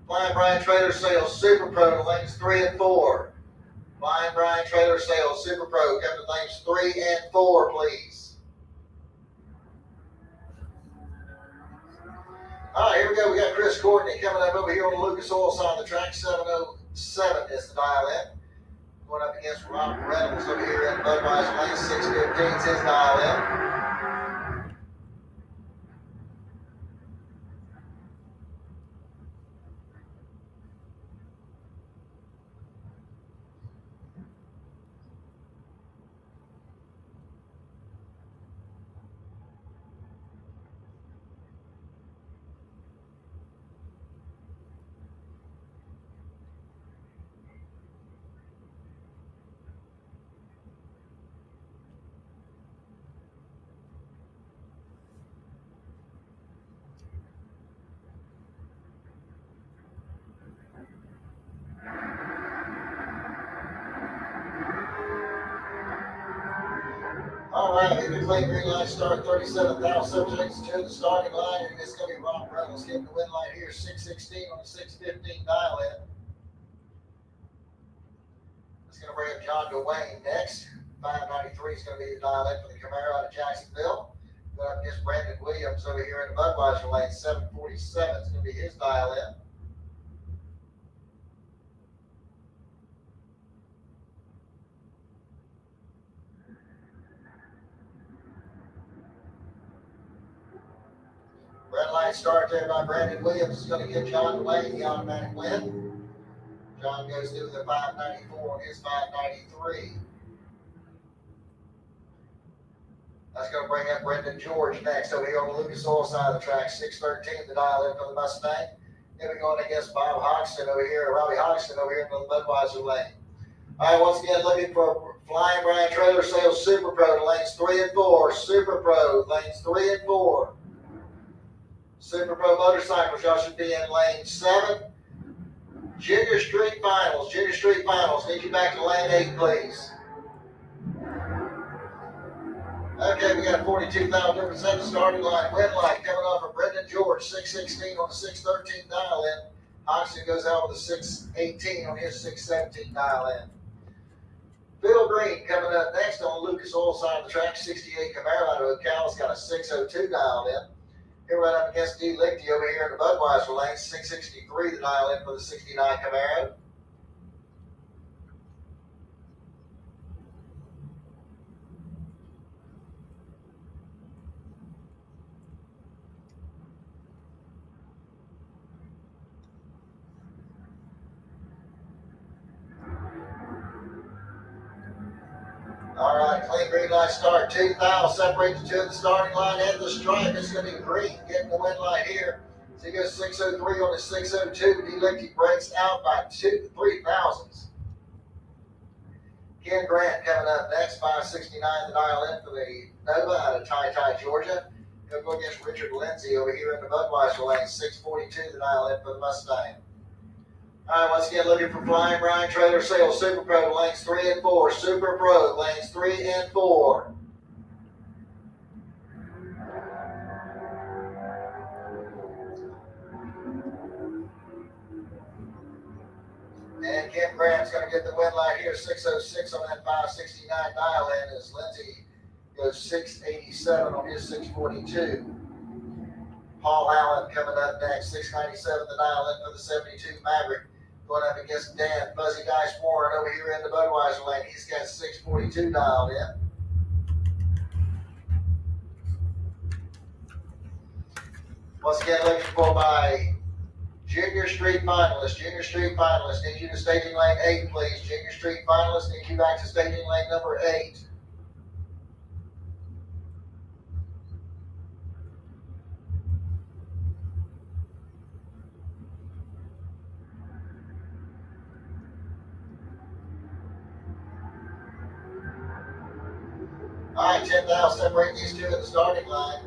Flying Brian Trailer Sales Super Pro to lanes 3 and 4. Flying Brian Trailer Sales Super Pro, come to lanes 3 and 4, please. All right, here we go. We got Chris Courtney coming up over here on the Lucas Oil side of the track. 707 is the dial in. Going up against Robert Reynolds over here in Budweiser lane. 615 is his dial in. All right, in the clean green line start, 37,000 subjects to the starting line, and it's going to be Ron Reynolds getting the win line here, 616 on the 615 dial in. It's going to bring up John Dwayne next. 593 is going to be the dial in for the Camaro out of Jacksonville. Going up against Brandon Williams over here in the Budweiser lane, 747 is going to be his dial in. Red line start there by Brandon Williams is going to give John Dwayne the automatic win. John goes through the 594 on his 593. That's going to bring up Brendan George next over here on the Lucas Oil side of the track. 613 the dial in for the Mustang. Then we're going against Bob Hoxton over here, Robbie Hoxton over here in the Budweiser lane. All right, once again, looking for Flying Brian Trailer Sales Super Pro to lanes 3 and 4. Super Pro, lanes 3 and 4. Super Pro Motorcycles, y'all should be in lane 7. Junior Street Finals, need you back to lane 8, please. Okay, we got 42,000 difference at the starting line. Win line coming off of Brendan George, 616 on the 613 dial in. Hoxton goes out with a 618 on his 617 dial in. Phil Green coming up next on the Lucas Oil side of the track, 68 Camaro out of Ocala. It's got a 602 dialed in. Here right up against D. Lichty over here in the Budweiser lane, 663 the dial in for the 69 Camaro. All right, clean green light start. 2,000 separate the two of the starting line and the stripe. It's going to be Green getting the win light here. So he goes 603 on the 602. D. Lichty breaks out by 3 thousandths. Ken Grant coming up next, 569 the dial in for the Nova out of Ty, Georgia. He'll go against Richard Lindsay over here in the Budweiser lane, 642 the dial in for the Mustang. All right, once again, looking for Flying Brian Trailer Sales Super Pro lanes 3 and 4. Super Pro lanes 3 and 4. And Kim Grant's going to get the win light here, 606 on that 569 dial in as Lindsay goes 687 on his 642. Paul Allen coming up next, 697 the dial in for the 72 Maverick. Going up against Dan Fuzzy Dice Warren over here in the Budweiser lane. He's got 642 dialed in. Once again, looking for my Junior Street Finalist. Need you to staging lane 8, please. Junior Street Finalist, need you back to staging lane number 8. All right, 10,000 separate these two at the starting line.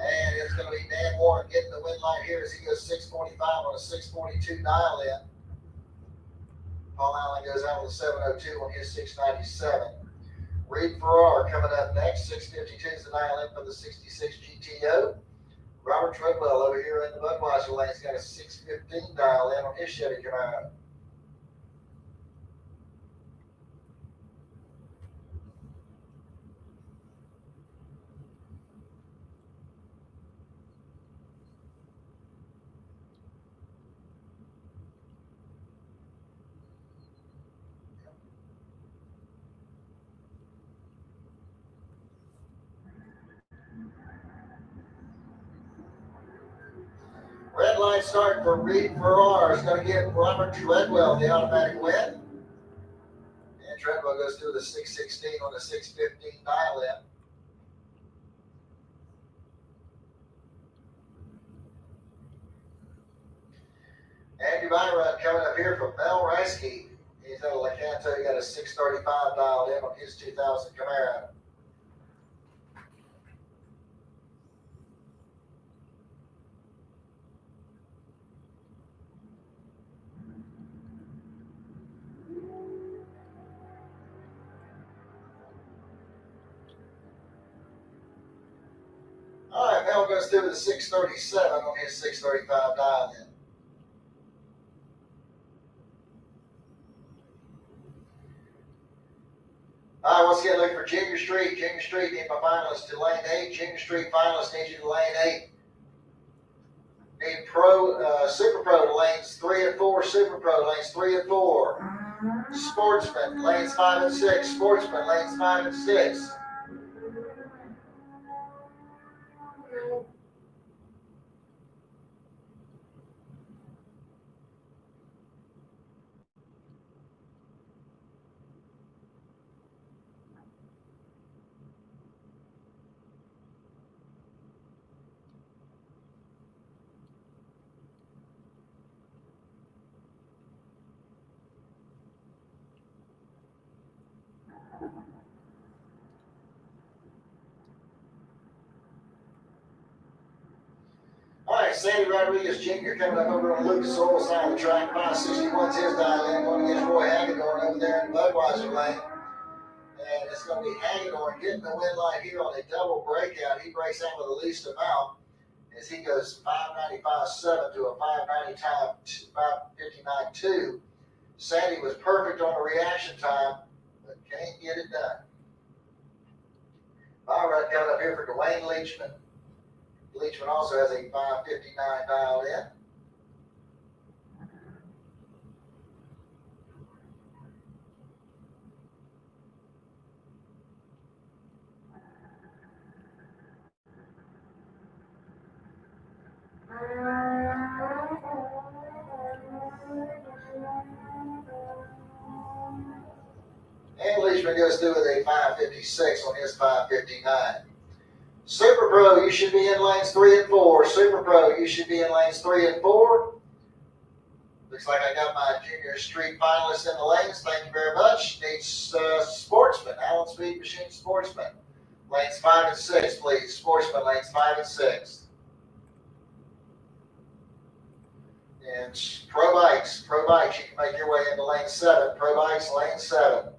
And it's going to be Dan Warren getting the win line here as he goes 645 on a 642 dial in. Paul Allen goes out with a 702 on his 697. Reed Farrar coming up next. 652 is the 9 length for the 66 GTO. Robert Treadwell over here in the Budweiser lane's got a 615 dial in on his Chevy Camaro. Red line start for Reed Farrar is going to get Robert Treadwell the automatic win. And Treadwell goes through the 616 on the 615 dial in. Andy Byron coming up here from Mel Reisky. He's out of Lecanto. He got a 635 dialed in on his 2000 Camaro. All right, Mel goes through the 637 on his 635 dial in. All right, once again, looking for Junior Street. Junior Street need my finalist to lane 8. Junior Street finalists need you to lane 8. Need Super Pro to lanes 3 and 4. Super Pro lanes 3 and 4. Sportsman lanes 5 and 6. Sportsman lanes 5 and 6. All right, Sandy Rodriguez Jr. coming up over on Lucas Oil side of the track. 561's his dial in, going against Roy Hagedorn over there in the Budweiser lane. And it's going to be Hagedorn getting the win line here on a double breakout. He breaks out with the least amount as he goes 595.7 to a 590 time, 559.2. Sandy was perfect on the reaction time, but can't get it done. Byron coming up here for Dwayne Leachman. Leachman also has a 559 dialed in. And Leachman goes through with a 556 on his 559. Super Pro, you should be in lanes 3 and 4. Super Pro, you should be in lanes 3 and 4. Looks like I got my Junior Street finalists in the lanes. Thank you very much. Needs Sportsman, Allen Speed Machine Sportsman. Lanes 5 and 6, please. Sportsman, lanes 5 and 6. And Pro Bikes, you can make your way into lane 7. Pro Bikes, lane 7.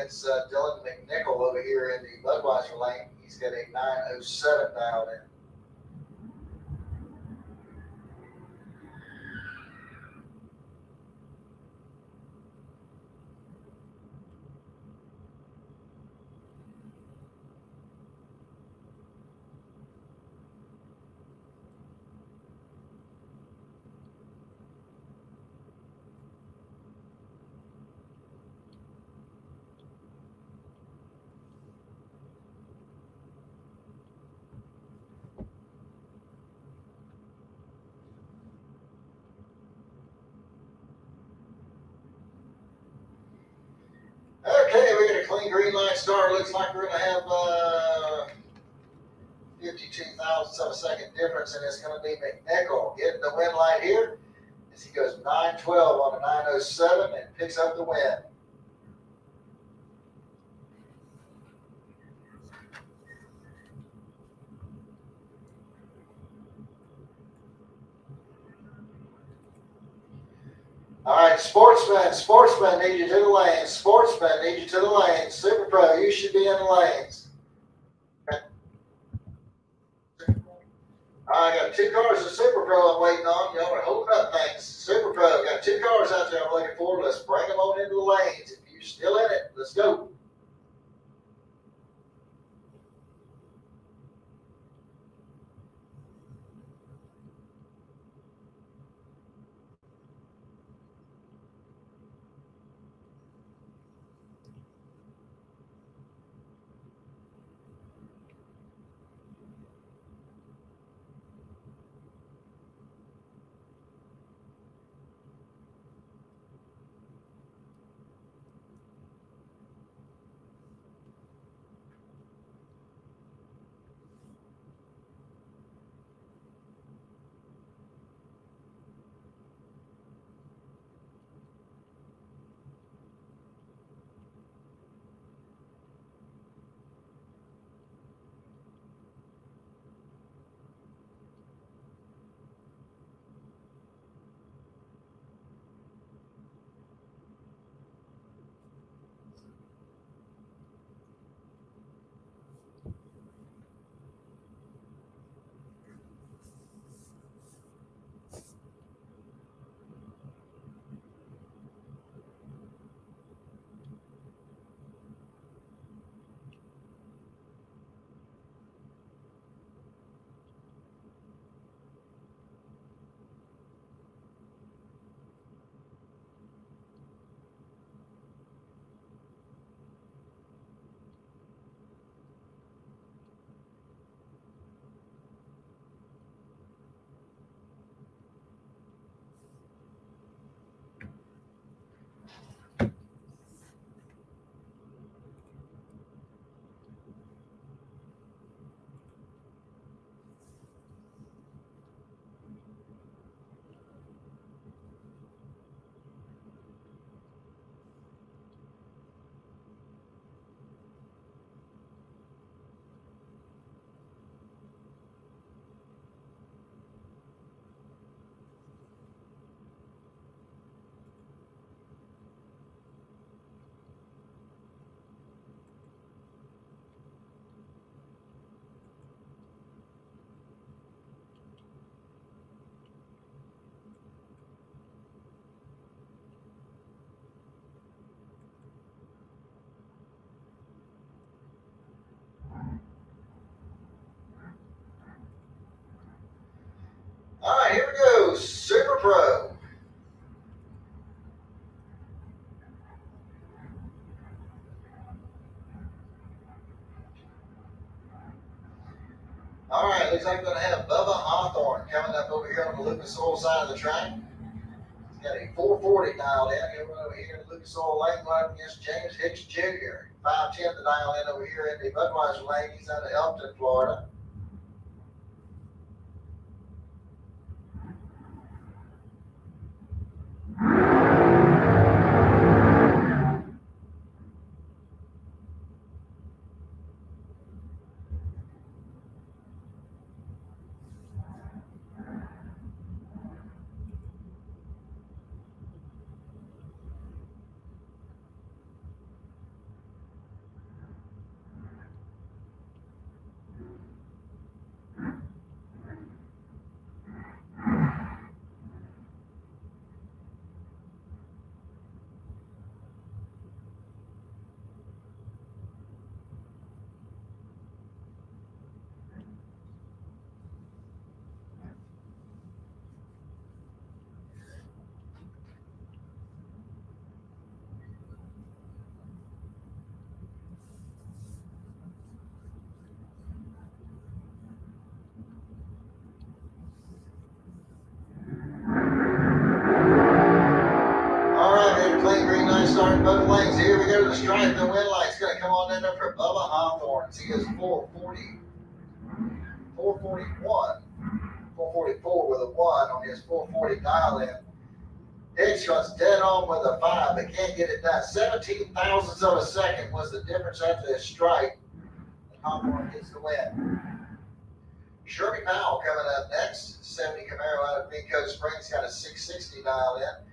against Dylan McNichol over here in the Budweiser lane. He's got a 9:07 dialed in. Okay, we got a clean green light start. Looks like we're going to have 52 thousandths of a second difference, and it's going to be McNichol getting the win light here as he goes 9:12 on a 9:07 and picks up the win. All right, Sportsman, need you to the lanes. Sportsman, need you to the lanes. Super Pro, you should be in the lanes. All right, I got 2 cars of Super Pro I'm waiting on. Y'all are holding up things. Super Pro, got 2 cars out there I'm looking for. Let's bring them on into the lanes. If you're still in it, let's go. All right, here we go. Super Pro. All right, looks like we're going to have Bubba Hawthorne coming up over here on the Lucas Oil side of the track. He's got a 440 dialed in. Coming over here in the Lucas Oil lane going up against James Hicks Jr. 510 to dial in over here in the Budweiser lane. He's out of Elkton, Florida. stripe, the win light's going to come on in there for Bubba Hawthorne. He goes 441, 444 with a 1 on his 440 dial in. Hicks was dead on with a 5, but can't get it done. 17 thousandths of a second was the difference after his stripe. And Hawthorne gets the win. Sherby Powell coming up next. 70 Camaro out of Pico Springs, got a 660 dial in.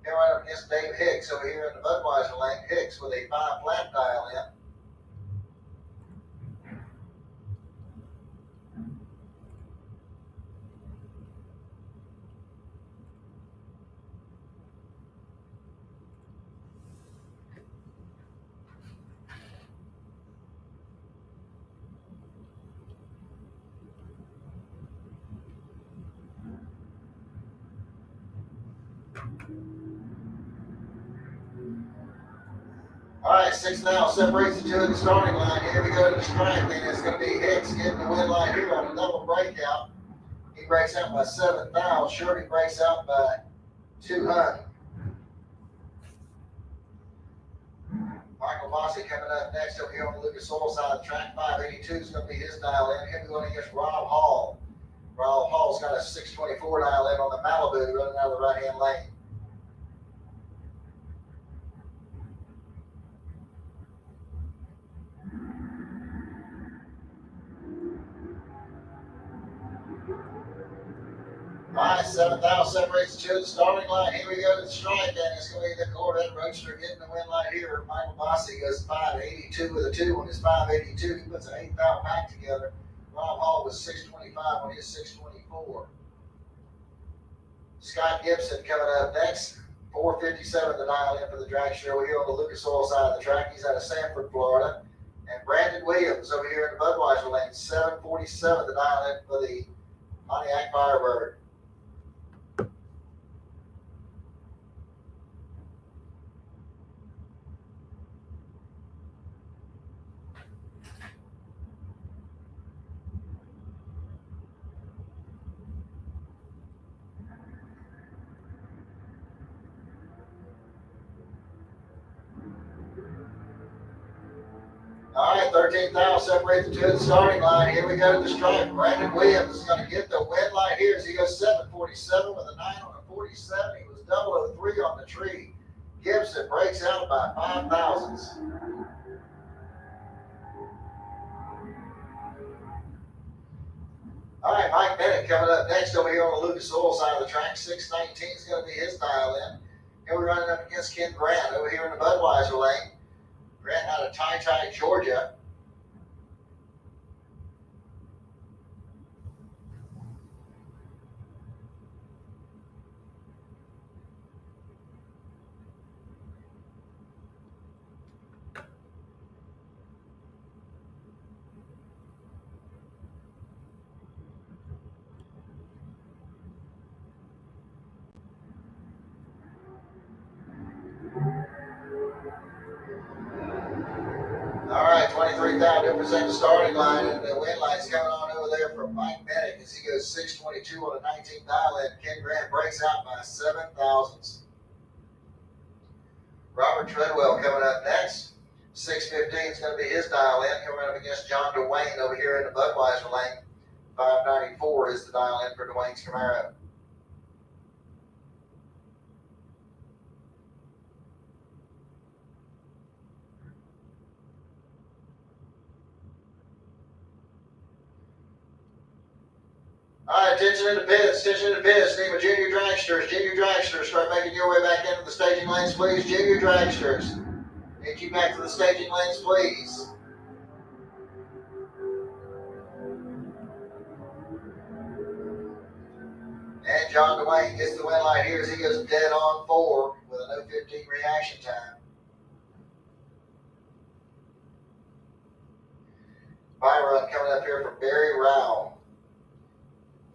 Here right up against Dave Hicks over here in the Budweiser lane. Hicks with a 5 flat dial in. All right, 6 now separates the two at the starting line. Here we go to the stripe, and it's going to be Hicks getting the win line here on a double breakout. He breaks out by 7 thou. Sherby breaks out by 200. Michael Bossy coming up next over here on the Lucas Oil side of the track. 582 is going to be his dial in. Him going against Rob Hall. Rob Hall's got a 624 dial in on the Malibu running out of the right-hand lane. All right, 7 thou separates the two at the starting line. Here we go to the stripe, and it's going to be the Corvette Roadster getting the win line here. Michael Bossy goes 582 with a 2 on his 582. He puts an 8 thou pack together. Rob Hall was 625 on his 624. Scott Gibson coming up next. 457 the dial in for the dragster over here on the Lucas Oil side of the track. He's out of Sanford, Florida. And Brandon Williams over here in the Budweiser lane. 747 the dial in for the Pontiac Firebird. All right, 13 thou separates the two at the starting line. Here we go to the stripe. Brandon Williams is going to get the win line here as he goes 747 with a 9 on a 47. He was 003 on the tree. Gibson breaks out by 5 thousandths. All right, Mike Bennett coming up next over here on the Lucas Oil side of the track. 619 is going to be his dial in. Here we're running up against Ken Grant over here in the Budweiser lane. Grant out of Ty, Georgia. All right, 23 thou difference at the starting line, and the win line's coming on over there from Mike Bennett as he goes 622 on a 19 dial in. Ken Grant breaks out by 7 thousandths. Robert Treadwell coming up next. 615 is going to be his dial in, coming up against John DeWayne over here in the Budweiser lane. 594 is the dial in for DeWayne's Camaro. All right, attention in the pits, Need my junior dragsters, start making your way back into the staging lanes, please. Junior dragsters, get you back to the staging lanes, please. And John DeWayne gets the win line here as he goes dead on 4 with a no 15 reaction time. Fire run coming up here from Barry Rowell.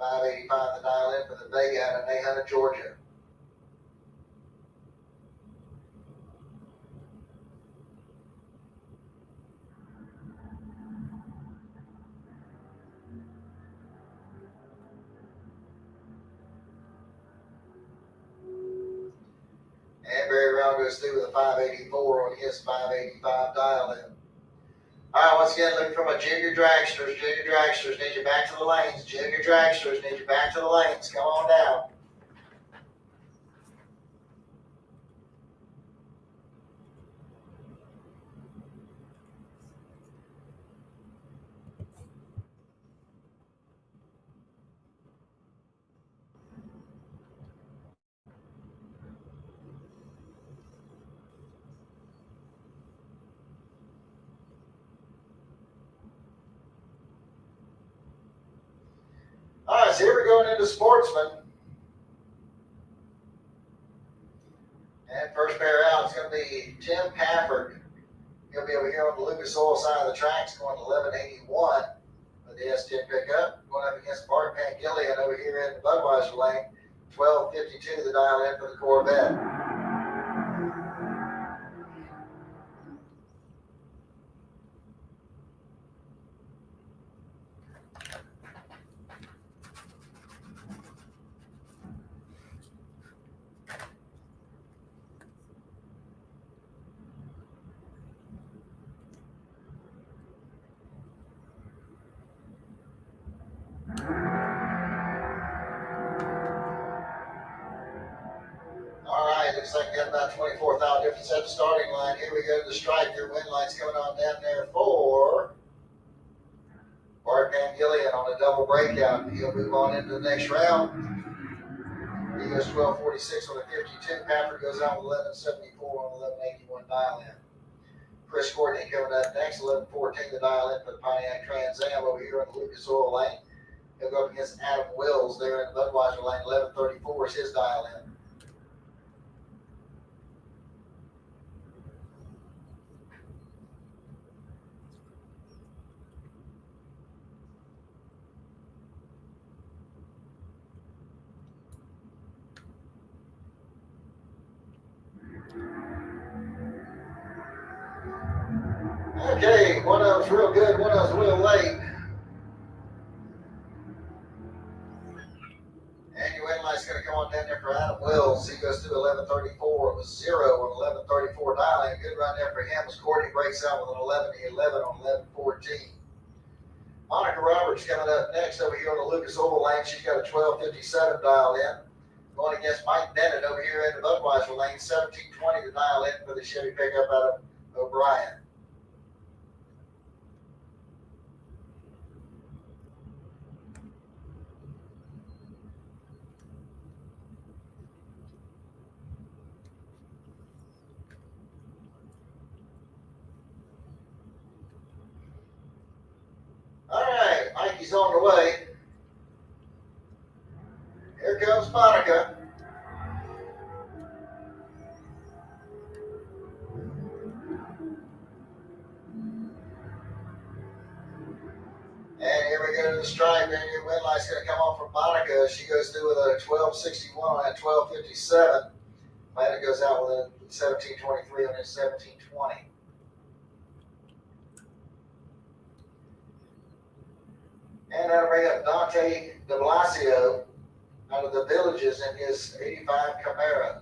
585 the dial in for the Vega out of Nahunta, Georgia. And Barry round goes through with a 584 on his 585 dial in. All right, once again, looking for my junior dragsters. Junior dragsters, need you back to the lanes. Junior dragsters, need you back to the lanes. Come on down. All right, so here we're going into Sportsman. And first pair out is going to be Tim Pafford. He'll be over here on the Lucas Oil side of the tracks going 1181 with the S10 pickup. Going up against Bart Pangillion over here in the Budweiser lane. 1252 the dial in for the Corvette. Looks like we got about 24,000 difference at the starting line. Here we go to the stripe. Your win line's coming on down there for Bart Pangillion on a double breakout. He'll move on into the next round. He goes 1246 on a 52. Pafford goes out with 1174 on 1181 dial in. Chris Courtney coming up next, 1114 the dial in for the Pontiac Trans Am over here on the Lucas Oil lane. He'll go up against Adam Wills there in the Budweiser lane. 1134 is his dial in. Okay, one of them's real good, one of them's real late. And your win line's going to come on down there for Adam Wills. He goes through 1134. It was 0 on 1134 dialing. Good run there for him as Courtney breaks out with an 11-11 on 1114. Monica Roberts coming up next over here on the Lucas Oil lane. She's got a 1257 dial in. Going against Mike Bennett over here in the Budweiser lane. 1720 to dial in for the Chevy pickup out of O'Brien. All right, Mikey's on the way. Here comes Monica. And here we go to the stripe, and your win light's going to come off from Monica. She goes through with a 1261 and 1257. Amanda goes out with a 1723 on his 1720. And that'll bring up Dante de Blasio out of the Villages in his 85 Camaro.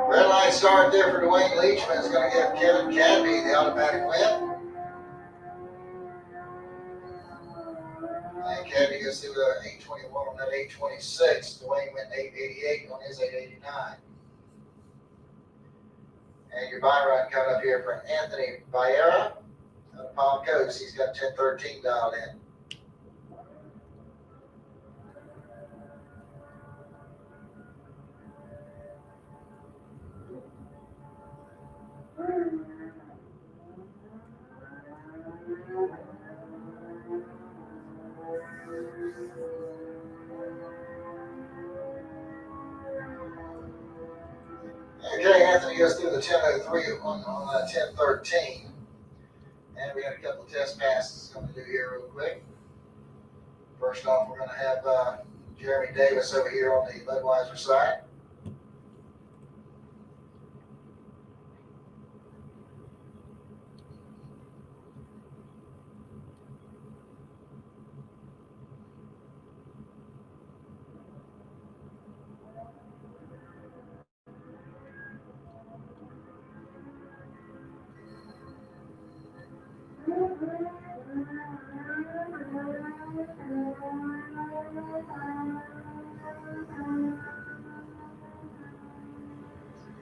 Red line start there for Dwayne Leachman. Is going to give Kevin Cadby the automatic win. And Cadby goes through 8:21 on that 8:26. Dwayne went 8:88 on his 8:89. And your buy run coming up here for Anthony Vieira out of Palm Coast. He's got 10:13 dialed in. Okay, Anthony goes through the 10:03 on 10:13. And we got a couple of test passes coming to do here real quick. First off, we're going to have Jeremy Davis over here on the Budweiser side.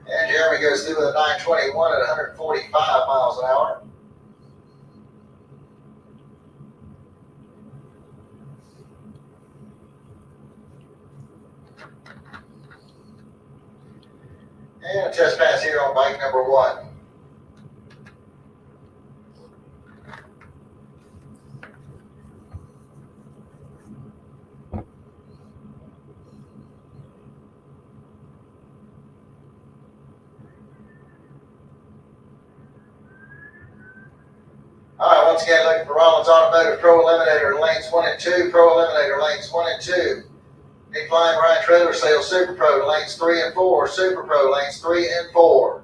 And Jeremy goes through with a 9:21 at 145 miles an hour. And a test pass here on bike number 1. All right, once again, looking for Rollins Automotive Pro Eliminator lanes 1 and 2. Pro Eliminator lanes 1 and 2. Nick Klein, Ryan Trailer Sales Super Pro lanes 3 and 4. Super Pro lanes 3 and 4.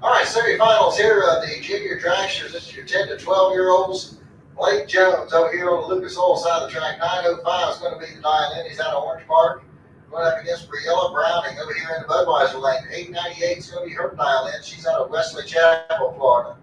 All right, semifinals here of the junior dragsters. This is your 10 to 12-year-olds. Blake Jones over here on the Lucas Oil side of the track. 9:05 is going to be the dial-in. He's out of Orange Park. Going up against Briella Browning over here in the Budweiser lane. 8:98 is going to be her dial-in. She's out of Wesley Chapel, Florida.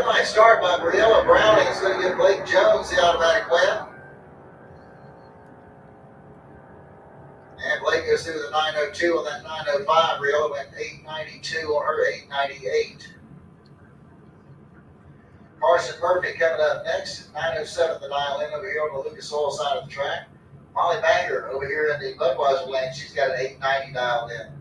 Semi start by Briella Browning is going to get Blake Jones the automatic win. And Blake goes through the 902 on that 905. Briella went 892 on her 898. Carson Murphy coming up next, 907 the dial in over here on the Lucas Oil side of the track. Molly Banger over here in the Budweiser lane, she's got an 890 dialed in.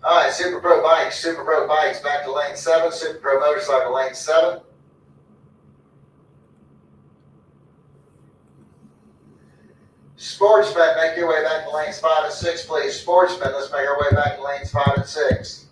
All right, Super Pro Bikes back to lane 7, Super Pro Motorcycle lane 7. Sportsman, make your way back to lanes 5 and 6, please. Sportsman, let's make our way back to lanes 5 and 6.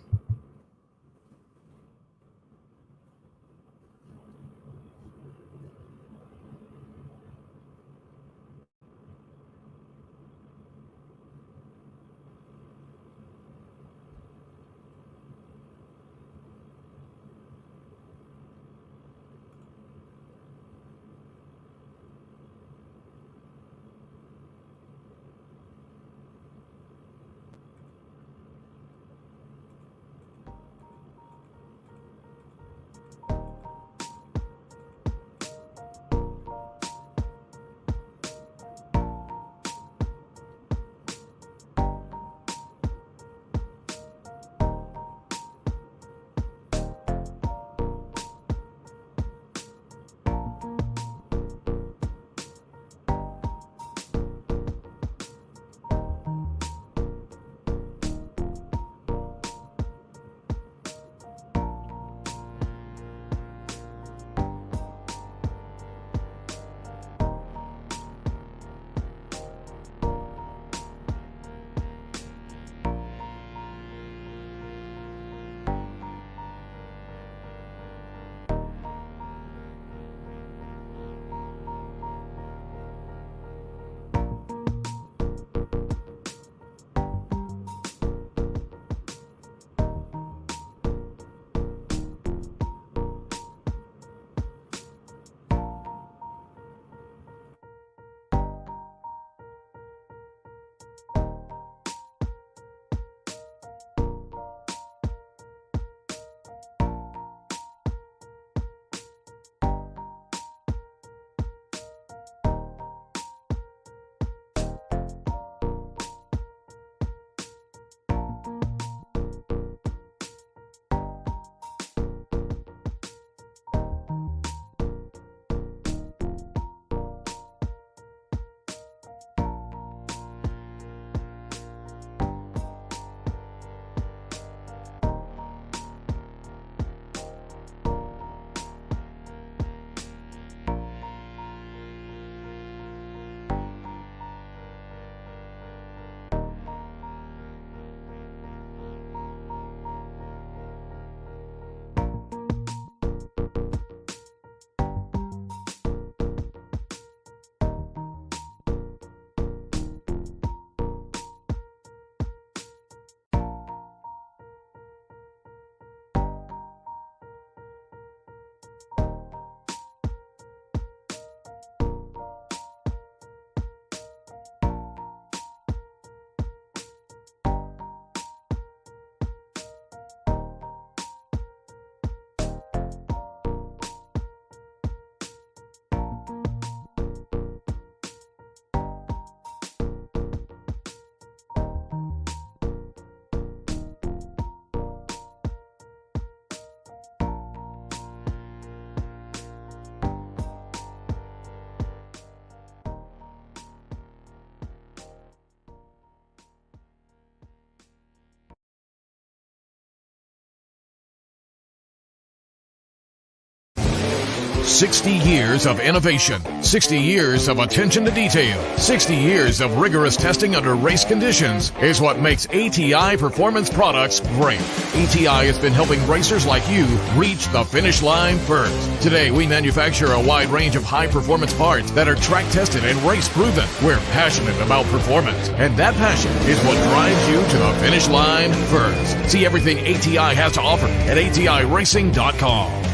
60 years of innovation, 60 years of attention to detail, 60 years of rigorous testing under race conditions is what makes ATI Performance Products great. ATI has been helping racers like you reach the finish line first. Today, we manufacture a wide range of high-performance parts that are track-tested and race-proven. We're passionate about performance, and that passion is what drives you to the finish line first. See everything ATI has to offer at ATIRacing.com.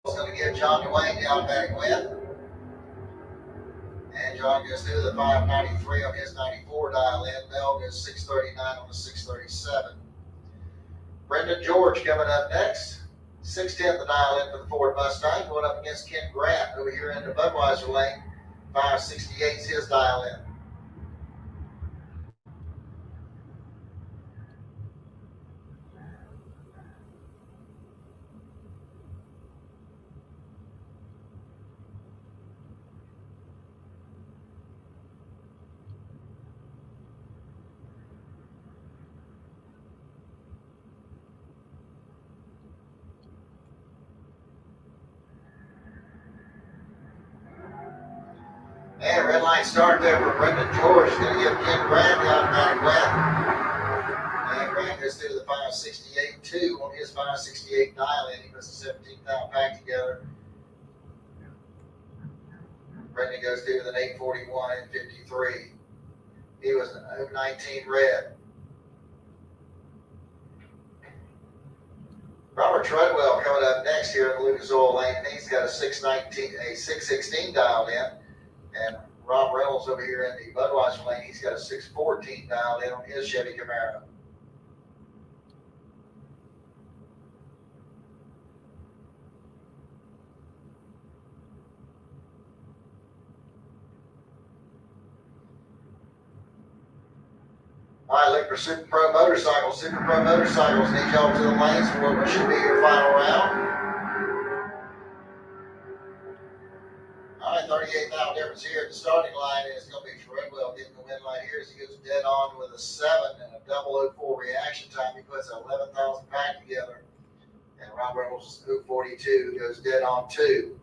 It's going to give John Dwayne the automatic win. And John goes through the 593 on his 94 dial in. Bell goes 639 on the 637. Brendan George coming up next. 610 the dial in for the Ford Mustang, going up against Ken Grant over here in the Budweiser lane. 568 is his dial in. And red line start there for Brendan George. Going to give Ken Grant the automatic win. And Grant goes through the 568-2 on his 568 dial in. He puts the 17,000 pack together. Brendan goes through with an 841 and 53. He was an 019 red. Robert Treadwell coming up next here in the Lucas Oil lane. He's got a 616 dialed in. And Rob Reynolds over here in the Budweiser lane, he's got a 614 dialed in on his Chevy Camaro. All right, look for Super Pro Motorcycles. Super Pro Motorcycles need y'all to the lanes for what should be your final round. All right, 38,000 difference here at the starting line, and it's going to be Treadwell getting the win right here as he goes dead on with a 7 and a 004 reaction time. He puts an 11,000 pack together. And Rob Reynolds' 042 goes dead on 2.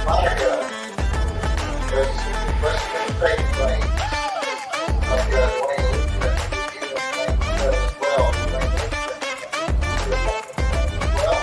Monica. Western State lane. Like Dwayne Lutheran, he's in lane 7 as well. Dwayne Lutheran, as well.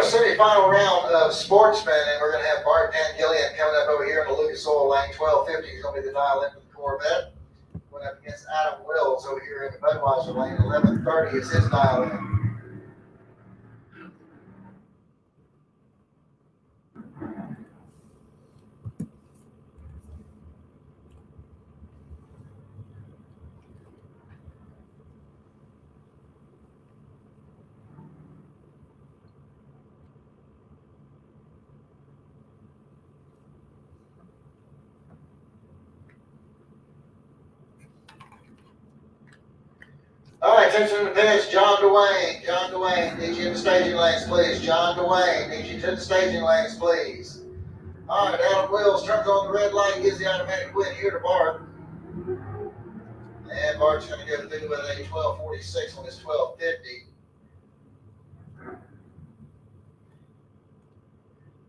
Semifinal round of Sportsman, and we're going to have Bart Van Gillian coming up over here in the Lucas Oil lane 1250. He's going to be the dial in for the Corvette. Going up against Adam Wills over here in the Budweiser lane. 1130 is his dial in. right, attention to the pits. John Dwayne. John Dwayne, need you in the staging lanes, please. John Dwayne, need you to the staging lanes, please. All right, Adam Wills turns on the red light, gives the automatic quit here to Bart. And Bart's going to go through with a 12:46 on his 12:50.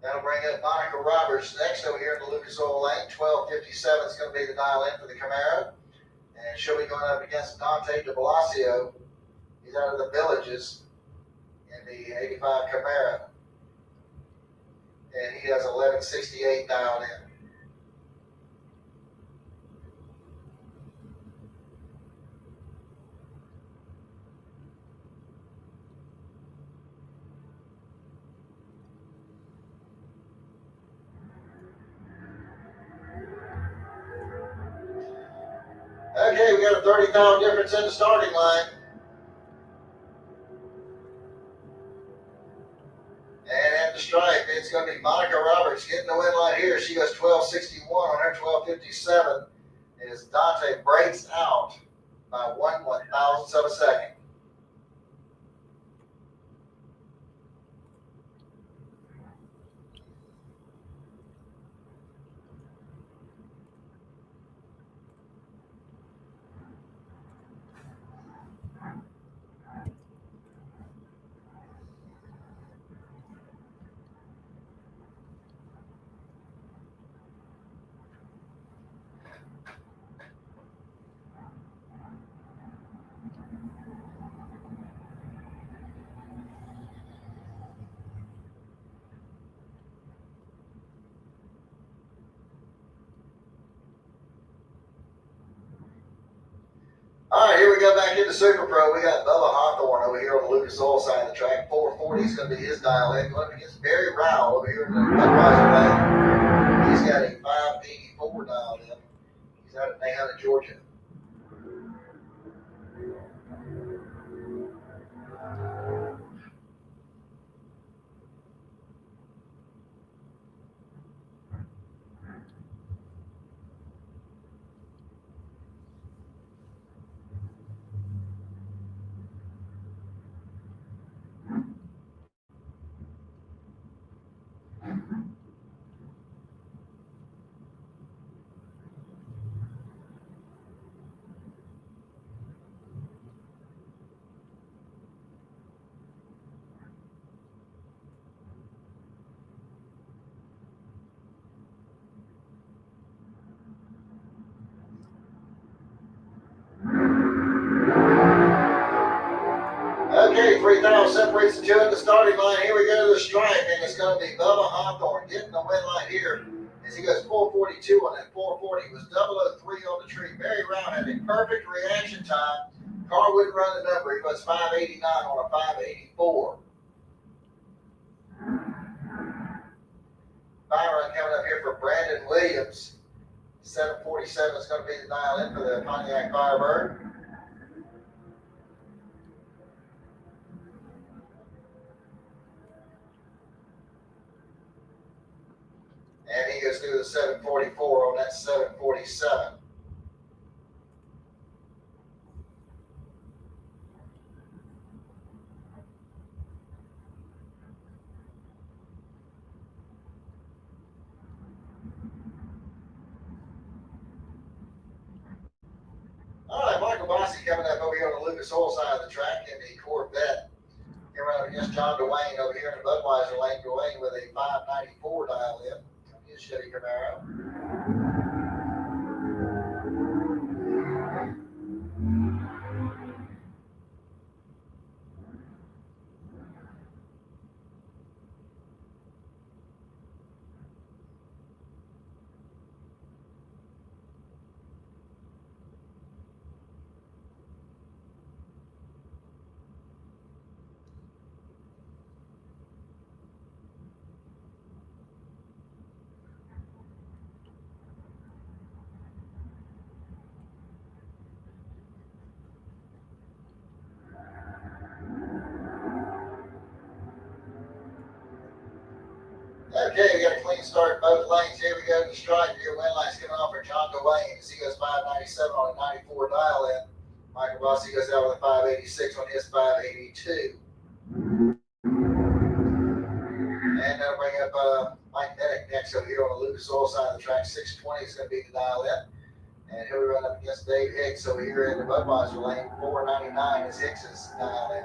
That'll bring up Monica Roberts next over here in the Lucas Oil lane. 12:57 is going to be the dial in for the Camaro. And she'll be going up against Dante de Blasio. He's out of the Villages in the 85 Camaro. And he has 11:68 dialed in. Okay, we got a 30-pound difference in the starting line. And at the stripe, it's going to be Monica Roberts getting the win line here. She goes 12:61 on her 12:57. As Dante breaks out by 1/1000th of a second. All right, here we go back into Super Pro. We got Bubba Hawthorne over here on the Lucas Oil side of the track. 440 is going to be his dial in. Going up against Barry Rowell over here in the Budweiser lane. He's got a 584 dialed in. He's out of Nahant, Georgia. Okay, 3,000 separates the two in the starting line. Here we go to the stripe, and it's going to be Bubba Hawthorne getting the win line here as he goes 442 on that. 440 was 003 on the tree. Barry Rowell had a perfect reaction time. Car wouldn't run the number. He was 589 on a 584. Byron coming up here for Brandon Williams. 747 is going to be the dial in for the Pontiac Firebird. And he goes through the 744 on that 747. All right, Michael Bossy coming up over here on the Lucas Oil side of the track in the Corvette. Here running against John Dwayne over here in the Budweiser lane. Dwayne with a 594 dial in. His Chevy Camaro. Okay, we got a clean start in both lanes. Here we go to the stripe. Your win line's coming off for John Dwayne as he goes 597 on a 94 dial in. Michael Rossi goes out with a 586 on his 582. And that'll bring up Mike Minnick next over here on the Lucas Oil side of the track. 620 is going to be the dial in. And he'll run up against Dave Hicks over here in the Budweiser lane. 499 is Hicks's dial in.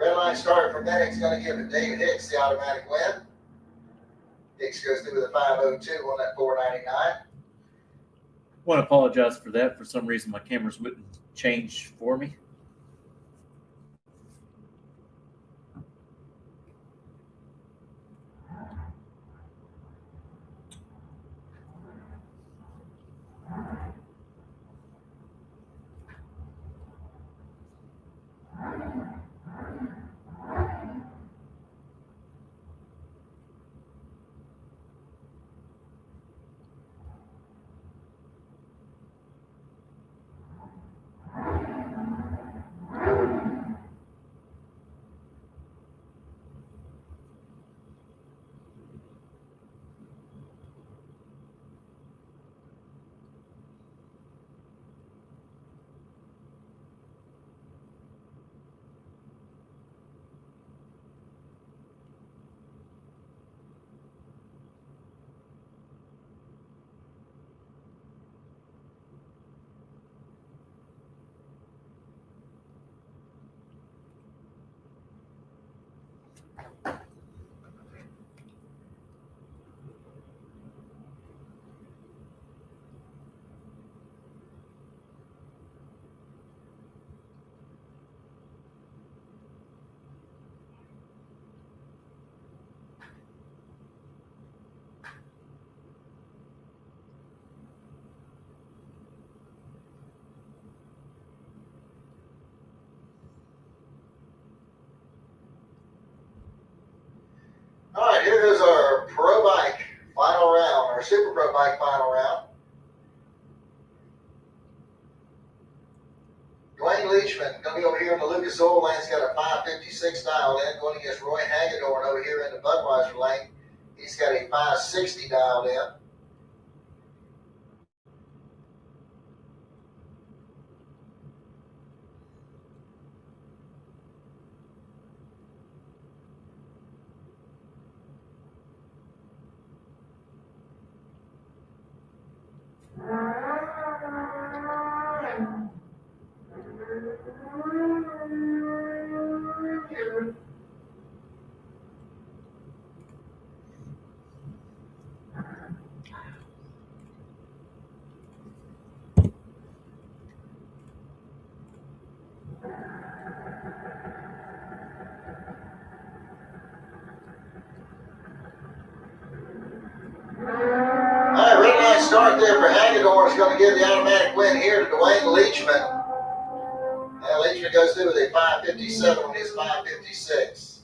Red line start from Minnick's going to give it David Hicks the automatic win. Hicks goes through with a 502 on that 499. I want to apologize for that. For some reason, my cameras wouldn't change for me. All right, here goes our Pro Bike final round, our Super Pro Bike final round. Dwayne Leachman going to be over here in the Lucas Oil lane. He's got a 556 dialed in. Going against Roy Hagedorn over here in the Budweiser lane. He's got a 560 dialed in. All right, red line start there for Hagedorn is going to give the automatic win here to Dwayne Leachman. And Leachman goes through with a 557 on his 556.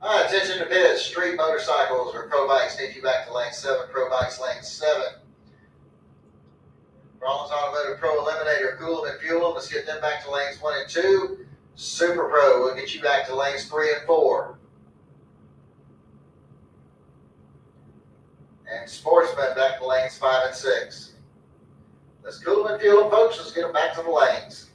All right, attention to pits. Street motorcycles or pro bikes need you back to lane 7. Pro bikes, lane 7. Rollins Automotive Pro Eliminator, cool them and fuel them. Let's get them back to lanes 1 and 2. Super Pro will get you back to lanes 3 and 4. And Sportsman back to lanes 5 and 6. Let's cool them and fuel them, folks. Let's get them back to the lanes.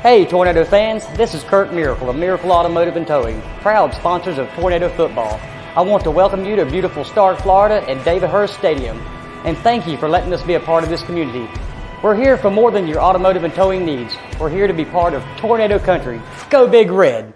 Hey Tornado fans, this is Kurt Miracle of Miracle Automotive and Towing, proud sponsors of Tornado Football. I want to welcome you to beautiful Stark, Florida and David Hurst Stadium, and thank you for letting us be a part of this community. We're here for more than your automotive and towing needs. We're here to be part of Tornado Country. Go Big Red!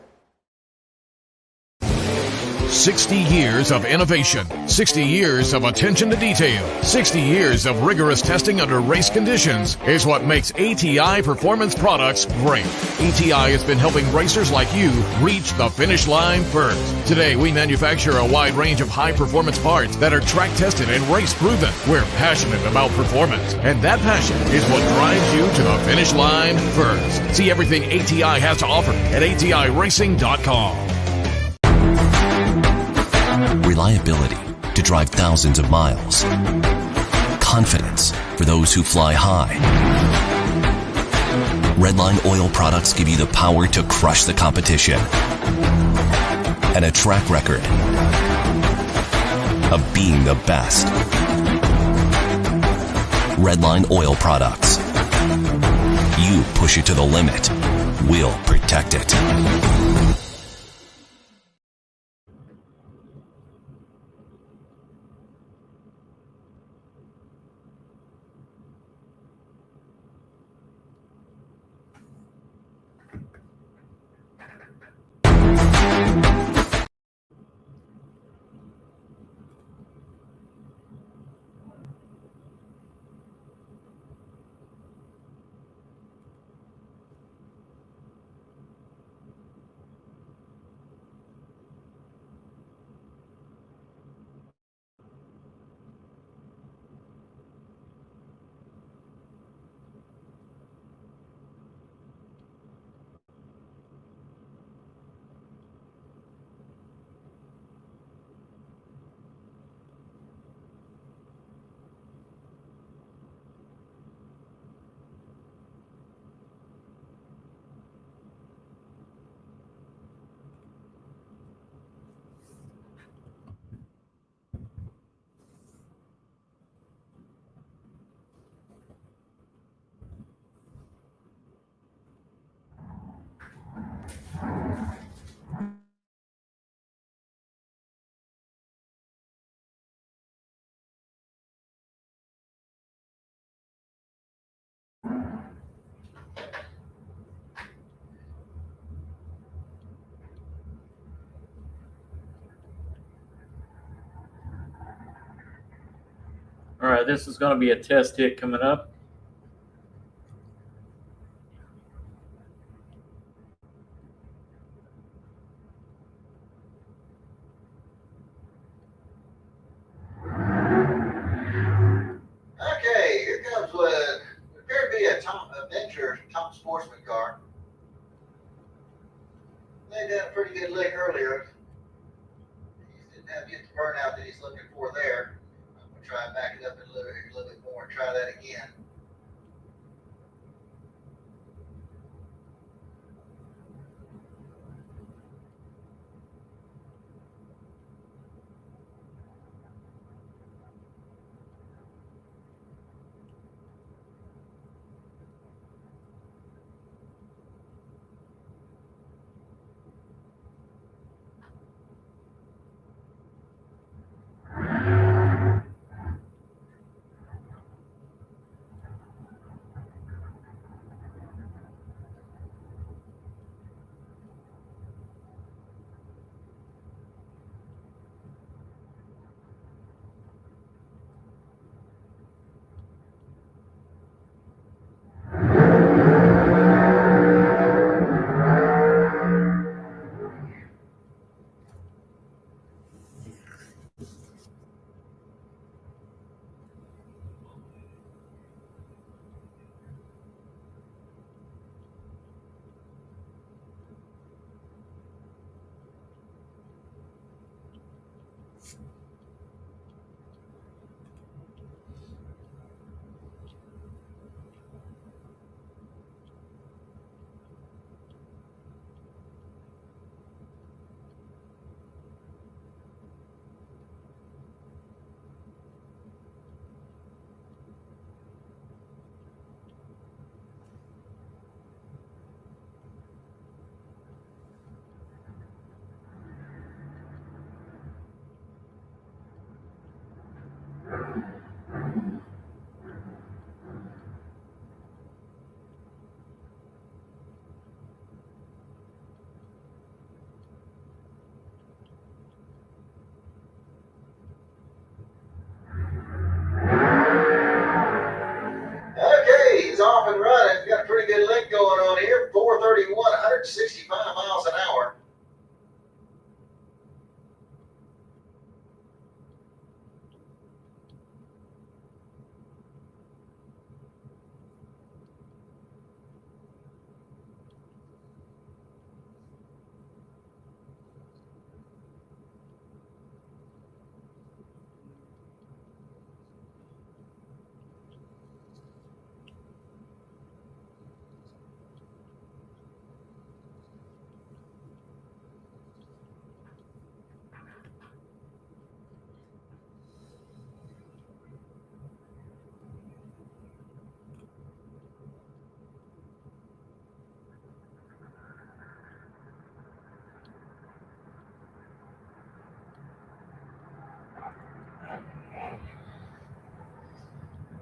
60 years of innovation, 60 years of attention to detail, 60 years of rigorous testing under race conditions is what makes ATI Performance Products great. ATI has been helping racers like you reach the finish line first. Today, we manufacture a wide range of high-performance parts that are track-tested and race-proven. We're passionate about performance, and that passion is what drives you to the finish line first. See everything ATI has to offer at ATIRacing.com. Reliability to drive thousands of miles. Confidence for those who fly high. Redline oil products give you the power to crush the competition. And a track record of being the best. Redline oil products. You push it to the limit. We'll protect it. All right, this is going to be a test hit coming up. Okay, here comes what appeared to be a Tom Sportsman car. They did a pretty good lick earlier. He didn't have to get the burnout that he's looking for there. I'm going to try and back it up a little bit more and try that again. 031, 165 miles an hour.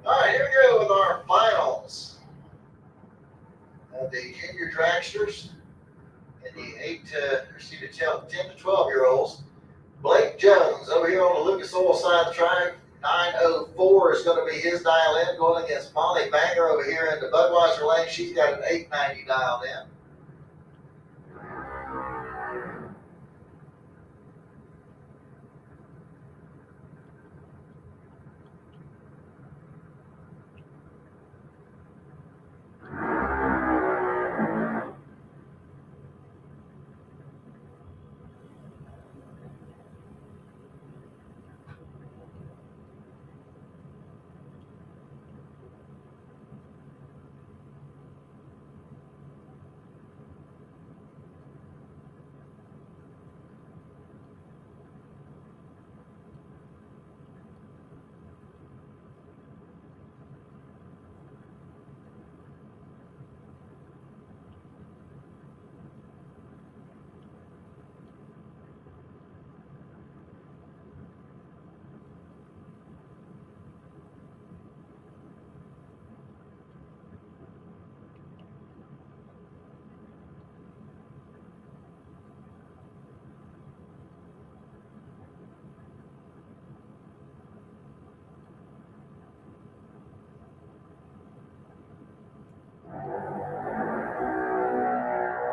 All right, here we go with our finals of the junior dragsters and the 10 to 12-year-olds. Blake Jones over here on the Lucas Oil side of the track. 904 is going to be his dial in, going against Molly Banger over here in the Budweiser lane. She's got an 890 dialed in.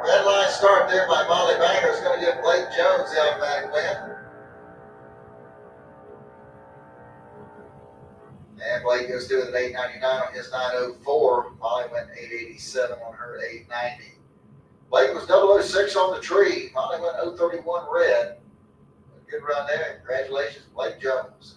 Red line start there by Molly Banger is going to give Blake Jones the automatic win. And Blake goes through with an 899 on his 904. Molly went 887 on her 890. Blake was 006 on the tree. Molly went 031 red. Good run there. Congratulations, Blake Jones.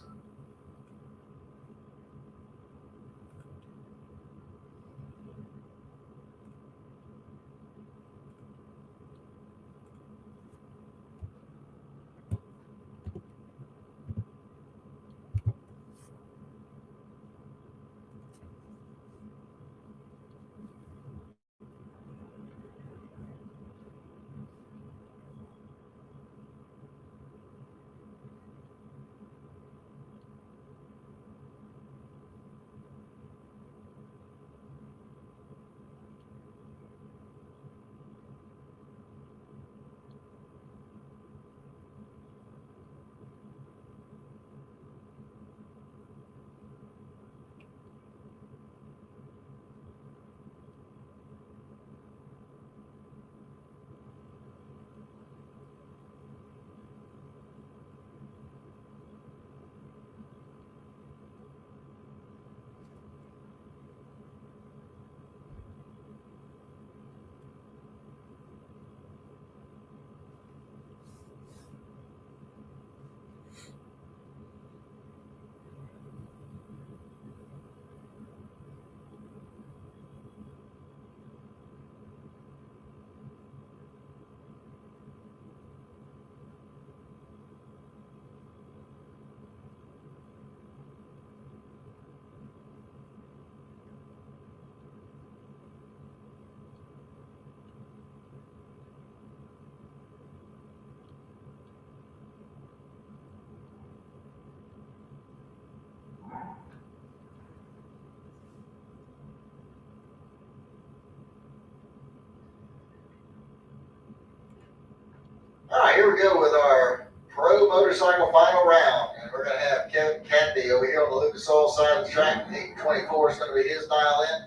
All right, here we go with our pro motorcycle final round. And we're going to have Kevin Candy over here on the Lucas Oil side of the track. 824 is going to be his dial in.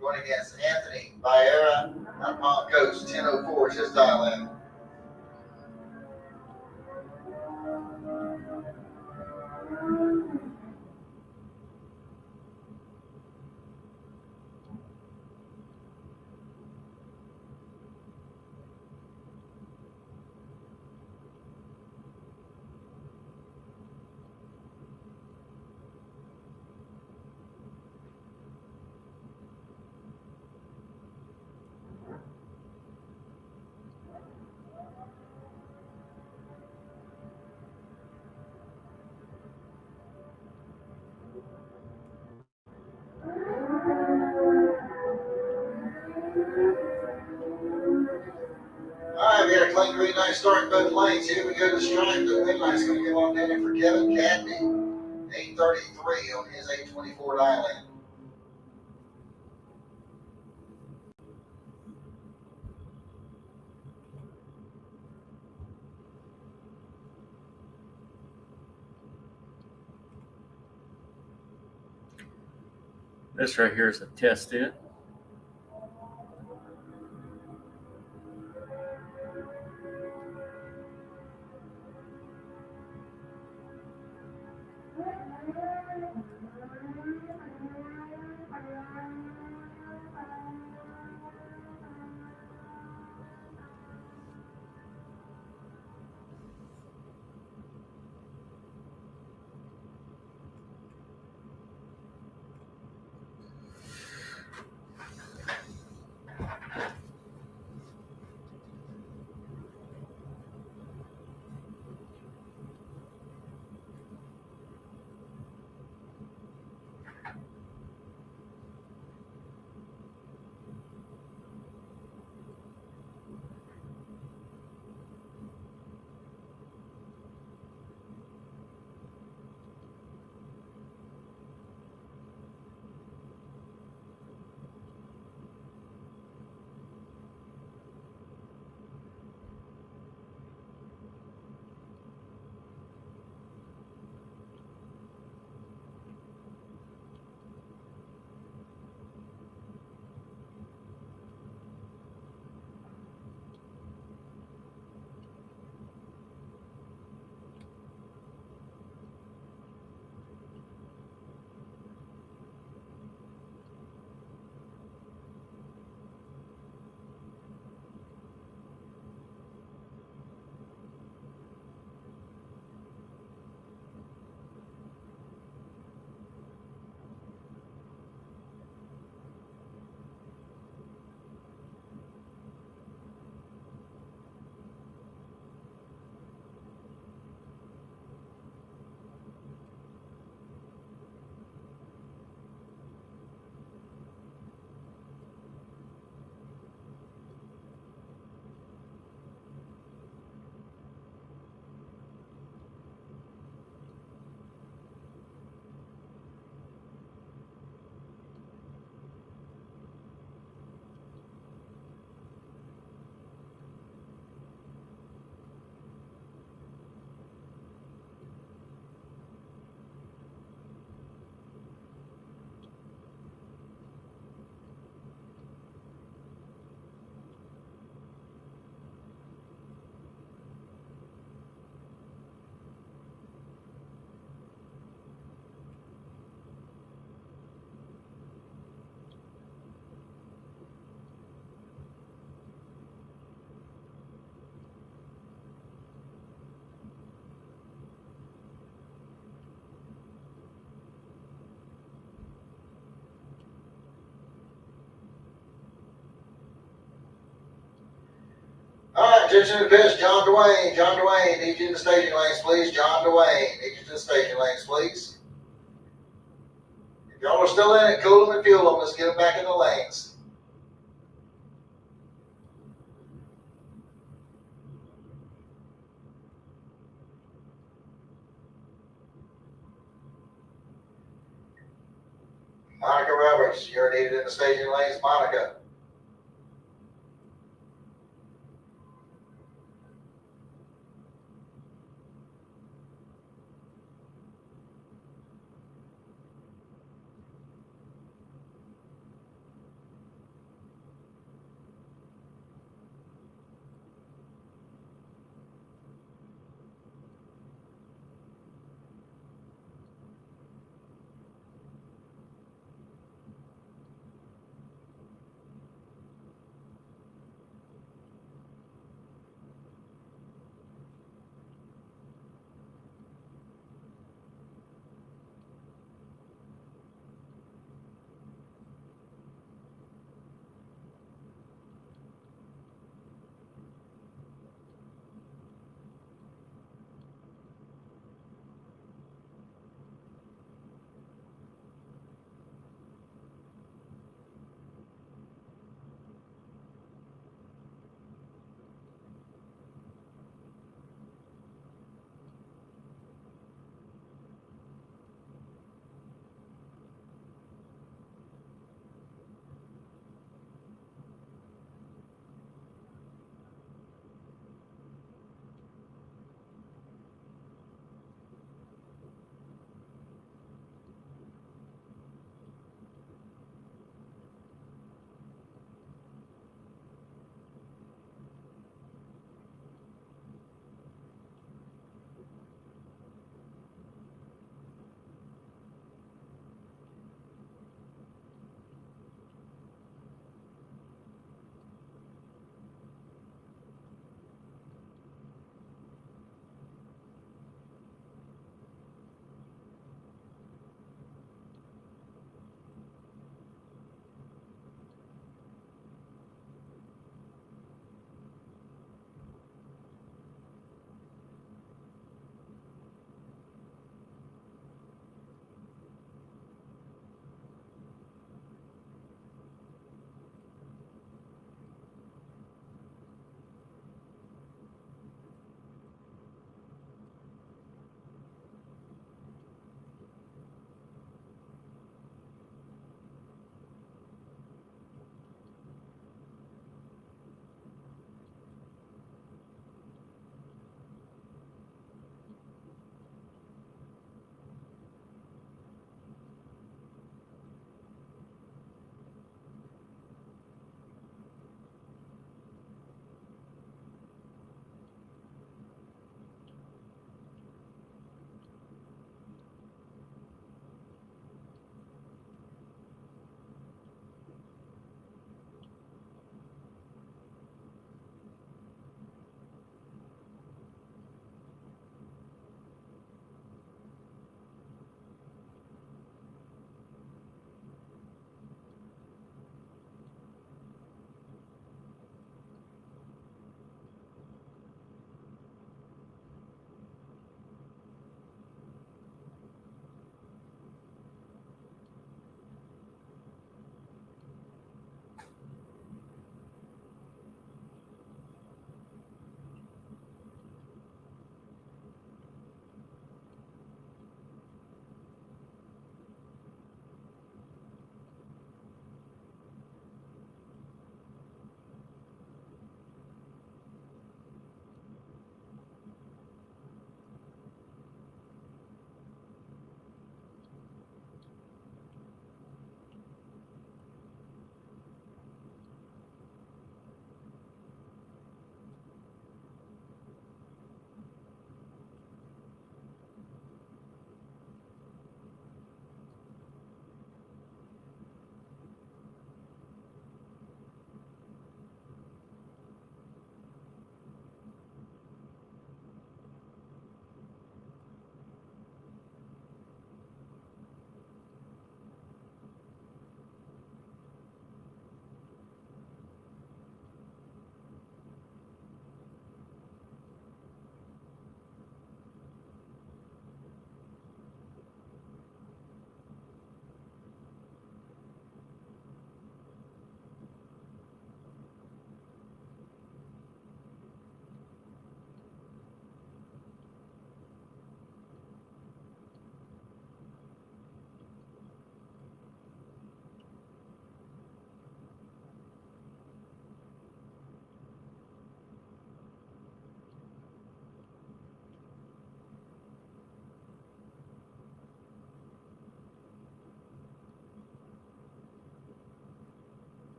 Going against Anthony Viera out of Palm Coast, 10:04 is his dial in. All right, we got a clean green light starting both lanes. Here we go to stripe. The win light's going to come on in for Kevin Cadney. 8:33 on his 8:24 dial in. This right here is a test it. All right, attention to the pitch, John Dwayne. John Dwayne, need you in the staging lanes, please. John Dwayne, need you to the staging lanes, please. If y'all are still in it, cool them and fuel them. Let's get them back in the lanes. Monica Roberts, you're needed in the staging lanes, Monica.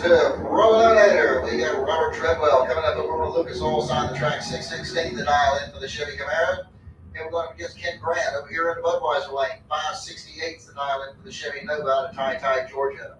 to Pro Eliminator. We got Robert Treadwell coming up over on the Lucas Oil side of the track, 616 the dial in for the Chevy Camaro. And we're going up against Ken Grant over here in the Budweiser lane, 568 the dial in for the Chevy Nova out of Ty, Georgia.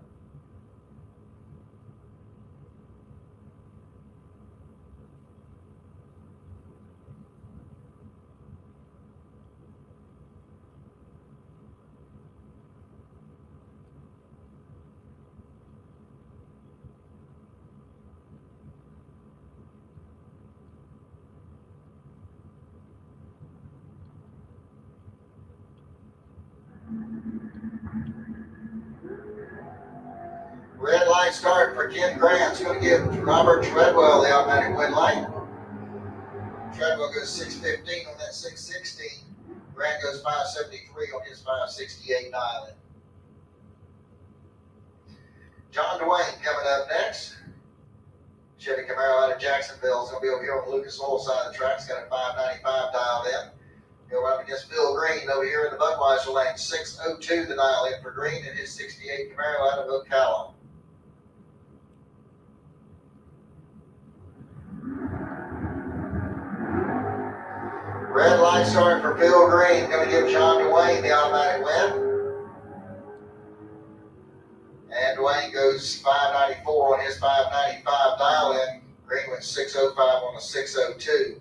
Red light start for Ken Grant. It's going to give Robert Treadwell the automatic win light. Treadwell goes 615 on that 616. Grant goes 573 on his 568 dial-in. John Dwayne coming up next. Chevy Camaro out of Jacksonville is going to be over here on the Lucas Oil side of the track. It's got a 595 dialed in. Go up against Bill Green over here in the Budweiser lane. 602 the dial in for Green and his 68 Camaro out of Ocala. Red light starting for Bill Green. Going to give John Dwayne the automatic win. And Dwayne goes 594 on his 595 dial in. Green went 605 on the 602.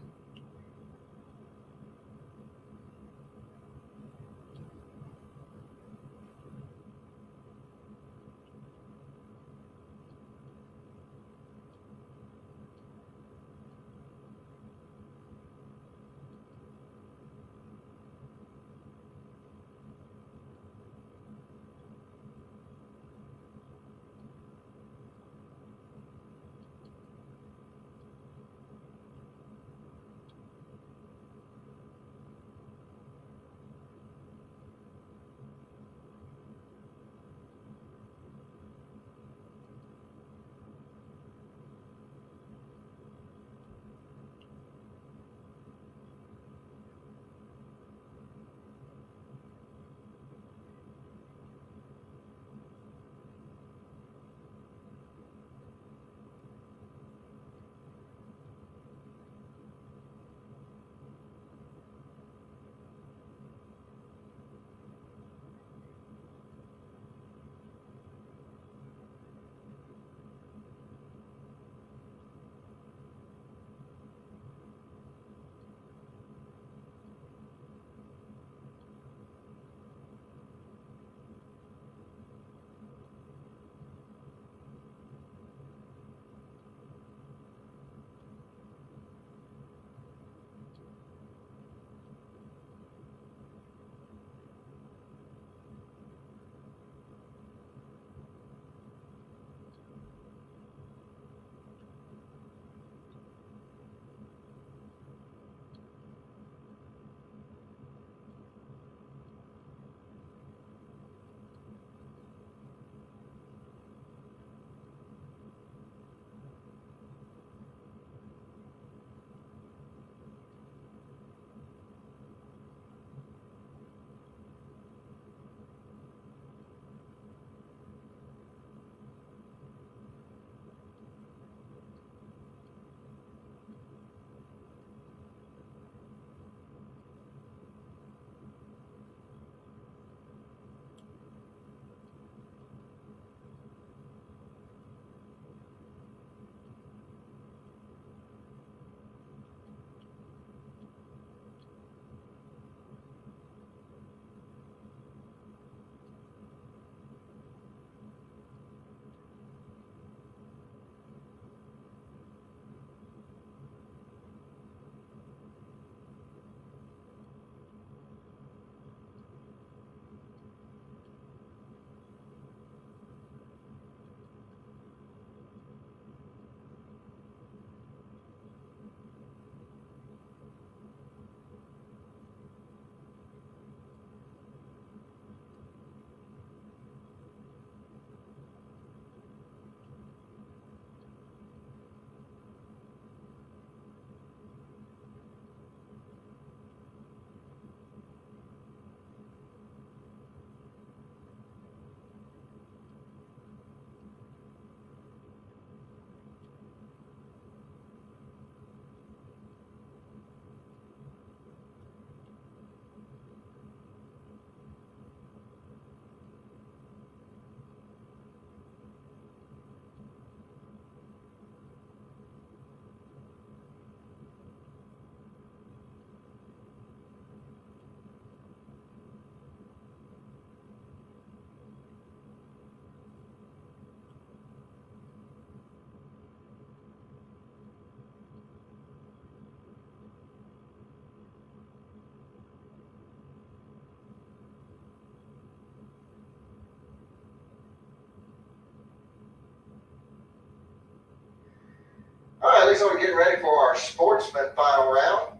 so we're getting ready for our Sportsman final round.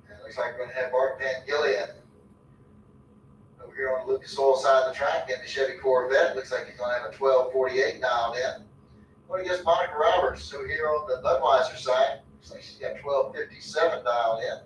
And it looks like we're going to have Bart Pangillian over here on the Lucas Oil side of the track in the Chevy Corvette. Looks like he's going to have a 1248 dialed in. Going against Monica Roberts over here on the Budweiser side. Looks like she's got 1257 dialed in.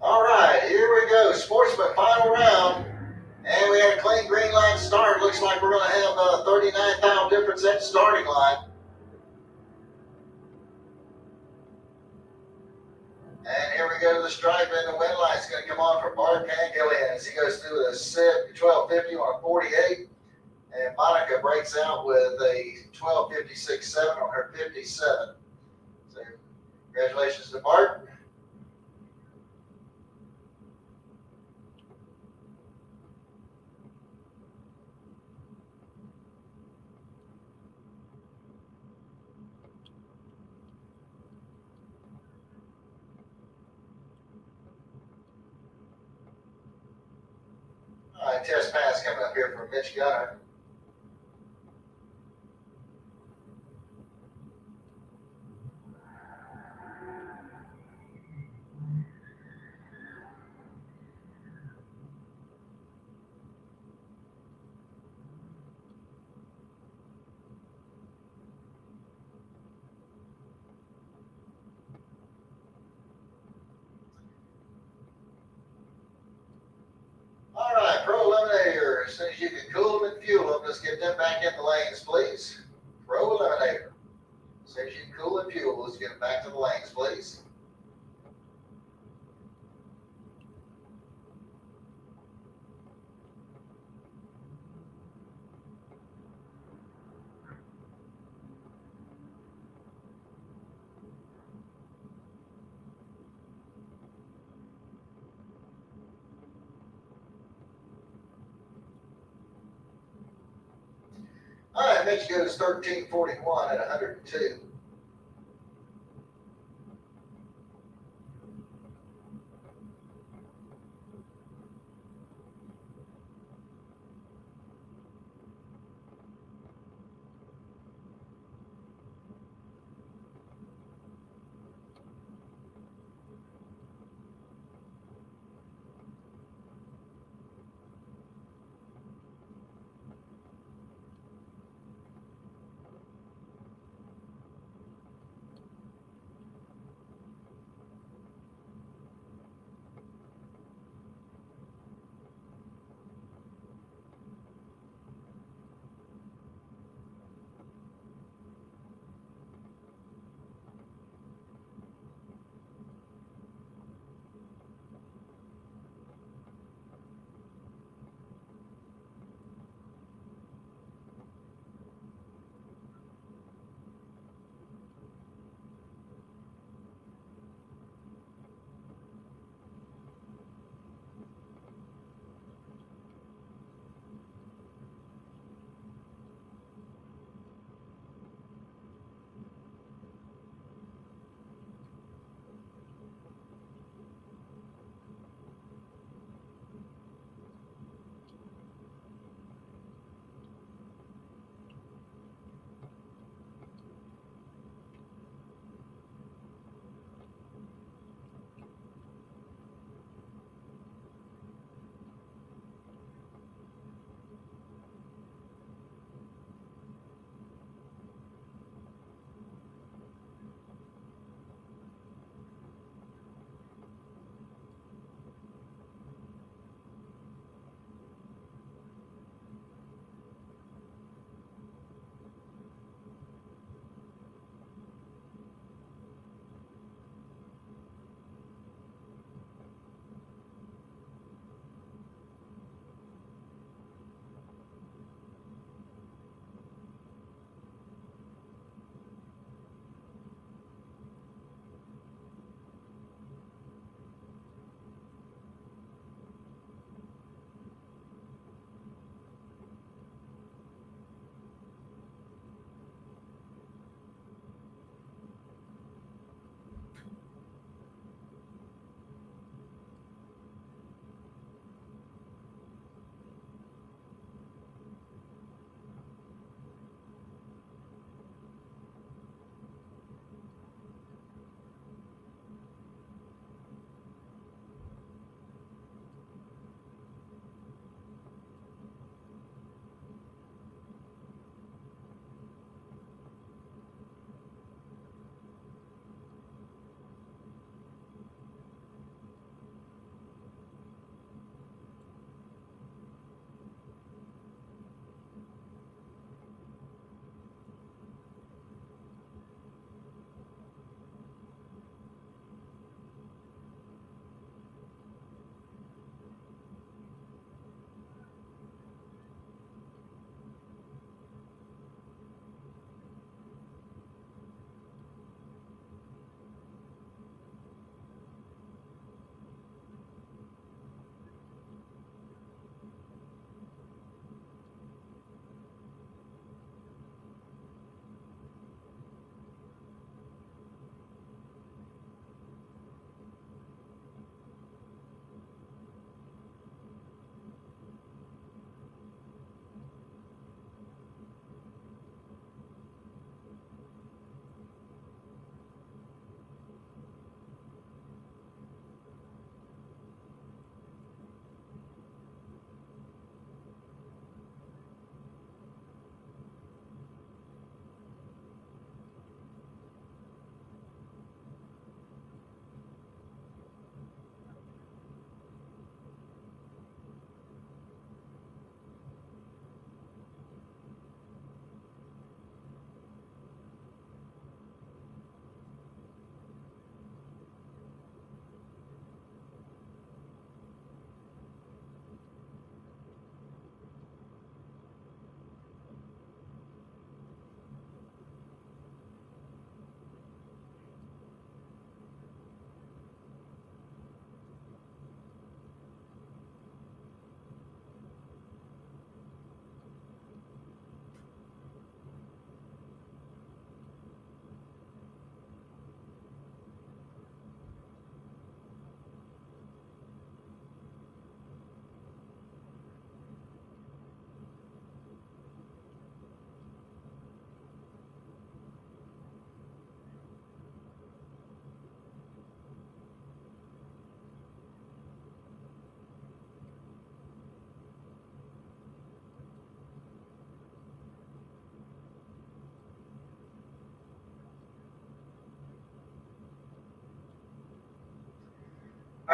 All right, here we go. Sportsman final round. And we had a clean green line start. Looks like we're going to have a 39-pound difference at the starting line. And here we go to the stripe, and the win line is going to come on for Bart Pangillian as he goes through the 1250 on a 48. And Monica breaks out with a 1256.7 on her 57. So congratulations to Bart. All right, test pass coming up here from Mitch Gunner. All right, Pro Eliminator, as soon as you can cool them and fuel them, just get them back in the lanes, please. Pro Eliminator, as soon as you can cool and fuel, let's get them back to the lanes, please. All right, Mitch goes 1341 at 102.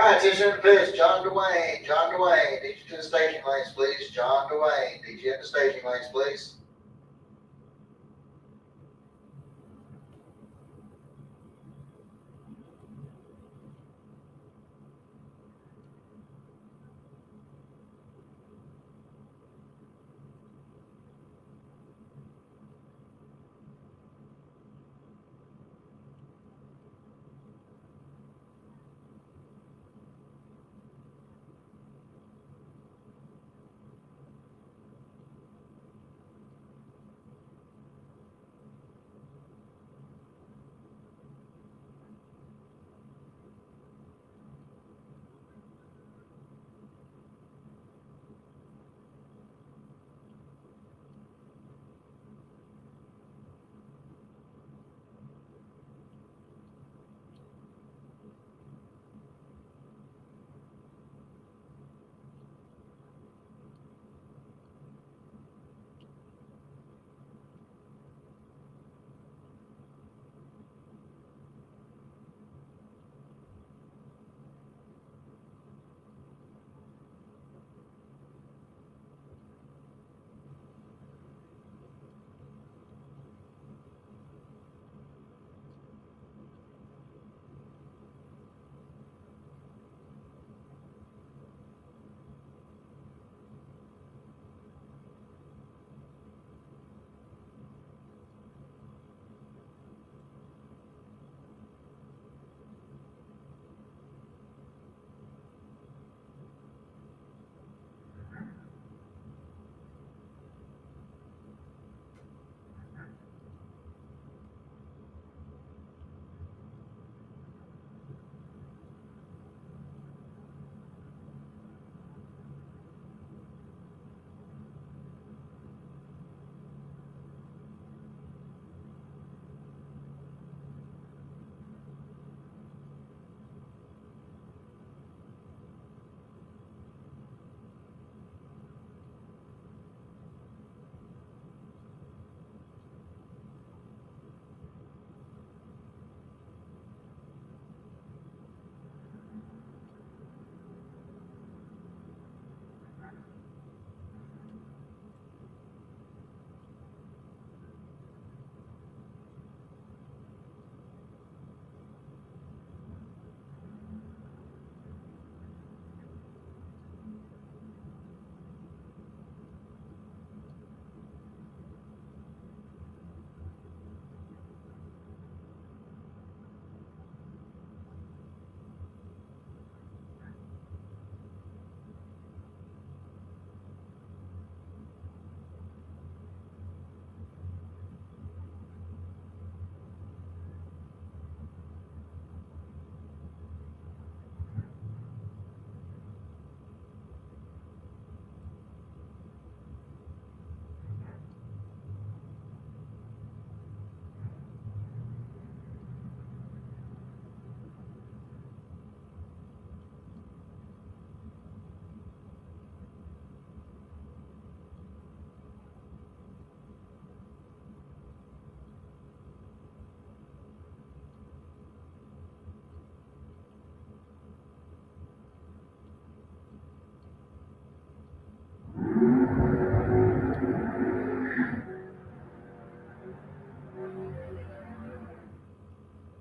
right, attention to the pitch. John Dwayne. John Dwayne. Need you to the staging lanes, please. John Dwayne. Need you in the staging lanes, please.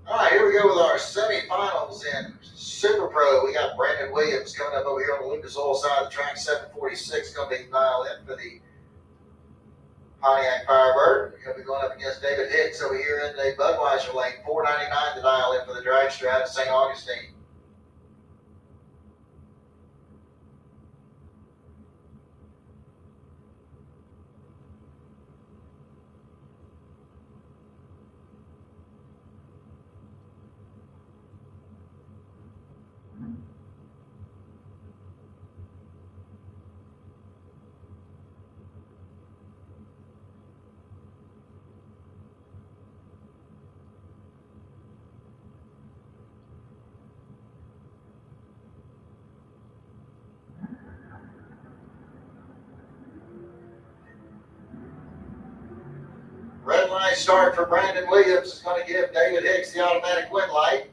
All right, here we go with our semifinals in Super Pro. We got Brandon Williams coming up over here on the Lucas Oil side of the track, 746, going to be mile in for the Pontiac Firebird. He'll be going up against David Hicks over here in the Budweiser lane, 499 to dial in for the drag strap at St. Augustine. Red line start for Brandon Williams is going to give David Hicks the automatic win light.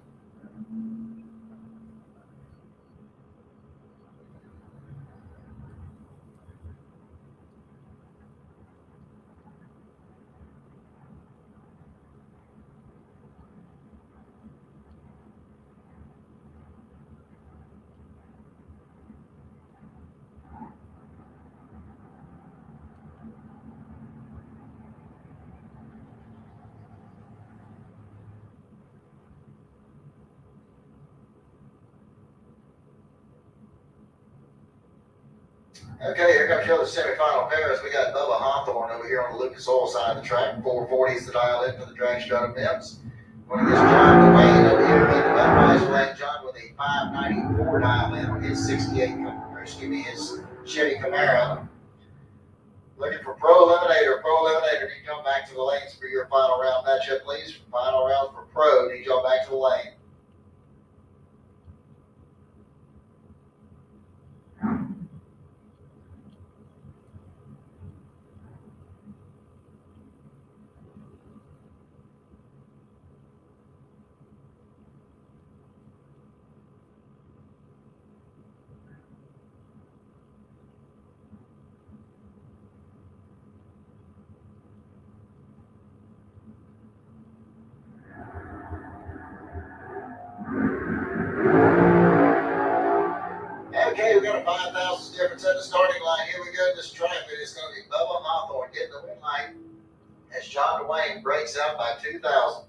Okay, here comes your other semifinal pairs. We got Bubba Hawthorne over here on the Lucas Oil side of the track. 440 is the dial in for the drag strut events. Going against John Dwayne over here in the Budweiser lane. John with a 594 dial in on his 68, his Chevy Camaro. Looking for Pro Eliminator. Pro Eliminator, need you come back to the lanes for your final round matchup, please. Final round for Pro. Need y'all back to the lane. Okay, we got a 5,000 difference at the starting line. Here we go. This traffic is going to be Bubba Hawthorne getting the win line as John Dwayne breaks out by 2,000.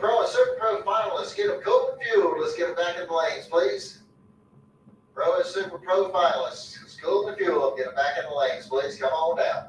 Pro and Super Pro finalists, get them cooled and fueled. Let's get them back in the lanes, please. Pro and Super Pro finalists, let's cool and fuel them. Get them back in the lanes, please. Come on down.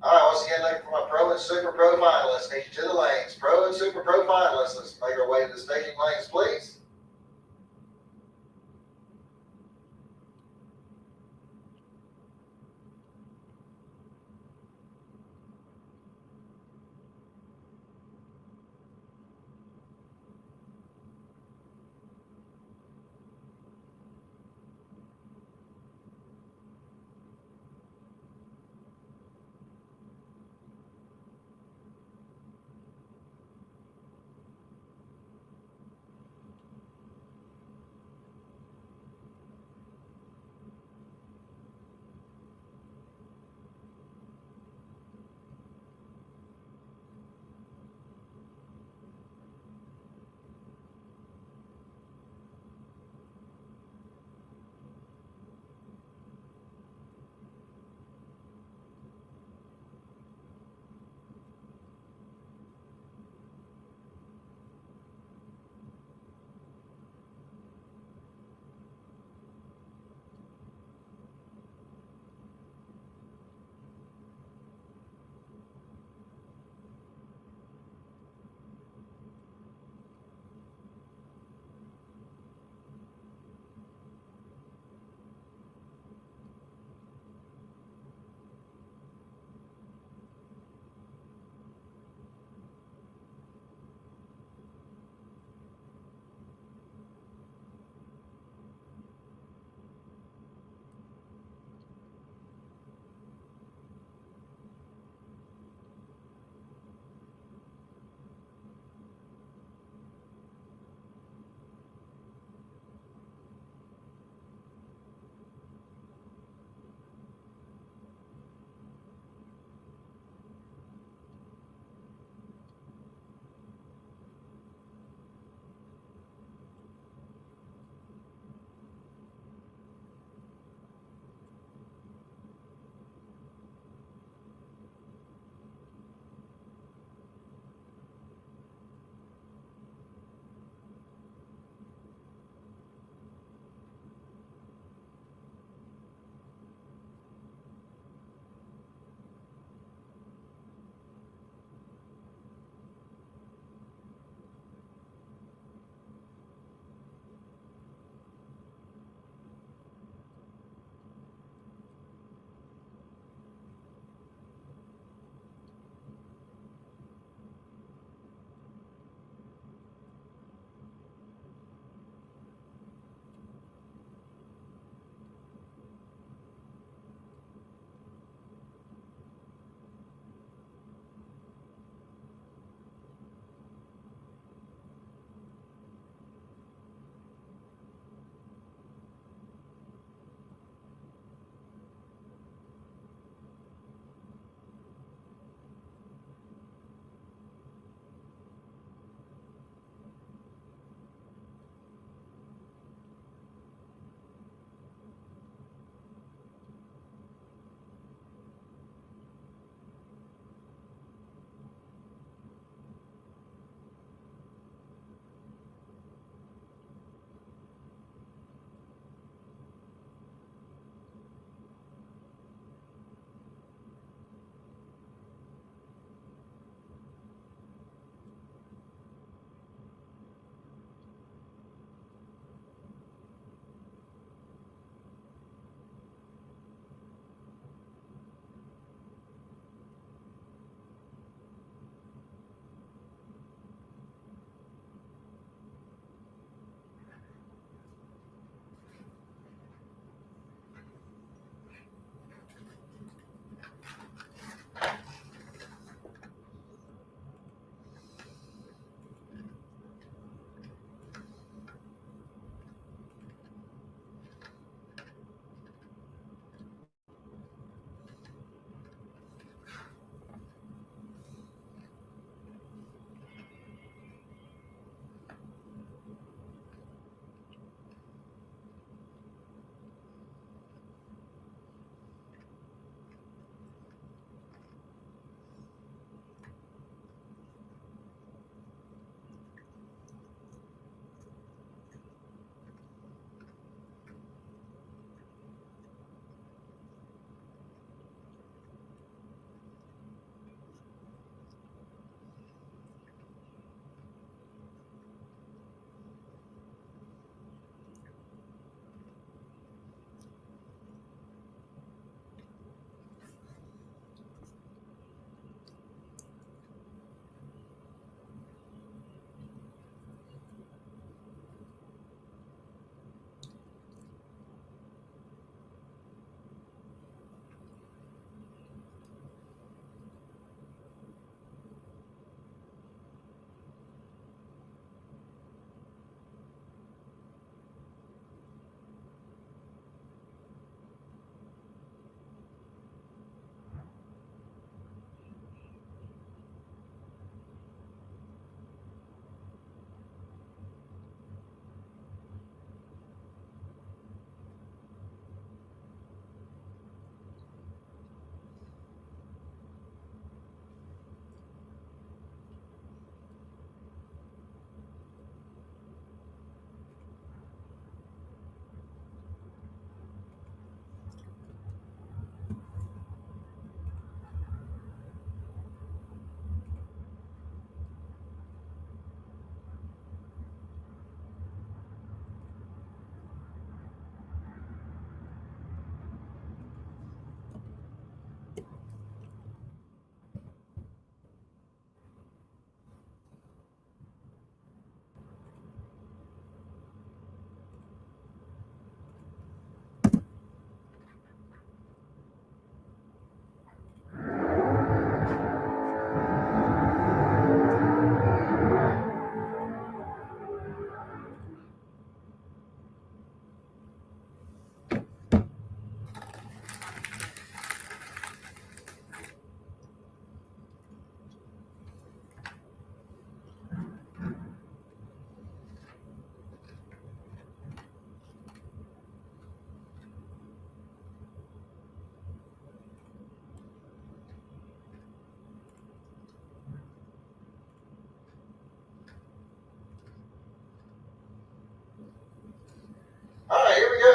All right, once again, looking for my Pro and Super Pro finalists. Need you to the lanes. Pro and Super Pro finalists, let's make our way to the staging lanes, please.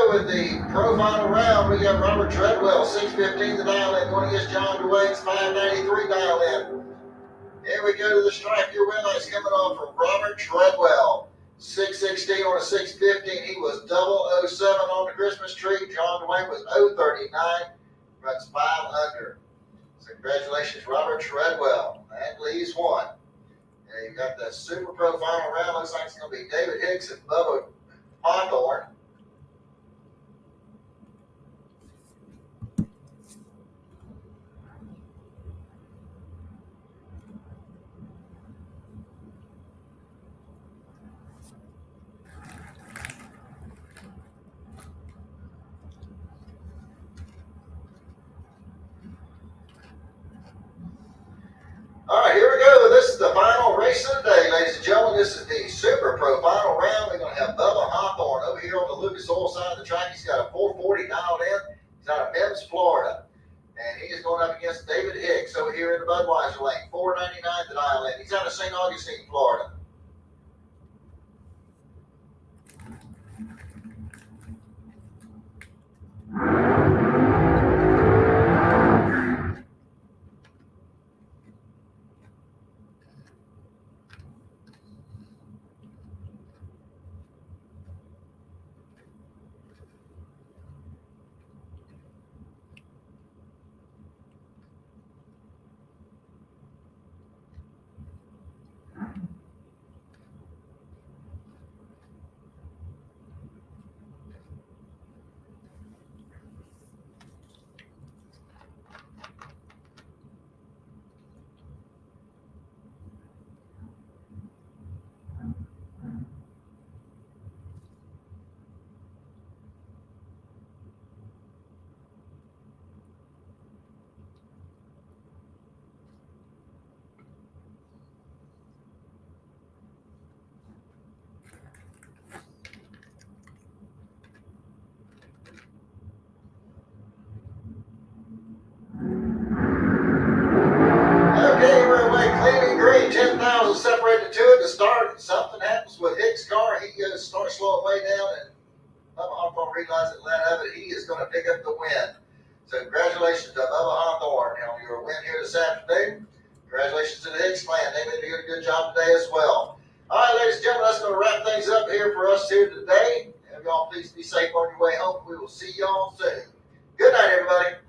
go with the pro final round. We got Robert Treadwell, 615 the dial in, going against John DeWayne's 593 dial in. Here we go to the stripe. Your win lights coming off from Robert Treadwell, 616 on a 615. He was 007 on the Christmas tree. John DeWayne was 039, runs 5 under. So congratulations, Robert Treadwell. That leaves one. And you've got the Super Pro final round. Looks like it's going to be David Hicks and Bubba Hawthorne. All right, here we go. This is the final race of the day, ladies and gentlemen. This is the Super Pro final round. We're going to have Bubba Hawthorne over here on the Lucas Oil side of the track. He's got a 440 dialed in. He's out of Mims, Florida. And he is going up against David Hicks over here in the Budweiser lane, 499 the dial in. He's out of St. Augustine, Florida. Okay, we're away clean and green. 10,000 separated to it to start. Something happens with Hicks' car. He starts slowing way down, and Bubba Hawthorne realizes that of it. He is going to pick up the win. So congratulations to Bubba Hawthorne on your win here this afternoon. Congratulations to the Hicks clan. They did a good job today as well. All right, ladies and gentlemen, that's going to wrap things up here for us here today. And y'all please be safe on your way home. We will see y'all soon. Good night, everybody.